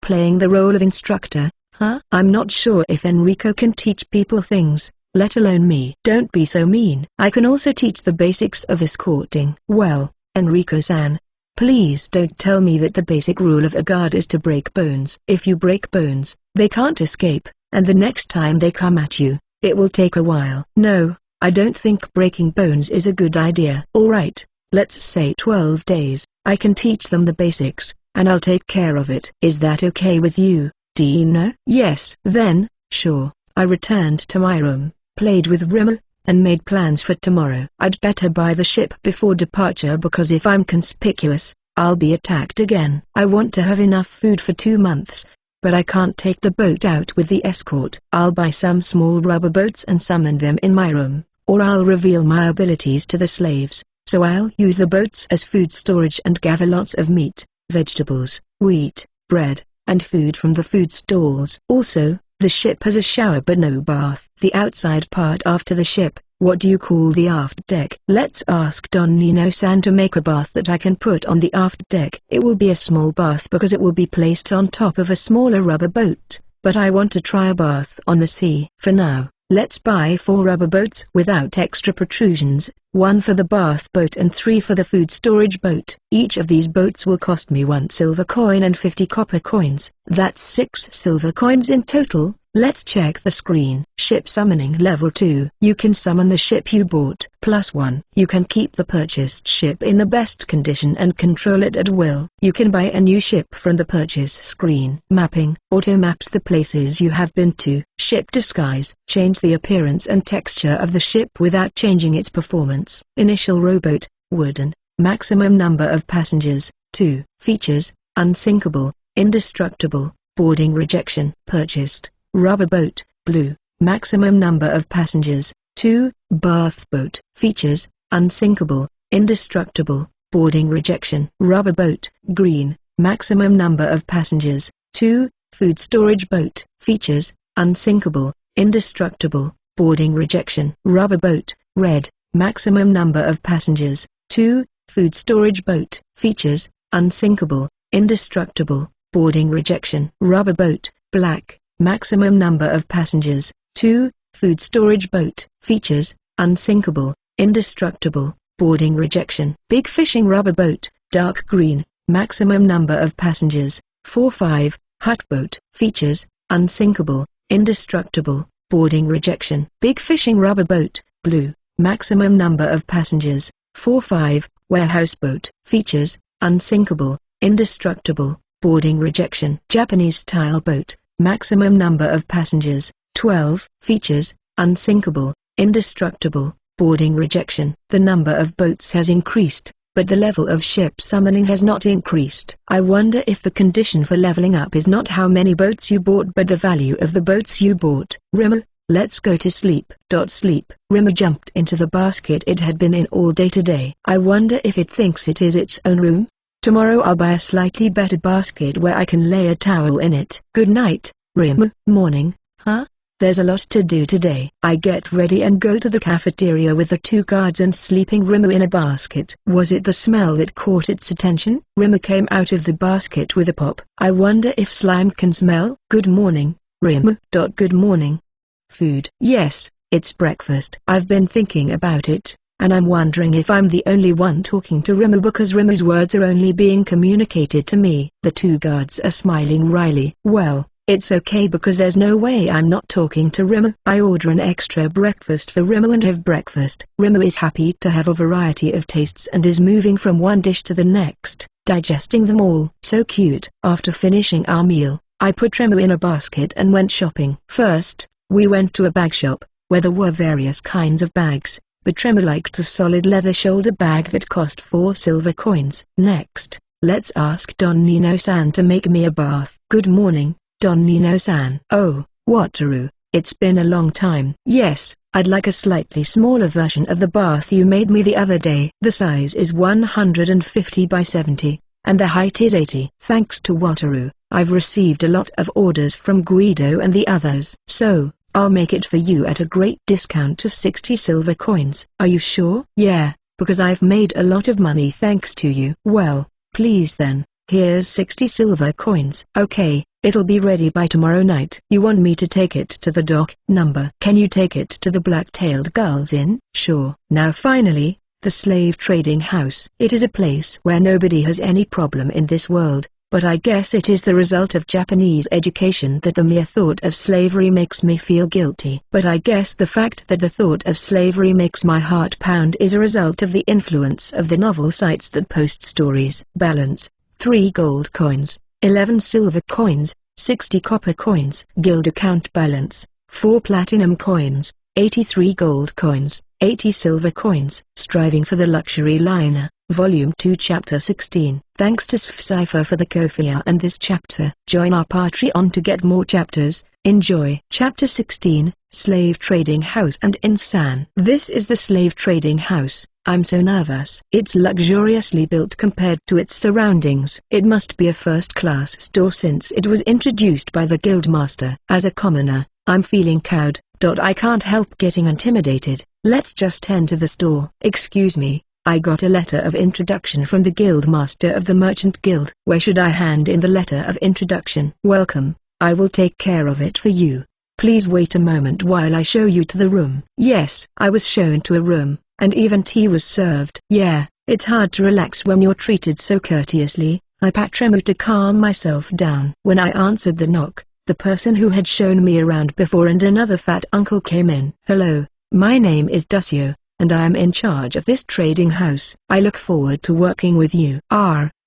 Playing the role of instructor, huh? I'm not sure if Enrico can teach people things, let alone me. Don't be so mean. I can also teach the basics of escorting. Well, Enrico-san, Please don't tell me that the basic rule of a guard is to break bones. If you break bones, they can't escape, and the next time they come at you, it will take a while. No, I don't think breaking bones is a good idea. Alright, let's say 12 days, I can teach them the basics, and I'll take care of it. Is that okay with you, Dino? Yes. Then, sure. I returned to my room, played with Rimmer, and made plans for tomorrow. I'd better buy the ship before departure because if I'm conspicuous, I'll be attacked again. I want to have enough food for 2 months, but I can't take the boat out with the escort. I'll buy some small rubber boats and summon them in my room, or I'll reveal my abilities to the slaves, so I'll use the boats as food storage and gather lots of meat, vegetables, wheat, bread, and food from the food stalls. Also, the ship has a shower but no bath. The outside part after the ship, what do you call the aft deck? Let's ask Don Nino-san to make a bath that I can put on the aft deck. It will be a small bath because it will be placed on top of a smaller rubber boat, but I want to try a bath on the sea. For now, let's buy 4 rubber boats without extra protrusions, 1 for the bath boat and 3 for the food storage boat. Each of these boats will cost me 1 silver coin and 50 copper coins. That's 6 silver coins in total. Let's check the screen. Ship summoning level 2. You can summon the ship you bought. +1. You can keep the purchased ship in the best condition and control it at will. You can buy a new ship from the purchase screen. Mapping. Auto maps the places you have been to. Ship disguise. Change the appearance and texture of the ship without changing its performance. Initial rowboat, wooden. Maximum number of passengers, 2. Features, unsinkable, indestructible, boarding rejection. Purchased. Rubber boat, blue. Maximum number of passengers, 2. Bath boat. Features, unsinkable, indestructible, boarding rejection. Rubber boat, green. Maximum number of passengers, 2. Food storage boat. Features, unsinkable, indestructible, boarding rejection. Rubber boat, red. Maximum number of passengers, 2. Food storage boat. Features, unsinkable, indestructible, boarding rejection. Rubber boat, black. Maximum number of passengers, 2. Food storage boat. Features, unsinkable, indestructible, boarding rejection. Big fishing rubber boat, dark green. Maximum number of passengers, 4-5. Hut boat. Features, unsinkable, indestructible, boarding rejection. Big fishing rubber boat, blue. Maximum number of passengers, 4-5. Warehouse boat. Features, unsinkable, indestructible, boarding rejection. Japanese style boat. Maximum number of passengers, 12. Features, unsinkable, indestructible, boarding rejection. The number of boats has increased, but the level of ship summoning has not increased. I wonder if the condition for leveling up is not how many boats you bought but the value of the boats you bought. Rimmer, let's go to sleep. Sleep. Rimmer jumped into the basket it had been in all day today. I wonder if it thinks it is its own room? Tomorrow I'll buy a slightly better basket where I can lay a towel in it. Good night, Rimmer. Morning, huh? There's a lot to do today. I get ready and go to the cafeteria with the 2 guards and sleeping Rimmer in a basket. Was it the smell that caught its attention? Rimmer came out of the basket with a pop. I wonder if slime can smell? Good morning, Rimmer. Good morning. Food. Yes, it's breakfast. I've been thinking about it, and I'm wondering if I'm the only one talking to Rimmer because Rimmer's words are only being communicated to me. The 2 guards are smiling wryly. Well, it's okay because there's no way I'm not talking to Rimmer. I order an extra breakfast for Rimmer and have breakfast. Rimmer is happy to have a variety of tastes and is moving from one dish to the next, digesting them all. So cute. After finishing our meal, I put Rimmer in a basket and went shopping. First, we went to a bag shop, where there were various kinds of bags. But Rimmer liked a solid leather shoulder bag that cost 4 silver coins. Next, let's ask Don Nino-san to make me a bath. Good morning, Don Nino-san. Oh, Wataru, it's been a long time. Yes, I'd like a slightly smaller version of the bath you made me the other day. The size is 150 by 70, and the height is 80. Thanks to Wataru, I've received a lot of orders from Guido and the others. So, I'll make it for you at a great discount of 60 silver coins. Are you sure? Yeah, because I've made a lot of money thanks to you. Well, please then, here's 60 silver coins. Okay, it'll be ready by tomorrow night. You want me to take it to the dock? Number. Can you take it to the Black-Tailed Girls Inn? Sure. Now finally, The slave trading house. It is a place where nobody has any problem in this world, but I guess it is the result of Japanese education that the mere thought of slavery makes me feel guilty. But I guess the fact that the thought of slavery makes my heart pound is a result of the influence of the novel sites that post stories. Balance: 3 gold coins, 11 silver coins, 60 copper coins. Guild account balance: 4 platinum coins, 83 gold coins, 80 silver coins. Striving for the luxury liner, Volume 2 Chapter 16. Thanks to Cypher for the Kofia and this chapter. Join our Patreon to get more chapters. Enjoy. Chapter 16, Slave Trading House and Insan. This is the slave trading house. I'm so nervous. It's luxuriously built compared to its surroundings. It must be a first-class store since it was introduced by the guildmaster. As a commoner, I'm feeling cowed. I can't help getting intimidated. Let's just enter the store. Excuse me, I got a letter of introduction from the guildmaster of the Merchant Guild. Where should I hand in the letter of introduction? Welcome, I will take care of it for you. Please wait a moment while I show you to the room. Yes, I was shown to a room, and even tea was served. Yeah, it's hard to relax when you're treated so courteously. I patroned to calm myself down. When I answered the knock, the person who had shown me around before and another fat uncle came in. Hello, my name is Dusio, and I am in charge of this trading house. I look forward to working with you.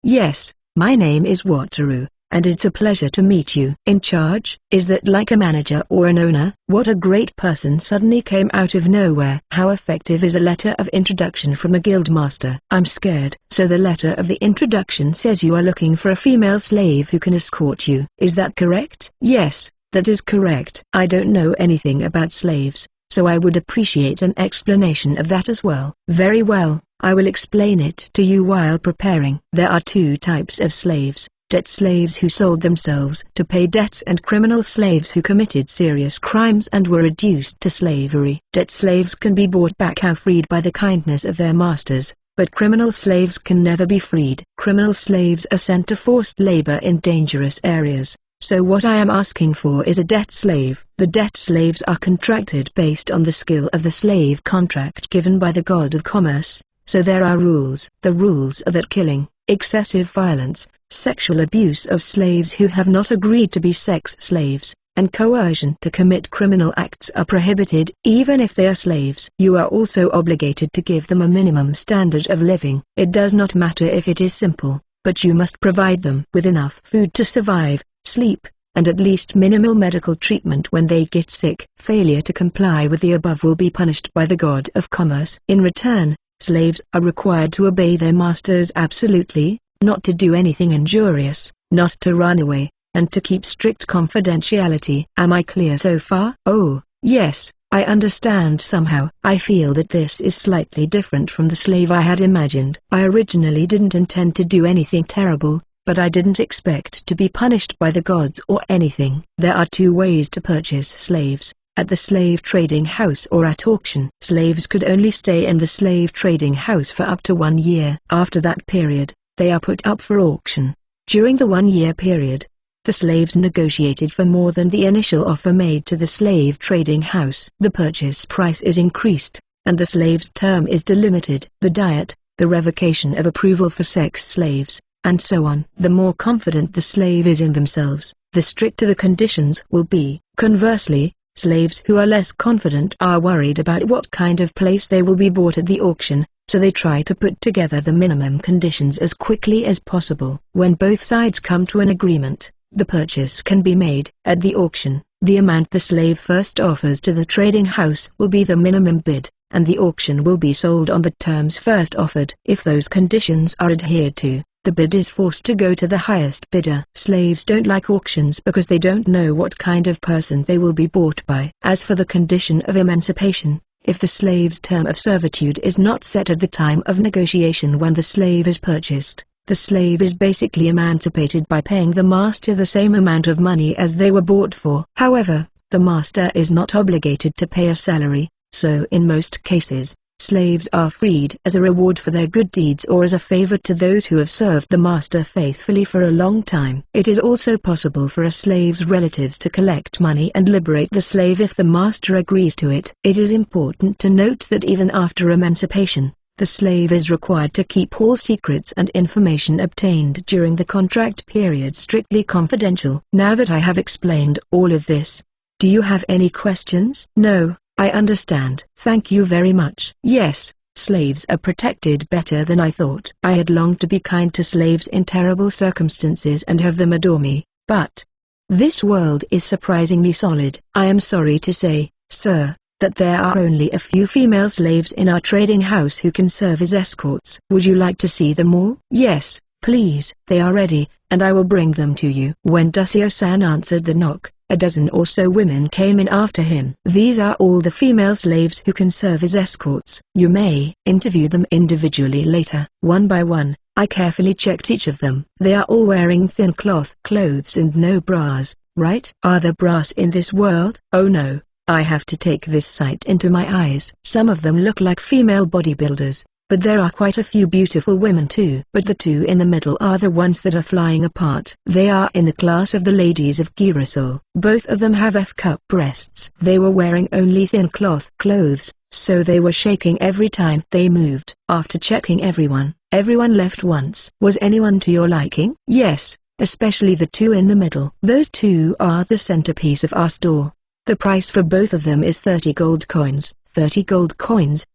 Yes, my name is Wataru, and it's a pleasure to meet you. In charge? Is that like a manager or an owner? What a great person suddenly came out of nowhere. How effective is a letter of introduction from a guildmaster? I'm scared. So the letter of the introduction says you are looking for a female slave who can escort you. Is that correct? Yes, that is correct. I don't know anything about slaves, so I would appreciate an explanation of that as well. Very well, I will explain it to you while preparing. There are 2 types of slaves: debt slaves who sold themselves to pay debts and criminal slaves who committed serious crimes and were reduced to slavery. Debt slaves can be bought back or freed by the kindness of their masters, but criminal slaves can never be freed. Criminal slaves are sent to forced labor in dangerous areas. So what I am asking for is a debt slave. The debt slaves are contracted based on the skill of the slave contract given by the god of commerce, so there are rules. The rules are that killing, excessive violence, sexual abuse of slaves who have not agreed to be sex slaves, and coercion to commit criminal acts are prohibited even if they are slaves. You are also obligated to give them a minimum standard of living. It does not matter if it is simple, but you must provide them with enough food to survive, sleep, and at least minimal medical treatment when they get sick. Failure to comply with the above will be punished by the god of commerce. In return, slaves are required to obey their masters absolutely, not to do anything injurious, not to run away, and to keep strict confidentiality. Am I clear so far? Oh, yes, I understand somehow. I feel that this is slightly different from the slave I had imagined. I originally didn't intend to do anything terrible, but I didn't expect to be punished by the gods or anything. There are 2 ways to purchase slaves: at the slave trading house or at auction. Slaves could only stay in the slave trading house for up to 1 year. After that period, they are put up for auction. During the 1-year period, the slaves negotiated for more than the initial offer made to the slave trading house. The purchase price is increased, and the slave's term is delimited. The diet, the revocation of approval for sex slaves, and so on. The more confident the slave is in themselves, the stricter the conditions will be. Conversely, slaves who are less confident are worried about what kind of place they will be bought at the auction, so they try to put together the minimum conditions as quickly as possible. When both sides come to an agreement, the purchase can be made. At the auction, the amount the slave first offers to the trading house will be the minimum bid, and the auction will be sold on the terms first offered. If those conditions are adhered to, the bid is forced to go to the highest bidder. Slaves don't like auctions because they don't know what kind of person they will be bought by. As for the condition of emancipation, if the slave's term of servitude is not set at the time of negotiation when the slave is purchased, the slave is basically emancipated by paying the master the same amount of money as they were bought for. However, the master is not obligated to pay a salary, so in most cases, slaves are freed as a reward for their good deeds or as a favor to those who have served the master faithfully for a long time. It is also possible for a slave's relatives to collect money and liberate the slave if the master agrees to it. It is important to note that even after emancipation, The slave is required to keep all secrets and information obtained during the contract period strictly confidential. Now that I have explained all of this, do you have any questions? No, I understand. Thank you very much. Yes, slaves are protected better than I thought. I had longed to be kind to slaves in terrible circumstances and have them adore me, but this world is surprisingly solid. I am sorry to say, sir, that there are only a few female slaves in our trading house who can serve as escorts. Would you like to see them all? Yes, please. They are ready, and I will bring them to you. When Dusio-san answered the knock, a dozen or so women came in after him. These are all the female slaves who can serve as escorts. You may interview them individually later. One by one, I carefully checked each of them. They are all wearing thin cloth clothes and no bras, right? Are there bras in this world? Oh no. I have to take this sight into my eyes. Some of them look like female bodybuilders, but there are quite a few beautiful women too. But the two in the middle are the ones that are flying apart. They are in the class of the ladies of Girasol. Both of them have F-cup breasts. They were wearing only thin cloth clothes, so they were shaking every time they moved. After checking everyone left once. Was anyone to your liking? Yes, especially the two in the middle. Those two are the centerpiece of our store. The price for both of them is 30 gold coins,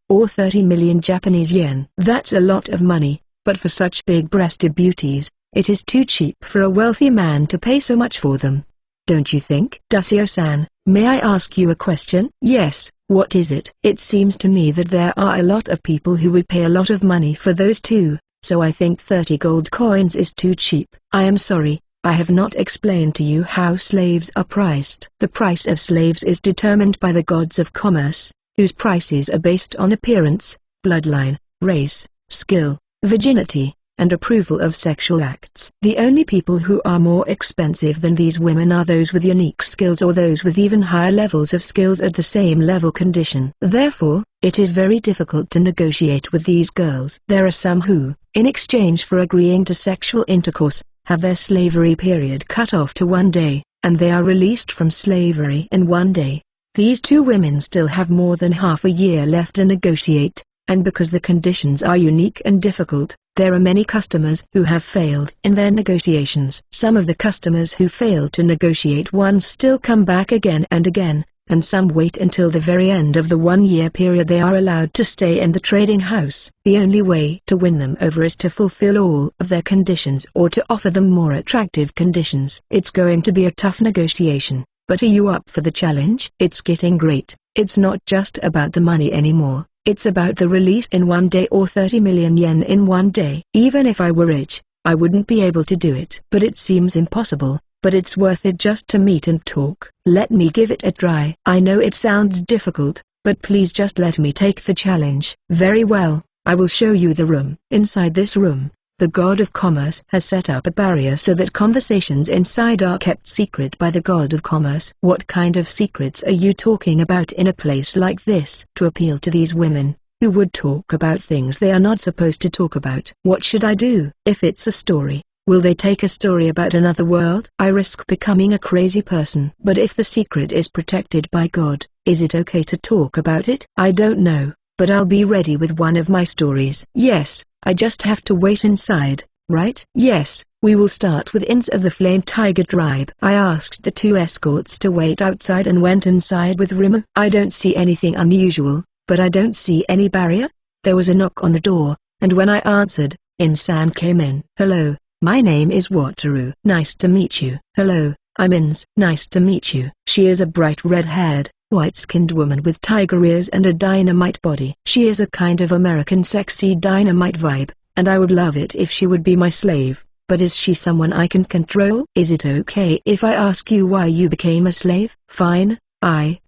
or 30 million Japanese yen. That's a lot of money, but for such big-breasted beauties, it is too cheap for a wealthy man to pay so much for them. Don't you think? Dusio-san, may I ask you a question? Yes, what is it? It seems to me that there are a lot of people who would pay a lot of money for those two, so I think 30 gold coins is too cheap. I am sorry, I have not explained to you how slaves are priced. The price of slaves is determined by the gods of commerce, whose prices are based on appearance, bloodline, race, skill, virginity, and approval of sexual acts. The only people who are more expensive than these women are those with unique skills or those with even higher levels of skills at the same level condition. Therefore, it is very difficult to negotiate with these girls. There are some who, in exchange for agreeing to sexual intercourse, have their slavery period cut off to 1 day, and they are released from slavery in 1 day. These two women still have more than half a year left to negotiate, and because the conditions are unique and difficult, there are many customers who have failed in their negotiations. Some of the customers who failed to negotiate once still come back again and again, and some wait until the very end of the 1-year period they are allowed to stay in the trading house. The only way to win them over is to fulfill all of their conditions or to offer them more attractive conditions. It's going to be a tough negotiation, but are you up for the challenge? It's getting great. It's not just about the money anymore, it's about the release in 1 day or 30 million yen in 1 day. Even if I were rich, I wouldn't be able to do it. But it seems impossible. But it's worth it just to meet and talk. Let me give it a try. I know it sounds difficult, but please just let me take the challenge. Very well, I will show you the room. Inside this room, the god of commerce has set up a barrier so that conversations inside are kept secret by the god of commerce. What kind of secrets are you talking about in a place like this? To appeal to these women, who would talk about things they are not supposed to talk about. What should I do? If it's a story, will they take a story about another world? I risk becoming a crazy person. But if the secret is protected by God, is it okay to talk about it? I don't know, but I'll be ready with one of my stories. Yes, I just have to wait inside, right? Yes, we will start with Inns of the Flame Tiger tribe. I asked the two escorts to wait outside and went inside with Rima. I don't see anything unusual, but I don't see any barrier. There was a knock on the door, and when I answered, In-san came in. Hello. My name is Wataru. Nice to meet you. Hello, I'm Ins. Nice to meet you. She is a bright red-haired, white-skinned woman with tiger ears and a dynamite body. She is a kind of American sexy dynamite vibe, and I would love it if she would be my slave. But is she someone I can control? Is it okay if I ask you why you became a slave? Fine, I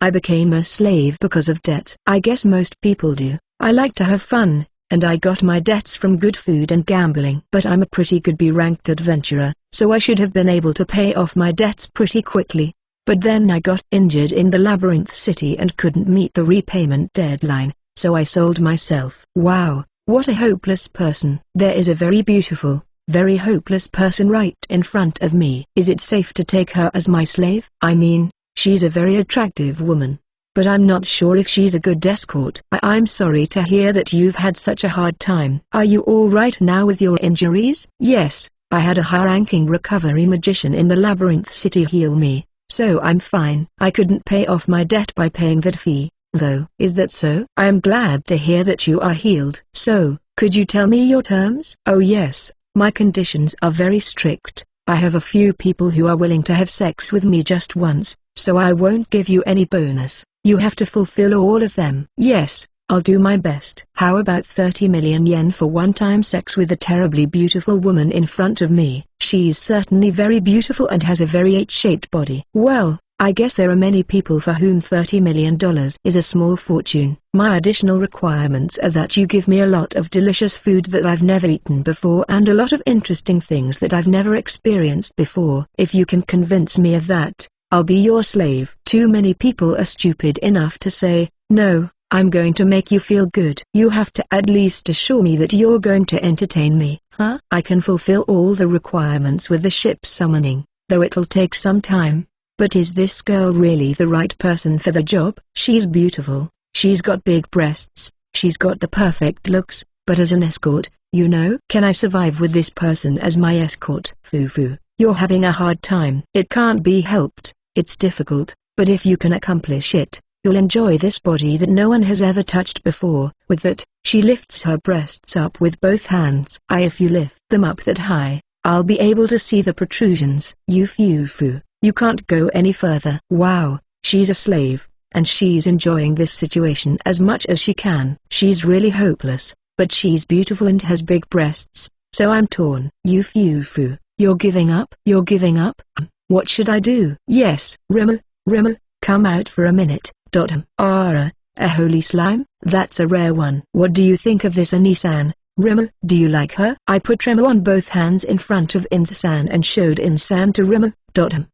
became a slave because of debt. I guess most people do. I like to have fun, and I got my debts from good food and gambling. But I'm a pretty good B-ranked adventurer, so I should have been able to pay off my debts pretty quickly. But then I got injured in the Labyrinth City and couldn't meet the repayment deadline, so I sold myself. Wow, what a hopeless person. There is a very beautiful, very hopeless person right in front of me. Is it safe to take her as my slave? I mean, she's a very attractive woman. but I'm not sure if she's a good escort. I'm sorry to hear that you've had such a hard time. Are you alright now with your injuries? Yes, I had a high-ranking recovery magician in the Labyrinth City heal me, so I'm fine. I couldn't pay off my debt by paying that fee, though. Is that so? I am glad to hear that you are healed. So, could you tell me your terms? Oh yes, my conditions are very strict. I have a few people who are willing to have sex with me just once, so I won't give you any bonus. You have to fulfill all of them. Yes, I'll do my best. How about 30 million yen for one-time sex with a terribly beautiful woman in front of me? She's certainly very beautiful and has a very H-shaped body. Well, I guess there are many people for whom $30 million is a small fortune. My additional requirements are that you give me a lot of delicious food that I've never eaten before and a lot of interesting things that I've never experienced before. If you can convince me of that, I'll be your slave. Too many people are stupid enough to say, no, I'm going to make you feel good. You have to at least assure me that you're going to entertain me. Huh? I can fulfill all the requirements with the ship summoning, though it'll take some time. But is this girl really the right person for the job? She's beautiful, she's got big breasts, she's got the perfect looks, but as an escort, you know. Can I survive with this person as my escort? Fufu, you're having a hard time. It can't be helped, it's difficult, but if you can accomplish it, you'll enjoy this body that no one has ever touched before. With that, she lifts her breasts up with both hands. If you lift them up that high, I'll be able to see the protrusions. Fufu, you can't go any further. Wow, she's a slave, and she's enjoying this situation as much as she can. She's really hopeless, but she's beautiful and has big breasts, so I'm torn. Fufu, you're giving up? You're giving up? What should I do? Yes, Rimu, come out for a minute. A holy slime? That's a rare one. What do you think of this, Anisan? Rimu, do you like her? I put Rimu on both hands in front of Insan and showed Insan to Rimu.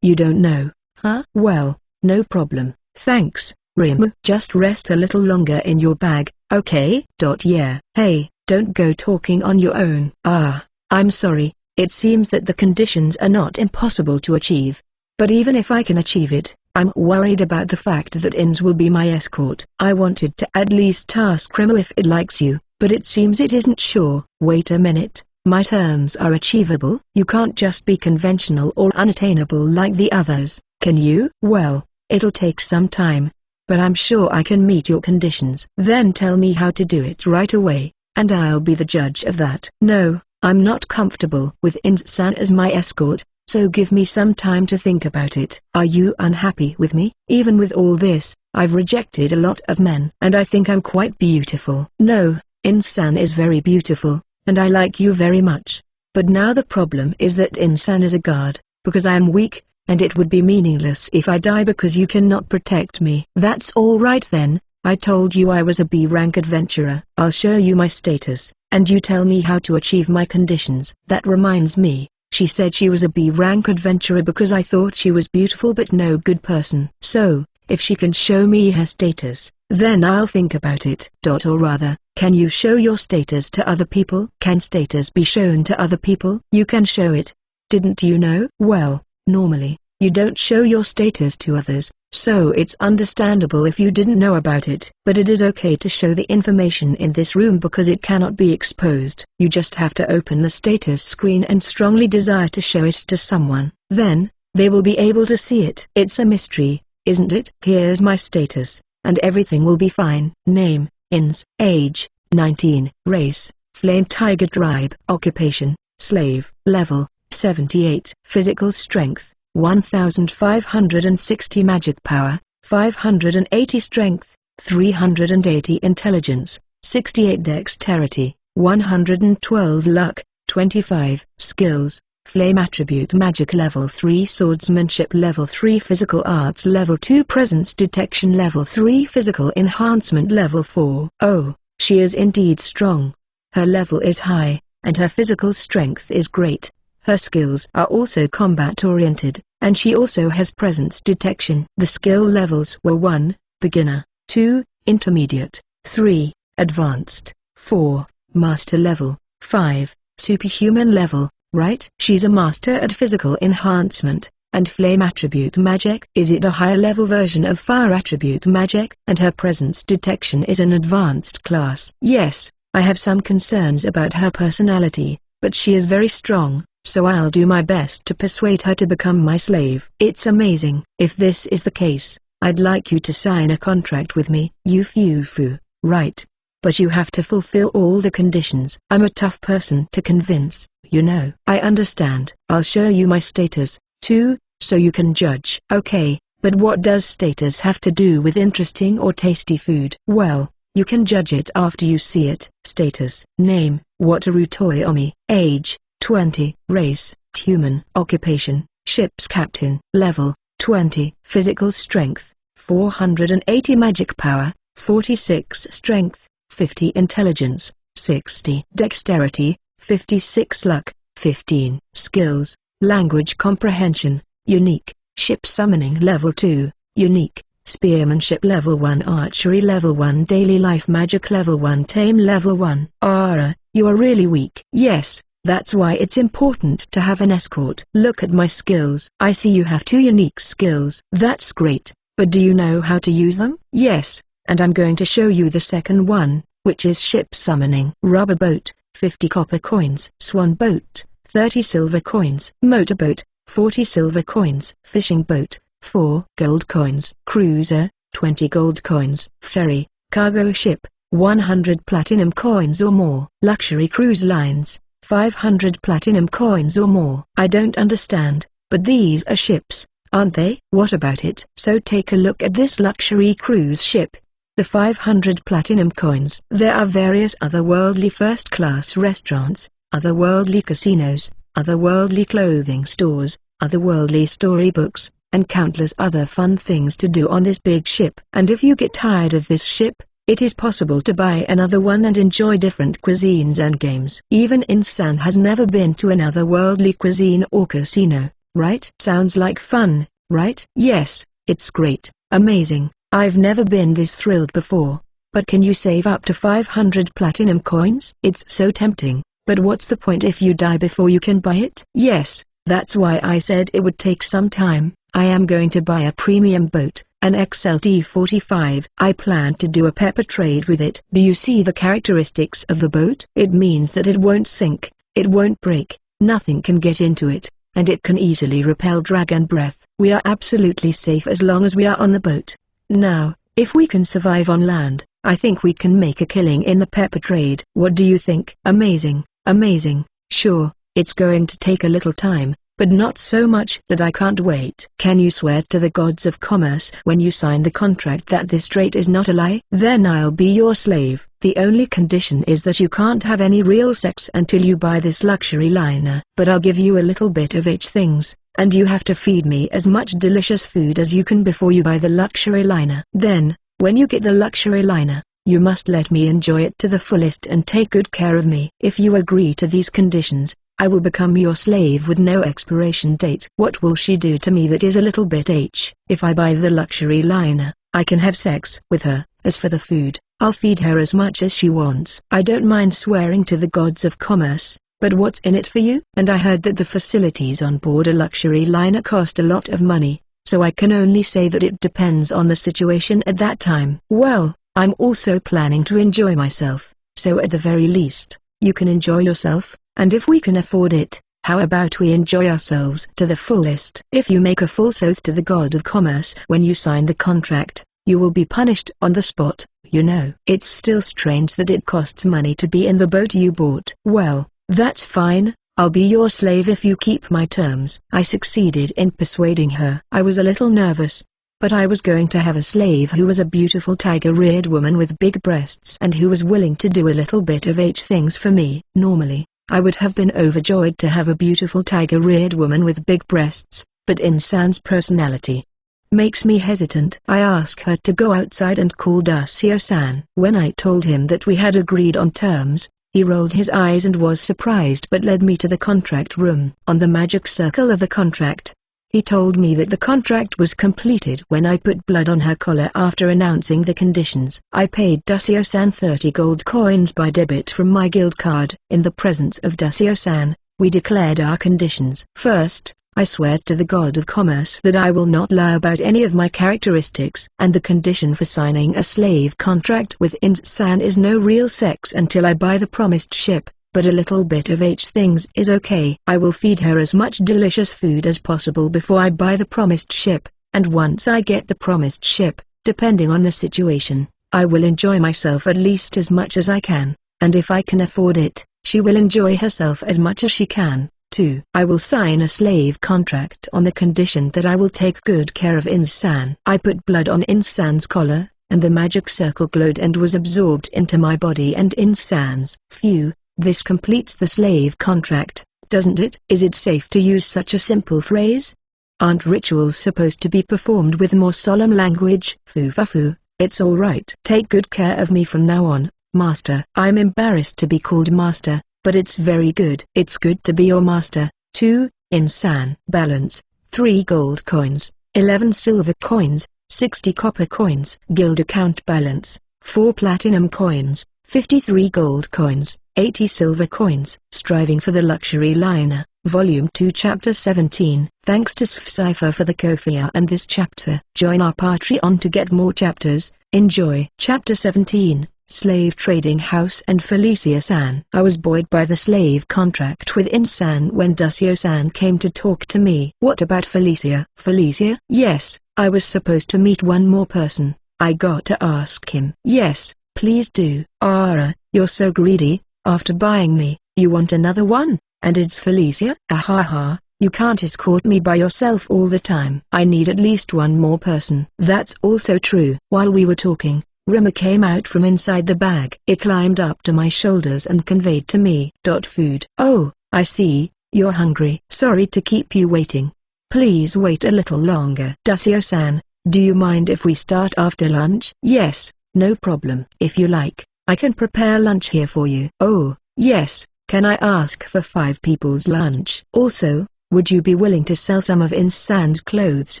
You don't know, huh? Well, no problem, thanks, Rimu. Just rest a little longer in your bag, okay? Yeah. Hey, don't go talking on your own. I'm sorry, it seems that the conditions are not impossible to achieve. But even if I can achieve it, I'm worried about the fact that Ins will be my escort. I wanted to at least ask Rimu if it likes you, but it seems it isn't sure. Wait a minute. My terms are achievable? You can't just be conventional or unattainable like the others, can you? Well, it'll take some time, but I'm sure I can meet your conditions. Then tell me how to do it right away, and I'll be the judge of that. No, I'm not comfortable with Insan as my escort, so give me some time to think about it. Are you unhappy with me? Even with all this, I've rejected a lot of men, and I think I'm quite beautiful. No, Insan is very beautiful, and I like you very much. But now the problem is that Insan is a guard, because I am weak, and it would be meaningless if I die because you cannot protect me. That's all right then, I told you I was a B-rank adventurer. I'll show you my status, and you tell me how to achieve my conditions. That reminds me, she said she was a B-rank adventurer because I thought she was beautiful but no good person. So, if she can show me her status, then I'll think about it. Or rather, can you show your status to other people? Can status be shown to other people? You can show it. Didn't you know? Well, normally, you don't show your status to others, so it's understandable if you didn't know about it. But it is okay to show the information in this room because it cannot be exposed. You just have to open the status screen and strongly desire to show it to someone. Then, they will be able to see it. It's a mystery, isn't it? Here's my status, and everything will be fine. Name, Ins, age, 19, race, Flame Tiger tribe, occupation, slave, level, 78, physical strength, 1560 magic power, 580 strength, 380 intelligence, 68 dexterity, 112 luck, 25 skills, flame attribute magic level 3 swordsmanship level 3 physical arts level 2 presence detection level 3 physical enhancement level 4. Oh, she is indeed strong. Her level is high, and her physical strength is great. Her skills are also combat-oriented, and she also has presence detection. The skill levels were 1, beginner, 2, intermediate, 3, advanced, 4, master level, 5, superhuman level, right? She's a master at physical enhancement, and flame attribute magic. Is it a higher level version of fire attribute magic? And her presence detection is an advanced class. Yes, I have some concerns about her personality, but she is very strong, so I'll do my best to persuade her to become my slave. It's amazing. If this is the case, I'd like you to sign a contract with me. Yufufu, right? But you have to fulfill all the conditions. I'm a tough person to convince, you know. I understand. I'll show you my status, too, so you can judge. Okay, but what does status have to do with interesting or tasty food? Well, you can judge it after you see it. Status: name, Wataru Toyomi. Age, 20. Race, human. Occupation, ship's captain. Level, 20. Physical strength, 480. Magic power, 46. Strength, 50. Intelligence, 60. Dexterity, 56. Luck, 15. Skills: language comprehension, unique. Ship summoning level 2, unique. Spearmanship level 1. Archery level 1. Daily life magic level 1. Tame level 1. Ara, you are really weak. Yes, that's why it's important to have an escort. Look at my skills. I see you have 2 unique skills. That's great, but do you know how to use them? Yes, and I'm going to show you the second one, which is ship summoning. Rubber boat, 50 copper coins. Swan boat, 30 silver coins. Motorboat, 40 silver coins. Fishing boat, 4 gold coins. Cruiser, 20 gold coins. Ferry, cargo ship, 100 platinum coins or more. Luxury cruise lines, 500 platinum coins or more. I don't understand, but these are ships, aren't they? What about it? So take a look at this luxury cruise ship. The 500 platinum coins. There are various otherworldly first-class restaurants, otherworldly casinos, otherworldly clothing stores, otherworldly storybooks, and countless other fun things to do on this big ship. And if you get tired of this ship, it is possible to buy another one and enjoy different cuisines and games. Even Insan has never been to an otherworldly cuisine or casino, right? Sounds like fun, right? Yes, it's great, amazing. I've never been this thrilled before. But can you save up to 500 platinum coins? It's so tempting, but what's the point if you die before you can buy it? Yes, that's why I said it would take some time. I am going to buy a premium boat, an XLT-45. I plan to do a pepper trade with it. Do you see the characteristics of the boat? It means that it won't sink, it won't break, nothing can get into it, and it can easily repel dragon breath. We are absolutely safe as long as we are on the boat. Now, if we can survive on land, I think we can make a killing in the pepper trade. What do you think? Amazing, amazing. Sure, it's going to take a little time, but not so much that I can't wait. Can you swear to the gods of commerce when you sign the contract that this trade is not a lie? Then I'll be your slave. The only condition is that you can't have any real sex until you buy this luxury liner. But I'll give you a little bit of each things, and you have to feed me as much delicious food as you can before you buy the luxury liner. Then, when you get the luxury liner, you must let me enjoy it to the fullest and take good care of me. If you agree to these conditions, I will become your slave with no expiration date. What will she do to me that is a little bit H? If I buy the luxury liner, I can have sex with her. As for the food, I'll feed her as much as she wants. I don't mind swearing to the gods of commerce, but what's in it for you? And I heard that the facilities on board a luxury liner cost a lot of money, so I can only say that it depends on the situation at that time. Well, I'm also planning to enjoy myself, so at the very least, you can enjoy yourself. And if we can afford it, how about we enjoy ourselves to the fullest? If you make a false oath to the god of commerce when you sign the contract, you will be punished on the spot, you know. It's still strange that it costs money to be in the boat you bought. Well, that's fine, I'll be your slave if you keep my terms. I succeeded in persuading her. I was a little nervous, but I was going to have a slave who was a beautiful tiger-reared woman with big breasts and who was willing to do a little bit of each things for me. Normally, I would have been overjoyed to have a beautiful tiger-reared woman with big breasts, but Insan's personality makes me hesitant. I asked her to go outside and call Dasio-san. When I told him that we had agreed on terms, he rolled his eyes and was surprised but led me to the contract room. On the magic circle of the contract, he told me that the contract was completed when I put blood on her collar after announcing the conditions. I paid Dasio-san 30 gold coins by debit from my guild card. In the presence of Dasio-san, we declared our conditions. First, I swear to the god of commerce that I will not lie about any of my characteristics. And the condition for signing a slave contract with Insan is no real sex until I buy the promised ship, but a little bit of H things is okay. I will feed her as much delicious food as possible before I buy the promised ship, and once I get the promised ship, depending on the situation, I will enjoy myself at least as much as I can, and if I can afford it, she will enjoy herself as much as she can. 2. I will sign a slave contract on the condition that I will take good care of Insan. I put blood on Insan's collar, and the magic circle glowed and was absorbed into my body and Insan's. Phew, this completes the slave contract, doesn't it? Is it safe to use such a simple phrase? Aren't rituals supposed to be performed with more solemn language? Foo-fa-foo, it's alright. Take good care of me from now on, Master. I'm embarrassed to be called Master, but it's very good. It's good to be your master. 2. Insan. Balance: 3 gold coins, 11 silver coins, 60 copper coins. Guild account balance: 4 platinum coins, 53 gold coins, 80 silver coins. Striving for the luxury liner, Volume 2 Chapter 17. Thanks to Cypher for the Kofia and this chapter. Join our Patreon to get more chapters. Enjoy. Chapter 17. Slave Trading House and Felicia-san. I was buoyed by the slave contract with Insan when Dusio-san came to talk to me. What about Felicia? Felicia? Yes, I was supposed to meet one more person. I got to ask him. Yes, please do. Ara, you're so greedy. After buying me, you want another one? And it's Felicia? Ahaha, you can't escort me by yourself all the time. I need at least one more person. That's also true. While we were talking, Rima came out from inside the bag. It climbed up to my shoulders and conveyed to me. Food. Oh, I see, you're hungry. Sorry to keep you waiting. Please wait a little longer. Dusio-san, do you mind if we start after lunch? Yes, no problem. If you like, I can prepare lunch here for you. Oh, yes, can I ask for 5 people's lunch? Also, would you be willing to sell some of Insan's clothes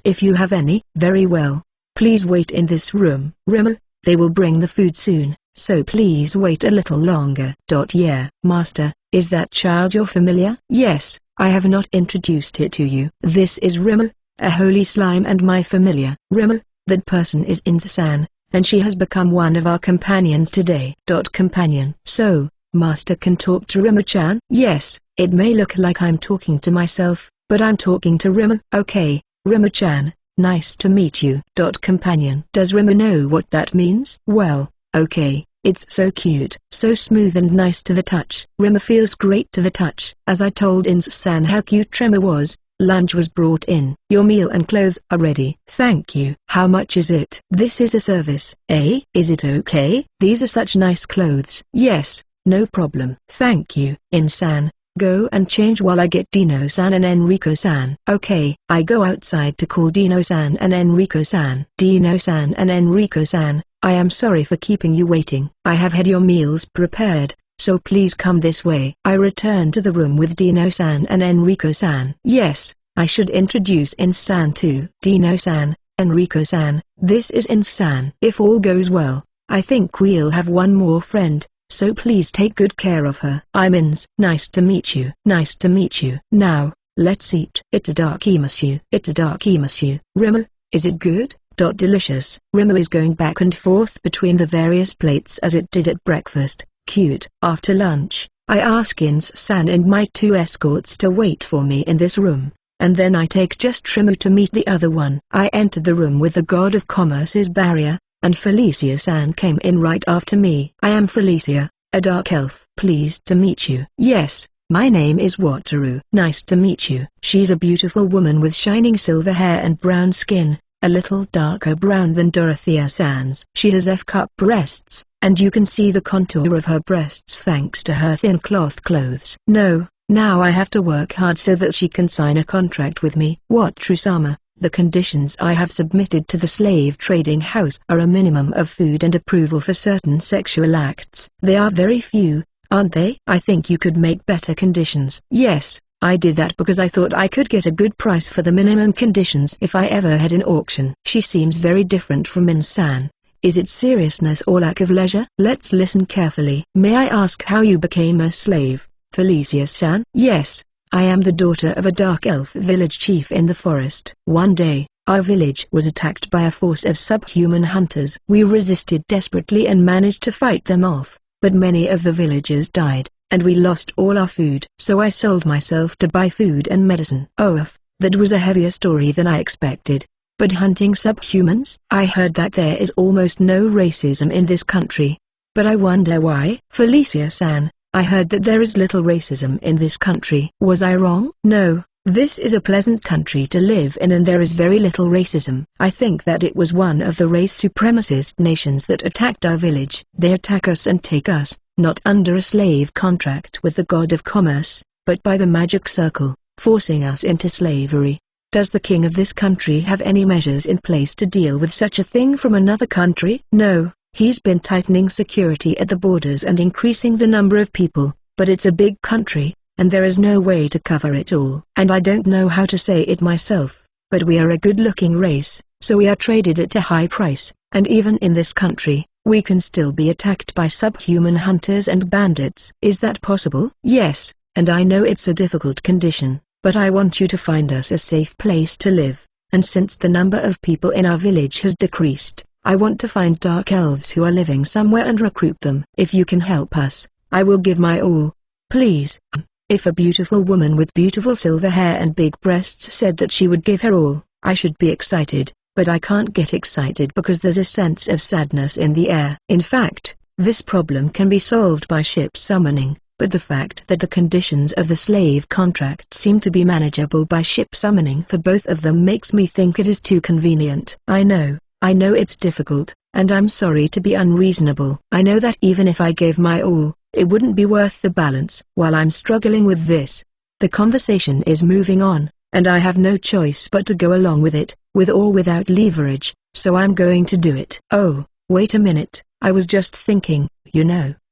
if you have any? Very well. Please wait in this room. Rima, they will bring the food soon, so please wait a little longer. Yeah, Master, is that child your familiar? Yes, I have not introduced it to you. This is Rima, a holy slime and my familiar. Rima, that person is Insan, and she has become one of our companions today. Companion. So, Master can talk to Rima-chan? Yes, it may look like I'm talking to myself, but I'm talking to Rima. Okay, Rima-chan. Nice to meet you. Companion. Does Rima know what that means? Well, okay, it's so cute, so smooth and nice to the touch. Rima feels great to the touch. As I told Insan how cute Rima was, lunch was brought in. Your meal and clothes are ready. Thank you. How much is it? This is a service. Eh? Is it okay? These are such nice clothes. Yes, no problem. Thank you. Insan, go and change while I get Dino-san and Enrico-san. Okay. I go outside to call Dino-san and Enrico-san. Dino-san and Enrico-san, I am sorry for keeping you waiting. I have had your meals prepared, so please come this way. I return to the room with Dino-san and Enrico-san. Yes, I should introduce Insan too. Dino-san, Enrico-san, this is Insan. If all goes well, I think we'll have one more friend. So please take good care of her. I'm Ins. Nice to meet you. Nice to meet you. Now, let's eat. Itadakimasu. Itadakimasu. Rima, is it good? Delicious. Rima is going back and forth between the various plates as it did at breakfast. Cute. After lunch, I ask Ins-san and my 2 escorts to wait for me in this room, and then I take just Rima to meet the other one. I entered the room with the god of commerce's barrier, and Felicia-san came in right after me. I am Felicia, a dark elf. Pleased to meet you. Yes, my name is Wataru. Nice to meet you. She's a beautiful woman with shining silver hair and brown skin, a little darker brown than Dorothea-san's. She has F-cup breasts, and you can see the contour of her breasts thanks to her thin cloth clothes. No, now I have to work hard so that she can sign a contract with me. What, Trusama? The conditions I have submitted to the slave trading house are a minimum of food and approval for certain sexual acts. They are very few, aren't they? I think you could make better conditions. Yes, I did that because I thought I could get a good price for the minimum conditions if I ever had an auction. She seems very different from Insan. Is it seriousness or lack of leisure? Let's listen carefully. May I ask how you became a slave, Felicia-san? Yes, I am the daughter of a dark elf village chief in the forest. One day, our village was attacked by a force of subhuman hunters. We resisted desperately and managed to fight them off, but many of the villagers died, and we lost all our food. So I sold myself to buy food and medicine. That was a heavier story than I expected. But hunting subhumans? I heard that there is almost no racism in this country. But I wonder why? Felicia-san, I heard that there is little racism in this country. Was I wrong? No, this is a pleasant country to live in and there is very little racism. I think that it was one of the race supremacist nations that attacked our village. They attack us and take us, not under a slave contract with the god of commerce, but by the magic circle, forcing us into slavery. Does the king of this country have any measures in place to deal with such a thing from another country? No, he's been tightening security at the borders and increasing the number of people, but it's a big country, and there is no way to cover it all. And I don't know how to say it myself, but we are a good-looking race, so we are traded at a high price, and even in this country, we can still be attacked by subhuman hunters and bandits. Is that possible? Yes, and I know it's a difficult condition. But I want you to find us a safe place to live, and since the number of people in our village has decreased, I want to find dark elves who are living somewhere and recruit them. If you can help us, I will give my all. Please. If a beautiful woman with beautiful silver hair and big breasts said that she would give her all, I should be excited, but I can't get excited because there's a sense of sadness in the air. In fact, this problem can be solved by ship summoning. But the fact that the conditions of the slave contract seem to be manageable by ship summoning for both of them makes me think it is too convenient. I know it's difficult, and I'm sorry to be unreasonable. I know that even if I gave my all, it wouldn't be worth the balance. While I'm struggling with this, the conversation is moving on, and I have no choice but to go along with it, with or without leverage, so I'm going to do it. Oh, wait a minute, I was just thinking,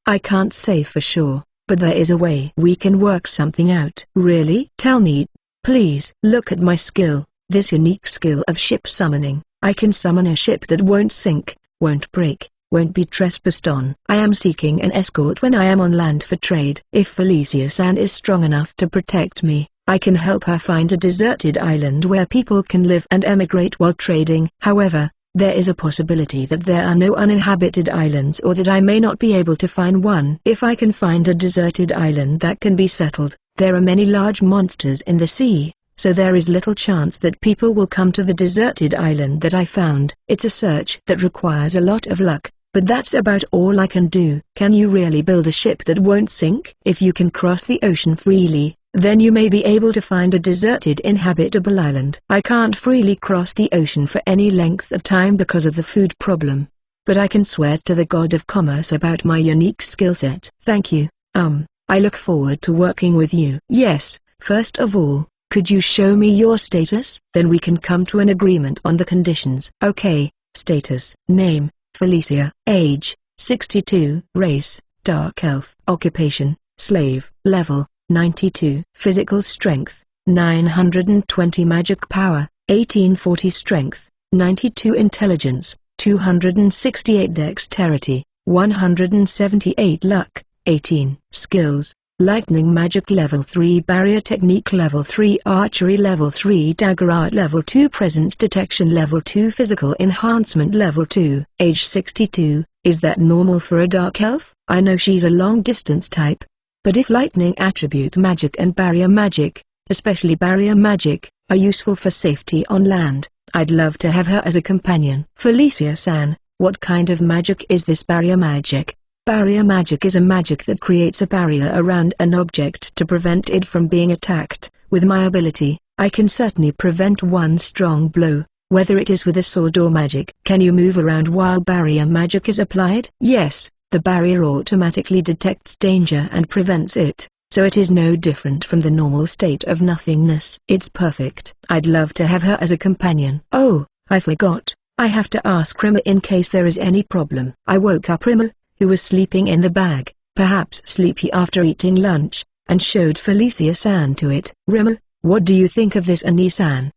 I can't say for sure. But there is a way we can work something out. Really? Tell me, please. Look at my skill, this unique skill of ship summoning. I can summon a ship that won't sink, won't break, won't be trespassed on. I am seeking an escort when I am on land for trade. If Felicia-san is strong enough to protect me, I can help her find a deserted island where people can live and emigrate while trading. However, there is a possibility that there are no uninhabited islands or that I may not be able to find one. If I can find a deserted island that can be settled, there are many large monsters in the sea, so there is little chance that people will come to the deserted island that I found. It's a search that requires a lot of luck, but that's about all I can do. Can you really build a ship that won't sink? If you can cross the ocean freely, then you may be able to find a deserted inhabitable island. I can't freely cross the ocean for any length of time because of the food problem. But I can swear to the god of commerce about my unique skill set. Thank you. I look forward to working with you. Yes, first of all, could you show me your status? Then we can come to an agreement on the conditions. Okay, status. Name, Felicia. Age, 62. Race, dark elf. Occupation, slave. Level, 92. Physical strength, 920. Magic power, 1840. Strength, 92. Intelligence, 268. Dexterity, 178. Luck, 18. Skills, lightning magic level 3. Barrier technique level 3. Archery level 3. Dagger art level 2. Presence detection level 2. Physical enhancement level 2. Age 62. Is that normal for a dark elf? I know she's a long distance type. But if lightning attribute magic and barrier magic, especially barrier magic, are useful for safety on land, I'd love to have her as a companion. Felicia-san, what kind of magic is this barrier magic? Barrier magic is a magic that creates a barrier around an object to prevent it from being attacked. With my ability, I can certainly prevent one strong blow, whether it is with a sword or magic. Can you move around while barrier magic is applied? Yes. The barrier automatically detects danger and prevents it, so it is no different from the normal state of nothingness. It's perfect. I'd love to have her as a companion. Oh, I forgot. I have to ask Rimmer in case there is any problem. I woke up Rimmer, who was sleeping in the bag, perhaps sleepy after eating lunch, and showed Felicia-san to it. Rimmer, what do you think of this Annie-san?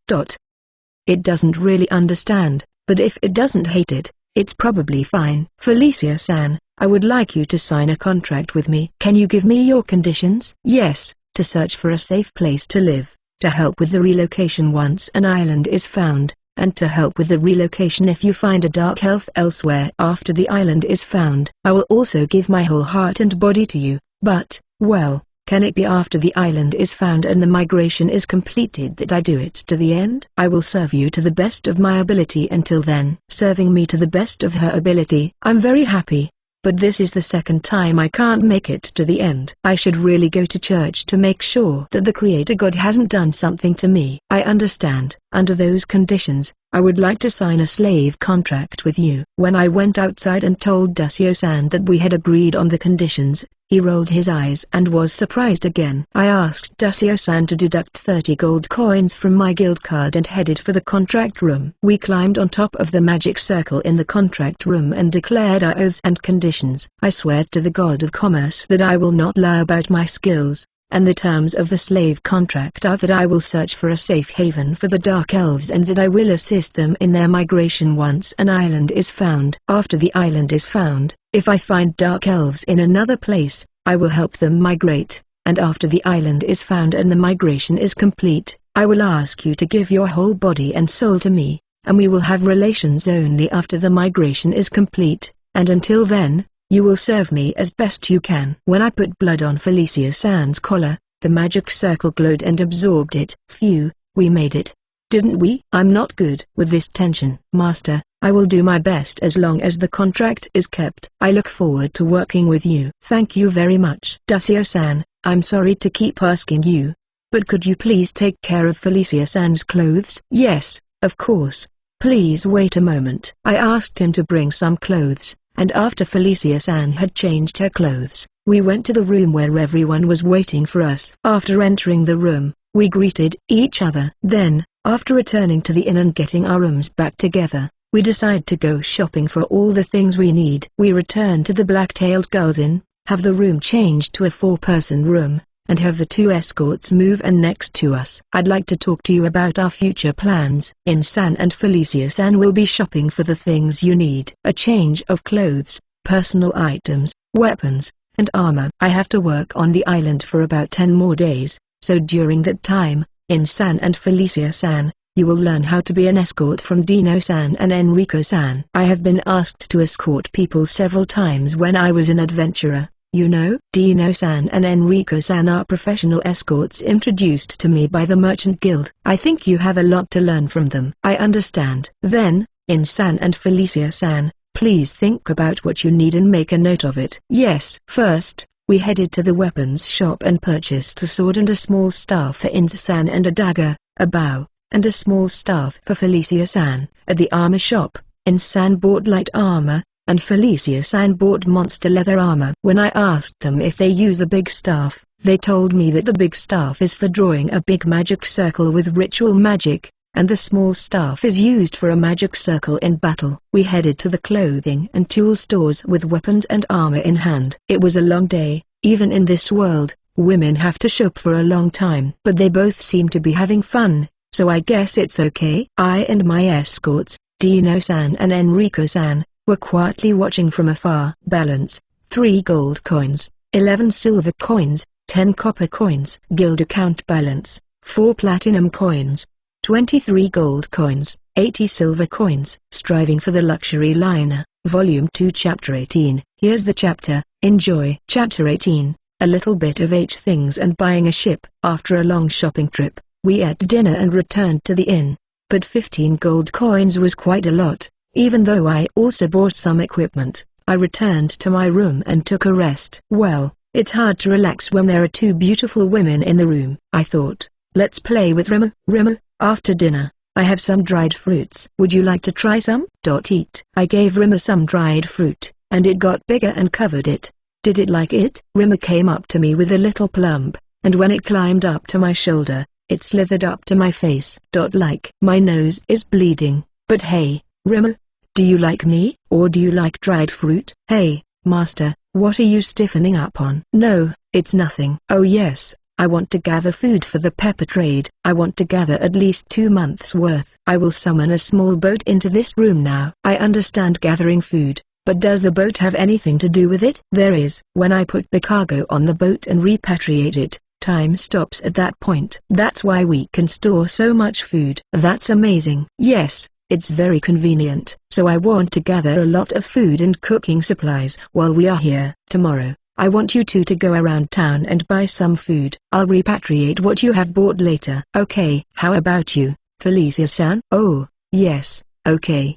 It doesn't really understand, but if it doesn't hate it, it's probably fine. Felicia-san, I would like you to sign a contract with me. Can you give me your conditions? Yes, to search for a safe place to live, to help with the relocation once an island is found, and to help with the relocation if you find a dark elf elsewhere after the island is found. I will also give my whole heart and body to you, but, well, can it be after the island is found and the migration is completed that I do it to the end? I will serve you to the best of my ability until then. Serving me to the best of her ability. I'm very happy. But this is the second time I can't make it to the end. I should really go to church to make sure that the Creator God hasn't done something to me. I understand. Under those conditions, I would like to sign a slave contract with you. When I went outside and told Dasio-san that we had agreed on the conditions, he rolled his eyes and was surprised again. I asked Dasio-san to deduct 30 gold coins from my guild card and headed for the contract room. We climbed on top of the magic circle in the contract room and declared our oaths and conditions. I swear to the God of Commerce that I will not lie about my skills, and the terms of the slave contract are that I will search for a safe haven for the Dark Elves and that I will assist them in their migration once an island is found. After the island is found, if I find Dark Elves in another place, I will help them migrate, and after the island is found and the migration is complete, I will ask you to give your whole body and soul to me, and we will have relations only after the migration is complete, and until then, you will serve me as best you can. When I put blood on Felicia-san's collar, the magic circle glowed and absorbed it. Phew, we made it. Didn't we? I'm not good with this tension. Master, I will do my best as long as the contract is kept. I look forward to working with you. Thank you very much. Dasio-san, I'm sorry to keep asking you, but could you please take care of Felicia-san's clothes? Yes, of course. Please wait a moment. I asked him to bring some clothes, and after Felicia-san had changed her clothes, we went to the room where everyone was waiting for us. After entering the room, we greeted each other. Then, after returning to the inn and getting our rooms back together, we decide to go shopping for all the things we need. We return to the Black-tailed Girls Inn, have the room changed to a 4-person room, and have the 2 escorts move in next to us. I'd like to talk to you about our future plans. In-san and Felicia-san will be shopping for the things you need. A change of clothes, personal items, weapons, and armor. I have to work on the island for about 10 more days, so during that time, In-san and Felicia-san, you will learn how to be an escort from Dino-san and Enrico-san. I have been asked to escort people several times when I was an adventurer. You know, Dino-san and Enrico-san are professional escorts introduced to me by the Merchant Guild. I think you have a lot to learn from them. I understand. Then, In-san and Felicia-san, please think about what you need and make a note of it. Yes. First, we headed to the weapons shop and purchased a sword and a small staff for In-san and a dagger, a bow, and a small staff for Felicia-san. At the armor shop, In-san bought light armor, and Felicia-san bought monster leather armor. When I asked them if they use the big staff, they told me that the big staff is for drawing a big magic circle with ritual magic, and the small staff is used for a magic circle in battle. We headed to the clothing and tool stores with weapons and armor in hand. It was a long day. Even in this world, women have to shop for a long time. But they both seem to be having fun, so I guess it's okay. I and my escorts, Dino-san and Enrico-san, were quietly watching from afar. Balance, 3 gold coins, 11 silver coins, 10 copper coins. Guild account balance, 4 platinum coins, 23 gold coins, 80 silver coins. Striving for the luxury liner, Volume 2 Chapter 18. Here's the chapter, enjoy. Chapter 18, a little bit of H things and buying a ship. After a long shopping trip, we ate dinner and returned to the inn. But 15 gold coins was quite a lot. Even though I also bought some equipment, I returned to my room and took a rest. Well, it's hard to relax when there are 2 beautiful women in the room. I thought, let's play with Rimmer. Rimmer, after dinner, I have some dried fruits. Would you like to try some? Eat. I gave Rimmer some dried fruit, and it got bigger and covered it. Did it like it? Rimmer came up to me with a little plump, and when it climbed up to my shoulder, it slithered up to my face. Like, my nose is bleeding, but hey, Rimmer, do you like me, or do you like dried fruit? Hey, master, what are you stiffening up on? No, it's nothing. Oh yes, I want to gather food for the pepper trade. I want to gather at least 2 months' worth. I will summon a small boat into this room now. I understand gathering food, but does the boat have anything to do with it? There is. When I put the cargo on the boat and repatriate it, Time stops at that point. That's why we can store so much food. That's amazing. Yes, it's very convenient. So I want to gather a lot of food and cooking supplies while we are here. Tomorrow, I want you two to go around town and buy some food. I'll repatriate what you have bought later. Okay. How about you, Felicia-san? Oh, yes, okay.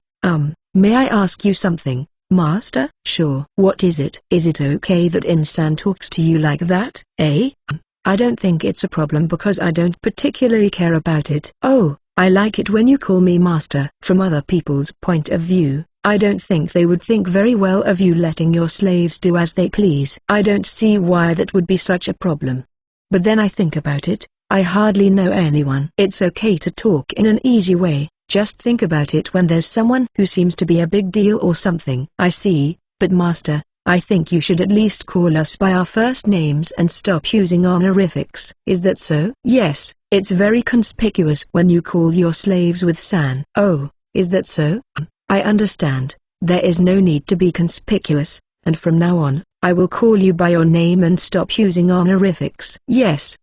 May I ask you something, Master? Sure. What is it? Is it okay that In-san talks to you like that? I don't think it's a problem because I don't particularly care about it. Oh, I like it when you call me Master. From other people's point of view, I don't think they would think very well of you letting your slaves do as they please. I don't see why that would be such a problem. But then I think about it, I hardly know anyone. It's okay to talk in an easy way. Just think about it when there's someone who seems to be a big deal or something. I see, but Master, I think you should at least call us by our first names and stop using honorifics. Is that so? Yes, it's very conspicuous when you call your slaves with san. Oh, is that so? I understand. There is no need to be conspicuous, and from now on, I will call you by your name and stop using honorifics. Yes,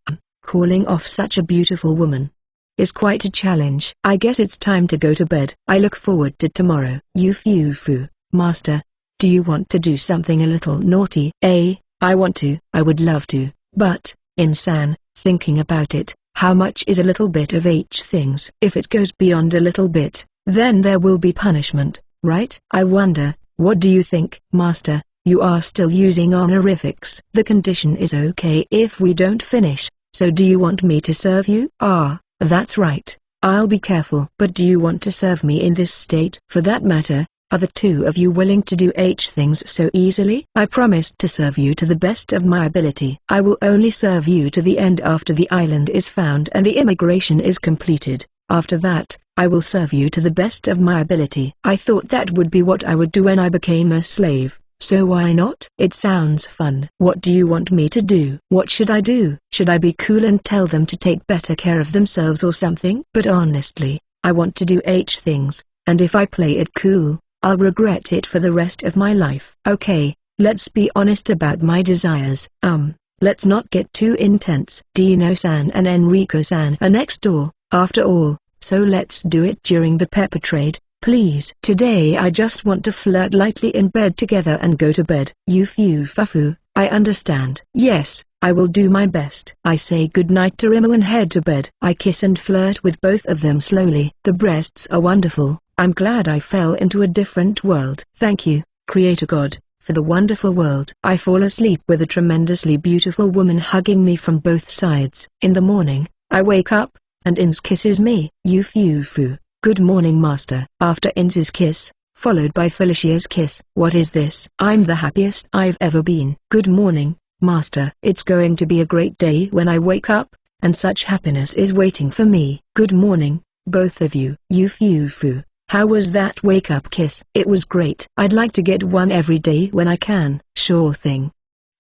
calling off such a beautiful woman is quite a challenge. I guess it's time to go to bed. I look forward to tomorrow. Yufu, Master, do you want to do something a little naughty? I want to. I would love to, but, In-san, thinking about it, how much is a little bit of H things? If it goes beyond a little bit, then there will be punishment, right? I wonder, what do you think? Master, you are still using honorifics. The condition is okay if we don't finish, so do you want me to serve you? That's right. I'll be careful. But do you want to serve me in this state? For that matter, are the two of you willing to do H things so easily? I promised to serve you to the best of my ability. I will only serve you to the end after the island is found and the immigration is completed. After that, I will serve you to the best of my ability. I thought that would be what I would do when I became a slave. So why not? It sounds fun. What do you want me to do? What should I do? Should I be cool and tell them to take better care of themselves or something? But honestly, I want to do H things, and if I play it cool, I'll regret it for the rest of my life. Okay, let's be honest about my desires. Let's not get too intense. Dino-san and Enrico-san are next door, after all, so let's do it during the pepper trade. Please. Today I just want to flirt lightly in bed together and go to bed. Yufu, I understand. Yes, I will do my best. I say goodnight to Rimo and head to bed. I kiss and flirt with both of them slowly. The breasts are wonderful. I'm glad I fell into a different world. Thank you, Creator God, for the wonderful world. I fall asleep with a tremendously beautiful woman hugging me from both sides. In the morning, I wake up, and Ins kisses me. Yufu. Good morning, Master. After Ins's kiss, followed by Felicia's kiss. What is this? I'm the happiest I've ever been. Good morning, Master. It's going to be a great day when I wake up, and such happiness is waiting for me. Good morning, both of you. Yufu, how was that wake-up kiss? It was great. I'd like to get one every day when I can. Sure thing.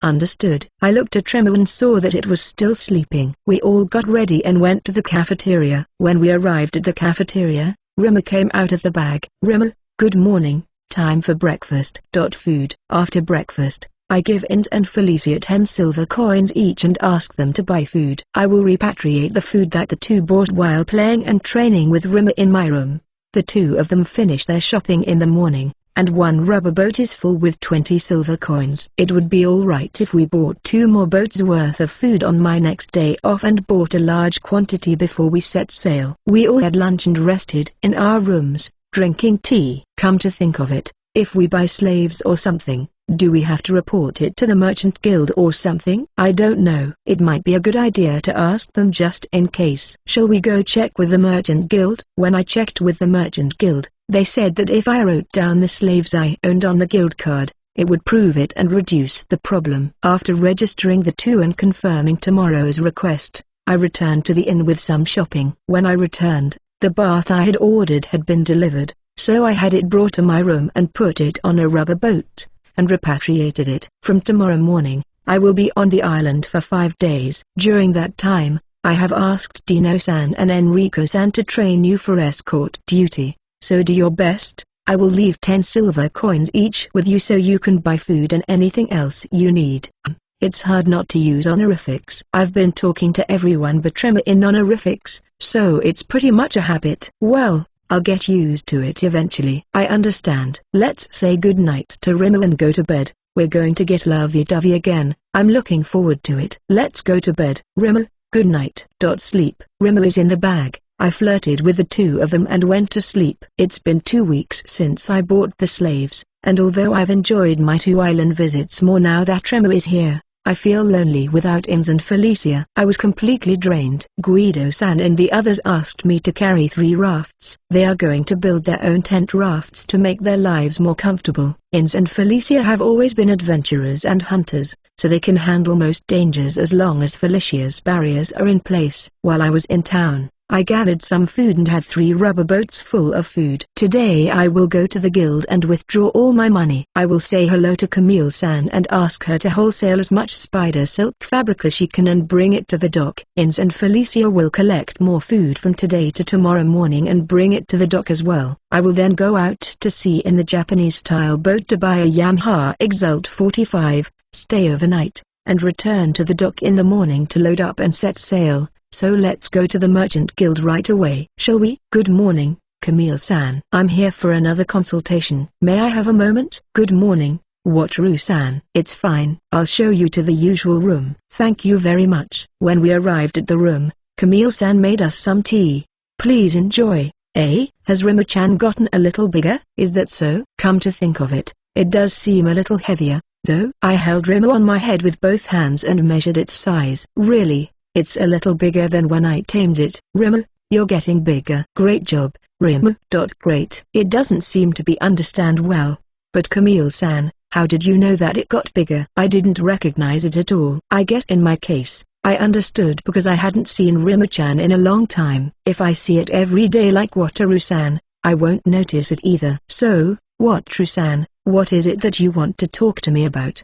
Understood. I looked at Remo and saw that it was still sleeping. We all got ready and went to the cafeteria. When we arrived at the cafeteria, Remo came out of the bag. Remo, good morning, time for breakfast. Food. After breakfast, I give Ins and Felicia 10 silver coins each and ask them to buy food. I will repatriate the food that the two bought while playing and training with Remo in my room. The two of them finish their shopping in the morning, and one rubber boat is full with 20 silver coins. It would be alright if we bought 2 more boats worth of food on my next day off and bought a large quantity before we set sail. We all had lunch and rested in our rooms, drinking tea. Come to think of it, if we buy slaves or something, do we have to report it to the merchant guild or something? I don't know. It might be a good idea to ask them just in case. Shall we go check with the merchant guild? When I checked with the merchant guild, they said that if I wrote down the slaves I owned on the guild card, it would prove it and reduce the problem. After registering the two and confirming tomorrow's request, I returned to the inn with some shopping. When I returned, the bath I had ordered had been delivered, so I had it brought to my room and put it on a rubber boat, and repatriated it. From tomorrow morning, I will be on the island for 5 days. During that time, I have asked Dino-san and Enrico-san to train you for escort duty. So do your best. I will leave 10 silver coins each with you so you can buy food and anything else you need. It's hard not to use honorifics. I've been talking to everyone but Tremor in honorifics, so it's pretty much a habit. Well, I'll get used to it eventually. I understand. Let's say goodnight to Rimmer and go to bed. We're going to get lovey-dovey again. I'm looking forward to it. Let's go to bed. Rimmer, good night. Sleep. Rimmer is in the bag. I flirted with the two of them and went to sleep. It's been 2 weeks since I bought the slaves, and although I've enjoyed my 2 island visits more now that Tremor is here, I feel lonely without Ims and Felicia. I was completely drained. Guido-san and the others asked me to carry 3 rafts. They are going to build their own tent rafts to make their lives more comfortable. Ims and Felicia have always been adventurers and hunters, so they can handle most dangers as long as Felicia's barriers are in place. While I was in town, I gathered some food and had 3 rubber boats full of food. Today I will go to the guild and withdraw all my money. I will say hello to Camille-san and ask her to wholesale as much spider silk fabric as she can and bring it to the dock. Ins and Felicia will collect more food from today to tomorrow morning and bring it to the dock as well. I will then go out to sea in the Japanese-style boat to buy a Yamaha Exalt 45, stay overnight, and return to the dock in the morning to load up and set sail. So let's go to the Merchant Guild right away. Shall we? Good morning, Camille-san. I'm here for another consultation. May I have a moment? Good morning, Wataru-san. It's fine. I'll show you to the usual room. Thank you very much. When we arrived at the room, Camille-san made us some tea. Please enjoy. Has Rimmer-chan gotten a little bigger? Is that so? Come to think of it, it does seem a little heavier, though. I held Rimmer on my head with both hands and measured its size. Really? It's a little bigger than when I tamed it. Rimmer, you're getting bigger. Great job, Rimmer. Great. It doesn't seem to be understand well. But Camille-san, how did you know that it got bigger? I didn't recognize it at all. I guess in my case, I understood because I hadn't seen Rimmer-chan in a long time. If I see it every day like Wataru-san, I won't notice it either. So, Wataru-san, what is it that you want to talk to me about?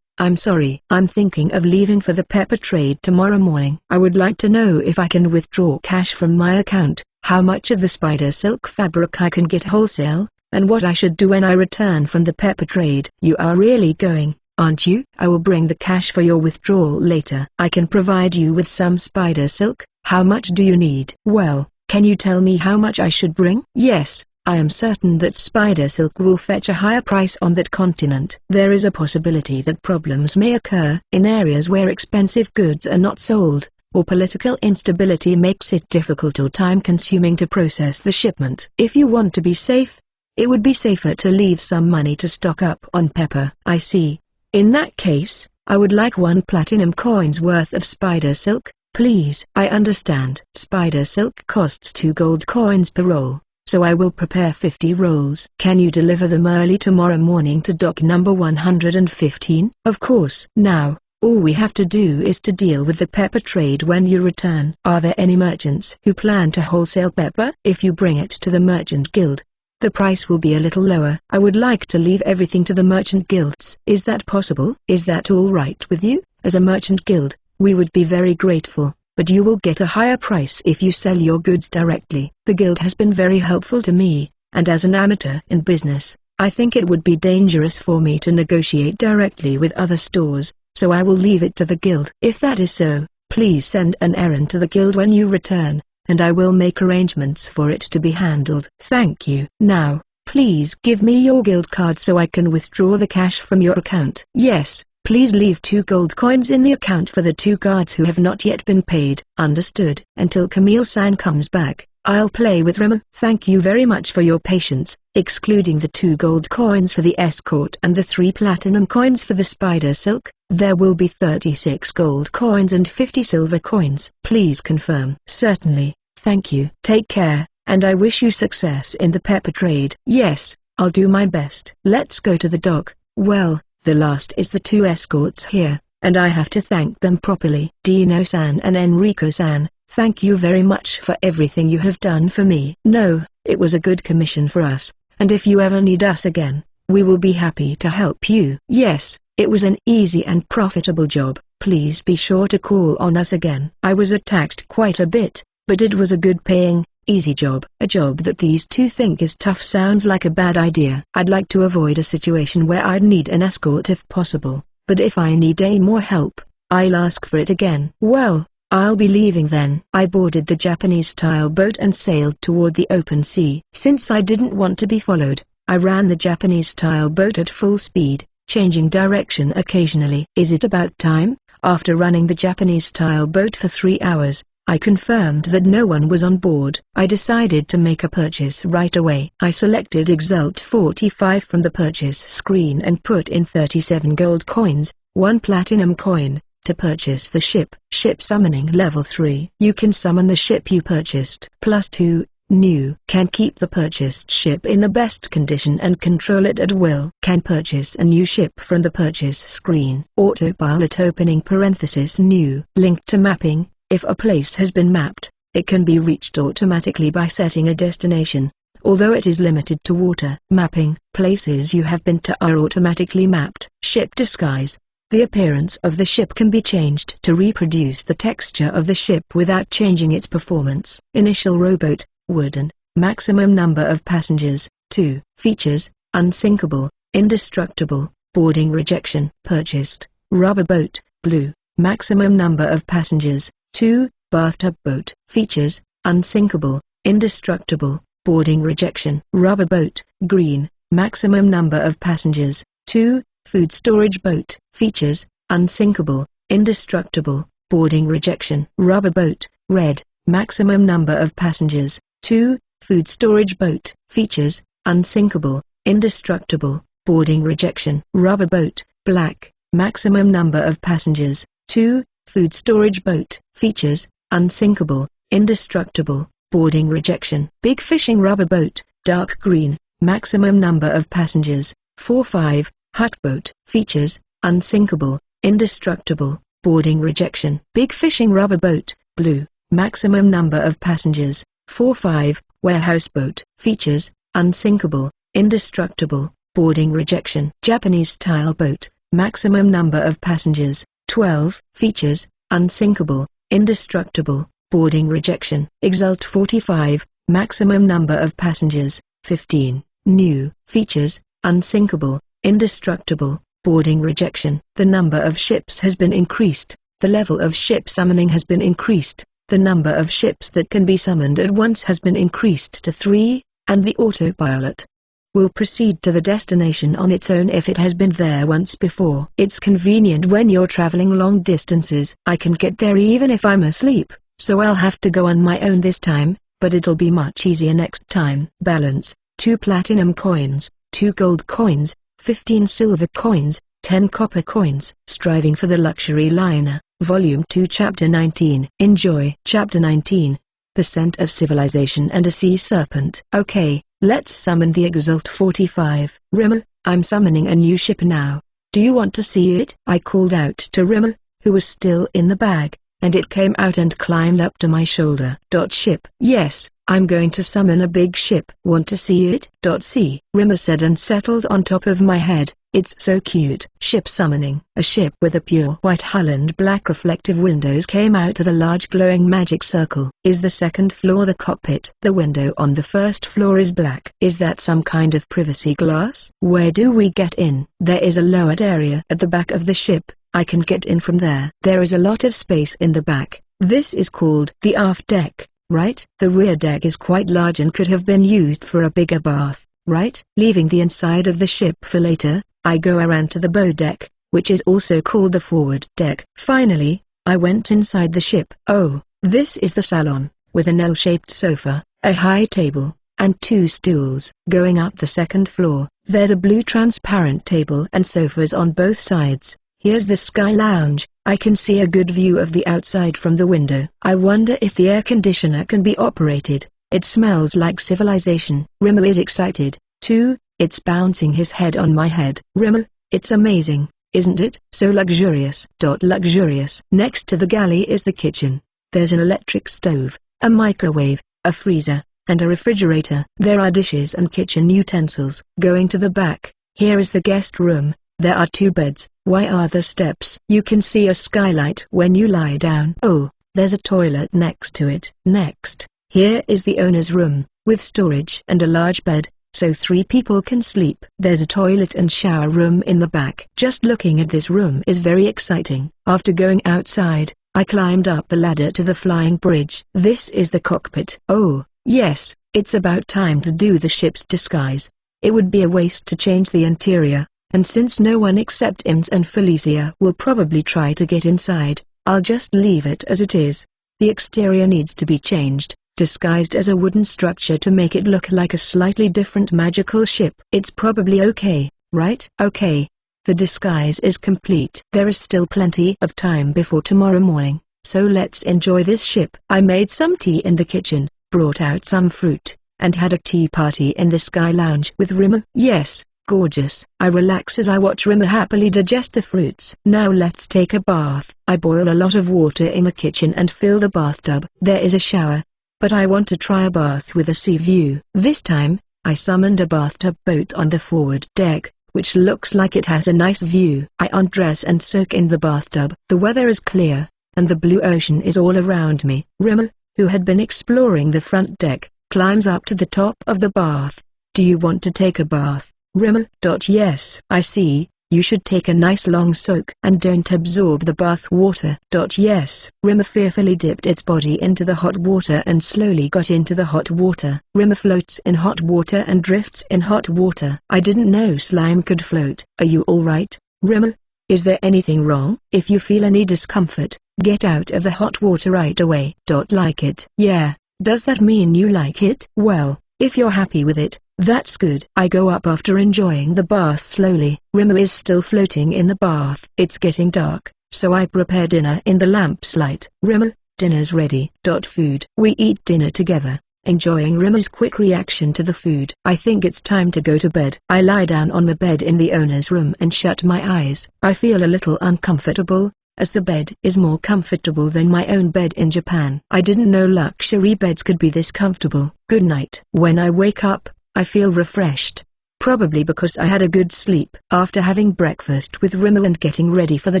I'm sorry. I'm thinking of leaving for the pepper trade tomorrow morning. I would like to know if I can withdraw cash from my account, how much of the spider silk fabric I can get wholesale, and what I should do when I return from the pepper trade. You are really going, aren't you? I will bring the cash for your withdrawal later. I can provide you with some spider silk. How much do you need? Well, can you tell me how much I should bring? Yes. I am certain that spider silk will fetch a higher price on that continent. There is a possibility that problems may occur in areas where expensive goods are not sold, or political instability makes it difficult or time-consuming to process the shipment. If you want to be safe, it would be safer to leave some money to stock up on pepper. I see. In that case, I would like 1 platinum coin's worth of spider silk, please. I understand. Spider silk costs 2 gold coins per roll. So I will prepare 50 rolls. Can you deliver them early tomorrow morning to dock number 115? Of course. Now, all we have to do is to deal with the pepper trade when you return. Are there any merchants who plan to wholesale pepper? If you bring it to the Merchant Guild, the price will be a little lower. I would like to leave everything to the merchant guilds. Is that possible? Is that all right with you? As a merchant guild, we would be very grateful. But you will get a higher price if you sell your goods directly. The guild has been very helpful to me, and as an amateur in business, I think it would be dangerous for me to negotiate directly with other stores, so I will leave it to the guild. If that is so, please send an errand to the guild when you return, and I will make arrangements for it to be handled. Thank you. Now, please give me your guild card so I can withdraw the cash from your account. Yes. Please leave 2 gold coins in the account for the 2 guards who have not yet been paid. Understood. Until Camille-san comes back, I'll play with Rimmer. Thank you very much for your patience. Excluding the 2 gold coins for the escort and the 3 platinum coins for the spider silk, there will be 36 gold coins and 50 silver coins. Please confirm. Certainly. Thank you. Take care, and I wish you success in the pepper trade. Yes, I'll do my best. Let's go to the dock. Well, the last is the 2 escorts here, and I have to thank them properly. Dino-san and Enrico-san, thank you very much for everything you have done for me. No, it was a good commission for us, and if you ever need us again, we will be happy to help you. Yes, it was an easy and profitable job. Please be sure to call on us again. I was attacked quite a bit, but it was a good paying, easy job. A job that these 2 think is tough sounds like a bad idea. I'd like to avoid a situation where I'd need an escort if possible. but if I need any more help, I'll ask for it again. Well, I'll be leaving then. I boarded the Japanese-style boat and sailed toward the open sea. Since I didn't want to be followed, I ran the Japanese-style boat at full speed, changing direction occasionally. Is it about time? After running the Japanese-style boat for 3 hours, I confirmed that no one was on board. I decided to make a purchase right away. I selected Exalt 45 from the purchase screen and put in 37 gold coins, 1 platinum coin, to purchase the ship. Ship summoning level 3. You can summon the ship you purchased. +2, new. Can keep the purchased ship in the best condition and control it at will. Can purchase a new ship from the purchase screen. Autopilot opening parenthesis new. Link to mapping. If a place has been mapped, it can be reached automatically by setting a destination, although it is limited to water. Mapping. Places you have been to are automatically mapped. Ship disguise. The appearance of the ship can be changed to reproduce the texture of the ship without changing its performance. Initial rowboat, wooden, maximum number of passengers, 2. Features, unsinkable, indestructible, boarding rejection. Purchased, rubber boat, blue, maximum number of passengers, 2. Bathtub boat. Features, unsinkable, indestructible, boarding rejection. Rubber boat, green, maximum number of passengers, 2. Food storage boat. Features, unsinkable, indestructible, boarding rejection. Rubber boat, red, maximum number of passengers, 2. Food storage boat. Features, unsinkable, indestructible, boarding rejection. Rubber boat, black, maximum number of passengers, 2. Food storage boat. Features, unsinkable, indestructible, boarding rejection. Big fishing rubber boat, dark green, maximum number of passengers, 4-5. Hut boat. Features, unsinkable, indestructible, boarding rejection. Big fishing rubber boat, blue, maximum number of passengers, 4-5. Warehouse boat. Features, unsinkable, indestructible, boarding rejection. Japanese style boat, maximum number of passengers, 12. Features, unsinkable, indestructible, boarding rejection. Exalt 45, maximum number of passengers, 15. New. Features, unsinkable, indestructible, boarding rejection. The number of ships has been increased. The level of ship summoning has been increased. The number of ships that can be summoned at once has been increased to 3, and the autopilot will proceed to the destination on its own if it has been there once before. It's convenient when you're traveling long distances. I can get there even if I'm asleep, so I'll have to go on my own this time, but it'll be much easier next time. Balance, 2 platinum coins, 2 gold coins, 15 silver coins, 10 copper coins. Striving for the Luxury Liner, Volume 2 Chapter 19. Enjoy. Chapter 19. The Scent of Civilization and a Sea Serpent. Okay, let's summon the Exalt 45. Rimmer, I'm summoning a new ship now. Do you want to see it? I called out to Rimmer, who was still in the bag, and it came out and climbed up to my shoulder. Ship. Yes, I'm going to summon a big ship. Want to see it? See, Rimmer said and settled on top of my head. It's so cute. Ship summoning. A ship with a pure white hull and black reflective windows came out of a large glowing magic circle. Is the second floor the cockpit? The window on the first floor is black. Is that some kind of privacy glass? Where do we get in? There is a lowered area at the back of the ship. I can get in from there. There is a lot of space in the back. This is called the aft deck, right? The rear deck is quite large and could have been used for a bigger bath, right? Leaving the inside of the ship for later, I go around to the bow deck, which is also called the forward deck. Finally, I went inside the ship. Oh, this is the salon, with an L-shaped sofa, a high table, and 2 stools. Going up the second floor, there's a blue transparent table and sofas on both sides. Here's the Sky Lounge. I can see a good view of the outside from the window. I wonder if the air conditioner can be operated. It smells like civilization. Rimmer is excited, too. It's bouncing his head on my head. Rimmer, it's amazing, isn't it? So luxurious. Luxurious. Next to the galley is the kitchen. There's an electric stove, a microwave, a freezer, and a refrigerator. There are dishes and kitchen utensils. Going to the back, here is the guest room. There are 2 beds. Why are there steps? You can see a skylight when you lie down. Oh, there's a toilet next to it. Next, here is the owner's room, with storage and a large bed, so 3 people can sleep. There's a toilet and shower room in the back. Just looking at this room is very exciting. After going outside, I climbed up the ladder to the flying bridge. This is the cockpit. Oh, yes, it's about time to do the ship's disguise. It would be a waste to change the interior, and since no one except Ins and Felicia will probably try to get inside, I'll just leave it as it is. The exterior needs to be changed, disguised as a wooden structure to make it look like a slightly different magical ship. It's probably okay, right? Okay. The disguise is complete. There is still plenty of time before tomorrow morning, so let's enjoy this ship. I made some tea in the kitchen, brought out some fruit, and had a tea party in the Sky Lounge with Rimmer. Yes, gorgeous. I relax as I watch Rimmer happily digest the fruits. Now let's take a bath. I boil a lot of water in the kitchen and fill the bathtub. There is a shower, but I want to try a bath with a sea view. This time, I summoned a bathtub boat on the forward deck, which looks like it has a nice view. I undress and soak in the bathtub. The weather is clear, and the blue ocean is all around me. Rimmer, who had been exploring the front deck, climbs up to the top of the bath. Do you want to take a bath, Rimmer? Yes. I see, you should take a nice long soak and don't absorb the bath water. Yes. Rimmer fearfully dipped its body into the hot water and slowly got into the hot water. Rimmer floats in hot water and drifts in hot water. I didn't know slime could float. Are you alright, Rimmer? Is there anything wrong? If you feel any discomfort, get out of the hot water right away. Like it? Yeah. Does that mean you like it? Well, if you're happy with it, that's good. I go up after enjoying the bath slowly. Rimmer is still floating in the bath. It's getting dark, so I prepare dinner in the lamp's light. Rimmer, dinner's ready. Food. We eat dinner together, enjoying Rimmer's quick reaction to the food. I think it's time to go to bed. I lie down on the bed in the owner's room and shut my eyes. I feel a little uncomfortable, as the bed is more comfortable than my own bed in Japan. I didn't know luxury beds could be this comfortable. Good night. When I wake up, I feel refreshed. Probably because I had a good sleep. After having breakfast with Rimmer and getting ready for the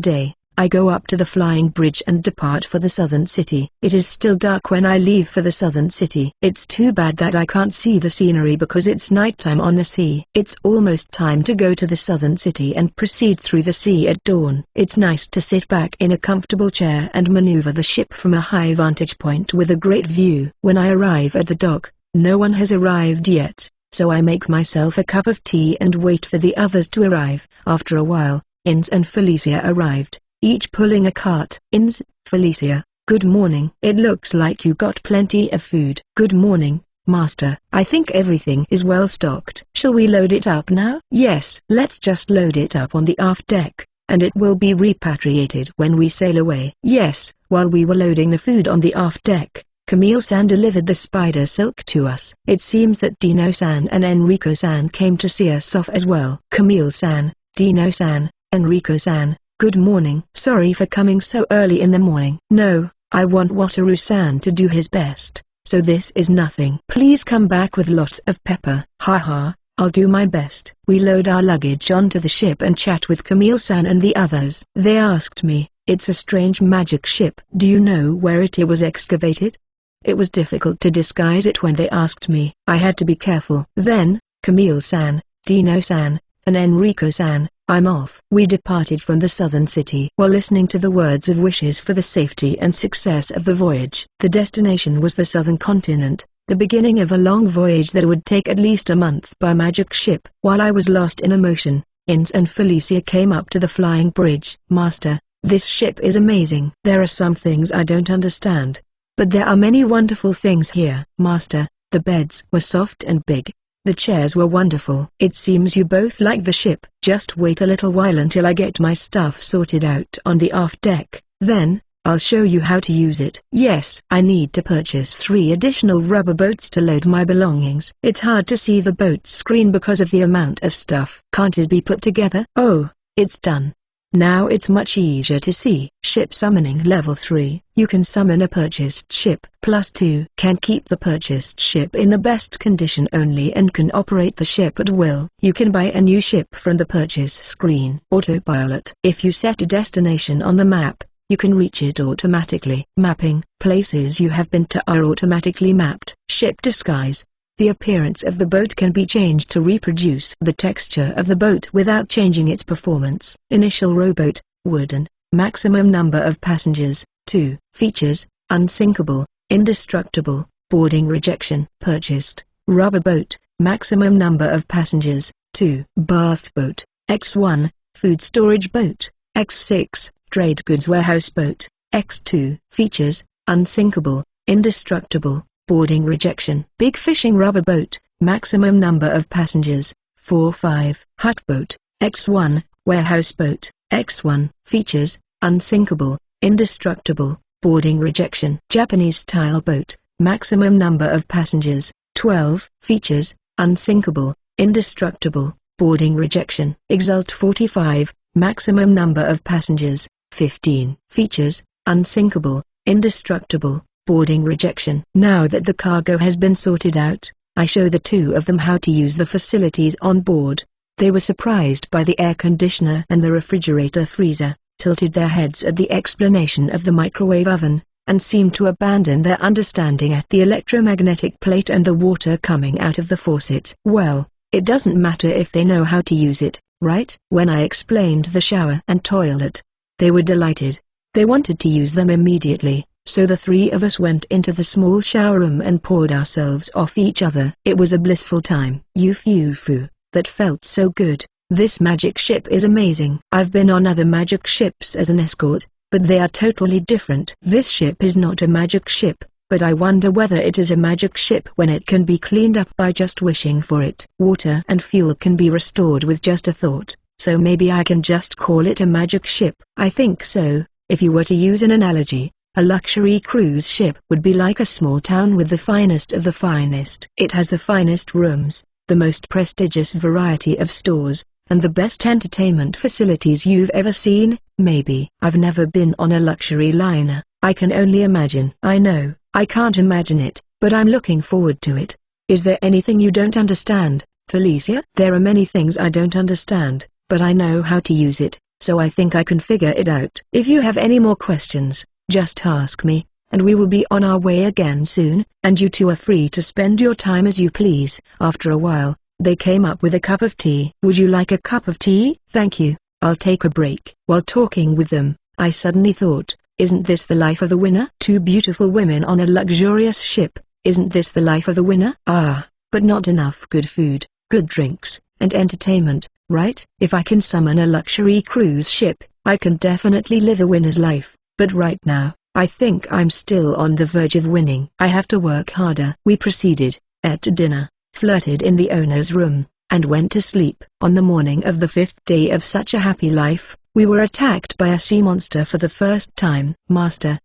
day, I go up to the flying bridge and depart for the southern city. It is still dark when I leave for the southern city. It's too bad that I can't see the scenery because it's nighttime on the sea. It's almost time to go to the southern city and proceed through the sea at dawn. It's nice to sit back in a comfortable chair and maneuver the ship from a high vantage point with a great view. When I arrive at the dock, no one has arrived yet, so I make myself a cup of tea and wait for the others to arrive. After a while, Ins and Felicia arrived, each pulling a cart. Ins, Felicia, good morning. It looks like you got plenty of food. Good morning, Master. I think everything is well stocked. Shall we load it up now? Yes. Let's just load it up on the aft deck, and it will be repatriated when we sail away. Yes. While we were loading the food on the aft deck, Camille-san delivered the spider silk to us. It seems that Dino-san and Enrico-san came to see us off as well. Camille-san, Dino-san, Enrico-san, good morning. Sorry for coming so early in the morning. No, I want Wataru-san to do his best, so this is nothing. Please come back with lots of pepper. Haha, I'll do my best. We load our luggage onto the ship and chat with Camille-san and the others. They asked me, it's a strange magic ship. Do you know where it was excavated? It was difficult to disguise it when they asked me. I had to be careful. Then, Camille-san, Dino-san, and Enrico-san, I'm off. We departed from the southern city while listening to the words of wishes for the safety and success of the voyage. The destination was the southern continent, the beginning of a long voyage that would take at least a month by magic ship. While I was lost in emotion, Ins and Felicia came up to the flying bridge. Master, this ship is amazing. There are some things I don't understand, but there are many wonderful things here. Master, the beds were soft and big. The chairs were wonderful. It seems you both like the ship. Just wait a little while until I get my stuff sorted out on the aft deck. Then, I'll show you how to use it. Yes, I need to purchase 3 additional rubber boats to load my belongings. It's hard to see the boat's screen because of the amount of stuff. Can't it be put together? Oh, it's done. Now it's much easier to see. Ship summoning level 3. You can summon a purchased ship. +2. Can keep the purchased ship in the best condition only and can operate the ship at will. You can buy a new ship from the purchase screen. Autopilot. If you set a destination on the map, you can reach it automatically. Mapping. Places you have been to are automatically mapped. Ship disguise. The appearance of the boat can be changed to reproduce the texture of the boat without changing its performance. Initial rowboat, wooden, maximum number of passengers, 2. Features, unsinkable, indestructible, boarding rejection. Purchased, rubber boat, maximum number of passengers, 2. Bath boat, X1, food storage boat, X6, trade goods warehouse boat, X2. Features, unsinkable, indestructible, boarding rejection. Big fishing rubber boat, maximum number of passengers, 4-5. Hut boat, X1, warehouse boat, X1. Features, unsinkable, indestructible, boarding rejection. Japanese style boat, maximum number of passengers, 12. Features, unsinkable, indestructible, boarding rejection. Exalt 45, maximum number of passengers, 15. Features, unsinkable, indestructible, boarding rejection. Now that the cargo has been sorted out, I show the two of them how to use the facilities on board. They were surprised by the air conditioner and the refrigerator freezer, tilted their heads at the explanation of the microwave oven, and seemed to abandon their understanding at the electromagnetic plate and the water coming out of the faucet. Well, it doesn't matter if they know how to use it, right? When I explained the shower and toilet, they were delighted. They wanted to use them immediately, so the three of us went into the small shower room and poured ourselves off each other. It was a blissful time. Yufu, that felt so good. This magic ship is amazing. I've been on other magic ships as an escort, but they are totally different. This ship is not a magic ship, but I wonder whether it is a magic ship when it can be cleaned up by just wishing for it. Water and fuel can be restored with just a thought, so maybe I can just call it a magic ship. I think so. If you were to use an analogy, a luxury cruise ship would be like a small town with the finest of the finest. It has the finest rooms, the most prestigious variety of stores, and the best entertainment facilities you've ever seen. Maybe. I've never been on a luxury liner. I can only imagine. I know, I can't imagine it, but I'm looking forward to it. Is there anything you don't understand, Felicia? There are many things I don't understand, but I know how to use it, so I think I can figure it out. If you have any more questions, just ask me, and we will be on our way again soon, and you two are free to spend your time as you please. After a while, they came up with a cup of tea. Would you like a cup of tea? Thank you, I'll take a break. While talking with them, I suddenly thought, isn't this the life of the winner? Two beautiful women on a luxurious ship, isn't this the life of the winner? Ah, but not enough good food, good drinks, and entertainment, right? If I can summon a luxury cruise ship, I can definitely live a winner's life, but right now, I think I'm still on the verge of winning. I have to work harder. We proceeded, ate dinner, flirted in the owner's room, and went to sleep. On the morning of the 5th day of such a happy life, we were attacked by a sea monster for the first time. Master,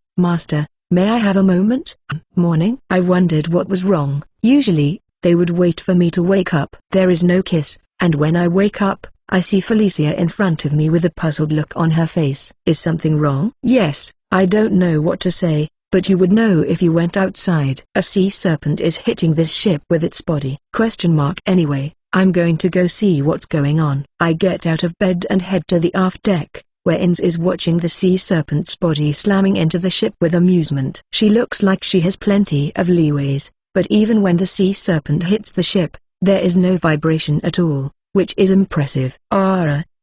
may I have a moment? Morning. I wondered what was wrong. Usually, they would wait for me to wake up. There is no kiss, and when I wake up, I see Felicia in front of me with a puzzled look on her face. Is something wrong? Yes, I don't know what to say, but you would know if you went outside. A sea serpent is hitting this ship with its body. Anyway, I'm going to go see what's going on. I get out of bed and head to the aft deck, where Ins is watching the sea serpent's body slamming into the ship with amusement. She looks like she has plenty of leeways, but even when the sea serpent hits the ship, there is no vibration at all, which is impressive.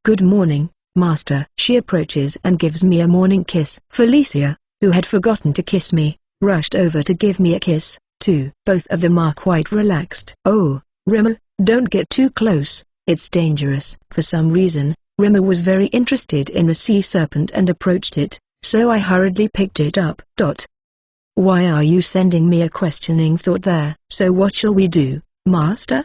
Good morning, Master. She approaches and gives me a morning kiss. Felicia, who had forgotten to kiss me, rushed over to give me a kiss, too. Both of them are quite relaxed. Oh, Rimmer, don't get too close, it's dangerous. For some reason, Rimmer was very interested in the sea serpent and approached it, so I hurriedly picked it up. Why are you sending me a questioning thought there? So what shall we do, Master?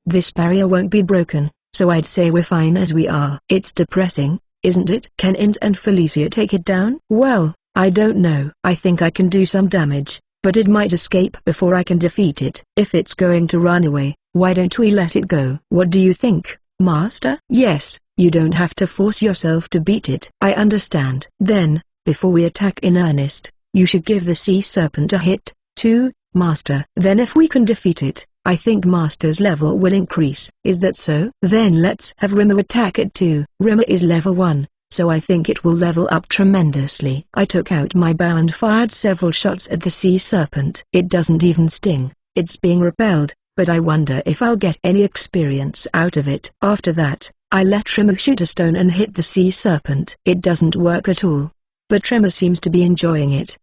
This barrier won't be broken, so I'd say we're fine as we are. It's depressing, isn't it? Can Ins and Felicia take it down? Well, I don't know. I think I can do some damage, but it might escape before I can defeat it. If it's going to run away, why don't we let it go? What do you think, Master? Yes, you don't have to force yourself to beat it. I understand. Then, before we attack in earnest, you should give the sea serpent a hit, too, Master. Then if we can defeat it, I think Master's level will increase. Is that so? Then let's have Rimmer attack it too. Rimmer is level 1, so I think it will level up tremendously. I took out my bow and fired several shots at the sea serpent. It doesn't even sting, it's being repelled, but I wonder if I'll get any experience out of it. After that, I let Trimmer shoot a stone and hit the sea serpent. It doesn't work at all. But Trimmer seems to be enjoying it.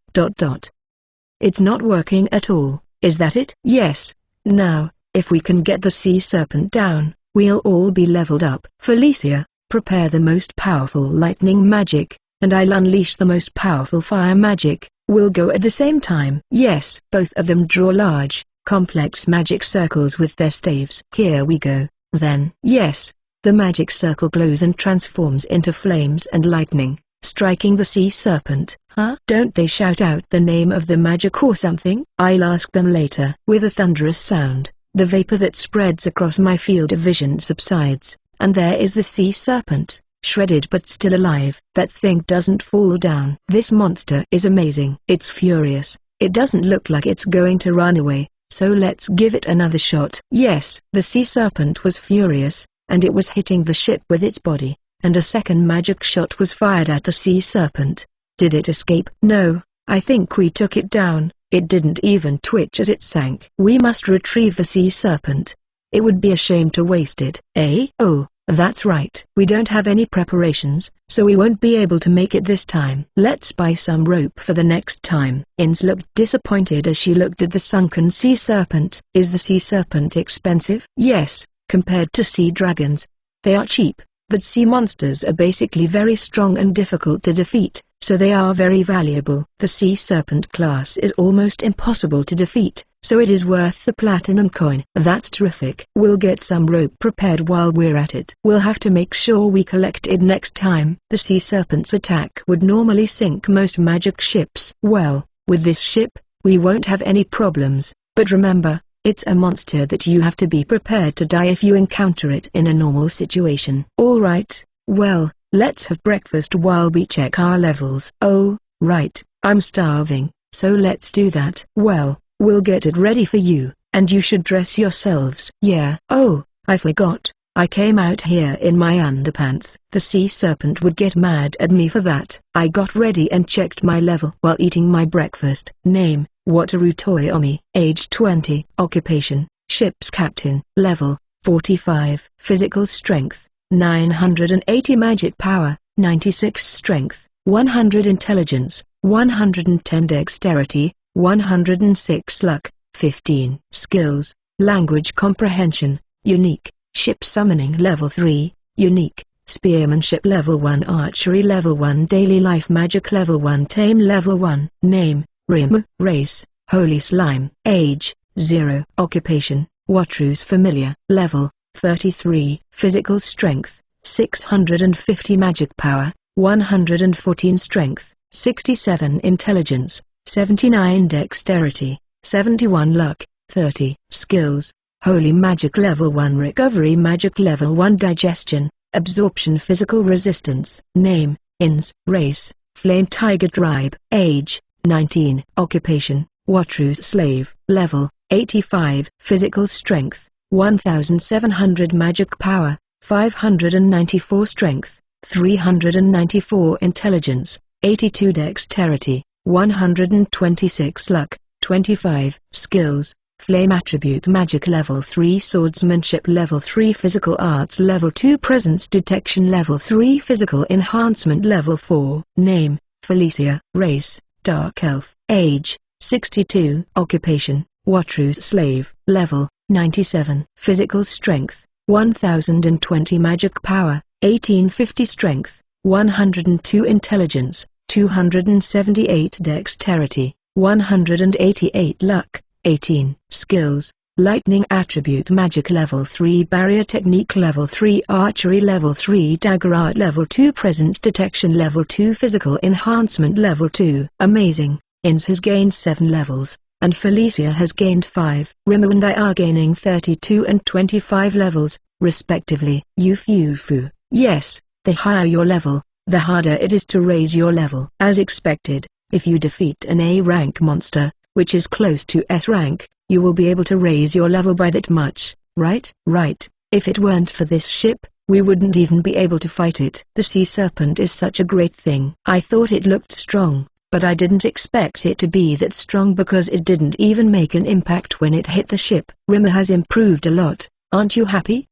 It's not working at all, is that it? Yes. Now, if we can get the sea serpent down, we'll all be leveled up. Felicia, prepare the most powerful lightning magic, and I'll unleash the most powerful fire magic. We'll go at the same time. Yes. Both of them draw large, complex magic circles with their staves. Here we go, then. Yes. The magic circle glows and transforms into flames and lightning, striking the sea serpent. Huh? Don't they shout out the name of the magic or something? I'll ask them later. With a thunderous sound, the vapor that spreads across my field of vision subsides, and there is the sea serpent, shredded but still alive. That thing doesn't fall down. This monster is amazing. It's furious. It doesn't look like it's going to run away, so let's give it another shot. Yes, the sea serpent was furious, and it was hitting the ship with its body, and a second magic shot was fired at the sea serpent. Did it escape? No, I think we took it down. It didn't even twitch as it sank. We must retrieve the sea serpent. It would be a shame to waste it. Eh? Oh, that's right. We don't have any preparations, so we won't be able to make it this time. Let's buy some rope for the next time. Ins looked disappointed as she looked at the sunken sea serpent. Is the sea serpent expensive? Yes, compared to sea dragons. They are cheap, but sea monsters are basically very strong and difficult to defeat, so they are very valuable. The sea serpent class is almost impossible to defeat, so it is worth the platinum coin. That's terrific. We'll get some rope prepared while we're at it. We'll have to make sure we collect it next time. The sea serpent's attack would normally sink most magic ships. Well, with this ship, we won't have any problems, but remember, it's a monster that you have to be prepared to die if you encounter it in a normal situation. Alright, well, let's have breakfast while we check our levels. Oh, right, I'm starving, so let's do that. Well, we'll get it ready for you, and you should dress yourselves. Yeah. Oh, I forgot, I came out here in my underpants. The sea serpent would get mad at me for that. I got ready and checked my level while eating my breakfast. Name: Wataru Toyomi. Age 20. Occupation: ship's captain. Level: 45. Physical strength: 980. Magic power: 96. Strength: 100. Intelligence: 110. Dexterity: 106. Luck: 15. Skills: language comprehension, unique. Ship summoning level 3, unique. Spearmanship level 1. Archery level 1. Daily life magic level 1. Tame level 1. Name: Rim. Race: Holy Slime. Age: 0. Occupation: Wataru's familiar. Level: 33. Physical strength: 650. Magic power: 114. Strength: 67. Intelligence: 79. Dexterity: 71. Luck: 30. Skills: Holy magic level 1. Recovery magic level 1. Digestion, absorption. Physical resistance. Name: Ins. Race: Flame Tiger Tribe. Age: 19. Occupation: Wataru's slave. Level: 85. Physical strength: 1700. Magic power: 594. Strength: 394. Intelligence: 82. Dexterity: 126. Luck: 25. Skills: Flame attribute magic level 3. Swordsmanship level 3. Physical arts level 2. Presence detection level 3. Physical enhancement level 4. Name: Felicia. Race: dark elf. Age: 62. Occupation: Wataru's slave. Level: 97. Physical strength: 1020. Magic power: 1850. Strength: 102. Intelligence: 278. Dexterity: 188. Luck: 18. Skills: Lightning attribute magic level 3. Barrier technique level 3. Archery level 3. Dagger art level 2. Presence detection level 2. Physical enhancement level 2. Amazing. Ins has gained 7 levels, and Felicia has gained 5. Rimmer and I are gaining 32 and 25 levels, respectively. Yufu. Yes, the higher your level, the harder it is to raise your level. As expected, if you defeat an A rank monster, which is close to S rank, you will be able to raise your level by that much, right? Right. If it weren't for this ship, we wouldn't even be able to fight it. The sea serpent is such a great thing. I thought it looked strong, but I didn't expect it to be that strong because it didn't even make an impact when it hit the ship. Rimmer has improved a lot, aren't you happy?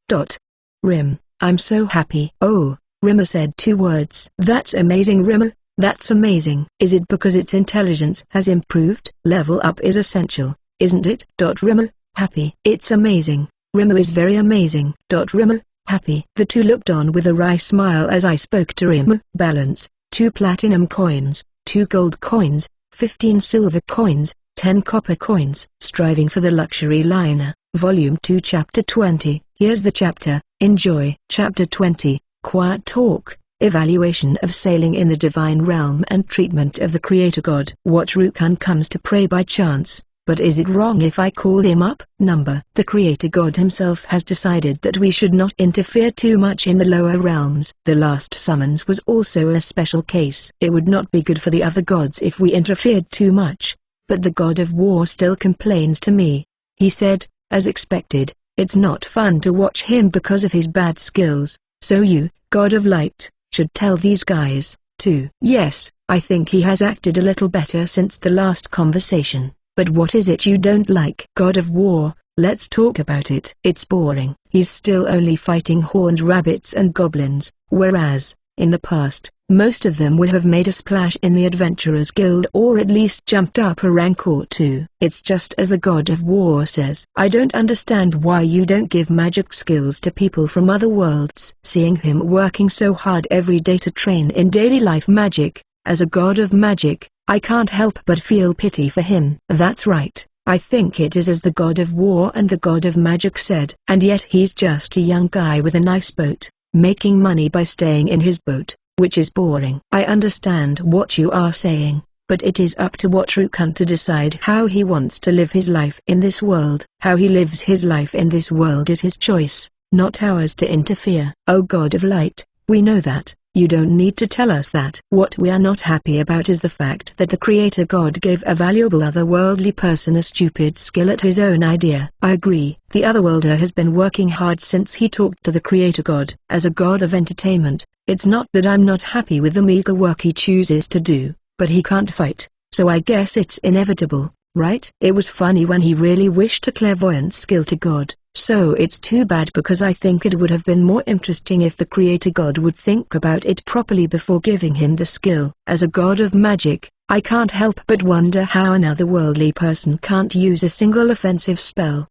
Rim, I'm so happy. Oh, Rimmer said 2 words. That's amazing Rimmer, that's amazing. Is it because its intelligence has improved? Level up is essential, isn't it? Rimmer, happy. It's amazing. Rimmer is very amazing. Rimmer, happy. The two looked on with a wry smile as I spoke to Rimmer. Balance, 2 platinum coins, 2 gold coins, 15 silver coins, 10 copper coins. Striving for the Luxury Liner, Volume 2 Chapter 20. Here's the chapter, enjoy. Chapter 20, Quiet Talk, Evaluation of Sailing in the Divine Realm and Treatment of the Creator God. What Rukan comes to pray by chance, but is it wrong if I called him up? The Creator God himself has decided that we should not interfere too much in the lower realms. The last summons was also a special case. It would not be good for the other gods if we interfered too much, but the God of War still complains to me. He said, as expected, it's not fun to watch him because of his bad skills, so you, God of Light, should tell these guys, too. Yes, I think he has acted a little better since the last conversation. But what is it you don't like? God of War, let's talk about it. It's boring. He's still only fighting horned rabbits and goblins, whereas, in the past, most of them would have made a splash in the Adventurers Guild or at least jumped up a rank or 2. It's just as the God of War says. I don't understand why you don't give magic skills to people from other worlds. Seeing him working so hard every day to train in daily life magic, as a god of magic, I can't help but feel pity for him. That's right, I think it is as the God of War and the God of Magic said. And yet he's just a young guy with a nice boat, making money by staying in his boat, which is boring. I understand what you are saying, but it is up to what Rukan to decide how he wants to live his life in this world. How he lives his life in this world is his choice, not ours to interfere. Oh God of Light, we know that. You don't need to tell us that. What we are not happy about is the fact that the Creator God gave a valuable otherworldly person a stupid skill at his own idea. I agree. The otherworlder has been working hard since he talked to the Creator God. As a god of entertainment, it's not that I'm not happy with the meager work he chooses to do, but he can't fight, so I guess it's inevitable, right? It was funny when he really wished a clairvoyant skill to God. So it's too bad because I think it would have been more interesting if the Creator God would think about it properly before giving him the skill. As a god of magic, I can't help but wonder how an otherworldly person can't use a single offensive spell.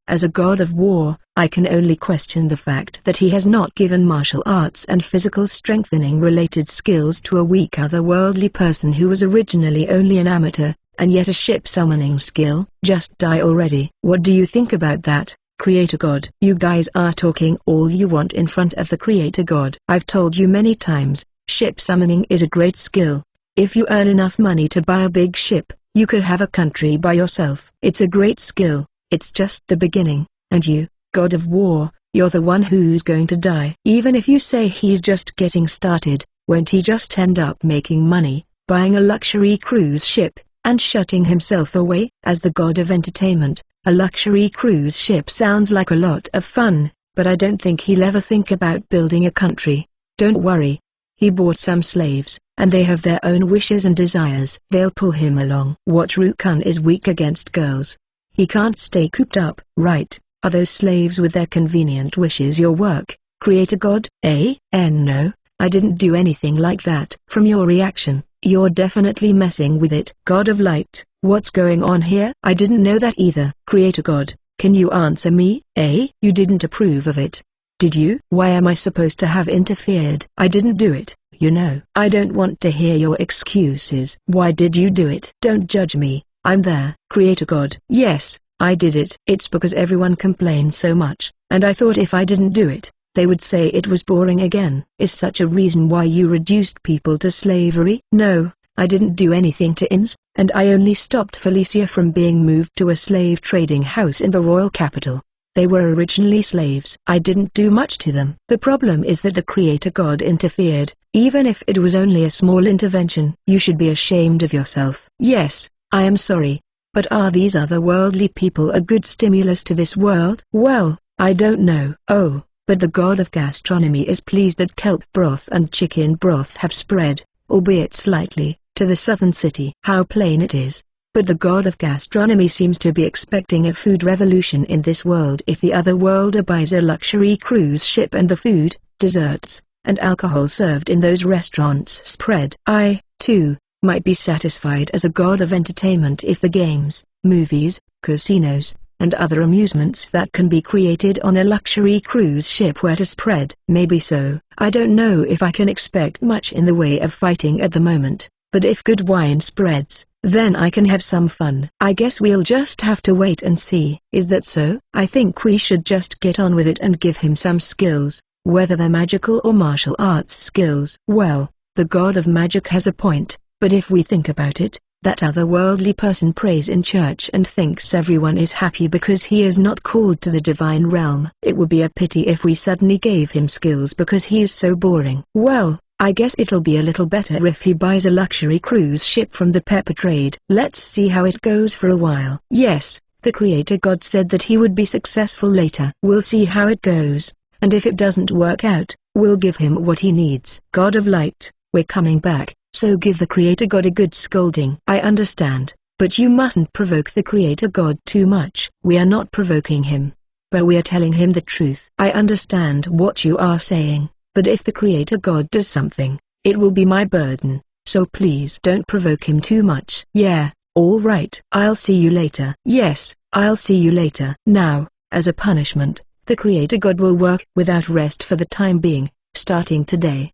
As a god of war, I can only question the fact that he has not given martial arts and physical strengthening related skills to a weak otherworldly person who was originally only an amateur, and yet a ship summoning skill. Just die already. What do you think about that, Creator God? You guys are talking all you want in front of the Creator God. I've told you many times, ship summoning is a great skill. If you earn enough money to buy a big ship, you could have a country by yourself. It's a great skill, it's just the beginning, and you, God of War, you're the one who's going to die. Even if you say he's just getting started, won't he just end up making money, buying a luxury cruise ship, and shutting himself away? As the god of entertainment, a luxury cruise ship sounds like a lot of fun, but I don't think he'll ever think about building a country. Don't worry. He bought some slaves, and they have their own wishes and desires. They'll pull him along. What Rukan is weak against girls. He can't stay cooped up. Right, are those slaves with their convenient wishes your work, Creator God? No, I didn't do anything like that. From your reaction, you're definitely messing with it. God of Light, what's going on here? I didn't know that either. Creator God, can you answer me? You didn't approve of it, did you? Why am I supposed to have interfered? I didn't do it, you know. I don't want to hear your excuses. Why did you do it? Don't judge me, I'm there. Creator God, yes, I did it. It's because everyone complained so much, and I thought if I didn't do it, they would say it was boring again. Is such a reason why you reduced people to slavery? No, I didn't do anything to Inns, and I only stopped Felicia from being moved to a slave trading house in the royal capital. They were originally slaves. I didn't do much to them. The problem is that the Creator God interfered, even if it was only a small intervention. You should be ashamed of yourself. Yes, I am sorry. But are these otherworldly people a good stimulus to this world? Well, I don't know. Oh, but the god of gastronomy is pleased that kelp broth and chicken broth have spread, albeit slightly, to the southern city. How plain it is. But the god of gastronomy seems to be expecting a food revolution in this world. If the other worlder buys a luxury cruise ship and the food, desserts, and alcohol served in those restaurants spread, I, too, might be satisfied as a god of entertainment if the games, movies, casinos, and other amusements that can be created on a luxury cruise ship were to spread. Maybe so. I don't know if I can expect much in the way of fighting at the moment, but if good wine spreads, then I can have some fun. I guess we'll just have to wait and see. Is that so? I think we should just get on with it and give him some skills, whether they're magical or martial arts skills. Well, the god of magic has a point, but if we think about it, that otherworldly person prays in church and thinks everyone is happy because he is not called to the divine realm. It would be a pity if we suddenly gave him skills because he is so boring. Well, I guess it'll be a little better if he buys a luxury cruise ship from the pepper trade. Let's see how it goes for a while. Yes, the creator god said that he would be successful later. We'll see how it goes, and if it doesn't work out, we'll give him what he needs. God of light, we're coming back. So give the creator god a good scolding. I understand, but you mustn't provoke the creator god too much. We are not provoking him, but we are telling him the truth. I understand what you are saying, but if the creator god does something, it will be my burden, so please don't provoke him too much. Yeah, all right. I'll see you later. Yes, I'll see you later. Now, as a punishment, the creator god will work without rest for the time being, starting today.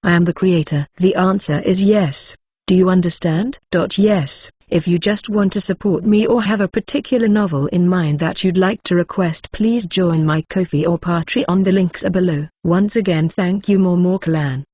I am the creator. The answer is yes. Do you understand? Yes. If you just want to support me or have a particular novel in mind that you'd like to request, please join my Ko-fi or Patreon. The links are below. Once again, thank you Clan.